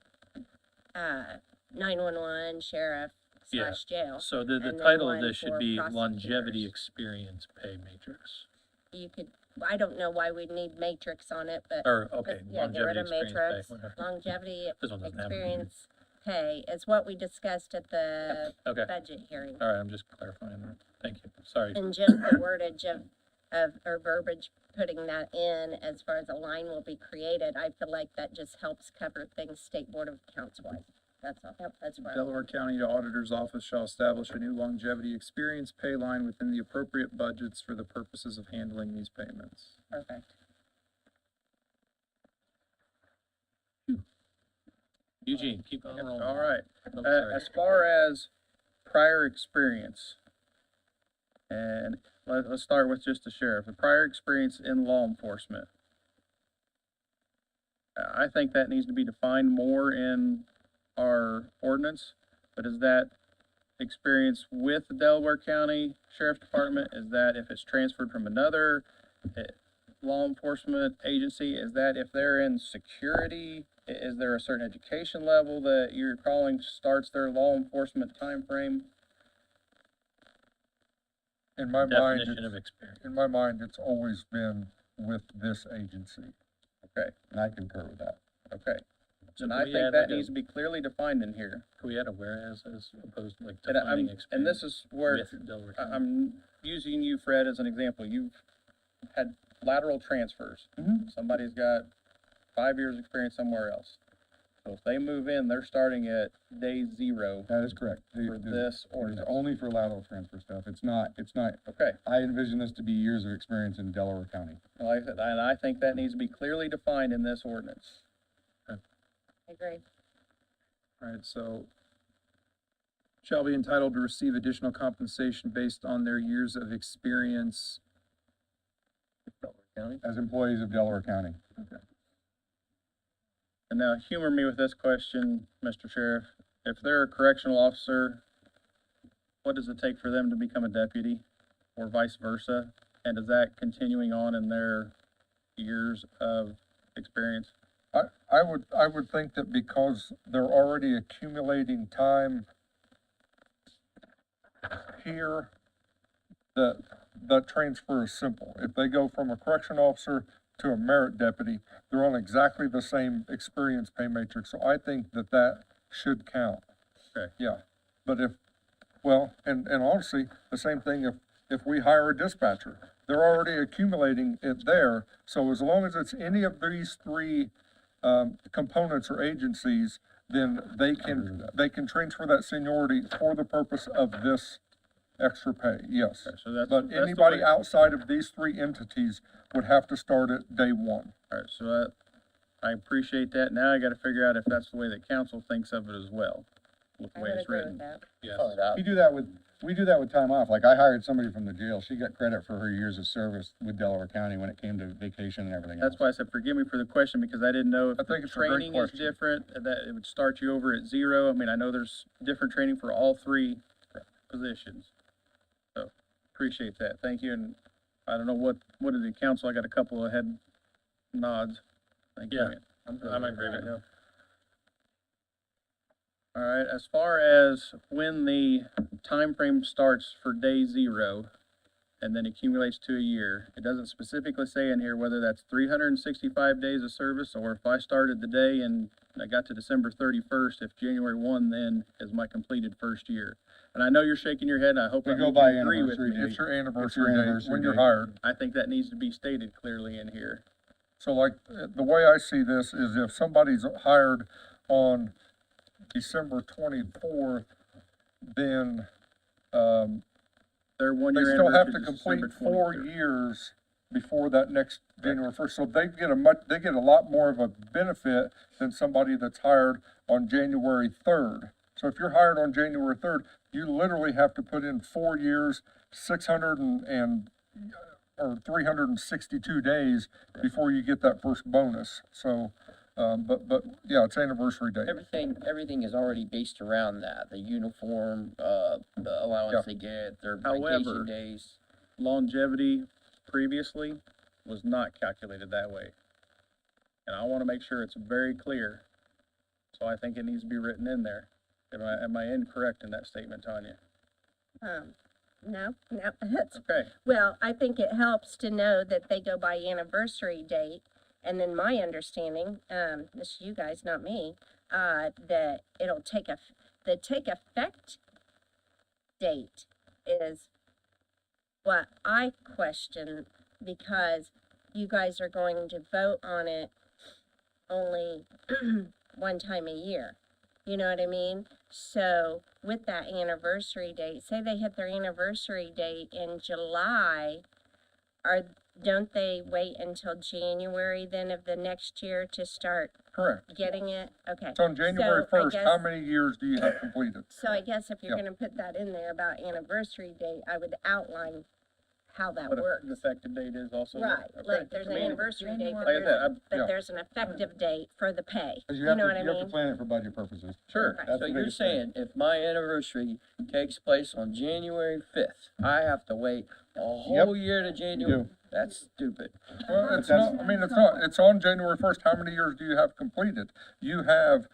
Speaker 15: 911, sheriff
Speaker 9: Yeah.
Speaker 15: / jail.
Speaker 9: so the
Speaker 15: and then
Speaker 9: title of
Speaker 15: one
Speaker 9: this should
Speaker 15: for
Speaker 9: be longevity
Speaker 15: prosecutors.
Speaker 9: experience pay matrix.
Speaker 15: You could, I don't know why we'd need matrix on it, but.
Speaker 9: Or, okay,
Speaker 15: Yeah, get rid
Speaker 9: longevity
Speaker 15: of
Speaker 9: experience
Speaker 15: matrix,
Speaker 9: pay, whatever.
Speaker 15: longevity
Speaker 9: This one doesn't have it.
Speaker 15: experience pay is what we discussed at the
Speaker 9: Okay,
Speaker 15: budget hearing.
Speaker 9: all right, I'm just clarifying that. Thank you, sorry.
Speaker 15: And just the wordage or verbiage, putting that in as far as a line will be created, I feel like that just helps cover things State Board of Accounts wise. That's all. Yep, that's right.
Speaker 17: Delaware County Auditor's Office shall establish a new longevity experience pay line within the appropriate budgets for the purposes of handling these payments.
Speaker 15: Perfect.
Speaker 9: Eugene, keep on rolling.
Speaker 10: All right.
Speaker 9: I'm sorry.
Speaker 10: As far as prior experience, and let's start with just the sheriff, the prior experience in law enforcement. I think that needs to be defined more in our ordinance, but is that experience with the Delaware County Sheriff's Department? Is that if it's transferred from another law enforcement agency? Is that if they're in security? Is there a certain education level that you're calling starts their law enforcement time frame?
Speaker 19: In my mind,
Speaker 9: Definition of experience.
Speaker 19: in my mind, it's always been with this agency.
Speaker 10: Okay,
Speaker 12: And I concur with that.
Speaker 10: okay.
Speaker 9: So
Speaker 10: And
Speaker 9: can
Speaker 10: I
Speaker 9: we
Speaker 10: think
Speaker 9: add
Speaker 10: that
Speaker 9: like a-
Speaker 10: needs to be clearly defined in here.
Speaker 9: Can we add a whereas as opposed to like
Speaker 10: And I'm,
Speaker 9: defining
Speaker 10: and
Speaker 9: experience?
Speaker 10: this is where
Speaker 9: With Delaware County?
Speaker 10: I'm using you, Fred, as an example. You've had lateral transfers. Somebody's got 5 years experience somewhere else. So if they move in, they're starting at day zero
Speaker 12: That is correct.
Speaker 10: for this
Speaker 12: It's
Speaker 10: ordinance.
Speaker 12: only for lateral transfer stuff. It's not,
Speaker 10: Okay,
Speaker 12: I envision this to be years of experience in Delaware County.
Speaker 10: like I said, and I think that needs to be clearly defined in this ordinance.
Speaker 15: I agree.
Speaker 17: All right, so shall be entitled to receive additional compensation based on their years of experience.
Speaker 9: Delaware County?
Speaker 12: As employees of Delaware County.
Speaker 10: And now humor me with this question, Mr. Sheriff. If they're a correctional officer, what does it take for them to become a deputy or vice versa? And is that continuing on in their years of experience?
Speaker 19: I would think that because they're already accumulating time here, that transfer is simple. If they go from a correction officer to a merit deputy, they're on exactly the same experience pay matrix, so I think that should count.
Speaker 10: Okay.
Speaker 19: Yeah, but and honestly, the same thing if we hire a dispatcher, they're already accumulating it there, so as long as it's any of these three components or agencies, then they can transfer that seniority for the purpose of this extra pay, yes.
Speaker 10: Okay, so that's
Speaker 19: But anybody
Speaker 10: way.
Speaker 19: outside of these three entities would have to start at day one.
Speaker 10: All right, so I appreciate that. Now I gotta figure out if that's the way that council thinks of it as well, with the
Speaker 15: I
Speaker 10: way
Speaker 15: would
Speaker 10: it's
Speaker 15: agree
Speaker 10: written.
Speaker 15: with that.
Speaker 9: Yes.
Speaker 12: We do that with time off. Like I hired somebody from the jail. She got credit for her years of service with Delaware County when it came to vacation and everything else.
Speaker 10: That's why I said, forgive me for the question, because I didn't know if
Speaker 19: I think
Speaker 10: the
Speaker 19: it's a great
Speaker 10: training is
Speaker 19: question.
Speaker 10: different, that it would start you over at zero. I mean, I know there's different training for all three positions. So, appreciate that. Thank you, and I don't know what did the council, I got a couple of head nods. Thank you.
Speaker 9: Yeah, I'm in agreement.
Speaker 10: Yeah. All right, as far as when the time frame starts for day zero and then accumulates to a year, it doesn't specifically say in here whether that's 365 days of service, or if I started the day and I got to December 31st, if January 1 then is my completed first year. And I know you're shaking your head, and I hope
Speaker 12: We
Speaker 10: that
Speaker 12: go
Speaker 10: you
Speaker 12: by
Speaker 10: agree with
Speaker 12: anniversary
Speaker 10: me.
Speaker 12: date.
Speaker 19: It's your
Speaker 12: It's
Speaker 19: anniversary
Speaker 12: your
Speaker 19: date
Speaker 12: anniversary
Speaker 19: when you're
Speaker 12: date.
Speaker 19: hired.
Speaker 10: I think that needs to be stated clearly in here.
Speaker 19: So like, the way I see this is if somebody's hired on December 24th, then,
Speaker 10: Their 1
Speaker 19: they
Speaker 10: year
Speaker 19: still have to
Speaker 10: anniversary is
Speaker 19: complete
Speaker 10: December
Speaker 19: 4
Speaker 10: 23rd.
Speaker 19: years before that next January 1st. So they get a lot more of a benefit than somebody that's hired on January 3rd. So if you're hired on January 3rd, you literally have to put in 4 years, 362 days before you get that first bonus. So, but yeah, it's anniversary date.
Speaker 5: Everything is already based around that, the uniform, the allowance
Speaker 19: Yeah.
Speaker 5: they get, their
Speaker 10: However,
Speaker 5: vacation days.
Speaker 10: Longevity previously was not calculated that way. And I wanna make sure it's very clear. So I think it needs to be written in there. Am I incorrect in that statement, Tanya?
Speaker 15: No, that's,
Speaker 10: Okay,
Speaker 15: well, I think it helps to know that they go by anniversary date. And then my understanding, this is you guys, not me, that it'll the take effect date is what I question, because you guys are going to vote on it only one time a year. You know what I mean? So with that anniversary date, say they hit their anniversary date in July, don't they wait until January then of the next year to start
Speaker 19: Correct.
Speaker 15: getting it? Okay.
Speaker 19: So on January
Speaker 15: So I
Speaker 19: first, how
Speaker 15: guess-
Speaker 19: many years do you have completed?
Speaker 15: So I guess if you're
Speaker 19: Yeah.
Speaker 15: gonna put that in there about anniversary date, I would outline how that
Speaker 10: What
Speaker 15: works.
Speaker 10: the effective date is also.
Speaker 15: Right,
Speaker 10: Okay.
Speaker 15: like there's an
Speaker 10: I mean,
Speaker 15: anniversary date, but
Speaker 10: Like I said,
Speaker 19: yeah.
Speaker 15: there's an effective date for the pay.
Speaker 12: Cause
Speaker 15: You know what I
Speaker 12: you have to
Speaker 15: mean?
Speaker 12: plan it for budget purposes.
Speaker 10: Sure.
Speaker 15: Right.
Speaker 12: That's
Speaker 5: So
Speaker 12: the
Speaker 5: you're
Speaker 12: biggest thing.
Speaker 5: saying if my anniversary takes place on January 5th, I have to wait a whole year to January?
Speaker 12: do.
Speaker 5: That's stupid.
Speaker 19: Well, it's
Speaker 12: that's-
Speaker 19: not, I mean, it's not, it's on January first, how many years do you have completed? You have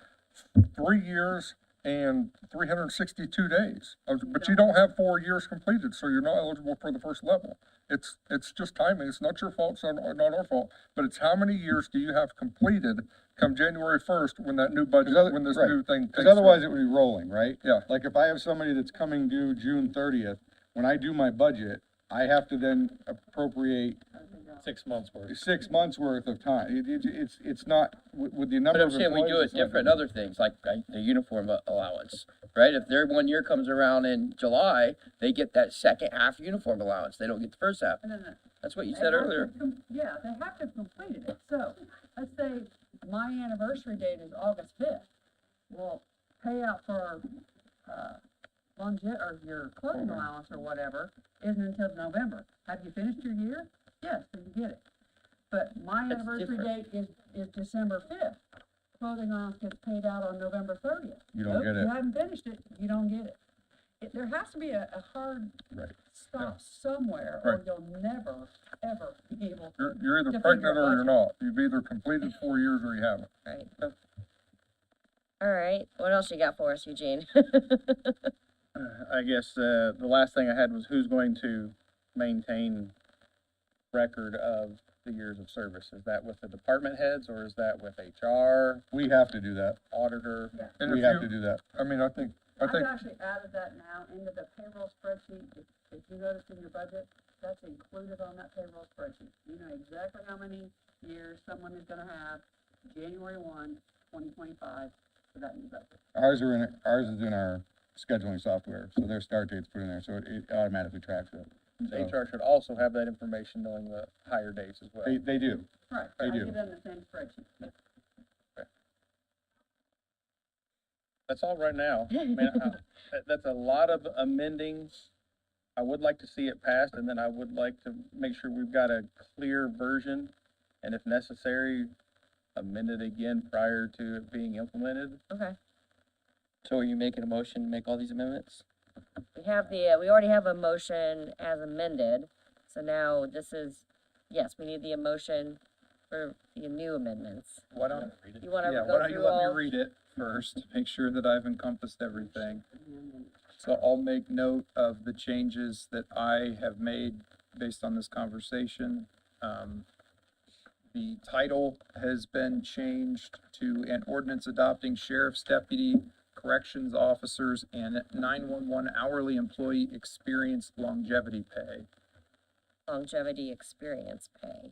Speaker 19: 3 years and 362 days, but you don't have 4 years completed, so you're not eligible for the first level. It's just timing, it's not your fault, it's not our fault, but it's how many years do you have completed come January first when that new budget, when this
Speaker 12: right.
Speaker 19: new thing
Speaker 12: Cause
Speaker 19: takes.
Speaker 12: otherwise it would be rolling, right?
Speaker 19: Yeah.
Speaker 12: Like if I have somebody that's coming due June 30th, when I do my budget, I have to then appropriate
Speaker 9: 6 months worth.
Speaker 12: 6 months worth of time. It's not, with the number
Speaker 5: But I'm
Speaker 12: of
Speaker 5: saying we do
Speaker 12: employees,
Speaker 5: it
Speaker 12: it's not
Speaker 5: different,
Speaker 12: gonna-
Speaker 5: other things, like the uniform allowance, right? If their 1 year comes around in July, they get that second half uniform allowance. They don't get the first half.
Speaker 6: No.
Speaker 5: That's what you
Speaker 6: They
Speaker 5: said
Speaker 6: have to
Speaker 5: earlier.
Speaker 6: Yeah, they have to have completed it. So, let's say my anniversary date is August 5th. Well, payout for, or your clothing allowance or whatever isn't until November. Have you finished your year? Yes, then you get it. But my
Speaker 5: That's
Speaker 6: anniversary
Speaker 5: different.
Speaker 6: date is December 5th. Clothing allowance gets paid out on November 30th.
Speaker 12: You don't
Speaker 6: Nope,
Speaker 12: get
Speaker 6: You
Speaker 12: it.
Speaker 6: haven't finished it, you don't get it. There has to be a hard
Speaker 12: Right.
Speaker 6: stop somewhere, or
Speaker 19: Right.
Speaker 6: you'll never, ever be able to.
Speaker 19: You're either
Speaker 6: to figure
Speaker 19: pregnant
Speaker 6: a
Speaker 19: or you're
Speaker 6: budget.
Speaker 19: not. You've either completed 4 years or you haven't.
Speaker 15: Right. All right, what else you got for us, Eugene?
Speaker 10: I guess, the last thing I had was who's going to maintain record of the years of service? Is that with the department heads or is that with HR,
Speaker 12: We have to do that.
Speaker 10: auditor?
Speaker 19: And
Speaker 12: We
Speaker 19: if
Speaker 12: have
Speaker 19: you-
Speaker 12: to do that.
Speaker 19: I mean, I think,
Speaker 6: I've actually added that now into the payroll spreadsheet. If you notice in your budget, that's included on that payroll spreadsheet. You know exactly how many years someone is gonna have, January 1, 2025, for that new budget.
Speaker 12: Ours is in our scheduling software, so their start date's put in there, so it automatically tracks it. So,
Speaker 10: HR should also have that information knowing the hire days as well.
Speaker 12: They do.
Speaker 6: Right,
Speaker 12: They
Speaker 6: I
Speaker 12: do.
Speaker 6: get it in the same spreadsheet.
Speaker 10: That's all right now. I mean, that's a lot of amendings. I would like to see it passed, and then I would like to make sure we've got a clear version, and if necessary, amend it again prior to it being implemented.
Speaker 2: Okay.
Speaker 5: So are you making a motion to make all these amendments?
Speaker 2: We already have a motion as amended, so now this is, yes, we need the motion for the new amendments.
Speaker 17: Why don't,
Speaker 2: You wanna
Speaker 17: yeah,
Speaker 2: go
Speaker 17: why don't you
Speaker 2: through
Speaker 17: let
Speaker 2: all?
Speaker 17: me read it first, make sure that I've encompassed everything. So I'll make note of the changes that I have made based on this conversation. The title has been changed to an ordinance adopting sheriff's deputy, corrections officers, and 911 hourly employee experience longevity pay.
Speaker 2: Longevity experience pay.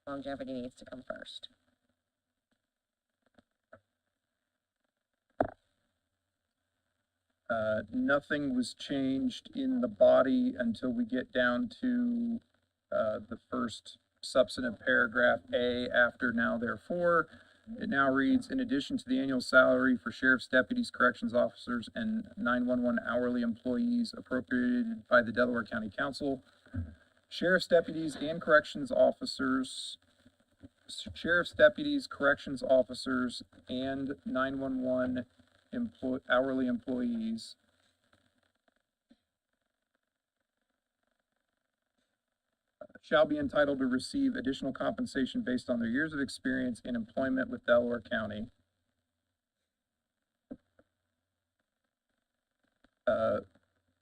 Speaker 2: Longevity needs to come first.
Speaker 17: Nothing was changed in the body until we get down to, the first substantive paragraph, A, after now therefore. It now reads, in addition to the annual salary for sheriff's deputies, corrections officers, and 911 hourly employees appropriated by the Delaware County Council, sheriff's deputies and corrections officers, and 911 hourly employees shall be entitled to receive additional compensation based on their years of experience in employment with Delaware County.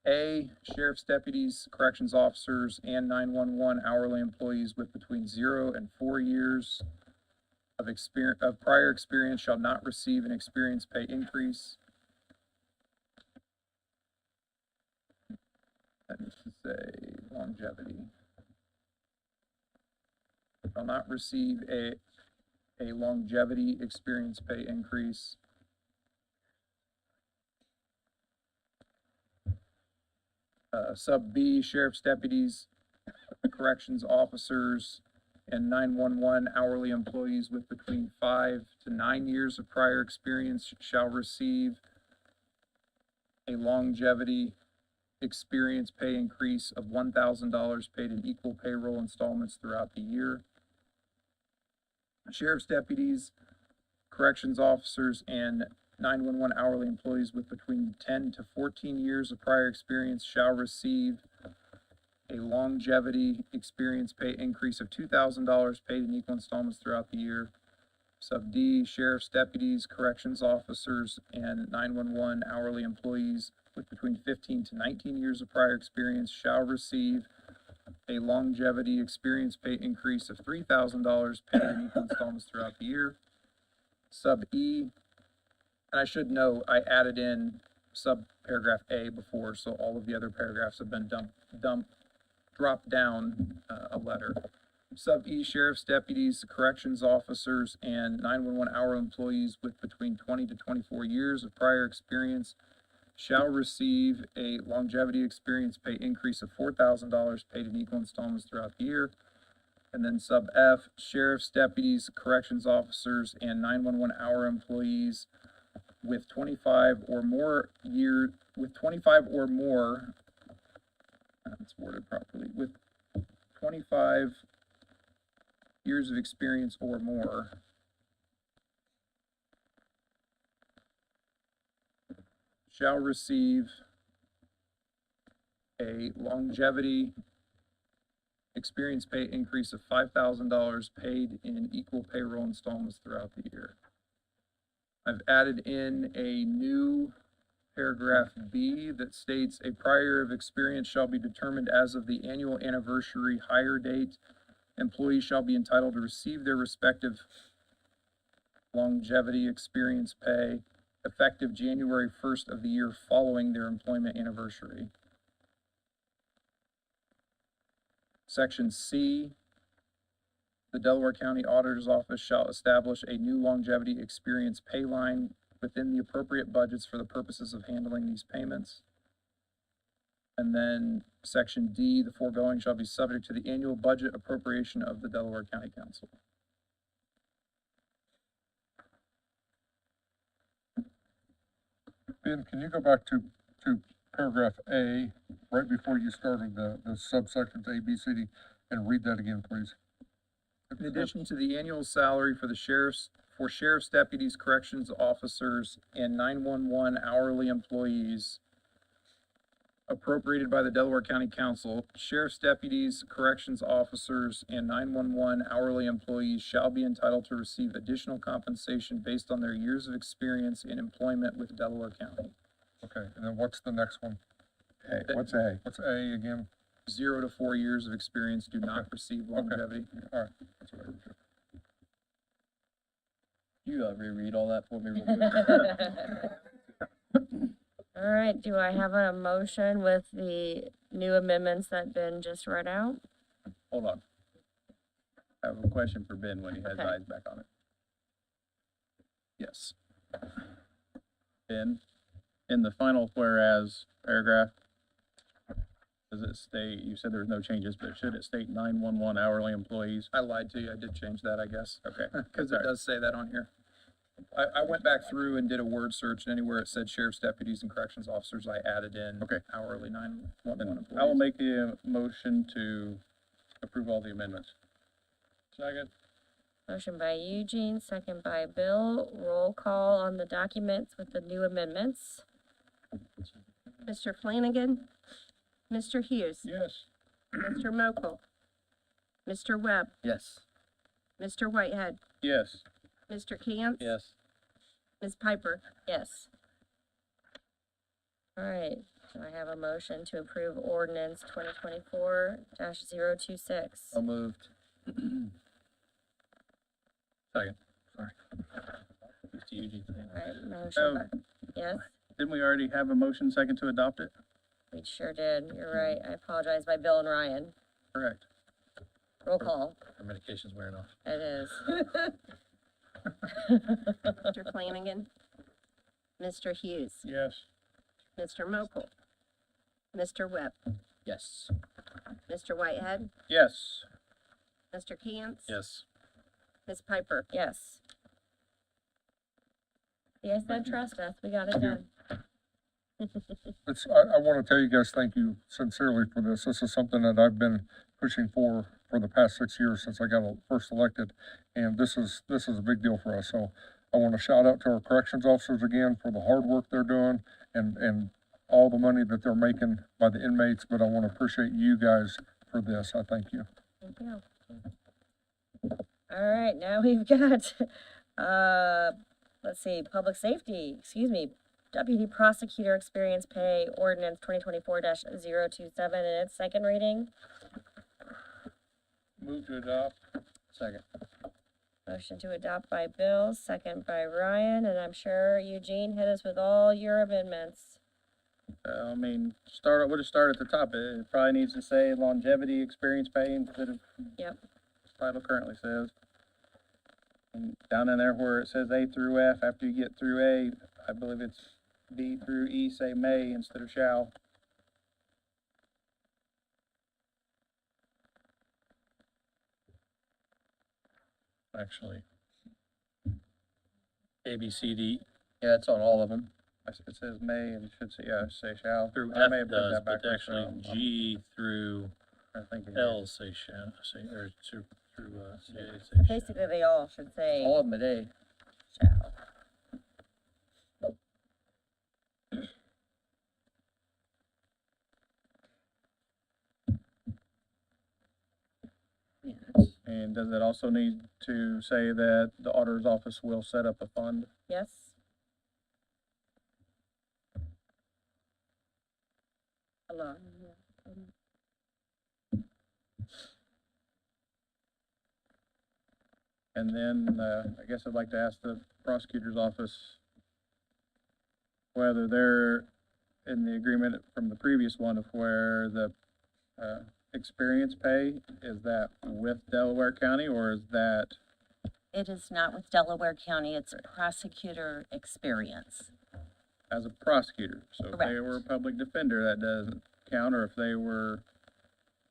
Speaker 17: A, sheriff's deputies, corrections officers, and 911 hourly employees with between 0 and 4 years of prior experience shall not receive an experience pay increase. That needs to say longevity. Shall not receive a longevity experience pay increase. Sub B, sheriff's deputies, corrections officers, and 911 hourly employees with between 5 to 9 years of prior experience shall receive a longevity experience pay increase of $1,000 paid in equal payroll installments throughout the year. Sheriff's deputies, corrections officers, and 911 hourly employees with between 10 to 14 years of prior experience shall receive a longevity experience pay increase of $2,000 paid in equal installments throughout the year. Sub D, sheriff's deputies, corrections officers, and 911 hourly employees with between 15 to 19 years of prior experience shall receive a longevity experience pay increase of $3,000 paid in equal installments throughout the year. Sub E, and I should note, I added in sub paragraph A before, so all of the other paragraphs have been dropped down a letter. Sub E, sheriff's deputies, corrections officers, and 911 hour employees with between 20 to 24 years of prior experience shall receive a longevity experience pay increase of $4,000 paid in equal installments throughout the year. And then sub F, sheriff's deputies, corrections officers, and 911 hour employees with 25 or more, that's worded properly, with 25 years of experience or more shall receive a longevity experience pay increase of $5,000 paid in equal payroll installments throughout the year. I've added in a new paragraph B that states a prior year of experience shall be determined as of the annual anniversary hire date. Employees shall be entitled to receive their respective longevity experience pay effective January 1st of the year following their employment anniversary. Section C, the Delaware County Auditor's Office shall establish a new longevity experience pay line within the appropriate budgets for the purposes of handling these payments. And then Section D, the foregoing shall be subject to the annual budget appropriation of the Delaware County Council.
Speaker 19: Ben, can you go back to paragraph A, right before you started the subsections A, B, C, D, and read that again, please?
Speaker 17: In addition to the annual salary for sheriff's deputies, corrections officers, and 911 hourly employees appropriated by the Delaware County Council, sheriff's deputies, corrections officers, and 911 hourly employees shall be entitled to receive additional compensation based on their years of experience in employment with Delaware County.
Speaker 19: Okay, and then what's the next one?
Speaker 12: What's A?
Speaker 19: What's A again?
Speaker 17: 0 to 4 years of experience do not receive longevity.
Speaker 19: All right.
Speaker 17: That's what I would do.
Speaker 5: You reread all that for me real quick?
Speaker 2: All right, do I have a motion with the new amendments that Ben just read out?
Speaker 10: Hold on. I have a question for Ben when he has
Speaker 2: Okay.
Speaker 10: eyes back on it. Yes. Ben, in the final whereas paragraph, does it state, you said there was no changes, but should it state 911 hourly employees?
Speaker 17: I lied to you, I did change that, I guess.
Speaker 10: Okay.
Speaker 17: Because it does say that on here. I went back through and did a word search, and anywhere it said sheriff's deputies and corrections officers, I added in
Speaker 10: Okay.
Speaker 17: hourly 911 employees.
Speaker 10: I will make the motion to approve all the amendments.
Speaker 1: Second.
Speaker 2: Motion by Eugene, second by Bill. Roll call on the documents with the new amendments.
Speaker 7: Mr. Flanagan. Mr. Hughes.
Speaker 1: Yes.
Speaker 7: Mr. Mokel. Mr. Webb.
Speaker 5: Yes.
Speaker 7: Mr. Whitehead.
Speaker 1: Yes.
Speaker 7: Mr. Cantz.
Speaker 10: Yes.
Speaker 7: Ms. Piper.
Speaker 2: Yes. All right, do I have a motion to approve ordinance 2024-026?
Speaker 5: So moved.
Speaker 10: Second. Sorry. Mr. Eugene.
Speaker 2: All right, motion by, yes,
Speaker 10: Didn't we already have a motion second to adopt it?
Speaker 2: we sure did. You're right. I apologize by Bill and Ryan.
Speaker 10: Correct.
Speaker 2: Roll call.
Speaker 10: Our medication's wearing off.
Speaker 2: It is.
Speaker 7: Mr. Flanagan. Mr. Hughes.
Speaker 1: Yes.
Speaker 7: Mr. Mokel.
Speaker 15: Mr. Whip,
Speaker 5: Yes.
Speaker 15: Mr. Whitehead,
Speaker 10: Yes.
Speaker 15: Mr. Cantz,
Speaker 9: Yes.
Speaker 15: Ms. Piper.
Speaker 2: Yes. You guys don't trust us, we got it done.
Speaker 19: I want to tell you guys, thank you sincerely for this. This is something that I've been pushing for the past 6 years since I got first elected. And this is a big deal for us. So I want to shout out to our corrections officers again for the hard work they're doing and all the money that they're making by the inmates. But I want to appreciate you guys for this. I thank you.
Speaker 2: Thank you. All right, now we've got, let's see, public safety, excuse me, Deputy Prosecutor Experience Pay Ordinance 2024-027 in its second reading.
Speaker 1: Move to adopt.
Speaker 5: Second.
Speaker 2: Motion to adopt by Bill, second by Ryan, and I'm sure Eugene hit us with all your amendments.
Speaker 10: I mean, we'll just start at the top. It probably needs to say longevity experience pay instead of.
Speaker 2: Yep.
Speaker 10: Title currently says. And down in there where it says A through F, after you get through A, I believe it's B through E, say may instead of shall.
Speaker 9: Actually. A, B, C, D,
Speaker 5: Yeah, it's on all of them.
Speaker 10: It says may and it should say, yeah, say shall.
Speaker 9: through
Speaker 10: I
Speaker 9: F
Speaker 10: may have put
Speaker 9: does,
Speaker 10: that
Speaker 9: but
Speaker 10: backwards,
Speaker 9: actually
Speaker 10: so
Speaker 9: G through
Speaker 10: I think it
Speaker 9: L
Speaker 10: is.
Speaker 9: say shall, say, or through, C, say shall.
Speaker 2: Basically, they all should say
Speaker 5: All of them at A.
Speaker 2: shall.
Speaker 10: And does it also need to say that the auditor's office will set up a fund?
Speaker 2: Yes? Alone.
Speaker 10: And then, I guess I'd like to ask the prosecutor's office whether they're in the agreement from the previous one of where the, experience pay, is that with Delaware County or is that,
Speaker 7: It is not with Delaware County, it's prosecutor experience.
Speaker 10: as a prosecutor? So if they
Speaker 7: Correct.
Speaker 10: were a public defender, that doesn't count, or if they were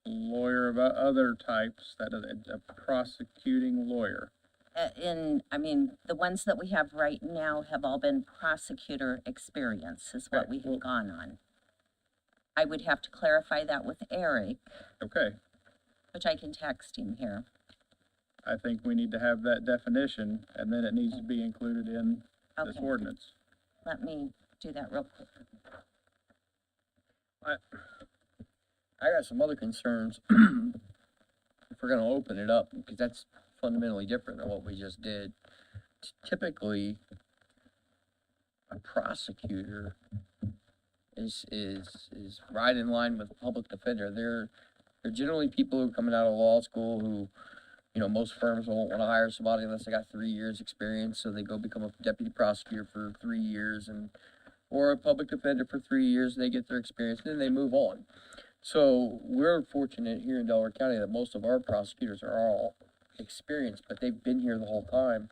Speaker 10: lawyer of other types, that is a prosecuting lawyer.
Speaker 7: The ones that we have right now have all been prosecutor experience is what
Speaker 10: Okay,
Speaker 7: we
Speaker 10: well-
Speaker 7: have gone on. I would have to clarify that with Eric,
Speaker 10: Okay,
Speaker 7: which I can text him here.
Speaker 10: I think we need to have that definition, and then it needs to be included in this
Speaker 7: Okay,
Speaker 10: ordinance.
Speaker 7: let me do that real quick.
Speaker 5: I got some other concerns. If we're gonna open it up, because that's fundamentally different than what we just did. Typically, a prosecutor is right in line with public defender. They're generally people who are coming out of law school who, most firms won't want to hire somebody unless they got 3 years experience, so they go become a deputy prosecutor for 3 years or a public defender for 3 years, they get their experience, then they move on. So we're fortunate here in Delaware County that most of our prosecutors are all experienced, but they've been here the whole time.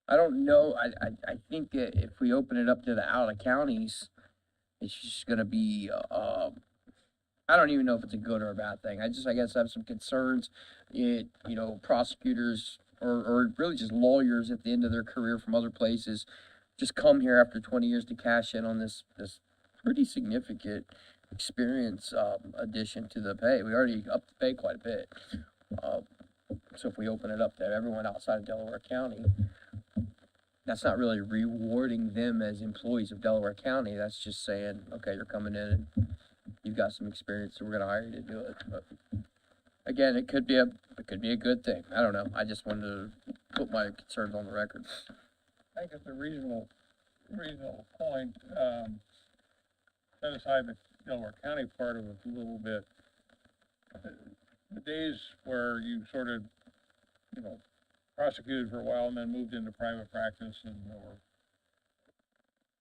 Speaker 5: I don't know, I think that if we open it up to the out of counties, it's just gonna be, I don't even know if it's a good or a bad thing. I guess I have some concerns. Prosecutors or really just lawyers at the end of their career from other places just come here after 20 years to cash in on this pretty significant experience, addition to the pay. We already upped the pay quite a bit. So if we open it up to everyone outside of Delaware County, that's not really rewarding them as employees of Delaware County. That's just saying, okay, you're coming in and you've got some experience, so we're gonna hire you to do it. But again, it could be a good thing. I don't know. I just wanted to put my concerns on the record.
Speaker 1: I think it's a reasonable point, set aside the Delaware County part of it a little bit. The days where you sort of, prosecuted for a while and then moved into private practice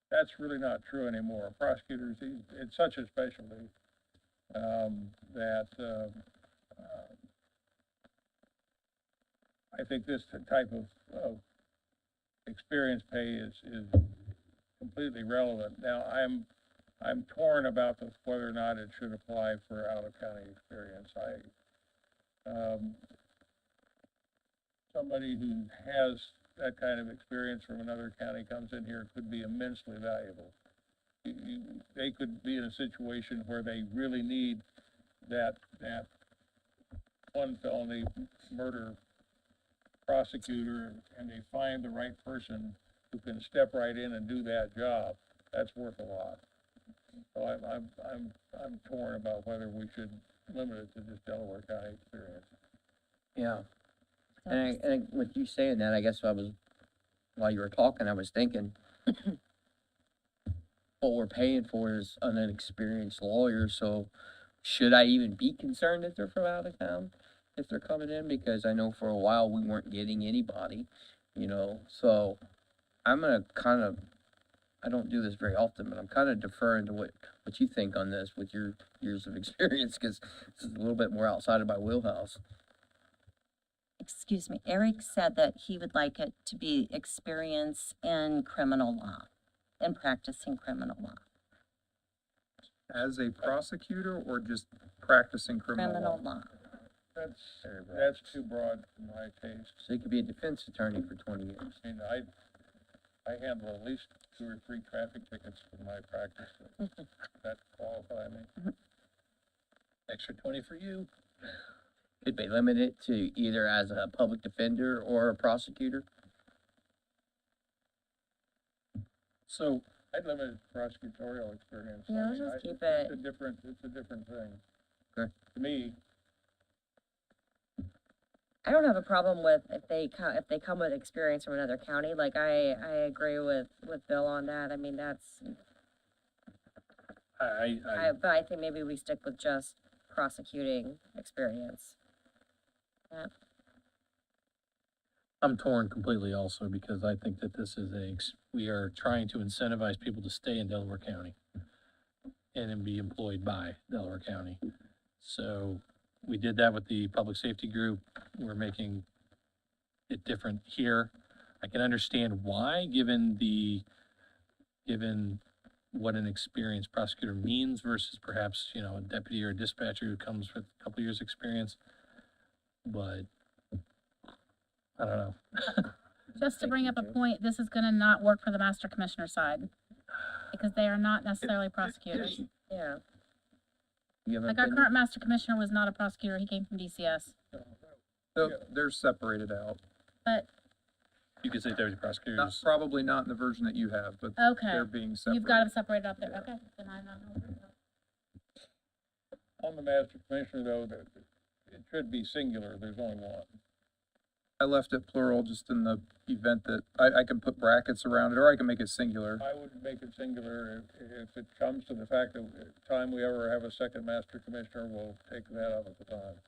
Speaker 1: that's really not true anymore. Prosecutors, it's such a specialty, that, I think this type of experience pay is completely relevant. Now, I'm I'm torn about whether or not it should apply for out-of-county experience. Somebody who has that kind of experience from another county comes in here could be immensely valuable. They could be in a situation where they really need that one felony murder prosecutor, and they find the right person who can step right in and do that job. That's worth a lot. So I'm torn about whether we should limit it to just Delaware County experience.
Speaker 5: Yeah. And with you saying that, I guess while you were talking, I was thinking, what we're paying for is an inexperienced lawyer, so should I even be concerned if they're from out of town, if they're coming in? Because I know for a while we weren't getting anybody, so I'm gonna I don't do this very often, but I'm kind of deferring to what you think on this with your years of experience, because this is a little bit more outside of my wheelhouse.
Speaker 7: Excuse me, Eric said that he would like it to be experience in criminal law, in practicing criminal law.
Speaker 17: As a prosecutor or just practicing criminal
Speaker 7: Criminal
Speaker 17: law?
Speaker 7: law.
Speaker 1: That's too broad for my taste.
Speaker 5: So you could be a defense attorney for 20 years.
Speaker 1: I mean, I handle at least 2 or 3 traffic tickets for my practice. That qualify me.
Speaker 9: Extra 20 for you.
Speaker 5: Could they limit it to either as a public defender or a prosecutor?
Speaker 9: So,
Speaker 1: I'd limit it to prosecutorial experience.
Speaker 15: Yeah,
Speaker 1: I
Speaker 15: let's
Speaker 1: mean,
Speaker 15: just keep
Speaker 1: It's
Speaker 15: it.
Speaker 1: a different thing.
Speaker 5: Okay.
Speaker 1: To me,
Speaker 15: I don't have a problem with if they come with experience from another county. Like I agree with Bill on that. I mean, that's, but I think maybe we stick with just prosecuting experience. Yeah.
Speaker 9: I'm torn completely also, because I think that this is we are trying to incentivize people to stay in Delaware County and then be employed by Delaware County. So we did that with the public safety group. We're making it different here. I can understand why, given what an experienced prosecutor means versus perhaps, a deputy or a dispatcher who comes with a couple years' experience. But I don't know.
Speaker 4: Just to bring up a point, this is gonna not work for the master commissioner side, because they are not necessarily prosecutors.
Speaker 15: Yeah.
Speaker 4: Like our current master commissioner was not a prosecutor, he came from DCS.
Speaker 17: They're separated out.
Speaker 4: But,
Speaker 9: You could say deputy prosecutors.
Speaker 17: Not, probably not in the version that you have, but
Speaker 4: okay,
Speaker 17: they're being separated.
Speaker 4: you've got them separated out there, okay, then I'm not.
Speaker 1: on the master commissioner though, it should be singular. There's only one.
Speaker 17: I left it plural just in the event that I can put brackets around it, or I can make it singular.
Speaker 1: I would make it singular. If it comes to the fact that time we ever have a second master commissioner, we'll take that up at the time.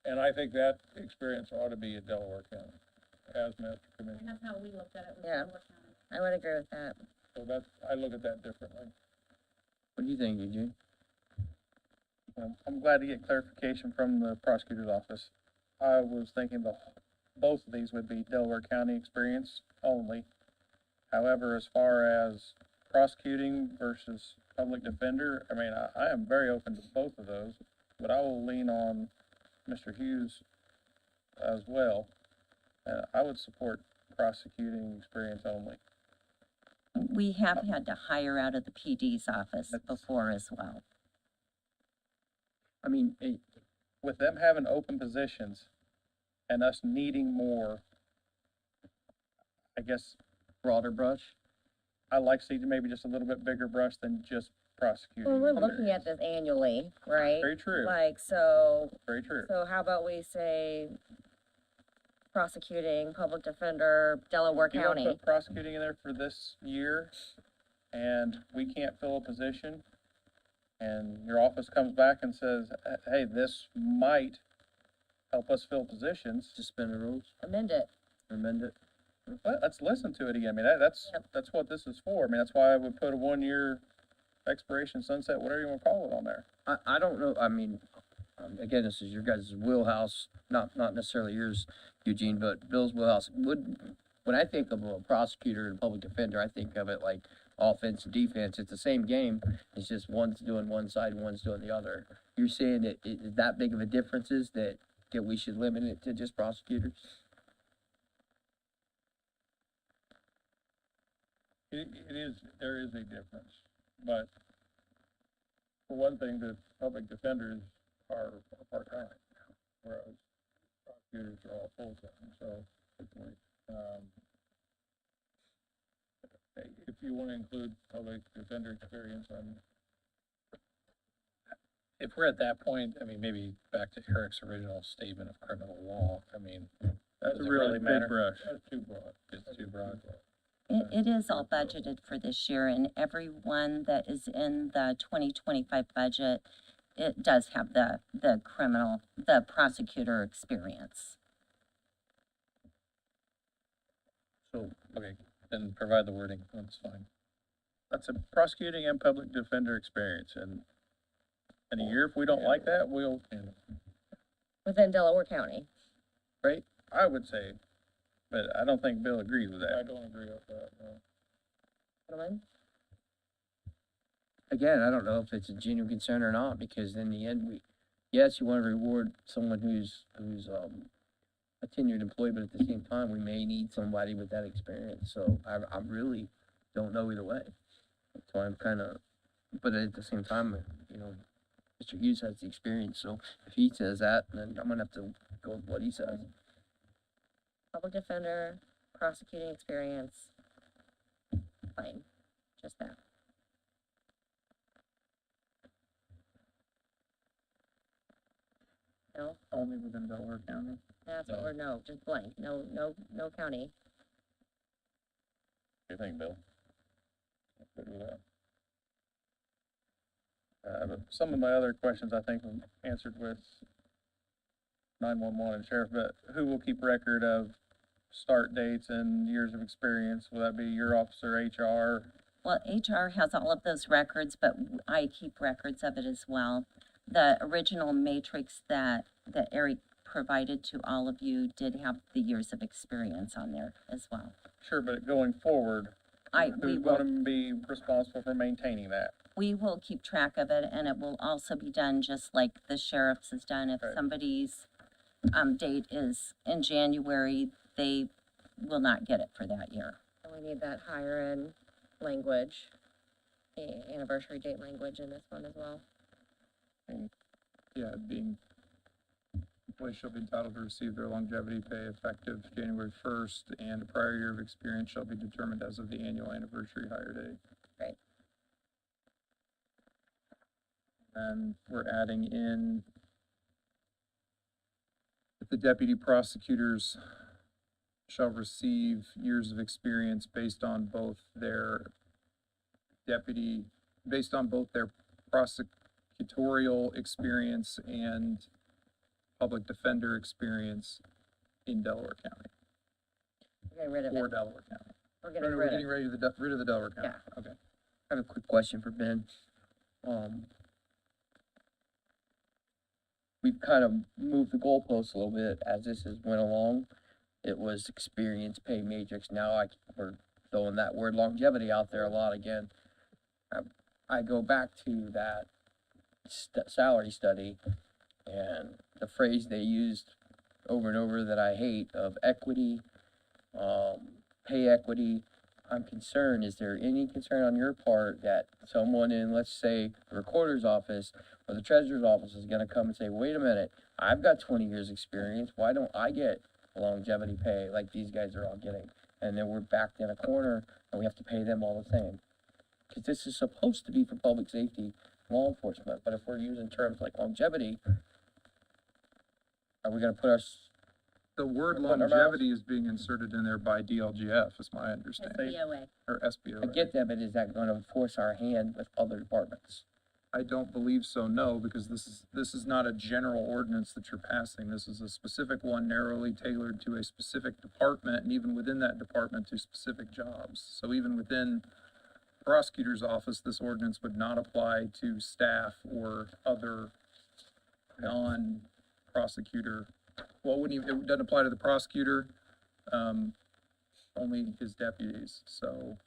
Speaker 1: And I think that experience ought to be in Delaware County as master commissioner.
Speaker 4: That's how we looked at it.
Speaker 15: Yeah. I would agree with that.
Speaker 1: So I look at that differently.
Speaker 5: What do you think, Eugene?
Speaker 10: I'm glad to get clarification from the prosecutor's office. I was thinking both of these would be Delaware County experience only. However, as far as prosecuting versus public defender, I mean, I am very open to both of those, but I will lean on Mr. Hughes as well. I would support prosecuting experience only.
Speaker 7: We have had to hire out of the PD's office before as well.
Speaker 5: I mean,
Speaker 10: With them having open positions and us needing more, I guess,
Speaker 5: broader brush.
Speaker 10: I like to see maybe just a little bit bigger brush than just prosecuting.
Speaker 15: Well, we're looking at this annually, right?
Speaker 10: Very true.
Speaker 15: Like, so,
Speaker 10: Very true.
Speaker 15: so how about we say prosecuting, public defender, Delaware
Speaker 10: You want to
Speaker 15: County?
Speaker 10: put prosecuting in there for this year, and we can't fill a position, and your office comes back and says, hey, this might help us fill positions.
Speaker 5: Suspend the rules.
Speaker 15: Amend it.
Speaker 5: Amend it.
Speaker 10: Let's listen to it again. I mean, that's what this is for. I mean, that's why I would put a 1-year expiration, sunset, whatever you want to call it on there.
Speaker 5: I don't know, I mean, again, this is your guys' wheelhouse, not necessarily yours, Eugene, but Bill's wheelhouse. When I think of a prosecutor and public defender, I think of it like offense and defense. It's the same game. It's just one's doing one side and one's doing the other. You're saying that it is that big of a difference is that we should limit it to just prosecutors?
Speaker 1: It is, there is a difference, but for one thing, the public defenders are part-time, whereas prosecutors are all full-time, so, if you wanna include public defender experience,
Speaker 9: If we're at that point, I mean, maybe back to Eric's original statement of criminal law, I mean,
Speaker 10: That's
Speaker 9: does
Speaker 10: a
Speaker 9: it
Speaker 10: really
Speaker 9: really
Speaker 10: big
Speaker 9: matter?
Speaker 10: brush.
Speaker 1: that's too broad.
Speaker 9: It's too broad.
Speaker 7: It is all budgeted for this year, and everyone that is in the 2025 budget, it does have the prosecutor experience.
Speaker 9: So, okay, then provide the wording, that's fine.
Speaker 10: That's a prosecuting and public defender experience, and in a year, if we don't like that, we'll,
Speaker 2: Within Delaware County.
Speaker 10: right? I would say, but I don't think Bill agrees with
Speaker 1: I
Speaker 10: that.
Speaker 1: don't agree with that, no.
Speaker 2: Gentlemen?
Speaker 5: Again, I don't know if it's a genuine concern or not, because in the end, yes, you wanna reward someone who's a tenured employee, but at the same time, we may need somebody with that experience, so I really don't know either way. So I'm kinda, but at the same time, you know, Mr. Hughes has the experience, so if he says that, then I'm gonna have to go with what he says.
Speaker 2: Public defender, prosecuting experience. Fine, just that. No,
Speaker 10: Only within Delaware County.
Speaker 2: that's what we're, no, just blank, no county.
Speaker 10: What do you think, Bill?
Speaker 1: Good with that.
Speaker 10: But some of my other questions I think were answered with 911 and sheriff, but who will keep record of start dates and years of experience? Will that be your officer, HR?
Speaker 7: Well, HR has all of those records, but I keep records of it as well. The original matrix that Eric provided to all of you did have the years of experience on there as well.
Speaker 10: Sure, but going forward,
Speaker 7: we
Speaker 10: who's
Speaker 7: will,
Speaker 10: gonna be responsible for maintaining that?
Speaker 7: we will keep track of it, and it will also be done just like the sheriff's has done. If
Speaker 10: Right.
Speaker 7: somebody's, date is in January, they will not get it for that year.
Speaker 2: And we need that higher end language, anniversary date language in this one as well.
Speaker 17: Yeah, being, employees shall be entitled to receive their longevity pay effective January 1st, and a prior year of experience shall be determined as of the annual anniversary hire date.
Speaker 2: Right.
Speaker 17: And we're adding in that the deputy prosecutors shall receive years of experience based on both their prosecutorial experience and public defender experience in Delaware County,
Speaker 2: We're getting rid of
Speaker 17: or
Speaker 2: it.
Speaker 17: Delaware County.
Speaker 2: We're
Speaker 17: No,
Speaker 2: getting
Speaker 17: no,
Speaker 2: rid
Speaker 17: we're
Speaker 2: of
Speaker 17: getting
Speaker 2: it.
Speaker 17: ready to rid of the Delaware County.
Speaker 2: Yeah.
Speaker 17: Okay.
Speaker 5: I have a quick question for Ben. We've kind of moved the goalposts a little bit as this has went along. It was experience pay matrix. Now we're throwing that word longevity out there a lot again. I go back to that salary study and the phrase they used over and over that I hate of equity, pay equity. I'm concerned, is there any concern on your part that someone in, let's say, the recorder's office or the treasurer's office is gonna come and say, wait a minute, I've got 20 years experience, why don't I get longevity pay like these guys are all getting? And then we're backed in a corner and we have to pay them all the same. Cause this is supposed to be for public safety, law enforcement, but if we're using terms like longevity, are we gonna put
Speaker 17: The word
Speaker 5: Put our mouths-
Speaker 17: longevity is being inserted in there by DLGF, is my understanding,
Speaker 2: SBOA.
Speaker 17: or
Speaker 5: I
Speaker 17: SBOA.
Speaker 5: get that, but is that gonna force our hand with other departments?
Speaker 17: I don't believe so, no, because this is not a general ordinance that you're passing. This is a specific one narrowly tailored to a specific department, and even within that department to specific jobs. So even within prosecutor's office, this ordinance would not apply to staff or other non-prosecutor. Well, it doesn't apply to the prosecutor, only his deputies, so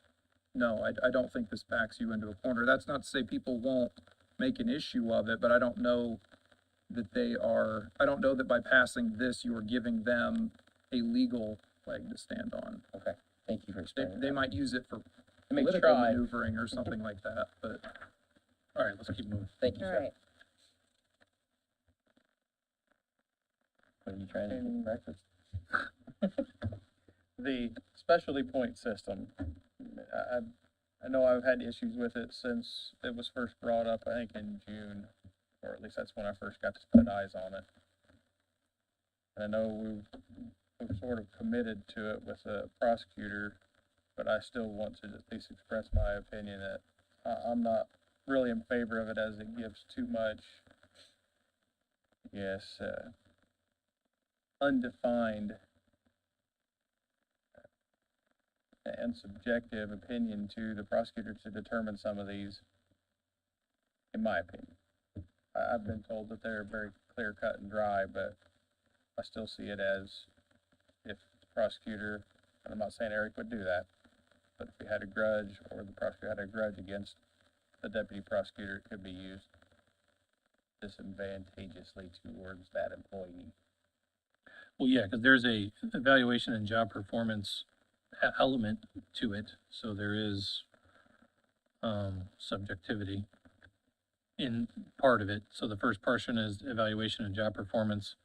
Speaker 17: no, I don't think this backs you into a corner. That's not to say people won't make an issue of it, but I don't know that I don't know that by passing this, you are giving them a legal leg to stand on.
Speaker 5: Okay, thank you for explaining
Speaker 17: They
Speaker 5: that.
Speaker 17: might use it for
Speaker 5: Let me
Speaker 17: political
Speaker 5: try.
Speaker 17: maneuvering or something like that, but.
Speaker 9: All right, let's keep moving.
Speaker 5: Thank you,
Speaker 15: All
Speaker 5: sir.
Speaker 15: right.
Speaker 5: What are you trying to get for breakfast?
Speaker 10: The specialty point system, I know I've had issues with it since it was first brought up, I think in June, or at least that's when I first got to put eyes on it. I know we've sort of committed to it with the prosecutor, but I still want to at least express my opinion that I'm not really in favor of it, as it gives too much, yes, undefined and subjective opinion to the prosecutor to determine some of these, in my opinion. I've been told that they're very clear cut and dry, but I still see it as if the prosecutor, and I'm not saying Eric would do that, but if he had a grudge or the prosecutor had a grudge against the deputy prosecutor, it could be used disadvantageously towards that employee.
Speaker 9: Well, yeah, because there's a evaluation and job performance element to it, so there is subjectivity in part of it. So the first portion is evaluation and job performance,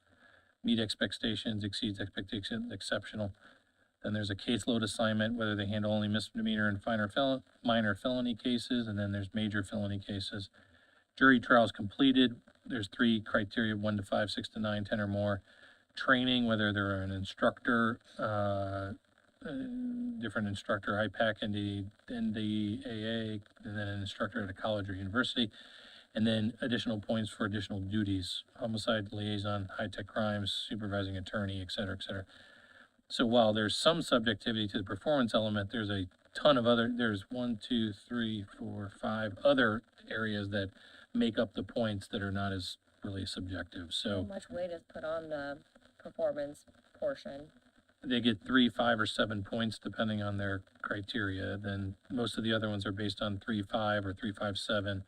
Speaker 9: meet expectations, exceeds expectations, exceptional. Then there's a caseload assignment, whether they handle only misdemeanor and minor felony cases, and then there's major felony cases. Jury trials completed, there's 3 criteria, 1 to 5, 6 to 9, 10 or more. Training, whether they're an instructor, different instructor, IPAC, NDAA, and then an instructor at a college or university. And then additional points for additional duties, homicide liaison, high-tech crimes, supervising attorney, et cetera, et cetera. So while there's some subjectivity to the performance element, there's a ton of there's 1, 2, 3, 4, 5 other areas that make up the points that are not as really subjective.
Speaker 2: How
Speaker 9: So
Speaker 2: much weight is put on the performance portion?
Speaker 9: they get 3, 5, or 7 points depending on their criteria. Then most of the other ones are based on 3, 5 or 3, 5, 7.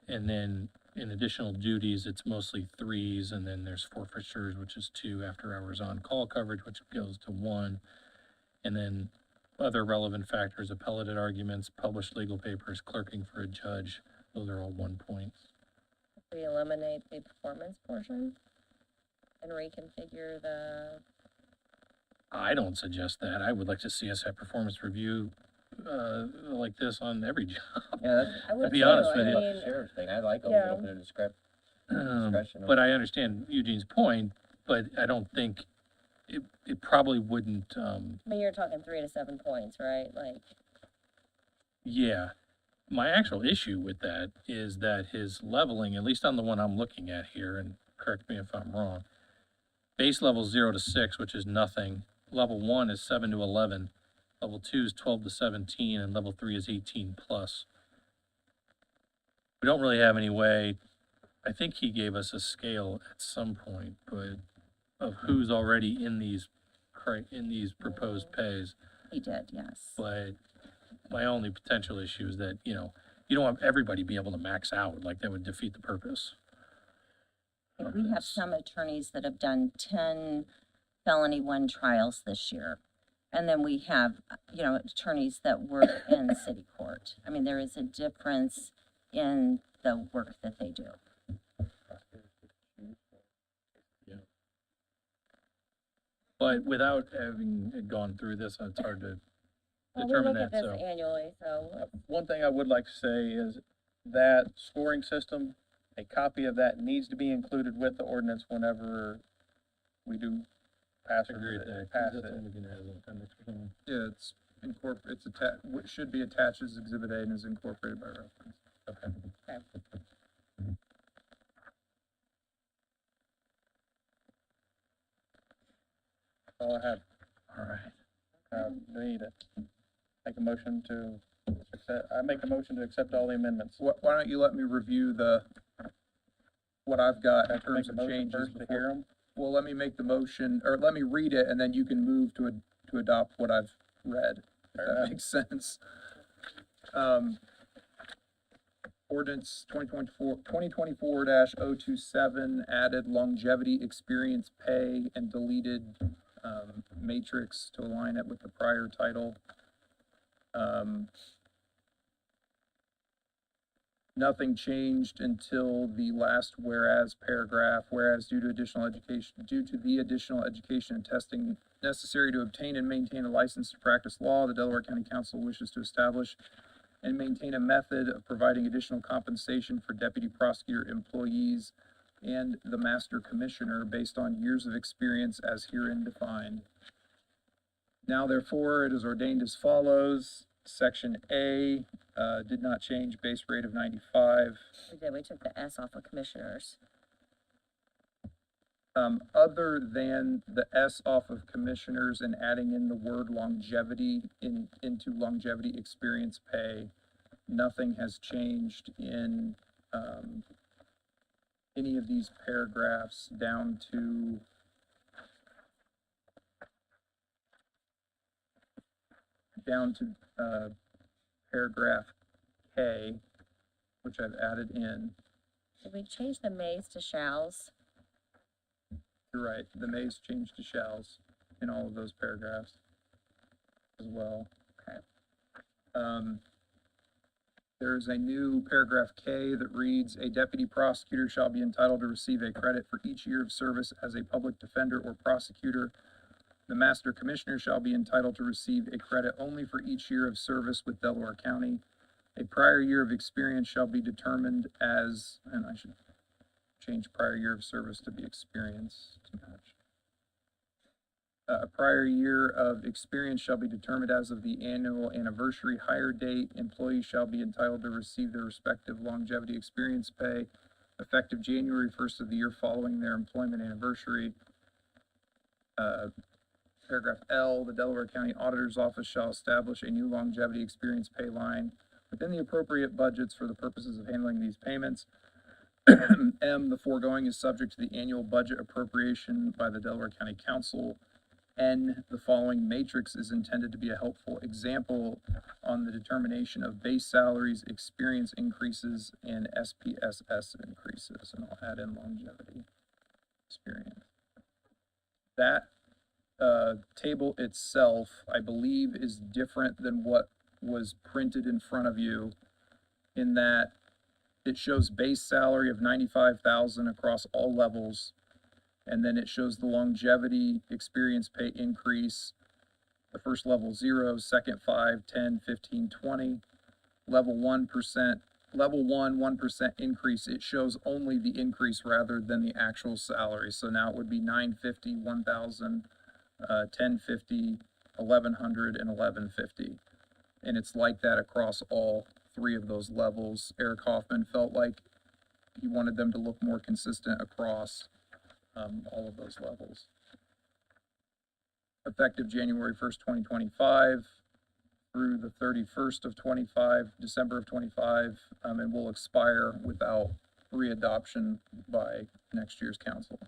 Speaker 9: And then in additional duties, it's mostly 3s, and then there's forfeitures, which is 2, after hours on call coverage, which goes to 1. And then other relevant factors, appellated arguments, published legal papers, clerking for a judge, those are all 1 point.
Speaker 2: We eliminate the performance portion and reconfigure the,
Speaker 9: I don't suggest that. I would like to see us have performance review like this on every job.
Speaker 5: Yeah,
Speaker 2: I would
Speaker 9: To be
Speaker 2: too,
Speaker 9: honest
Speaker 2: I
Speaker 9: with you.
Speaker 2: mean,
Speaker 5: sheriff's thing, I like a
Speaker 2: Yeah.
Speaker 5: little bit of discretion.
Speaker 9: But I understand Eugene's point, but I don't think, it probably wouldn't,
Speaker 2: I mean, you're talking 3 to 7 points, right? Like,
Speaker 9: yeah. My actual issue with that is that his leveling, at least on the one I'm looking at here, and correct me if I'm wrong, base level 0 to 6, which is nothing. Level 1 is 7 to 11. Level 2 is 12 to 17, and level 3 is 18 plus. We don't really have any way, I think he gave us a scale at some point, but of who's already in these proposed pays.
Speaker 7: He did, yes.
Speaker 9: But my only potential issue is that, you don't want everybody be able to max out, like that would defeat the purpose.
Speaker 7: And we have some attorneys that have done 10 felony 1 trials this year. And then we have, attorneys that work in city court. I mean, there is a difference in the work that they do.
Speaker 9: But without having gone through this, it's hard to
Speaker 2: well, we
Speaker 9: determine
Speaker 2: look
Speaker 9: that,
Speaker 2: at this
Speaker 9: so.
Speaker 2: annually, so
Speaker 10: One thing I would like to say is that scoring system, a copy of that needs to be included with the ordinance whenever we do pass
Speaker 9: Agree with that.
Speaker 10: pass
Speaker 9: That's
Speaker 10: it.
Speaker 9: something we can add as an appendix or something.
Speaker 17: Yeah, it should be attached as Exhibit A and is incorporated by reference.
Speaker 9: Okay.
Speaker 10: All I have.
Speaker 9: All right.
Speaker 10: Do need it. Make a motion to I make a motion to accept all the amendments.
Speaker 17: Why don't you let me review what I've got in
Speaker 10: Have to make
Speaker 17: terms
Speaker 10: a
Speaker 17: of
Speaker 10: motion
Speaker 17: changes
Speaker 10: first to
Speaker 17: before.
Speaker 10: hear 'em?
Speaker 17: Well, let me make the motion, or let me read it, and then you can move to adopt what I've read, if
Speaker 10: Fair
Speaker 17: that
Speaker 10: enough.
Speaker 17: makes sense. Ordinance 2024-027 added longevity experience pay and deleted, matrix to align it with the prior title. Nothing changed until the last whereas paragraph, whereas due to the additional education and testing necessary to obtain and maintain a license to practice law, the Delaware County Council wishes to establish and maintain a method of providing additional compensation for deputy prosecutor employees and the master commissioner based on years of experience as herein defined. Now therefore, it is ordained as follows. Section A, did not change, base rate of 95.
Speaker 2: We took the S off of commissioners.
Speaker 17: Other than the S off of commissioners and adding in the word longevity into longevity experience pay, nothing has changed in, any of these paragraphs down to paragraph K, which I've added in.
Speaker 2: Did we change the mays to shalls?
Speaker 17: You're right, the mays changed to shalls in all of those paragraphs as well.
Speaker 2: Okay.
Speaker 17: There's a new paragraph K that reads, a deputy prosecutor shall be entitled to receive a credit for each year of service as a public defender or prosecutor. The master commissioner shall be entitled to receive a credit only for each year of service with Delaware County. A prior year of experience shall be determined as, and I should change prior year of service to be experience to match. A prior year of experience shall be determined as of the annual anniversary hire date. Employees shall be entitled to receive their respective longevity experience pay effective January 1st of the year following their employment anniversary. Paragraph L, the Delaware County Auditor's Office shall establish a new longevity experience pay line within the appropriate budgets for the purposes of handling these payments. M, the foregoing is subject to the annual budget appropriation by the Delaware County Council. N, the following matrix is intended to be a helpful example on the determination of base salaries, experience increases, and SPSS increases, and I'll add in longevity experience. That table itself, I believe, is different than what was printed in front of you, in that it shows base salary of 95,000 across all levels, and then it shows the longevity experience pay increase. The first level 0, second 5, 10, 15, 20. Level 1%, level 1% increase. It shows only the increase rather than the actual salary. So now it would be 950, 1,000, 1050, 1100, and 1150. And it's like that across all three of those levels. Eric Hoffman felt like he wanted them to look more consistent across all of those levels. Effective January 1st, 2025 through the 31st of 25, December of 25, and will expire without readoption by next year's council.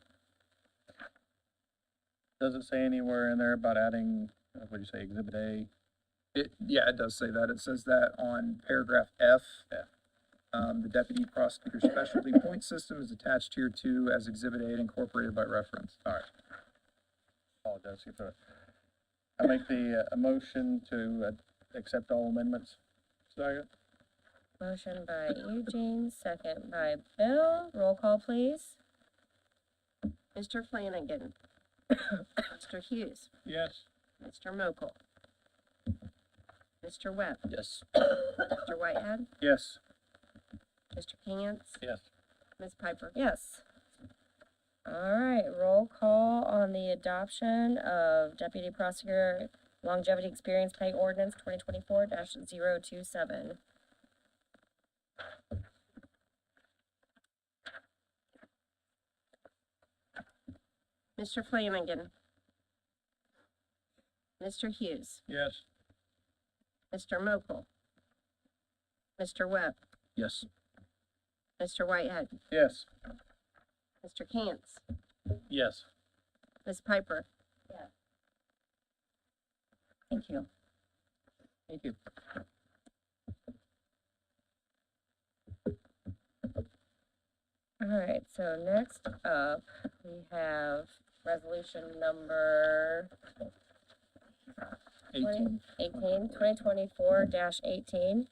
Speaker 1: Does it say anywhere in there about adding, what do you say, Exhibit A?
Speaker 17: Yeah, it does say that. It says that on paragraph F.
Speaker 1: Yeah.
Speaker 17: The deputy prosecutor specialty point system is attached here too as Exhibit A and incorporated by reference.
Speaker 1: All right. Apologize. I make a motion to accept all amendments. Second.
Speaker 2: Motion by Eugene, second by Bill. Roll call, please.
Speaker 15: Mr. Flanagan. Mr. Hughes.
Speaker 1: Yes.
Speaker 15: Mr. Mokel. Mr. Webb.
Speaker 5: Yes.
Speaker 15: Mr. Whitehead.
Speaker 1: Yes.
Speaker 15: Mr. Cantz.
Speaker 1: Yes.
Speaker 15: Ms. Piper.
Speaker 2: Yes. All right, roll call on the adoption of Deputy Prosecutor Longevity Experience Pay Ordinance 2024-027.
Speaker 15: Mr. Flanagan. Mr. Hughes.
Speaker 1: Yes.
Speaker 15: Mr. Mokel. Mr. Webb.
Speaker 5: Yes.
Speaker 15: Mr. Whitehead.
Speaker 1: Yes.
Speaker 15: Mr. Cantz.
Speaker 1: Yes.
Speaker 15: Ms. Piper.
Speaker 14: Thank you.
Speaker 1: Thank you.
Speaker 2: All right, so next up, we have resolution number
Speaker 17: 18.
Speaker 2: 2024-18.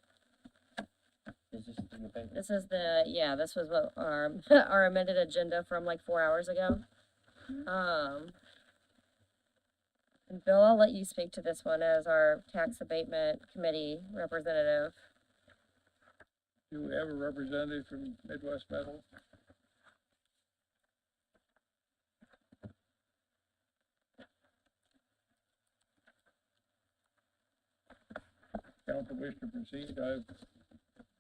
Speaker 5: Is this the debate?
Speaker 2: This is this was what our, our amended agenda from like 4 hours ago. And Bill, I'll let you speak to this one as our tax abatement committee representative.
Speaker 1: Do we have a representative from Midwest Metal? Council wish to proceed?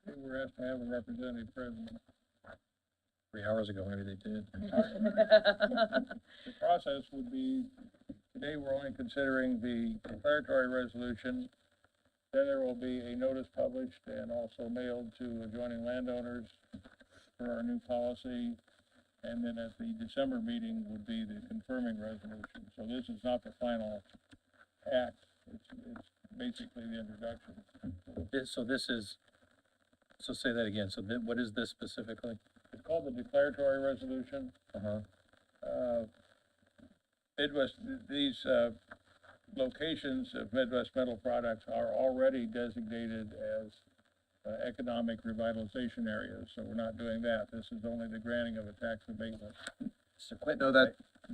Speaker 1: We were asked to have a representative present.
Speaker 9: 3 hours ago, maybe they did.
Speaker 1: The process would be, today we're only considering the declaratory resolution. Then there will be a notice published and also mailed to adjoining landowners for our new policy. And then at the December meeting would be the confirming resolution. So this is not the final act. It's basically the introduction.
Speaker 9: So say that again. So what is this specifically?
Speaker 1: It's called the declaratory resolution. Midwest, these locations of Midwest Metal Products are already designated as economic revitalization areas, so we're not doing that. This is only the granting of a tax abatement.
Speaker 17: No,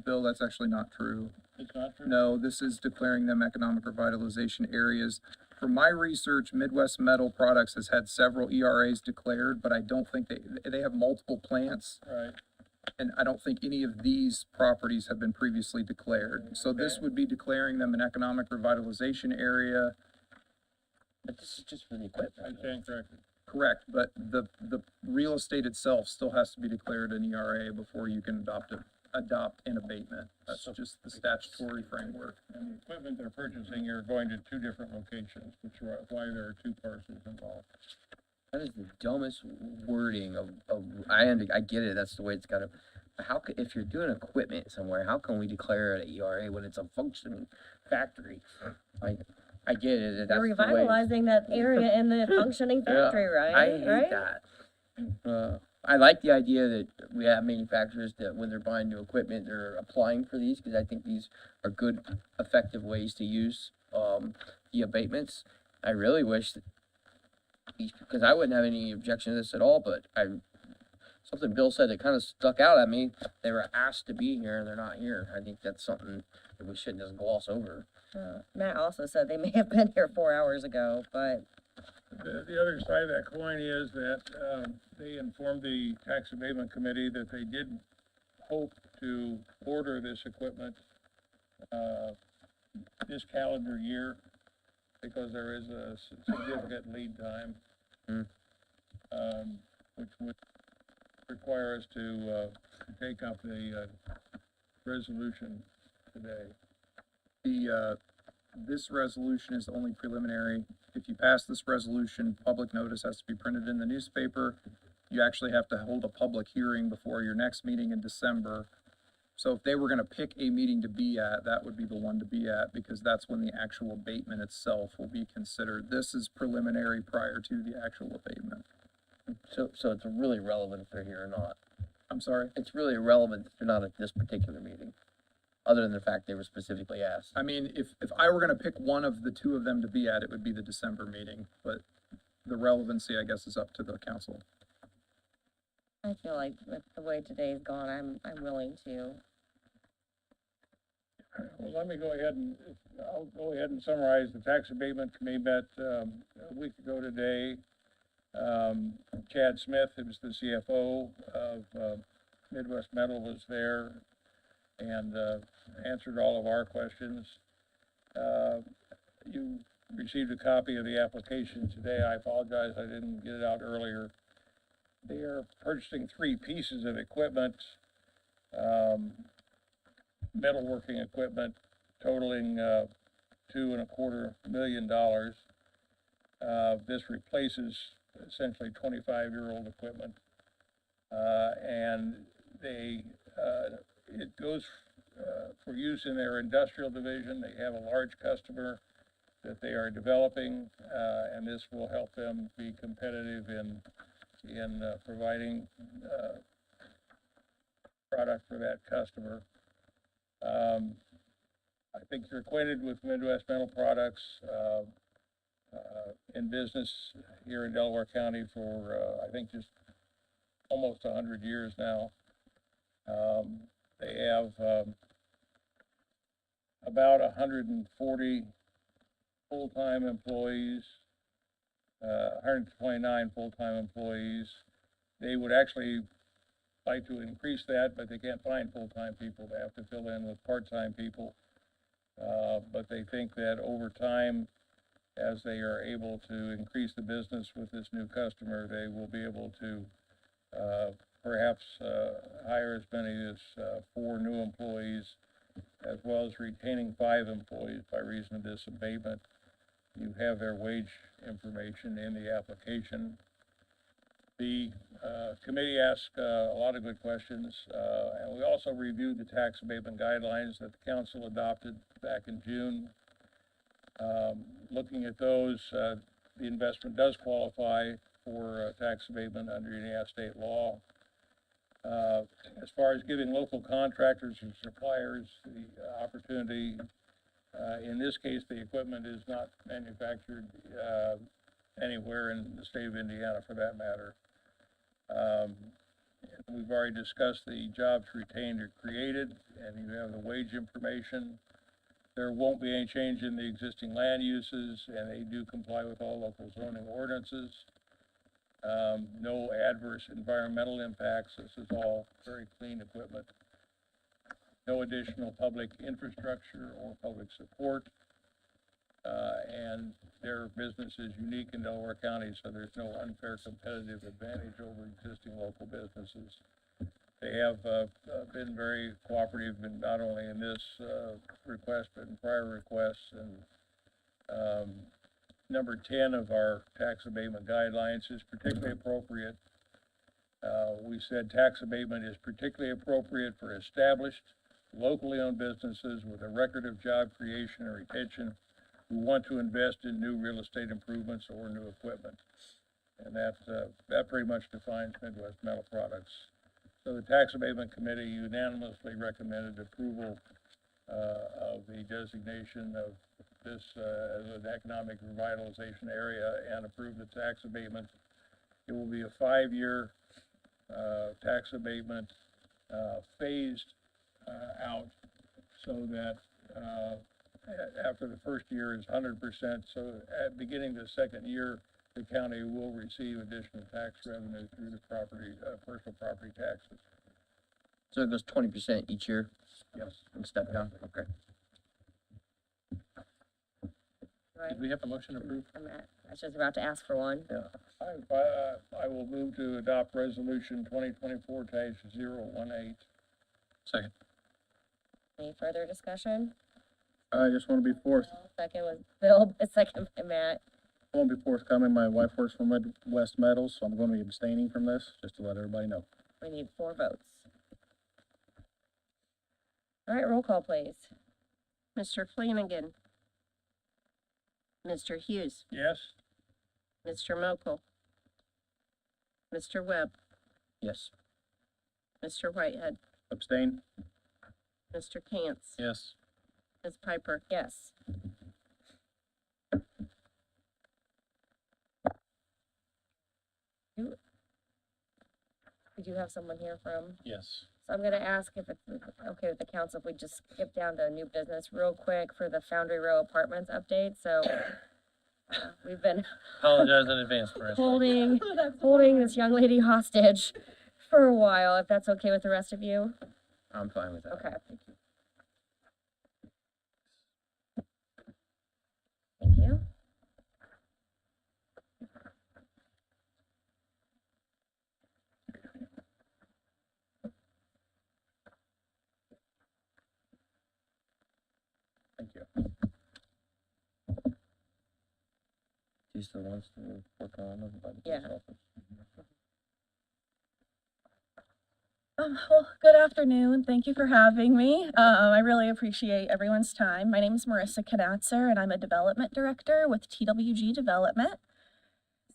Speaker 17: Bill, that's actually not true.
Speaker 1: It's not true?
Speaker 17: No, this is declaring them economic revitalization areas. From my research, Midwest Metal Products has had several ERAs declared, but I don't think they have multiple plants.
Speaker 1: Right.
Speaker 17: And I don't think any of these properties have been previously declared. So this would be declaring them an economic revitalization area.
Speaker 5: But this is just for the equipment.
Speaker 1: I stand corrected.
Speaker 17: Correct, but the real estate itself still has to be declared an ERA before you can adopt an abatement. That's just the statutory framework.
Speaker 1: And the equipment they're purchasing are going to two different locations, which is why there are two parcels involved.
Speaker 5: That is the dumbest wording of I get it, that's the way it's gotta, if you're doing equipment somewhere, how can we declare it an ERA when it's a functioning factory? I get it, that's
Speaker 2: You're
Speaker 5: the way.
Speaker 2: revitalizing that area in the functioning factory, right?
Speaker 5: I hate that. I like the idea that we have manufacturers that when they're buying new equipment, they're applying for these, because I think these are good, effective ways to use, the abatements. I really wish that because I wouldn't have any objection to this at all, but something Bill said that kind of stuck out at me. They were asked to be here and they're not here. I think that's something that we shouldn't just gloss over.
Speaker 2: Matt also said they may have been here 4 hours ago, but
Speaker 1: The other side of that coin is that they informed the tax abatement committee that they did hope to order this equipment this calendar year, because there is a significant lead time, which would require us to take up the resolution today.
Speaker 17: This resolution is only preliminary. If you pass this resolution, public notice has to be printed in the newspaper. You actually have to hold a public hearing before your next meeting in December. So if they were gonna pick a meeting to be at, that would be the one to be at, because that's when the actual abatement itself will be considered. This is preliminary prior to the actual abatement.
Speaker 5: So it's really irrelevant if they're here or not.
Speaker 17: I'm sorry?
Speaker 5: It's really irrelevant if they're not at this particular meeting, other than the fact they were specifically asked.
Speaker 17: I mean, if I were gonna pick one of the two of them to be at, it would be the December meeting, but the relevancy, I guess, is up to the council.
Speaker 2: I feel like with the way today's gone, I'm willing to.
Speaker 1: Well, let me go ahead and, I'll go ahead and summarize. The tax abatement committee met a week ago today. Chad Smith, who was the CFO of Midwest Metal, was there and answered all of our questions. You received a copy of the application today. I apologize, I didn't get it out earlier. They are purchasing 3 pieces of equipment, metalworking equipment totaling $2.25 million. This replaces essentially 25-year-old equipment. And it goes for use in their industrial division. They have a large customer that they are developing, and this will help them be competitive in providing product for that customer. I think you're acquainted with Midwest Metal Products, in business here in Delaware County for, I think just almost 100 years now. They have, about 140 full-time employees, 129 full-time employees. They would actually like to increase that, but they can't find full-time people. They have to fill in with part-time people. But they think that over time, as they are able to increase the business with this new customer, they will be able to perhaps hire as many as 4 new employees, as well as retaining 5 employees by reason of this abatement. You have their wage information in the application. The committee asked a lot of good questions, and we also reviewed the tax abatement guidelines that the council adopted back in June. Looking at those, the investment does qualify for tax abatement under Indiana state law. As far as giving local contractors and suppliers the opportunity, in this case, the equipment is not manufactured anywhere in the state of Indiana for that matter. We've already discussed the jobs retained or created, and you have the wage information. There won't be any change in the existing land uses, and they do comply with all local zoning ordinances. No adverse environmental impacts. This is all very clean equipment. No additional public infrastructure or public support. And their business is unique in Delaware County, so there's no unfair competitive advantage over existing local businesses. They have been very cooperative, in not only in this request, but in prior requests. And number 10 of our tax abatement guidelines is particularly appropriate. We said tax abatement is particularly appropriate for established, locally owned businesses with a record of job creation and retention who want to invest in new real estate improvements or new equipment. And that pretty much defines Midwest Metal Products. So the Tax Abatement Committee unanimously recommended approval of the designation of this as an economic revitalization area and approve the tax abatement. It will be a 5-year tax abatement, phased out, so that after the first year is 100%. So at beginning the second year, the county will receive additional tax revenue through the property, personal property taxes.
Speaker 5: So it goes 20% each year
Speaker 1: Yes.
Speaker 5: and step down? Okay.
Speaker 9: Did we have a motion approved?
Speaker 15: I was just about to ask for one.
Speaker 1: Yeah. I will move to adopt resolution 2024-018.
Speaker 9: Second.
Speaker 15: Any further discussion?
Speaker 10: I just want to be
Speaker 15: Second was Bill, second by Matt.
Speaker 10: forthcoming. My wife works for Midwest Metals, so I'm going to be abstaining from this, just to let everybody know.
Speaker 15: We need 4 votes. All right, roll call, please.
Speaker 7: Mr. Flanagan. Mr. Hughes.
Speaker 1: Yes?
Speaker 7: Mr. Mokel. Mr. Webb.
Speaker 5: Yes.
Speaker 7: Mr. Whitehead.
Speaker 10: Abstain?
Speaker 7: Mr. Cantz.
Speaker 9: Yes.
Speaker 7: Ms. Piper.
Speaker 15: Yes. We do have someone here from,
Speaker 9: Yes.
Speaker 15: so I'm gonna ask if it's okay with the council if we just skip down to new business real quick for the Foundry Row Apartments update, so we've been
Speaker 9: Apologize in advance for us.
Speaker 15: holding this young lady hostage for a while, if that's okay with the rest of you.
Speaker 5: I'm fine with that.
Speaker 15: Okay.
Speaker 5: Thank you.
Speaker 15: Thank you.
Speaker 10: Thank you.
Speaker 5: These are the ones to work on by the
Speaker 15: Yeah.
Speaker 5: post office.
Speaker 18: Well, good afternoon. Thank you for having me. I really appreciate everyone's time. My name is Marissa Knatzer, and I'm a development director with TWG Development.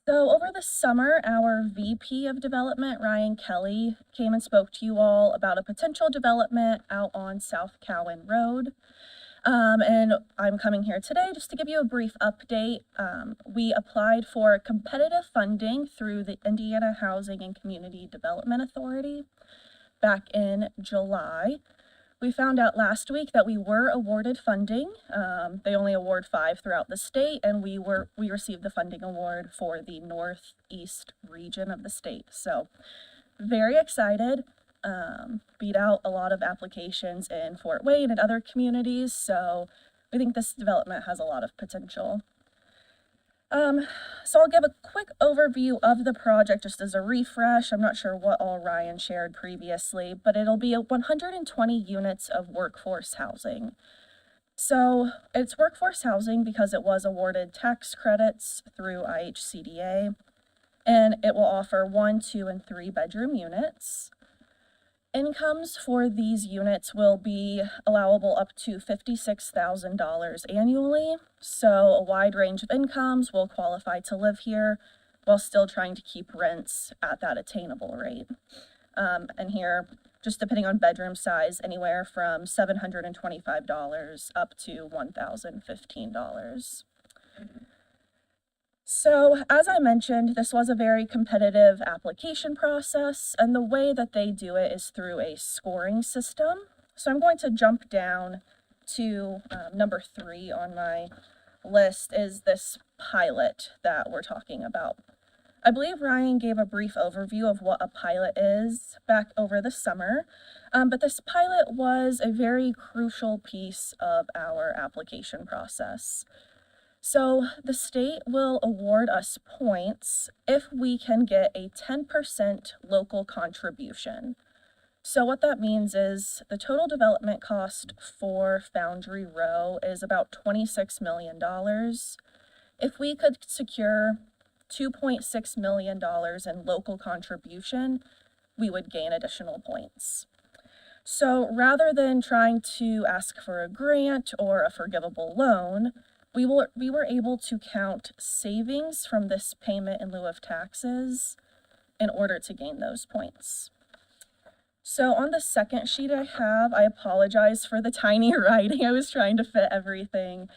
Speaker 2: So over the summer, our VP of Development, Ryan Kelly, came and spoke to you all about a potential development out on South Cowan Road. And I'm coming here today just to give you a brief update. We applied for competitive funding through the Indiana Housing and Community Development Authority back in July. We found out last week that we were awarded funding. They only award 5 throughout the state, and we received the funding award for the northeast region of the state. So very excited. Beat out a lot of applications in Fort Wayne and other communities, so we think this development has a lot of potential. So I'll give a quick overview of the project just as a refresh. I'm not sure what all Ryan shared previously, but it'll be 120 units of workforce housing. So it's workforce housing because it was awarded tax credits through IHCDA, and it will offer 1, 2, and 3 bedroom units. Incomes for these units will be allowable up to $56,000 annually, so a wide range of incomes will qualify to live here while still trying to keep rents at that attainable rate. And here, just depending on bedroom size, anywhere from $725 up to $1,015. So, as I mentioned, this was a very competitive application process, and the way that they do it is through a scoring system. So I'm going to jump down to number 3 on my list is this pilot that we're talking about. I believe Ryan gave a brief overview of what a pilot is back over the summer, but this pilot was a very crucial piece of our application process. So the state will award us points if we can get a 10% local contribution. So what that means is the total development cost for Foundry Row is about $26 million. If we could secure $2.6 million in local contribution, we would gain additional points. So rather than trying to ask for a grant or a forgivable loan, we were able to count savings from this payment in lieu of taxes in order to gain those points. So on the second sheet I apologize for the tiny writing. I was trying to fit everything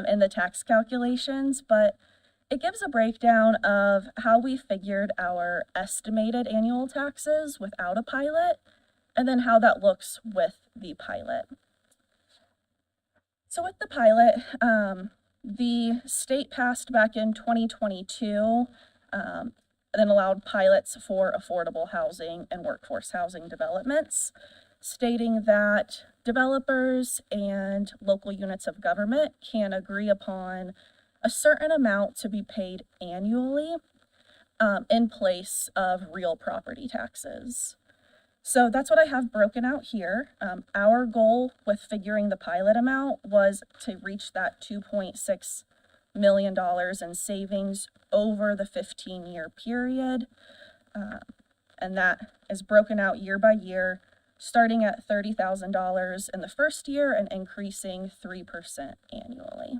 Speaker 2: in the tax calculations, but it gives a breakdown of how we figured our estimated annual taxes without a pilot, and then how that looks with the pilot. So with the pilot, the state passed back in 2022, then allowed pilots for affordable housing and workforce housing developments, stating that developers and local units of government can agree upon a certain amount to be paid annually in place of real property taxes. So that's what I have broken out here. Our goal with figuring the pilot amount was to reach that $2.6 million in savings over the 15-year period. And that is broken out year by year, starting at $30,000 in the first year and increasing 3% annually.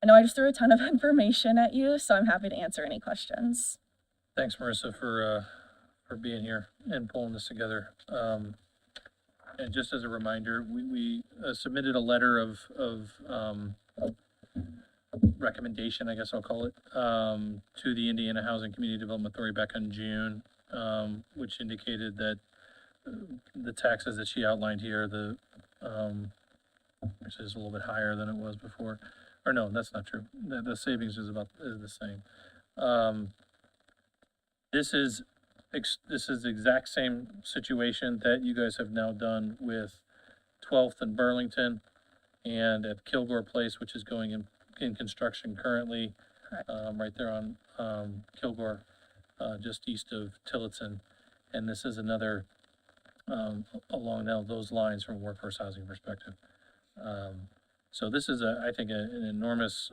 Speaker 2: I know I just threw a ton of information at you, so I'm happy to answer any questions.
Speaker 9: Thanks, Marissa, for being here and pulling this together. And just as a reminder, we submitted a letter of recommendation, I guess I'll call it, to the Indiana Housing Community Development Authority back in June, which indicated that the taxes that she outlined here, which is a little bit higher than it was before, or no, that's not true. The savings is the same. This is the exact same situation that you guys have now done with 12th and Burlington and at Kilgore Place, which is going in construction currently, right there on Kilgore, just east of Tillotson. And this is another along now those lines from a workforce housing perspective. So this is, I think, an enormous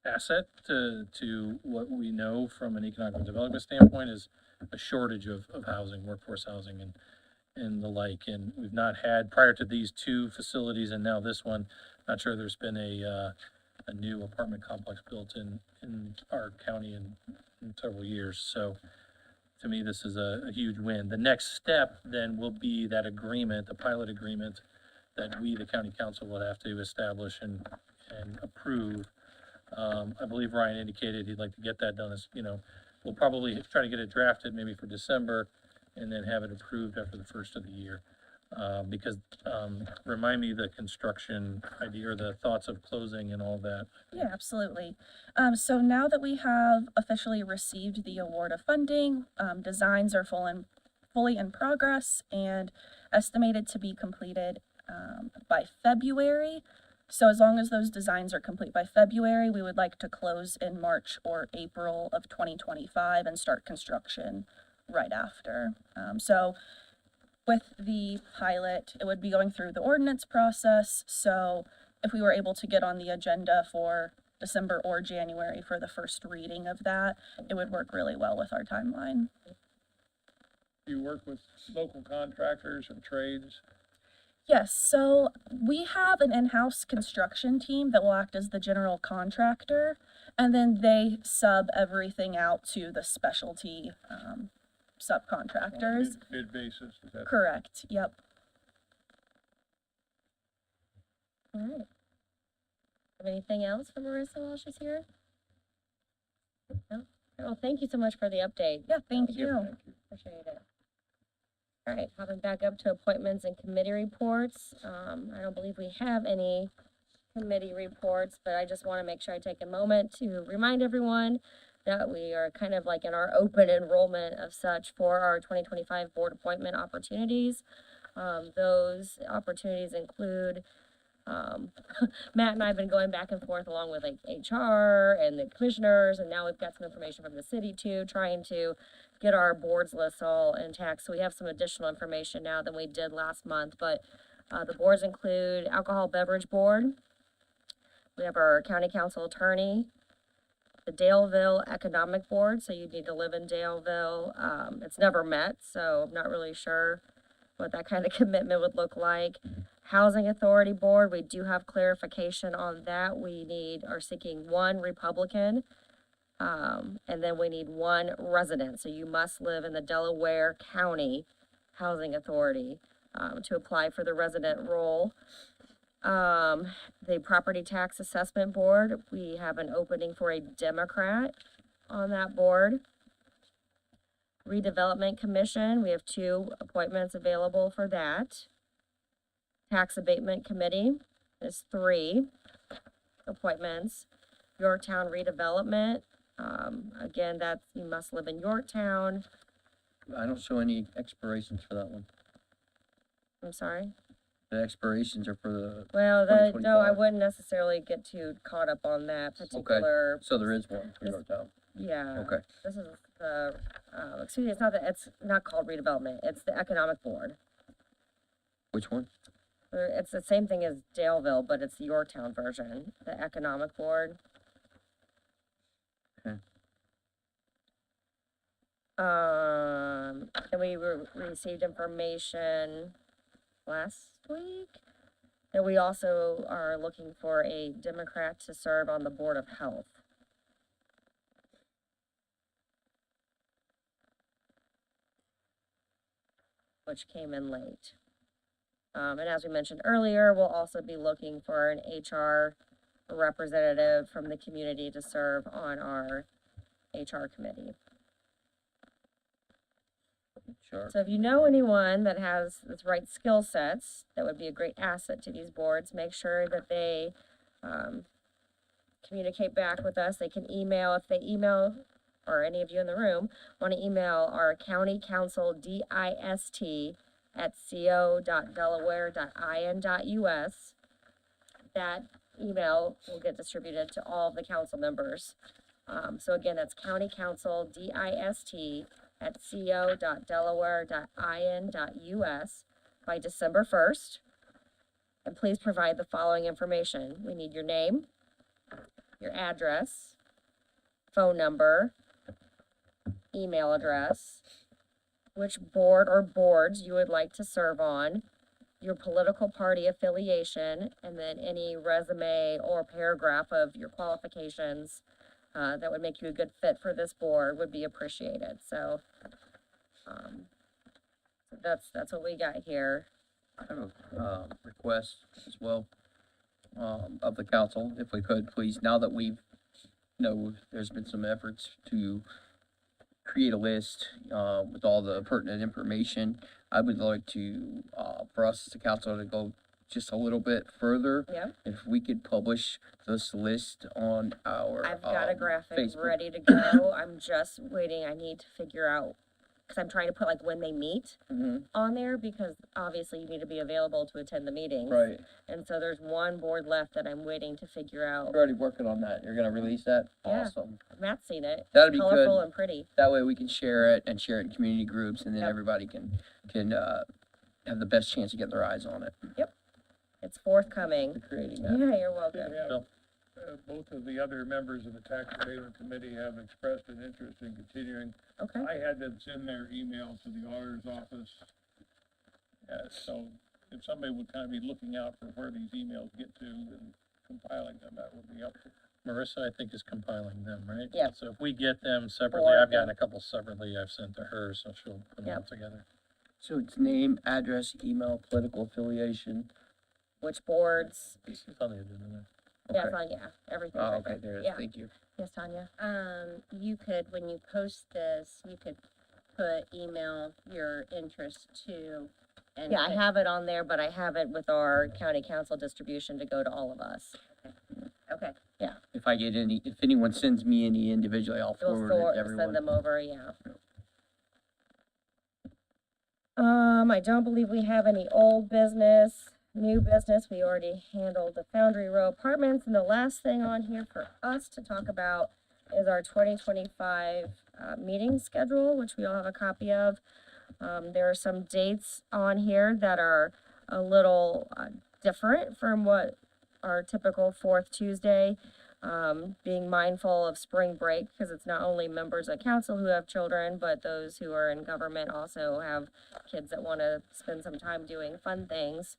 Speaker 9: asset to what we know from an economic development standpoint is a shortage of housing, workforce housing, and the like. And we've not had, prior to these 2 facilities and now this one, not sure there's been a a new apartment complex built in our county in several years. So to me, this is a huge win. The next step then will be that agreement, the pilot agreement that we, the county council, will have to establish and approve. I believe Ryan indicated he'd like to get that done as, we'll probably try to get it drafted maybe for December and then have it approved after the first of the year. Because, remind me the construction idea or the thoughts of closing and all that.
Speaker 18: Yeah, absolutely. So now that we have officially received the award of funding, designs are fully in progress and estimated to be completed by February. So as long as those designs are complete by February, we would like to close in March or April of 2025 and start construction right after. So with the pilot, it would be going through the ordinance process. So if we were able to get on the agenda for December or January for the first reading of that, it would work really well with our timeline.
Speaker 1: You work with local contractors and trades.
Speaker 18: Yes, so we have an in-house construction team that will act as the general contractor, and then they sub everything out to the specialty subcontractors.
Speaker 1: Bid basis, is that?
Speaker 18: Correct, yep.
Speaker 2: All right. Have anything else for Marissa while she's here? No? Well, thank you so much for the update.
Speaker 18: Yeah, thank you.
Speaker 2: Appreciate it. All right, hopping back up to appointments and committee reports. I don't believe we have any committee reports, but I just want to make sure I take a moment to remind everyone that we are kind of like in our open enrollment of such for our 2025 board appointment opportunities. Those opportunities include Matt and I have been going back and forth along with like HR and the commissioners, and now we've got some information from the city too, trying to get our boards lists all intact. So we have some additional information now than we did last month, but the boards include Alcohol Beverage Board. We have our county council attorney, the Daleville Economic Board, so you need to live in Daleville. It's never met, so I'm not really sure what that kind of commitment would look like. Housing Authority Board, we do have clarification on that. We are seeking one Republican, and then we need one resident. So you must live in the Delaware County Housing Authority to apply for the resident role. The Property Tax Assessment Board, we have an opening for a Democrat on that board. Redevelopment Commission, we have 2 appointments available for that. Tax Abatement Committee, there's 3 appointments. Yorktown Redevelopment, again, that's, you must live in Yorktown.
Speaker 5: I don't show any expirations for that one.
Speaker 2: I'm sorry?
Speaker 5: The expirations are for the,
Speaker 2: Well, no, I
Speaker 5: 2025.
Speaker 2: wouldn't necessarily get too caught up on that particular.
Speaker 5: so there is one for
Speaker 2: This-
Speaker 5: Yorktown.
Speaker 2: Yeah.
Speaker 5: Okay.
Speaker 2: This is the, excuse me, it's not called redevelopment, it's the Economic Board.
Speaker 5: Which one?
Speaker 2: It's the same thing as Daleville, but it's the Yorktown version, the Economic Board.
Speaker 5: Okay.
Speaker 2: And we received information last week that we also are looking for a Democrat to serve on the Board of Health. Which came in late. And as we mentioned earlier, we'll also be looking for an HR representative from the community to serve on our HR committee.
Speaker 5: Sure.
Speaker 2: So if you know anyone that has the right skill sets, that would be a great asset to these boards, make sure that they communicate back with us. They can email, if they email, or any of you in the room want to email our county council dist@co.delaware.in.us. That email will get distributed to all of the council members. So again, that's county council dist@co.delaware.in.us by December 1st. And please provide the following information. We need your name, your address, phone number, email address, which board or boards you would like to serve on, your political party affiliation, and then any resume or paragraph of your qualifications that would make you a good fit for this board would be appreciated. So, that's what we got here.
Speaker 5: I have a request as well, of the council, if we could, please, now that we've, there's been some efforts to create a list, with all the pertinent information, I would like to, for us as a council to go just a little bit further.
Speaker 2: Yeah.
Speaker 5: If we could publish this list on our,
Speaker 2: I've got a graphic
Speaker 5: Facebook.
Speaker 2: ready to go. I'm just waiting. I need to figure out, because I'm trying to put like when they meet on there, because obviously you need to be available to attend the meetings.
Speaker 5: Right.
Speaker 2: And so there's one board left that I'm waiting to figure out.
Speaker 5: We're already working on that. You're gonna release that?
Speaker 2: Yeah.
Speaker 5: Awesome.
Speaker 2: Matt's seen it.
Speaker 5: That'd
Speaker 2: It's
Speaker 5: be
Speaker 2: colorful
Speaker 5: good.
Speaker 2: and pretty.
Speaker 5: That way we can share it and share it in community groups, and then
Speaker 2: Yep.
Speaker 5: everybody can have the best chance of getting their eyes on it.
Speaker 2: It's forthcoming.
Speaker 5: For creating that.
Speaker 2: Yeah, you're welcome.
Speaker 1: Yeah, both of the other members of the tax abatement committee have expressed an interest in continuing.
Speaker 2: Okay.
Speaker 1: I had them send their email to the auditor's office. So if somebody would kind of be looking out for where these emails get to and compiling them, that would be helpful.
Speaker 9: Marissa, I think, is compiling them, right?
Speaker 2: Yeah.
Speaker 9: So if we get them separately, I've gotten a couple separately I've sent to her, so she'll put them all together.
Speaker 5: So it's name, address, email, political affiliation.
Speaker 2: Which boards?
Speaker 9: It's on the agenda there.
Speaker 2: Yeah,
Speaker 5: Okay.
Speaker 2: it's on, everything.
Speaker 5: Oh,
Speaker 2: right
Speaker 5: okay, there it is.
Speaker 2: Yeah.
Speaker 5: Thank you.
Speaker 2: Yes, Tanya.
Speaker 15: You could, when you post this, you could email your interest to. And
Speaker 2: Yeah, I have it on there, but I have it with our county council distribution to go to all of us.
Speaker 15: Okay.
Speaker 2: Yeah.
Speaker 5: If anyone sends me any individually, I'll
Speaker 2: You'll
Speaker 5: forward it to
Speaker 2: send
Speaker 5: everyone.
Speaker 2: them over, yeah. I don't believe we have any old business, new business. We already handled the Foundry Row Apartments, and the last thing on here for us to talk about is our 2025 meeting schedule, which we all have a copy of. There are some dates on here that are a little different from what our typical fourth Tuesday, being mindful of spring break, because it's not only members of council who have children, but those who are in government also have kids that want to spend some time doing fun things.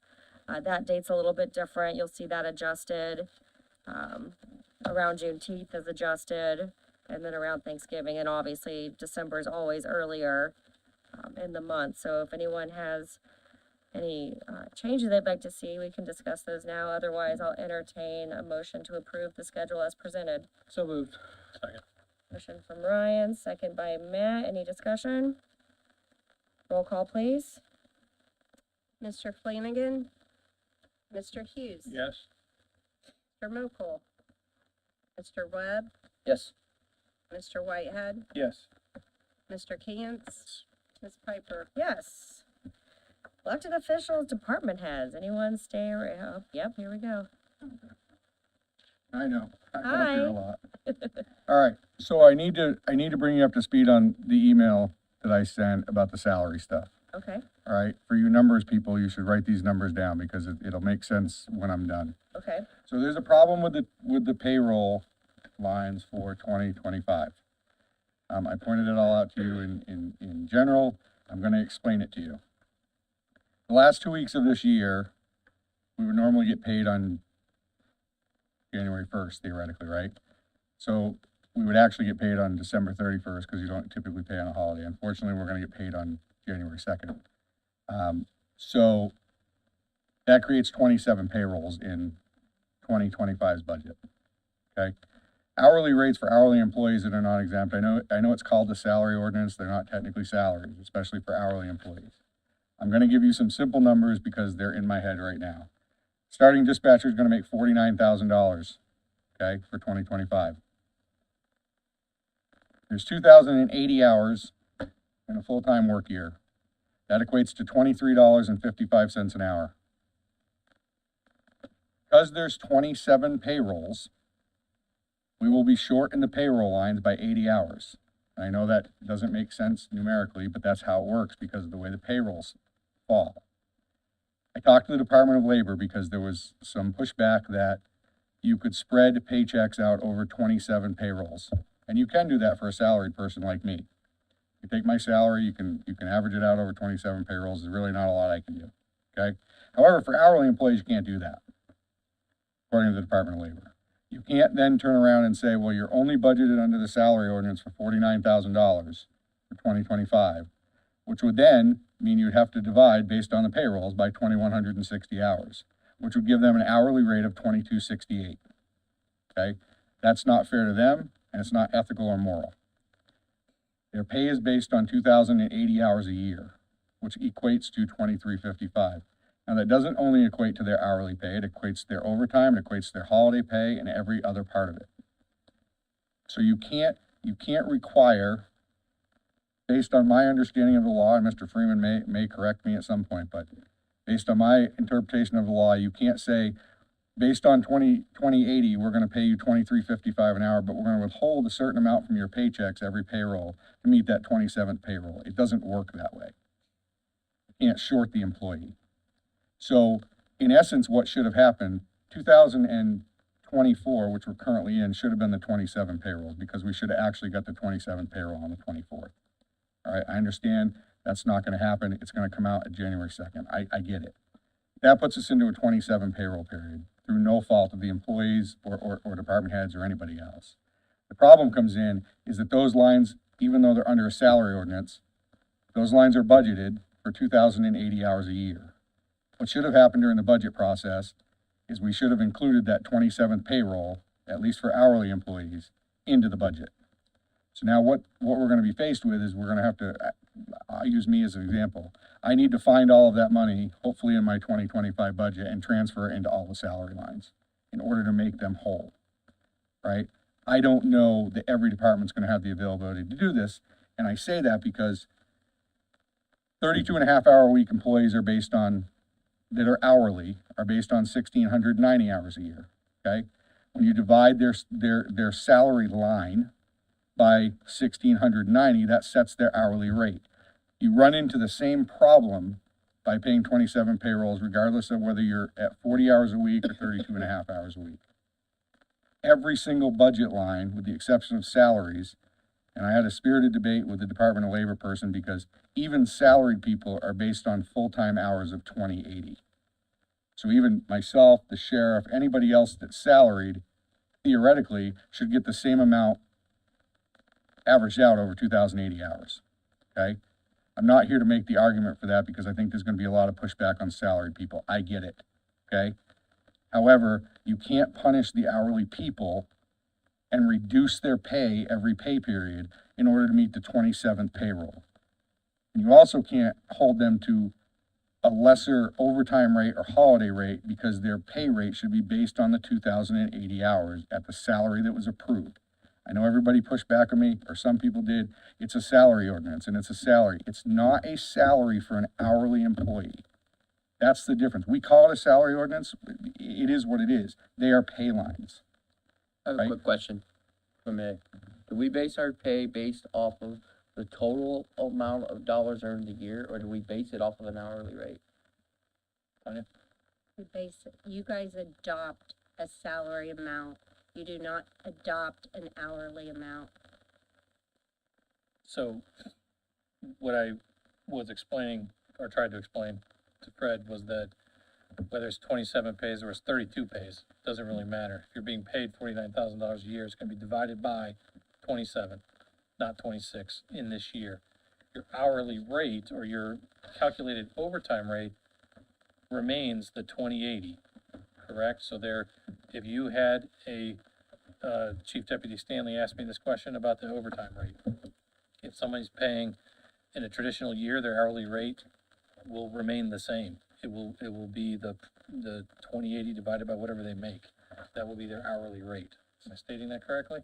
Speaker 2: That date's a little bit different. You'll see that adjusted. Around Juneteenth is adjusted, and then around Thanksgiving, and obviously December is always earlier in the month. So if anyone has any changes they'd like to see, we can discuss those now. Otherwise, I'll entertain a motion to approve the schedule as presented.
Speaker 5: So moved.
Speaker 9: Second.
Speaker 2: Motion from Ryan, second by Matt. Any discussion? Roll call, please.
Speaker 15: Mr. Flanagan. Mr. Hughes.
Speaker 1: Yes?
Speaker 15: Mr. Mokel. Mr. Webb.
Speaker 5: Yes.
Speaker 15: Mr. Whitehead.
Speaker 10: Yes.
Speaker 15: Mr. Cantz. Ms. Piper.
Speaker 2: Yes. Elected officials, department heads. Anyone stay around? Yep, here we go.
Speaker 12: I know. I come up here
Speaker 2: Hi.
Speaker 12: a lot. All right, so I need to bring you up to speed on the email that I sent about the salary stuff.
Speaker 2: Okay,
Speaker 12: All right, for you numbers people, you should write these numbers down because it'll make sense when I'm done.
Speaker 2: okay.
Speaker 12: So there's a problem with the payroll lines for 2025. I pointed it all out to you in general. I'm gonna explain it to you. The last 2 weeks of this year, we would normally get paid on January 1st, theoretically, right? So we would actually get paid on December 31st because you don't typically pay on a holiday. Unfortunately, we're gonna get paid on January 2nd. So that creates 27 payrolls in 2025's budget, okay? Hourly rates for hourly employees that are not exempt. I know it's called the salary ordinance. They're not technically salaries, especially for hourly employees. I'm gonna give you some simple numbers because they're in my head right now. Starting dispatcher is gonna make $49,000, okay, for 2025. There's 2,080 hours in a full-time work year. That equates to $23.55 an hour. Because there's 27 payrolls, we will be short in the payroll lines by 80 hours. I know that doesn't make sense numerically, but that's how it works because of the way the payrolls fall. I talked to the Department of Labor because there was some pushback that you could spread paychecks out over 27 payrolls. And you can do that for a salaried person like me. You take my salary, you can average it out over 27 payrolls. There's really not a lot I can do. okay? However, for hourly employees, you can't do that, according to the Department of Labor. You can't then turn around and say, well, you're only budgeted under the salary ordinance for $49,000 for 2025, which would then mean you'd have to divide based on the payrolls by 2,160 hours, which would give them an hourly rate of $22.68. Okay? That's not fair to them, and it's not ethical or moral. Their pay is based on 2,080 hours a year, which equates to $23.55. Now, that doesn't only equate to their hourly pay, it equates to their overtime, it equates to their holiday pay, and every other part of it. So you can't require, based on my understanding of the law, and Mr. Freeman may correct me at some point, but based on my interpretation of the law, you can't say, based on 2080, we're gonna pay you $23.55 an hour, but we're gonna withhold a certain amount from your paychecks every payroll to meet that 27th payroll. It doesn't work that way. You can't short the employee. So, in essence, what should have happened, 2024, which we're currently in, should have been the 27 payrolls, because we should have actually got the 27 payroll on the 24th. All right, I understand that's not gonna happen. It's gonna come out at January 2nd. I get it. That puts us into a 27 payroll period through no fault of the employees or department heads or anybody else. The problem comes in is that those lines, even though they're under a salary ordinance, those lines are budgeted for 2,080 hours a year. What should have happened during the budget process is we should have included that 27th payroll, at least for hourly employees, into the budget. So now what we're gonna be faced with is we're gonna have to, I'll use me as an example. I need to find all of that money, hopefully in my 2025 budget, and transfer it into all the salary lines in order to make them whole, right? I don't know that every department's gonna have the availability to do this, and I say that because 32.5-hour-a-week employees are based on, that are hourly, are based on 1,690 hours a year, okay? When you divide their salary line by 1,690, that sets their hourly rate. You run into the same problem by paying 27 payrolls, regardless of whether you're at 40 hours a week or 32.5 hours a week. Every single budget line, with the exception of salaries, and I had a spirited debate with the Department of Labor person because even salaried people are based on full-time hours of 2080. So even myself, the sheriff, anybody else that's salaried, theoretically, should get the same amount averaged out over 2,080 hours, okay? I'm not here to make the argument for that because I think there's gonna be a lot of pushback on salaried people. I get it, okay? However, you can't punish the hourly people and reduce their pay every pay period in order to meet the 27th payroll. And you also can't hold them to a lesser overtime rate or holiday rate because their pay rate should be based on the 2,080 hours at the salary that was approved. I know everybody pushed back on me, or some people did. It's a salary ordinance, and it's a salary. It's not a salary for an hourly employee. That's the difference. We call it a salary ordinance. It is what it is. They are pay lines.
Speaker 5: I have a quick question for me. Do we base our pay based off of the total amount of dollars earned a year, or do we base it off of an hourly rate? Tanya?
Speaker 15: You guys adopt a salary amount. You do not adopt an hourly amount.
Speaker 9: So what I was explaining, or tried to explain to Fred, was that whether it's 27 pays or it's 32 pays, doesn't really matter. If you're being paid $49,000 a year, it's gonna be divided by 27, not 26 in this year. Your hourly rate or your calculated overtime rate remains the 2080, correct? So if you had Chief Deputy Stanley asked me this question about the overtime rate. If somebody's paying in a traditional year, their hourly rate will remain the same. It will be the 2080 divided by whatever they make. That will be their hourly rate. Am I stating that correctly?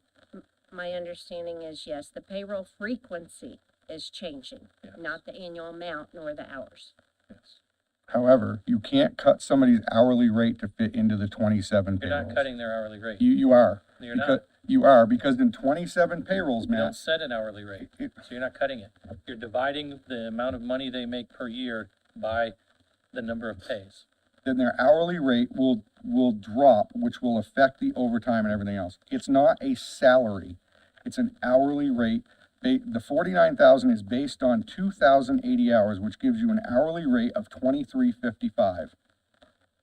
Speaker 15: My understanding is yes, the payroll frequency is changing, not the annual amount nor the hours.
Speaker 9: Yes.
Speaker 12: However, you can't cut somebody's hourly rate to fit into the 27
Speaker 9: You're
Speaker 12: payrolls.
Speaker 9: not cutting their hourly rate.
Speaker 12: You are.
Speaker 9: You're
Speaker 12: Because-
Speaker 9: not.
Speaker 12: You are, because in 27 payrolls,
Speaker 9: You
Speaker 12: man,
Speaker 9: don't set an hourly rate, so you're not cutting it. You're dividing the amount of money they make per year by the number of pays.
Speaker 12: then their hourly rate will drop, which will affect the overtime and everything else. It's not a salary. It's an hourly rate The 49,000 is based on 2,080 hours, which gives you an hourly rate of $23.55.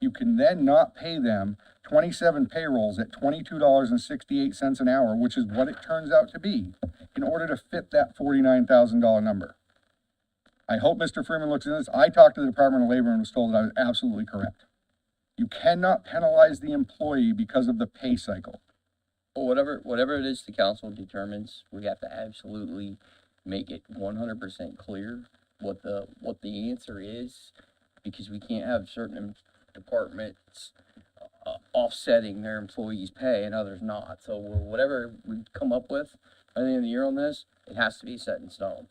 Speaker 12: You can then not pay them 27 payrolls at $22.68 an hour, which is what it turns out to be, in order to fit that $49,000 number. I hope Mr. Freeman looks into this. I talked to the Department of Labor and was told that I was absolutely correct. You cannot penalize the employee because of the pay cycle.
Speaker 5: Well, whatever it is the council determines, we have to absolutely make it 100% clear what the answer is, because we can't have certain departments offsetting their employees' pay and others not. So whatever we come up with by the end of the year on this, it has to be set in stone.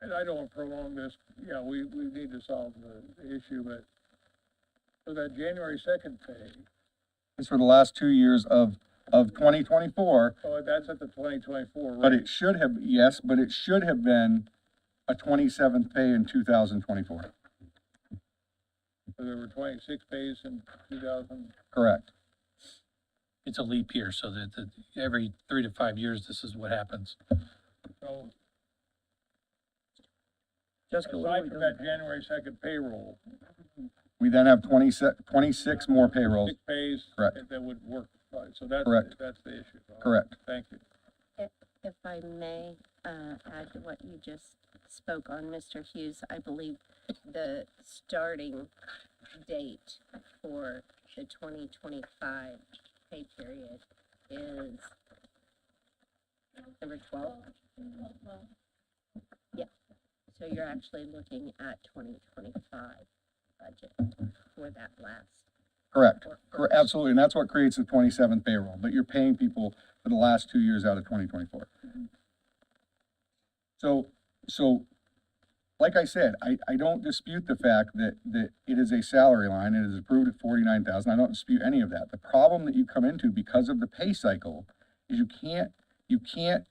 Speaker 1: And I don't want to prolong this, yeah, we need to solve the issue, but for that January 2nd pay,
Speaker 12: It's for the last 2 years of 2024,
Speaker 1: oh, that's at the 2024 rate.
Speaker 12: but it should have, yes, but it should have been a 27th pay in 2024.
Speaker 1: So there were 26 pays in 2000.
Speaker 12: Correct.
Speaker 9: It's a leap year, so that every 3 to 5 years, this is what happens.
Speaker 1: So
Speaker 5: Jessica,
Speaker 1: aside from that January 2nd payroll,
Speaker 12: We then have 26 more payrolls.
Speaker 1: 6 pays
Speaker 12: Correct.
Speaker 1: that would work. Fine. So that's
Speaker 12: Correct.
Speaker 1: that's the issue.
Speaker 12: Correct.
Speaker 1: Thank you.
Speaker 15: If I may, add to what you just spoke on, Mr. Hughes, I believe the starting date for the 2025 pay period is November 12th. Yeah, so you're actually looking at 2025 budget for that last.
Speaker 12: Correct. Absolutely. And that's what creates the 27th payroll, but you're paying people for the last 2 years out of 2024. So like I said, I don't dispute the fact that it is a salary line. It is approved at 49,000. I don't dispute any of that. The problem that you come into because of the pay cycle is you can't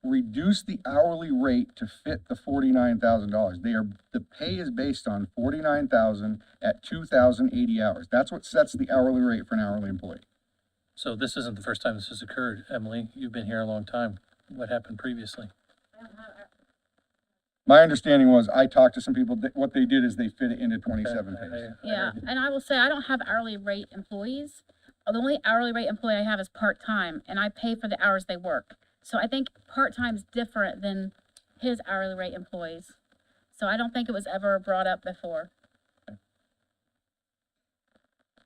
Speaker 12: reduce the hourly rate to fit the $49,000. The pay is based on 49,000 at 2,080 hours. That's what sets the hourly rate for an hourly employee.
Speaker 9: So this isn't the first time this has occurred, Emily. You've been here a long time. What happened previously?
Speaker 12: My understanding was, I talked to some people, what they did is they fit it into 27 pays.
Speaker 4: Yeah, and I will say, I don't have hourly rate employees. The only hourly rate employee I have is part-time, and I pay for the hours they work. So I think part-time's different than his hourly rate employees. So I don't think it was ever brought up before.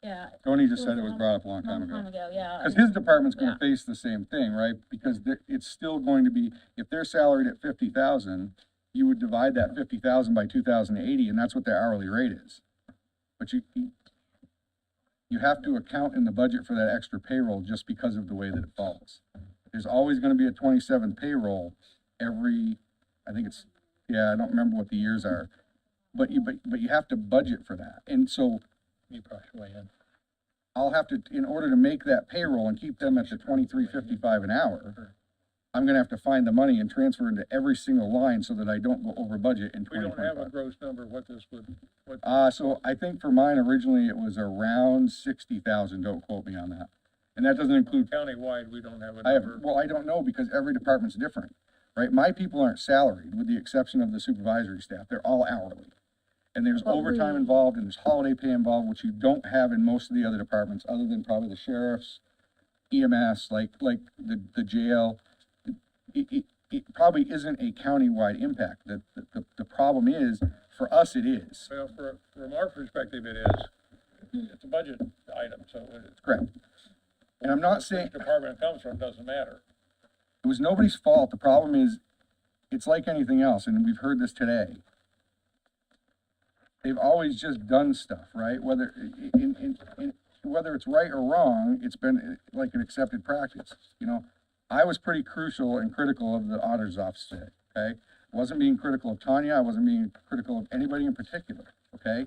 Speaker 4: Yeah.
Speaker 12: Tony just said it was brought up a long time ago.
Speaker 4: Yeah.
Speaker 12: Because his department's gonna face the same thing, right? Because it's still going to be, if they're salaried at 50,000, you would divide that 50,000 by 2,080, and that's what their hourly rate is. But you have to account in the budget for that extra payroll just because of the way that it falls. There's always gonna be a 27th payroll every, I think it's, yeah, I don't remember what the years are. But you have to budget for that. And so
Speaker 9: You probably should weigh in.
Speaker 12: I'll have to, in order to make that payroll and keep them at the $23.55 an hour, I'm gonna have to find the money and transfer into every single line so that I don't go over budget in
Speaker 1: We don't have a
Speaker 12: 2025.
Speaker 1: gross number, what this would, what.
Speaker 12: So I think for mine originally it was around 60,000, don't quote me on that. And that doesn't include,
Speaker 1: Countywide, we don't have a
Speaker 12: I
Speaker 1: number.
Speaker 12: don't know because every department's different, right? My people aren't salaried with the exception of the supervisory staff, they're all hourly. And there's overtime involved and there's holiday pay involved, which you don't have in most of the other departments, other than probably the sheriff's, EMS, like the jail. It probably isn't a countywide impact. The problem is, for us, it is.
Speaker 1: Well, from our perspective, it is. It's a budget item, so it's.
Speaker 12: Correct. And I'm not saying,
Speaker 1: Which department it comes from doesn't matter.
Speaker 12: it was nobody's fault. The problem is, it's like anything else, and we've heard this today. They've always just done stuff, right? Whether whether it's right or wrong, it's been like an accepted practice. You know, I was pretty crucial and critical of the auditor's office today, okay? Wasn't being critical of Tanya, I wasn't being critical of anybody in particular, okay?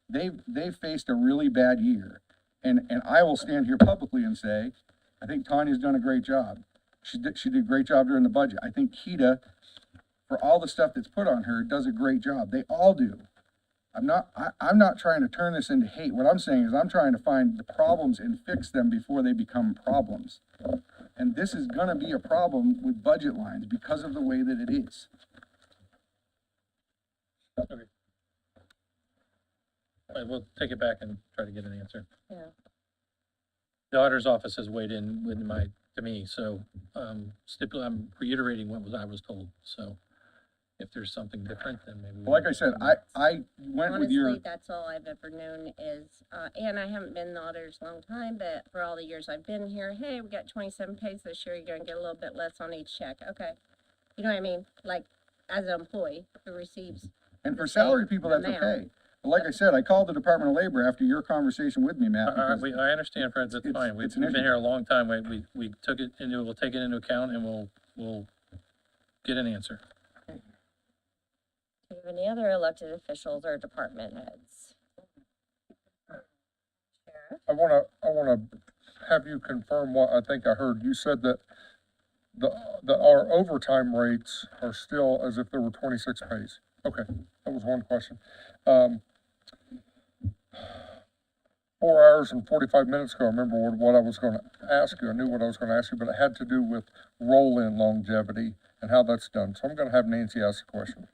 Speaker 12: They've faced a really bad year. And I will stand here publicly and say, I think Tanya's done a great job. She did a great job during the budget. I think Keita, for all the stuff that's put on her, does a great job. They all do. I'm not trying to turn this into hate. What I'm saying is I'm trying to find the problems and fix them before they become problems. And this is gonna be a problem with budget lines because of the way that it is.
Speaker 9: Okay. All right, we'll take it back and try to get an answer.
Speaker 2: Yeah.
Speaker 9: The auditor's office has weighed in with to me, so, I'm reiterating I was told, so if there's something different, then maybe.
Speaker 12: Well, like I said, I went with your,
Speaker 15: Honestly, that's all I've ever known is, and I haven't been in the auditor's a long time, but for all the years I've been here, hey, we got 27 pays this year, you're gonna get a little bit less on each check, okay. You know what I mean? Like, as an employee who receives,
Speaker 12: and for salary people, that's
Speaker 15: amount.
Speaker 12: okay. But like I said, I called the Department of Labor after your conversation with me, Matt, because
Speaker 9: I understand, Fred, that's fine. We've
Speaker 12: it's an
Speaker 9: been
Speaker 12: issue.
Speaker 9: here a long time. We'll take it into account and we'll get an answer.
Speaker 2: Do you have any other elected officials or department heads? Sheriff?
Speaker 19: I wanna have you confirm what I think I heard. You said that our overtime rates are still as if there were 26 pays. Okay, that was one question. 4 hours and 45 minutes ago, I remember what I was gonna ask you. I knew what I was gonna ask you, but it had to do with roll-in longevity and how that's done. So I'm gonna have Nancy ask the question.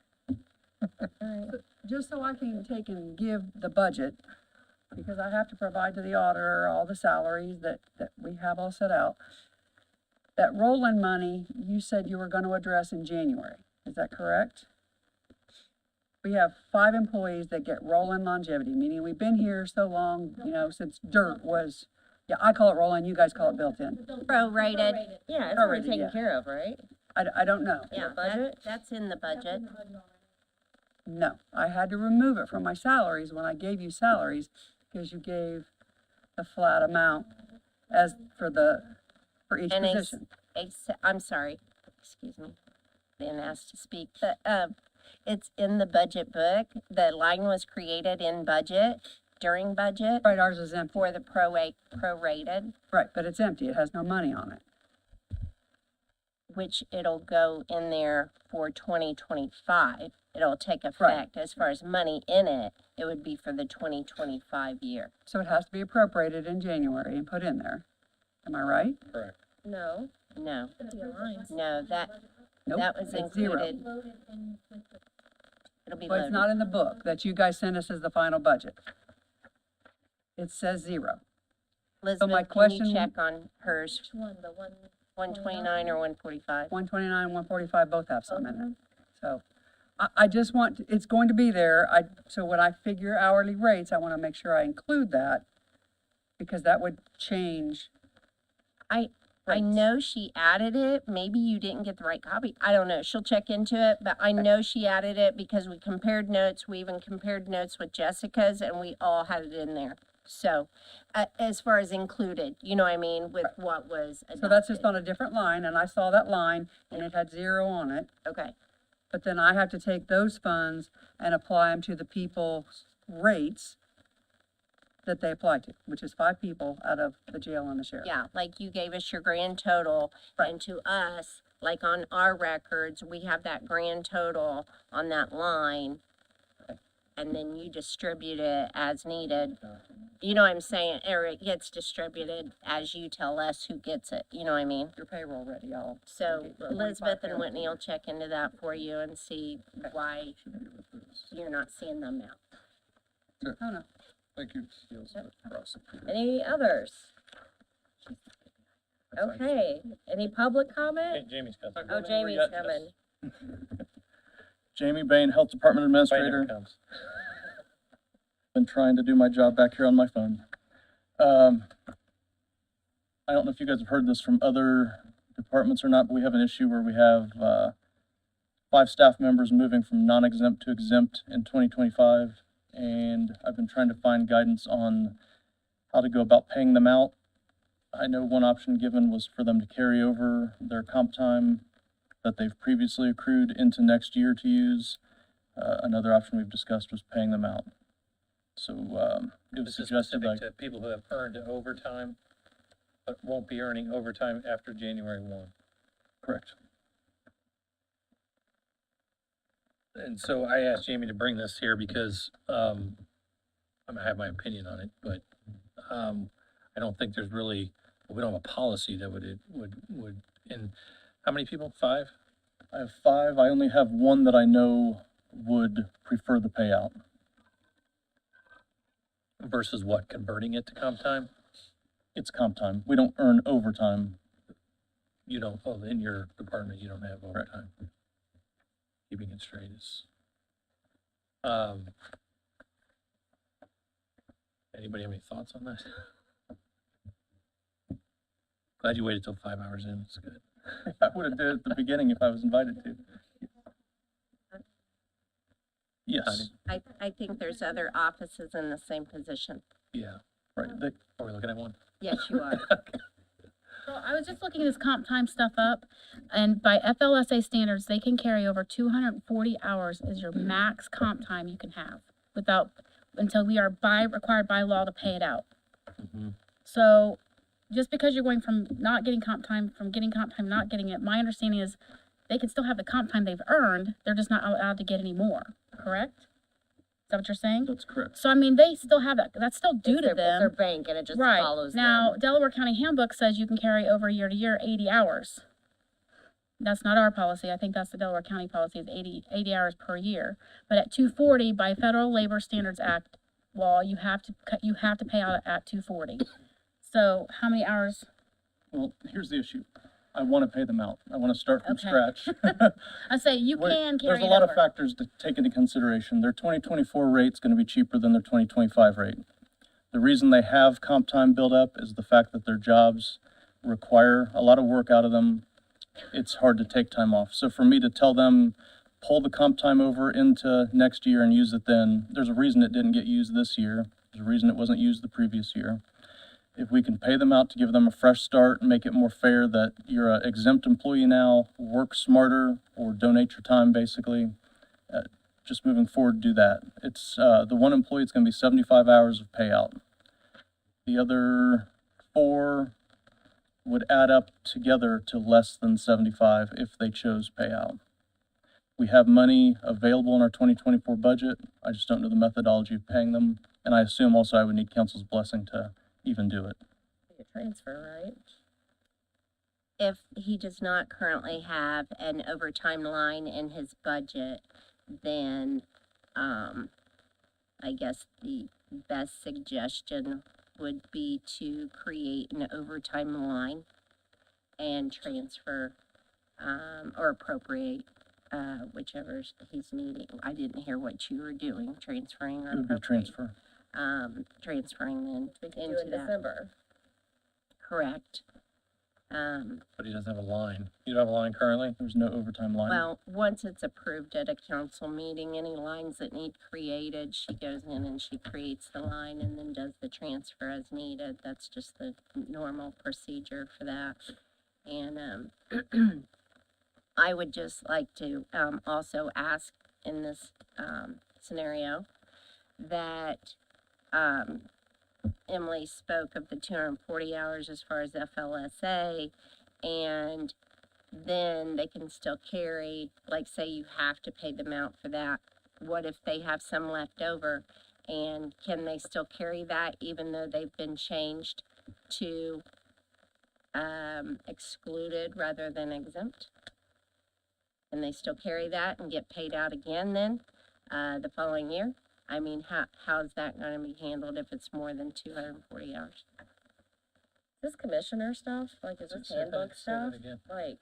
Speaker 6: Just so I can take and give the budget, because I have to provide to the auditor all the salaries that we have all set out. That roll-in money, you said you were gonna address in January, is that correct? We have 5 employees that get roll-in longevity, meaning we've been here so long, since dirt was, I call it roll-in, you guys call it built-in.
Speaker 15: prorated, yeah, it's already
Speaker 6: Prorated,
Speaker 15: taken
Speaker 6: yeah.
Speaker 15: care of, right?
Speaker 6: I don't know.
Speaker 15: Yeah, that's in the budget.
Speaker 6: No, I had to remove it from my salaries when I gave you salaries, because you gave the flat amount for each
Speaker 15: And
Speaker 6: position.
Speaker 15: I'm sorry, excuse me, being asked to speak, but, it's in the budget book. The line was created in budget, during budget.
Speaker 6: Right, ours is empty.
Speaker 15: For the prorated,
Speaker 6: Right, but it's empty, it has no money on it.
Speaker 15: which it'll go in there for 2025. It'll take effect. As far as money in it, it would be for the 2025 year.
Speaker 6: So it has to be appropriated in January and put in there. Am I right?
Speaker 9: Correct.
Speaker 2: No.
Speaker 15: No,
Speaker 2: Lines.
Speaker 15: no, that
Speaker 6: Nope,
Speaker 15: was
Speaker 6: it's zero.
Speaker 15: included. It'll be
Speaker 6: But it's
Speaker 15: loaded.
Speaker 6: not in the book that you guys sent us as the final budget. It says zero.
Speaker 15: Elizabeth, can
Speaker 6: question-
Speaker 15: you check on hers,
Speaker 2: Which one, the one?
Speaker 15: 129 or 145?
Speaker 6: 129, 145 both have some in it. So I just want, it's going to be there. So when I figure hourly rates, I want to make sure I include that, because that would change.
Speaker 15: I know she added it, maybe you didn't get the right copy, I don't know, she'll check into it, but I know she added it because we compared notes, we even compared notes with Jessica's, and we all had it in there. So, as far as included, you know what I mean, with what was adopted.
Speaker 6: So that's just on a different line, and I saw that line, and it had zero on it.
Speaker 15: Okay,
Speaker 6: But then I have to take those funds and apply them to the people's rates that they apply to, which is 5 people out of the jail and the sheriff.
Speaker 15: yeah, like you gave us your grand total, and to us, like on our records, we have that grand total on that line, and then you distribute it as needed. You know what I'm saying, or it gets distributed as you tell us who gets it, you know what I mean?
Speaker 6: Your payroll ready,
Speaker 15: So Elizabeth and Whitney will check into that for you and see why you're not seeing them now.
Speaker 6: Oh, no.
Speaker 19: Thank you.
Speaker 2: Any others? Okay, any public comment?
Speaker 9: Jamie's coming.
Speaker 2: Oh, Jamie's coming.
Speaker 20: Jamie Bain, Health Department Administrator. Been trying to do my job back here on my phone. I don't know if you guys have heard this from other departments or not, but we have an issue where we have 5 staff members moving from non-exempt to exempt in 2025. And I've been trying to find guidance on how to go about paying them out. I know one option given was for them to carry over their comp time that they've previously accrued into next year to use. Another option we've discussed was paying them out. So, it was
Speaker 9: This is
Speaker 20: suggested
Speaker 9: specific
Speaker 20: like,
Speaker 9: to people who have earned overtime, but won't be earning overtime after January 1.
Speaker 20: correct.
Speaker 9: And so I asked Jamie to bring this here because, I have my opinion on it, but, I don't think there's really we don't have a policy that would, and how many people? 5?
Speaker 20: I have 5. I only have one that I know would prefer the payout.
Speaker 9: Versus what, converting it to comp time?
Speaker 20: It's comp time. We don't earn overtime.
Speaker 9: You don't, oh, in your department, you don't have overtime. Keeping it straight is, anybody have any thoughts on that? Glad you waited till 5 hours in, it's good.
Speaker 20: I would have did it at the beginning if I was invited to. Yes,
Speaker 15: I think there's other offices in the same position.
Speaker 9: Yeah,
Speaker 20: right.
Speaker 9: are we looking at one?
Speaker 15: Yes, you are.
Speaker 4: So I was just looking this comp time stuff up, and by FLSA standards, they can carry over 240 hours as your max comp time you can have until we are required by law to pay it out. So just because you're going from not getting comp time, from getting comp time, not getting it, my understanding is they can still have the comp time they've earned, they're just not allowed to get any more, correct? Is that what you're saying?
Speaker 20: That's correct.
Speaker 4: So, I mean, they still have that, that's still due to
Speaker 15: It's
Speaker 4: them.
Speaker 15: their bank and it just
Speaker 4: Right.
Speaker 15: follows
Speaker 4: Now,
Speaker 15: them.
Speaker 4: Delaware County Handbook says you can carry over year to year 80 hours. That's not our policy. I think that's the Delaware County policy is 80 hours per year. But at 240 by Federal Labor Standards Act law, you have to pay out at 240. So how many hours?
Speaker 20: Well, here's the issue. I want to pay them out. I want to start from
Speaker 4: Okay.
Speaker 20: scratch.
Speaker 4: I say you can carry
Speaker 20: There's a
Speaker 4: it
Speaker 20: lot of
Speaker 4: over.
Speaker 20: factors to take into consideration. Their 2024 rate's going to be cheaper than their 2025 rate. The reason they have comp time build up is the fact that their jobs require a lot of work out of them. It's hard to take time off. So for me to tell them, pull the comp time over into next year and use it then, there's a reason it didn't get used this year. There's a reason it wasn't used the previous year. If we can pay them out to give them a fresh start and make it more fair that you're an exempt employee now, work smarter or donate your time basically, just moving forward, do that. It's, the one employee, it's gonna be 75 hours of payout. The other 4 would add up together to less than 75 if they chose payout. We have money available in our 2024 budget. I just don't know the methodology of paying them. And I assume also I would need council's blessing to even do it.
Speaker 15: A transfer, right? If he does not currently have an overtime line in his budget, then, I guess the best suggestion would be to create an overtime line and transfer, or appropriate, whichever he's needing. I didn't hear what you were doing, transferring or
Speaker 20: It would be
Speaker 15: appropriating.
Speaker 20: transfer.
Speaker 15: Transferring then
Speaker 2: We can do
Speaker 15: into
Speaker 2: in
Speaker 15: that.
Speaker 2: December.
Speaker 15: Correct.
Speaker 9: But he doesn't have a line. You don't have a line currently?
Speaker 20: There's no overtime line.
Speaker 15: Well, once it's approved at a council meeting, any lines that need created, she goes in and she creates the line and then does the transfer as needed. That's just the normal procedure for that. And, I would just like to, also ask in this, scenario that, Emily spoke of the 240 hours as far as FLSA, and then they can still carry, like, say you have to pay them out for that. What if they have some left over, and can they still carry that even though they've been changed to, excluded rather than exempt? Can they still carry that and get paid out again then, the following year? I mean, how's that gonna be handled if it's more than 240 hours?
Speaker 2: This commissioner stuff, like, is this
Speaker 9: Say that-
Speaker 2: handbook
Speaker 9: say that
Speaker 2: stuff?
Speaker 9: again.
Speaker 2: Like,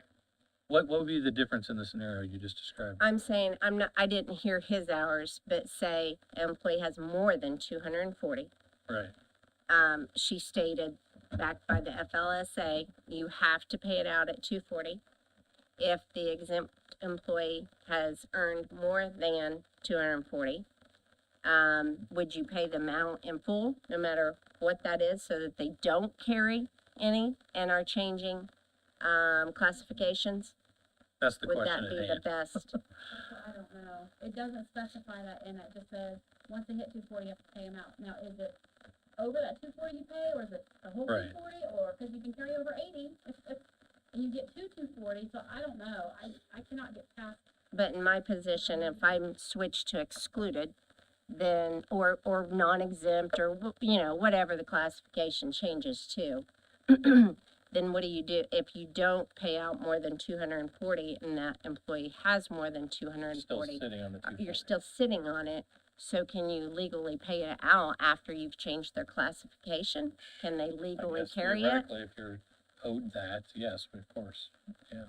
Speaker 9: What would be the difference in the scenario you just described?
Speaker 15: I'm saying, I didn't hear his hours, but say an employee has more than 240.
Speaker 9: Right.
Speaker 15: She stated, backed by the FLSA, you have to pay it out at 240. If the exempt employee has earned more than 240, would you pay them out in full, no matter what that is, so that they don't carry any and are changing, classifications?
Speaker 9: That's the
Speaker 15: Would
Speaker 9: question
Speaker 15: that
Speaker 9: at
Speaker 15: be the
Speaker 9: hand.
Speaker 15: best?
Speaker 4: I don't know. It doesn't specify that in it. It just says, once they hit 240, you have to pay them out. Now, is it over that 240 you pay, or is it the whole
Speaker 9: Right.
Speaker 4: 240, or, because you can carry over 80 and you get to 240, so I don't know. I cannot get past.
Speaker 15: But in my position, if I'm switched to excluded, then, or non-exempt, or, you know, whatever the classification changes to, then what do you do if you don't pay out more than 240 and that employee has more than
Speaker 9: Still
Speaker 15: 240?
Speaker 9: sitting on the 240.
Speaker 15: You're still sitting on it. So can you legally pay it out after you've changed their classification? Can they
Speaker 9: I
Speaker 15: legally
Speaker 9: guess
Speaker 15: carry it?
Speaker 9: theoretically, if you're owed that, yes, of course, yeah.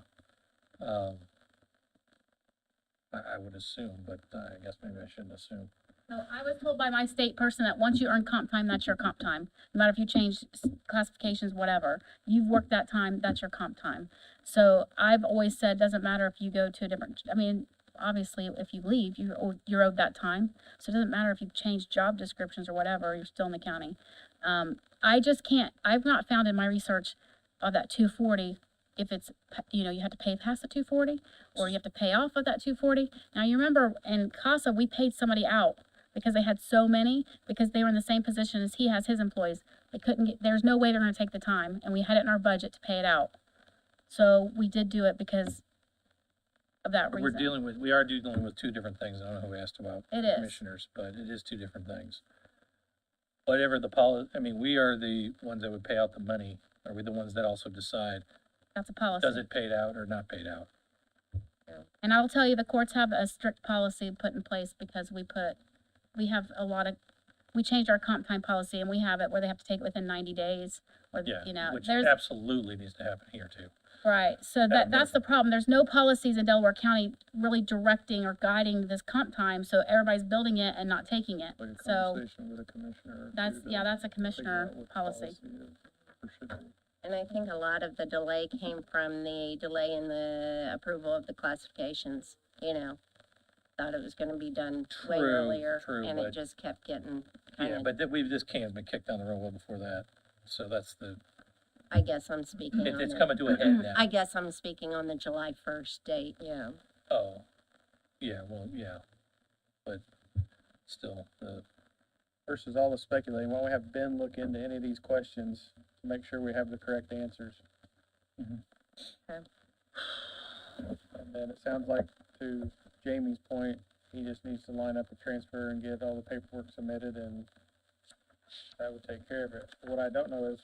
Speaker 9: I would assume, but I guess maybe I shouldn't assume.
Speaker 4: So I was told by my state person that once you earn comp time, that's your comp time. No matter if you change classifications, whatever, you've worked that time, that's your comp time. So I've always said, doesn't matter if you go to a different, I mean, obviously, if you leave, you're owed that time. So it doesn't matter if you've changed job descriptions or whatever, you're still in the county. I just can't, I've not found in my research of that 240, if it's, you know, you have to pay past the 240, or you have to pay off of that 240. Now, you remember in CASA, we paid somebody out because they had so many, because they were in the same position as he has his employees. They couldn't get, there's no way they're gonna take the time, and we had it in our budget to pay it out. So we did do it because of that reason.
Speaker 9: We are dealing with two different things. I don't know who asked about
Speaker 4: It is.
Speaker 9: commissioners, but it is two different things. Whatever I mean, we are the ones that would pay out the money. Are we the ones that also decide,
Speaker 4: That's a policy.
Speaker 9: does it paid out or not paid out?
Speaker 4: And I will tell you, the courts have a strict policy put in place because we have a lot of, we changed our comp time policy and we have it where they have to take it within 90 days. Or,
Speaker 9: Yeah,
Speaker 4: you know,
Speaker 9: which
Speaker 4: there's,
Speaker 9: absolutely needs to happen here too.
Speaker 4: right. So that's the problem. There's no policies in Delaware County really directing or guiding this comp time. So everybody's building it and not taking it.
Speaker 17: Like a
Speaker 4: So
Speaker 17: conversation with a commissioner.
Speaker 4: that's,
Speaker 17: to
Speaker 4: yeah, that's a
Speaker 17: figure
Speaker 4: commissioner
Speaker 17: out what
Speaker 4: policy.
Speaker 17: is or should be.
Speaker 15: And I think a lot of the delay came from the delay in the approval of the classifications, you know. Thought it was gonna be done way
Speaker 9: True,
Speaker 15: earlier,
Speaker 9: true,
Speaker 15: and
Speaker 9: but-
Speaker 15: it just kept getting
Speaker 9: Yeah,
Speaker 15: kinda,
Speaker 9: but this can's been kicked down the road well before that. So that's
Speaker 15: I guess I'm speaking on
Speaker 9: it's
Speaker 15: the-
Speaker 9: coming to a head now.
Speaker 15: I guess I'm speaking on the July 1st date, yeah.
Speaker 9: Oh, yeah, well, yeah. But still,
Speaker 10: Versus all the speculating, why don't we have Ben look into any of these questions to make sure we have the correct answers?
Speaker 15: Okay.
Speaker 10: And then it sounds like, to Jamie's point, he just needs to line up the transfer and get all the paperwork submitted, and that would take care of it. What I don't know is,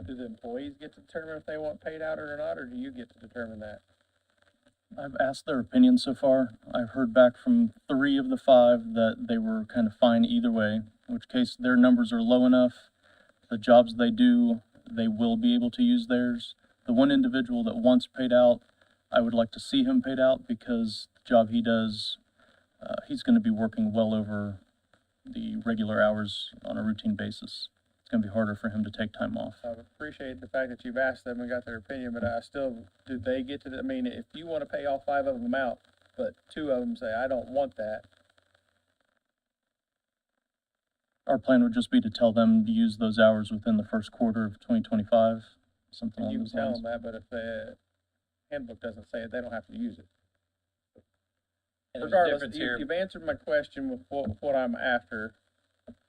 Speaker 10: do the employees get to determine if they want paid out or not, or do you get to determine that?
Speaker 20: I've asked their opinion so far. I've heard back from 3 of the 5 that they were kind of fine either way, in which case their numbers are low enough. The jobs they do, they will be able to use theirs. The one individual that wants paid out, I would like to see him paid out because the job he does, he's going to be working well over the regular hours on a routine basis. It's going to be harder for him to take time off.
Speaker 10: I appreciate the fact that you've asked them and got their opinion, but I still, do they get to, I mean, if you wanna pay all 5 of them out, but 2 of them say, I don't want that,
Speaker 20: Our plan would just be to tell them to use those hours within the first quarter of 2025, something
Speaker 10: and
Speaker 20: along
Speaker 10: you can
Speaker 20: those
Speaker 10: tell
Speaker 20: lines.
Speaker 10: them that, but if the handbook doesn't say it, they don't have to use it.
Speaker 9: and there's a
Speaker 10: Regardless,
Speaker 9: difference here,
Speaker 10: you've answered my question with what I'm after.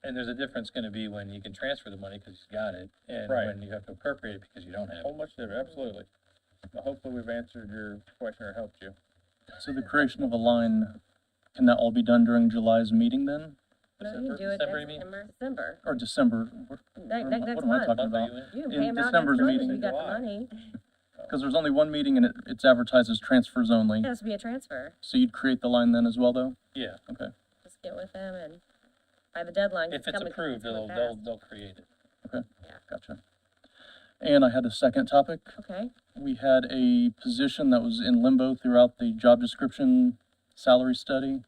Speaker 9: and there's a difference gonna be when you can transfer the money because you got it, and
Speaker 10: Right.
Speaker 9: when you have to appropriate it because you don't have
Speaker 10: So
Speaker 9: it.
Speaker 10: much different, absolutely. But hopefully we've answered your question or helped you.
Speaker 20: So the creation of a line, can that all be done during July's meeting then?
Speaker 2: No, you can do it
Speaker 9: December, you mean?
Speaker 2: December.
Speaker 20: Or December?
Speaker 2: Next
Speaker 20: What am I
Speaker 2: month.
Speaker 20: talking
Speaker 9: Month are
Speaker 20: about?
Speaker 9: you in?
Speaker 2: You can
Speaker 20: In
Speaker 2: pay them out
Speaker 20: December's
Speaker 2: next month if
Speaker 20: meeting.
Speaker 2: you got the
Speaker 10: July.
Speaker 2: money.
Speaker 20: Because there's only one meeting and it's advertised as transfers only.
Speaker 2: It has to be a transfer.
Speaker 20: So you'd create the line then as well, though?
Speaker 9: Yeah,
Speaker 20: Okay.
Speaker 2: Just get with them and by the deadline.
Speaker 9: if it's approved, they'll create it.
Speaker 20: Okay,
Speaker 2: Yeah.
Speaker 20: gotcha. And I had a second topic.
Speaker 2: Okay,
Speaker 20: We had a position that was in limbo throughout the job description salary study.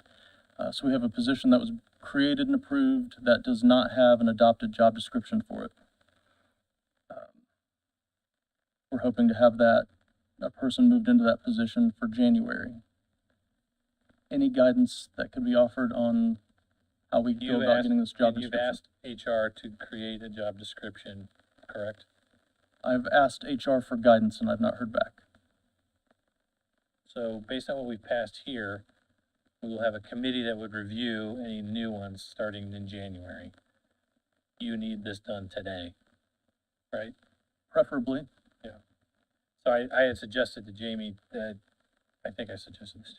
Speaker 20: So we have a position that was created and approved that does not have an adopted job description for it. We're hoping to have that person moved into that position for January. Any guidance that could be offered on how we go about getting this job
Speaker 9: And you've
Speaker 20: description?
Speaker 9: asked HR to create a job description, correct?
Speaker 20: I've asked HR for guidance and I've not heard back.
Speaker 9: So based on what we've passed here, we will have a committee that would review any new ones starting in January. You need this done today, right?
Speaker 20: Preferably.
Speaker 9: So I had suggested to Jamie that, I think I suggested this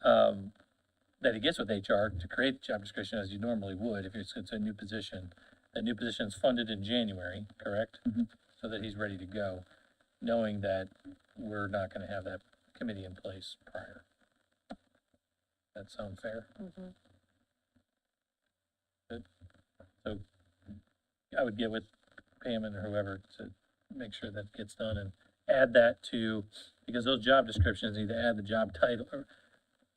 Speaker 9: to you, that he gets with HR to create the job description as you normally would if it's a new position. That new position is funded in January, correct?
Speaker 20: Mhm.
Speaker 9: so that he's ready to go, knowing that we're not gonna have that committee in place prior. That sound fair?
Speaker 2: Mhm.
Speaker 9: Good. So I would get with Pam and whoever to make sure that gets done and add that to, because those job descriptions need to add the job title, or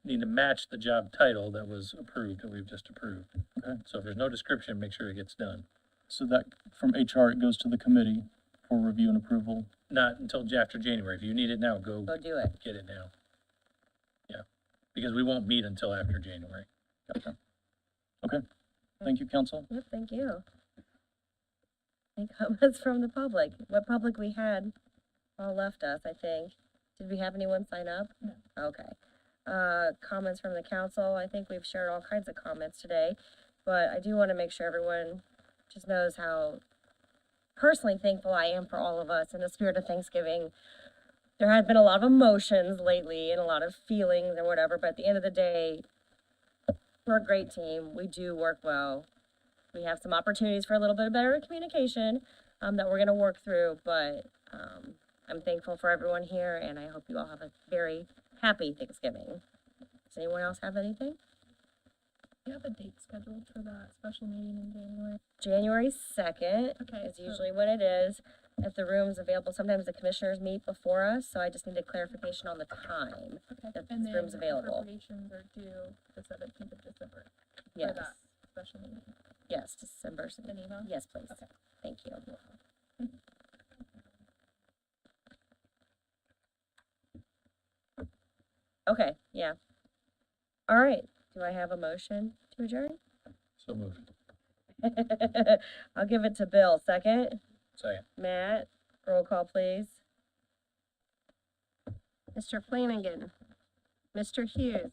Speaker 9: need to match the job title that was approved, that we've just approved.
Speaker 20: Okay.
Speaker 9: So if there's no description, make sure it gets done.
Speaker 20: So that, from HR, it goes to the committee for review and approval.
Speaker 9: Not until after January. If you need it now, go
Speaker 15: Go do it.
Speaker 9: get it now. Yeah, because we won't meet until after January.
Speaker 20: Gotcha. Okay, thank you, council.
Speaker 2: Yep, thank you. Any comments from the public? What public we had all left us, I think. Did we have anyone sign up? No. Okay. Comments from the council. I think we've shared all kinds of comments today, but I do want to make sure everyone just knows how personally thankful I am for all of us in the spirit of Thanksgiving. There had been a lot of emotions lately and a lot of feelings and whatever, but at the end of the day, we're a great team. We do work well. We have some opportunities for a little bit of better communication that we're going to work through, but I'm thankful for everyone here, and I hope you all have a very happy Thanksgiving. Does anyone else have anything?
Speaker 18: Do you have a date scheduled for that special meeting in January?
Speaker 2: January 2nd
Speaker 18: Okay,
Speaker 2: is
Speaker 18: so-
Speaker 2: usually what it is. If the room's available, sometimes the commissioners meet before us, so I just need a clarification on the time.
Speaker 18: Okay,
Speaker 2: If
Speaker 18: and
Speaker 2: this room's
Speaker 18: then
Speaker 2: available.
Speaker 18: appropriations are due the 17th of December
Speaker 2: Yes.
Speaker 18: for that special meeting.
Speaker 2: Yes, December.
Speaker 18: An email?
Speaker 2: Yes, please.
Speaker 18: Okay.
Speaker 2: Thank you. Okay, yeah. All right, do I have a motion to adjourn?
Speaker 9: So moved.
Speaker 2: I'll give it to Bill. Second,
Speaker 9: Second.
Speaker 2: Matt, roll call, please.
Speaker 15: Mr. Flanagan. Mr. Hughes.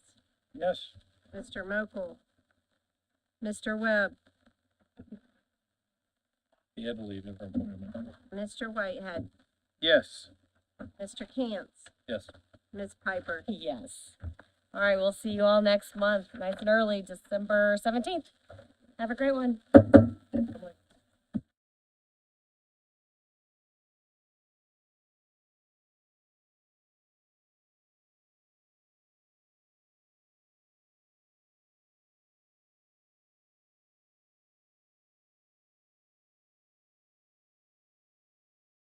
Speaker 1: Yes.
Speaker 15: Mr. Mokel. Mr. Webb.
Speaker 9: He had to leave in front of him.
Speaker 15: Mr. Whitehead.
Speaker 1: Yes.
Speaker 15: Mr. Cantz.
Speaker 9: Yes.
Speaker 15: Ms. Piper.
Speaker 2: Yes. All right, we'll see you all next month, nice and early, December 17th. Have a great one.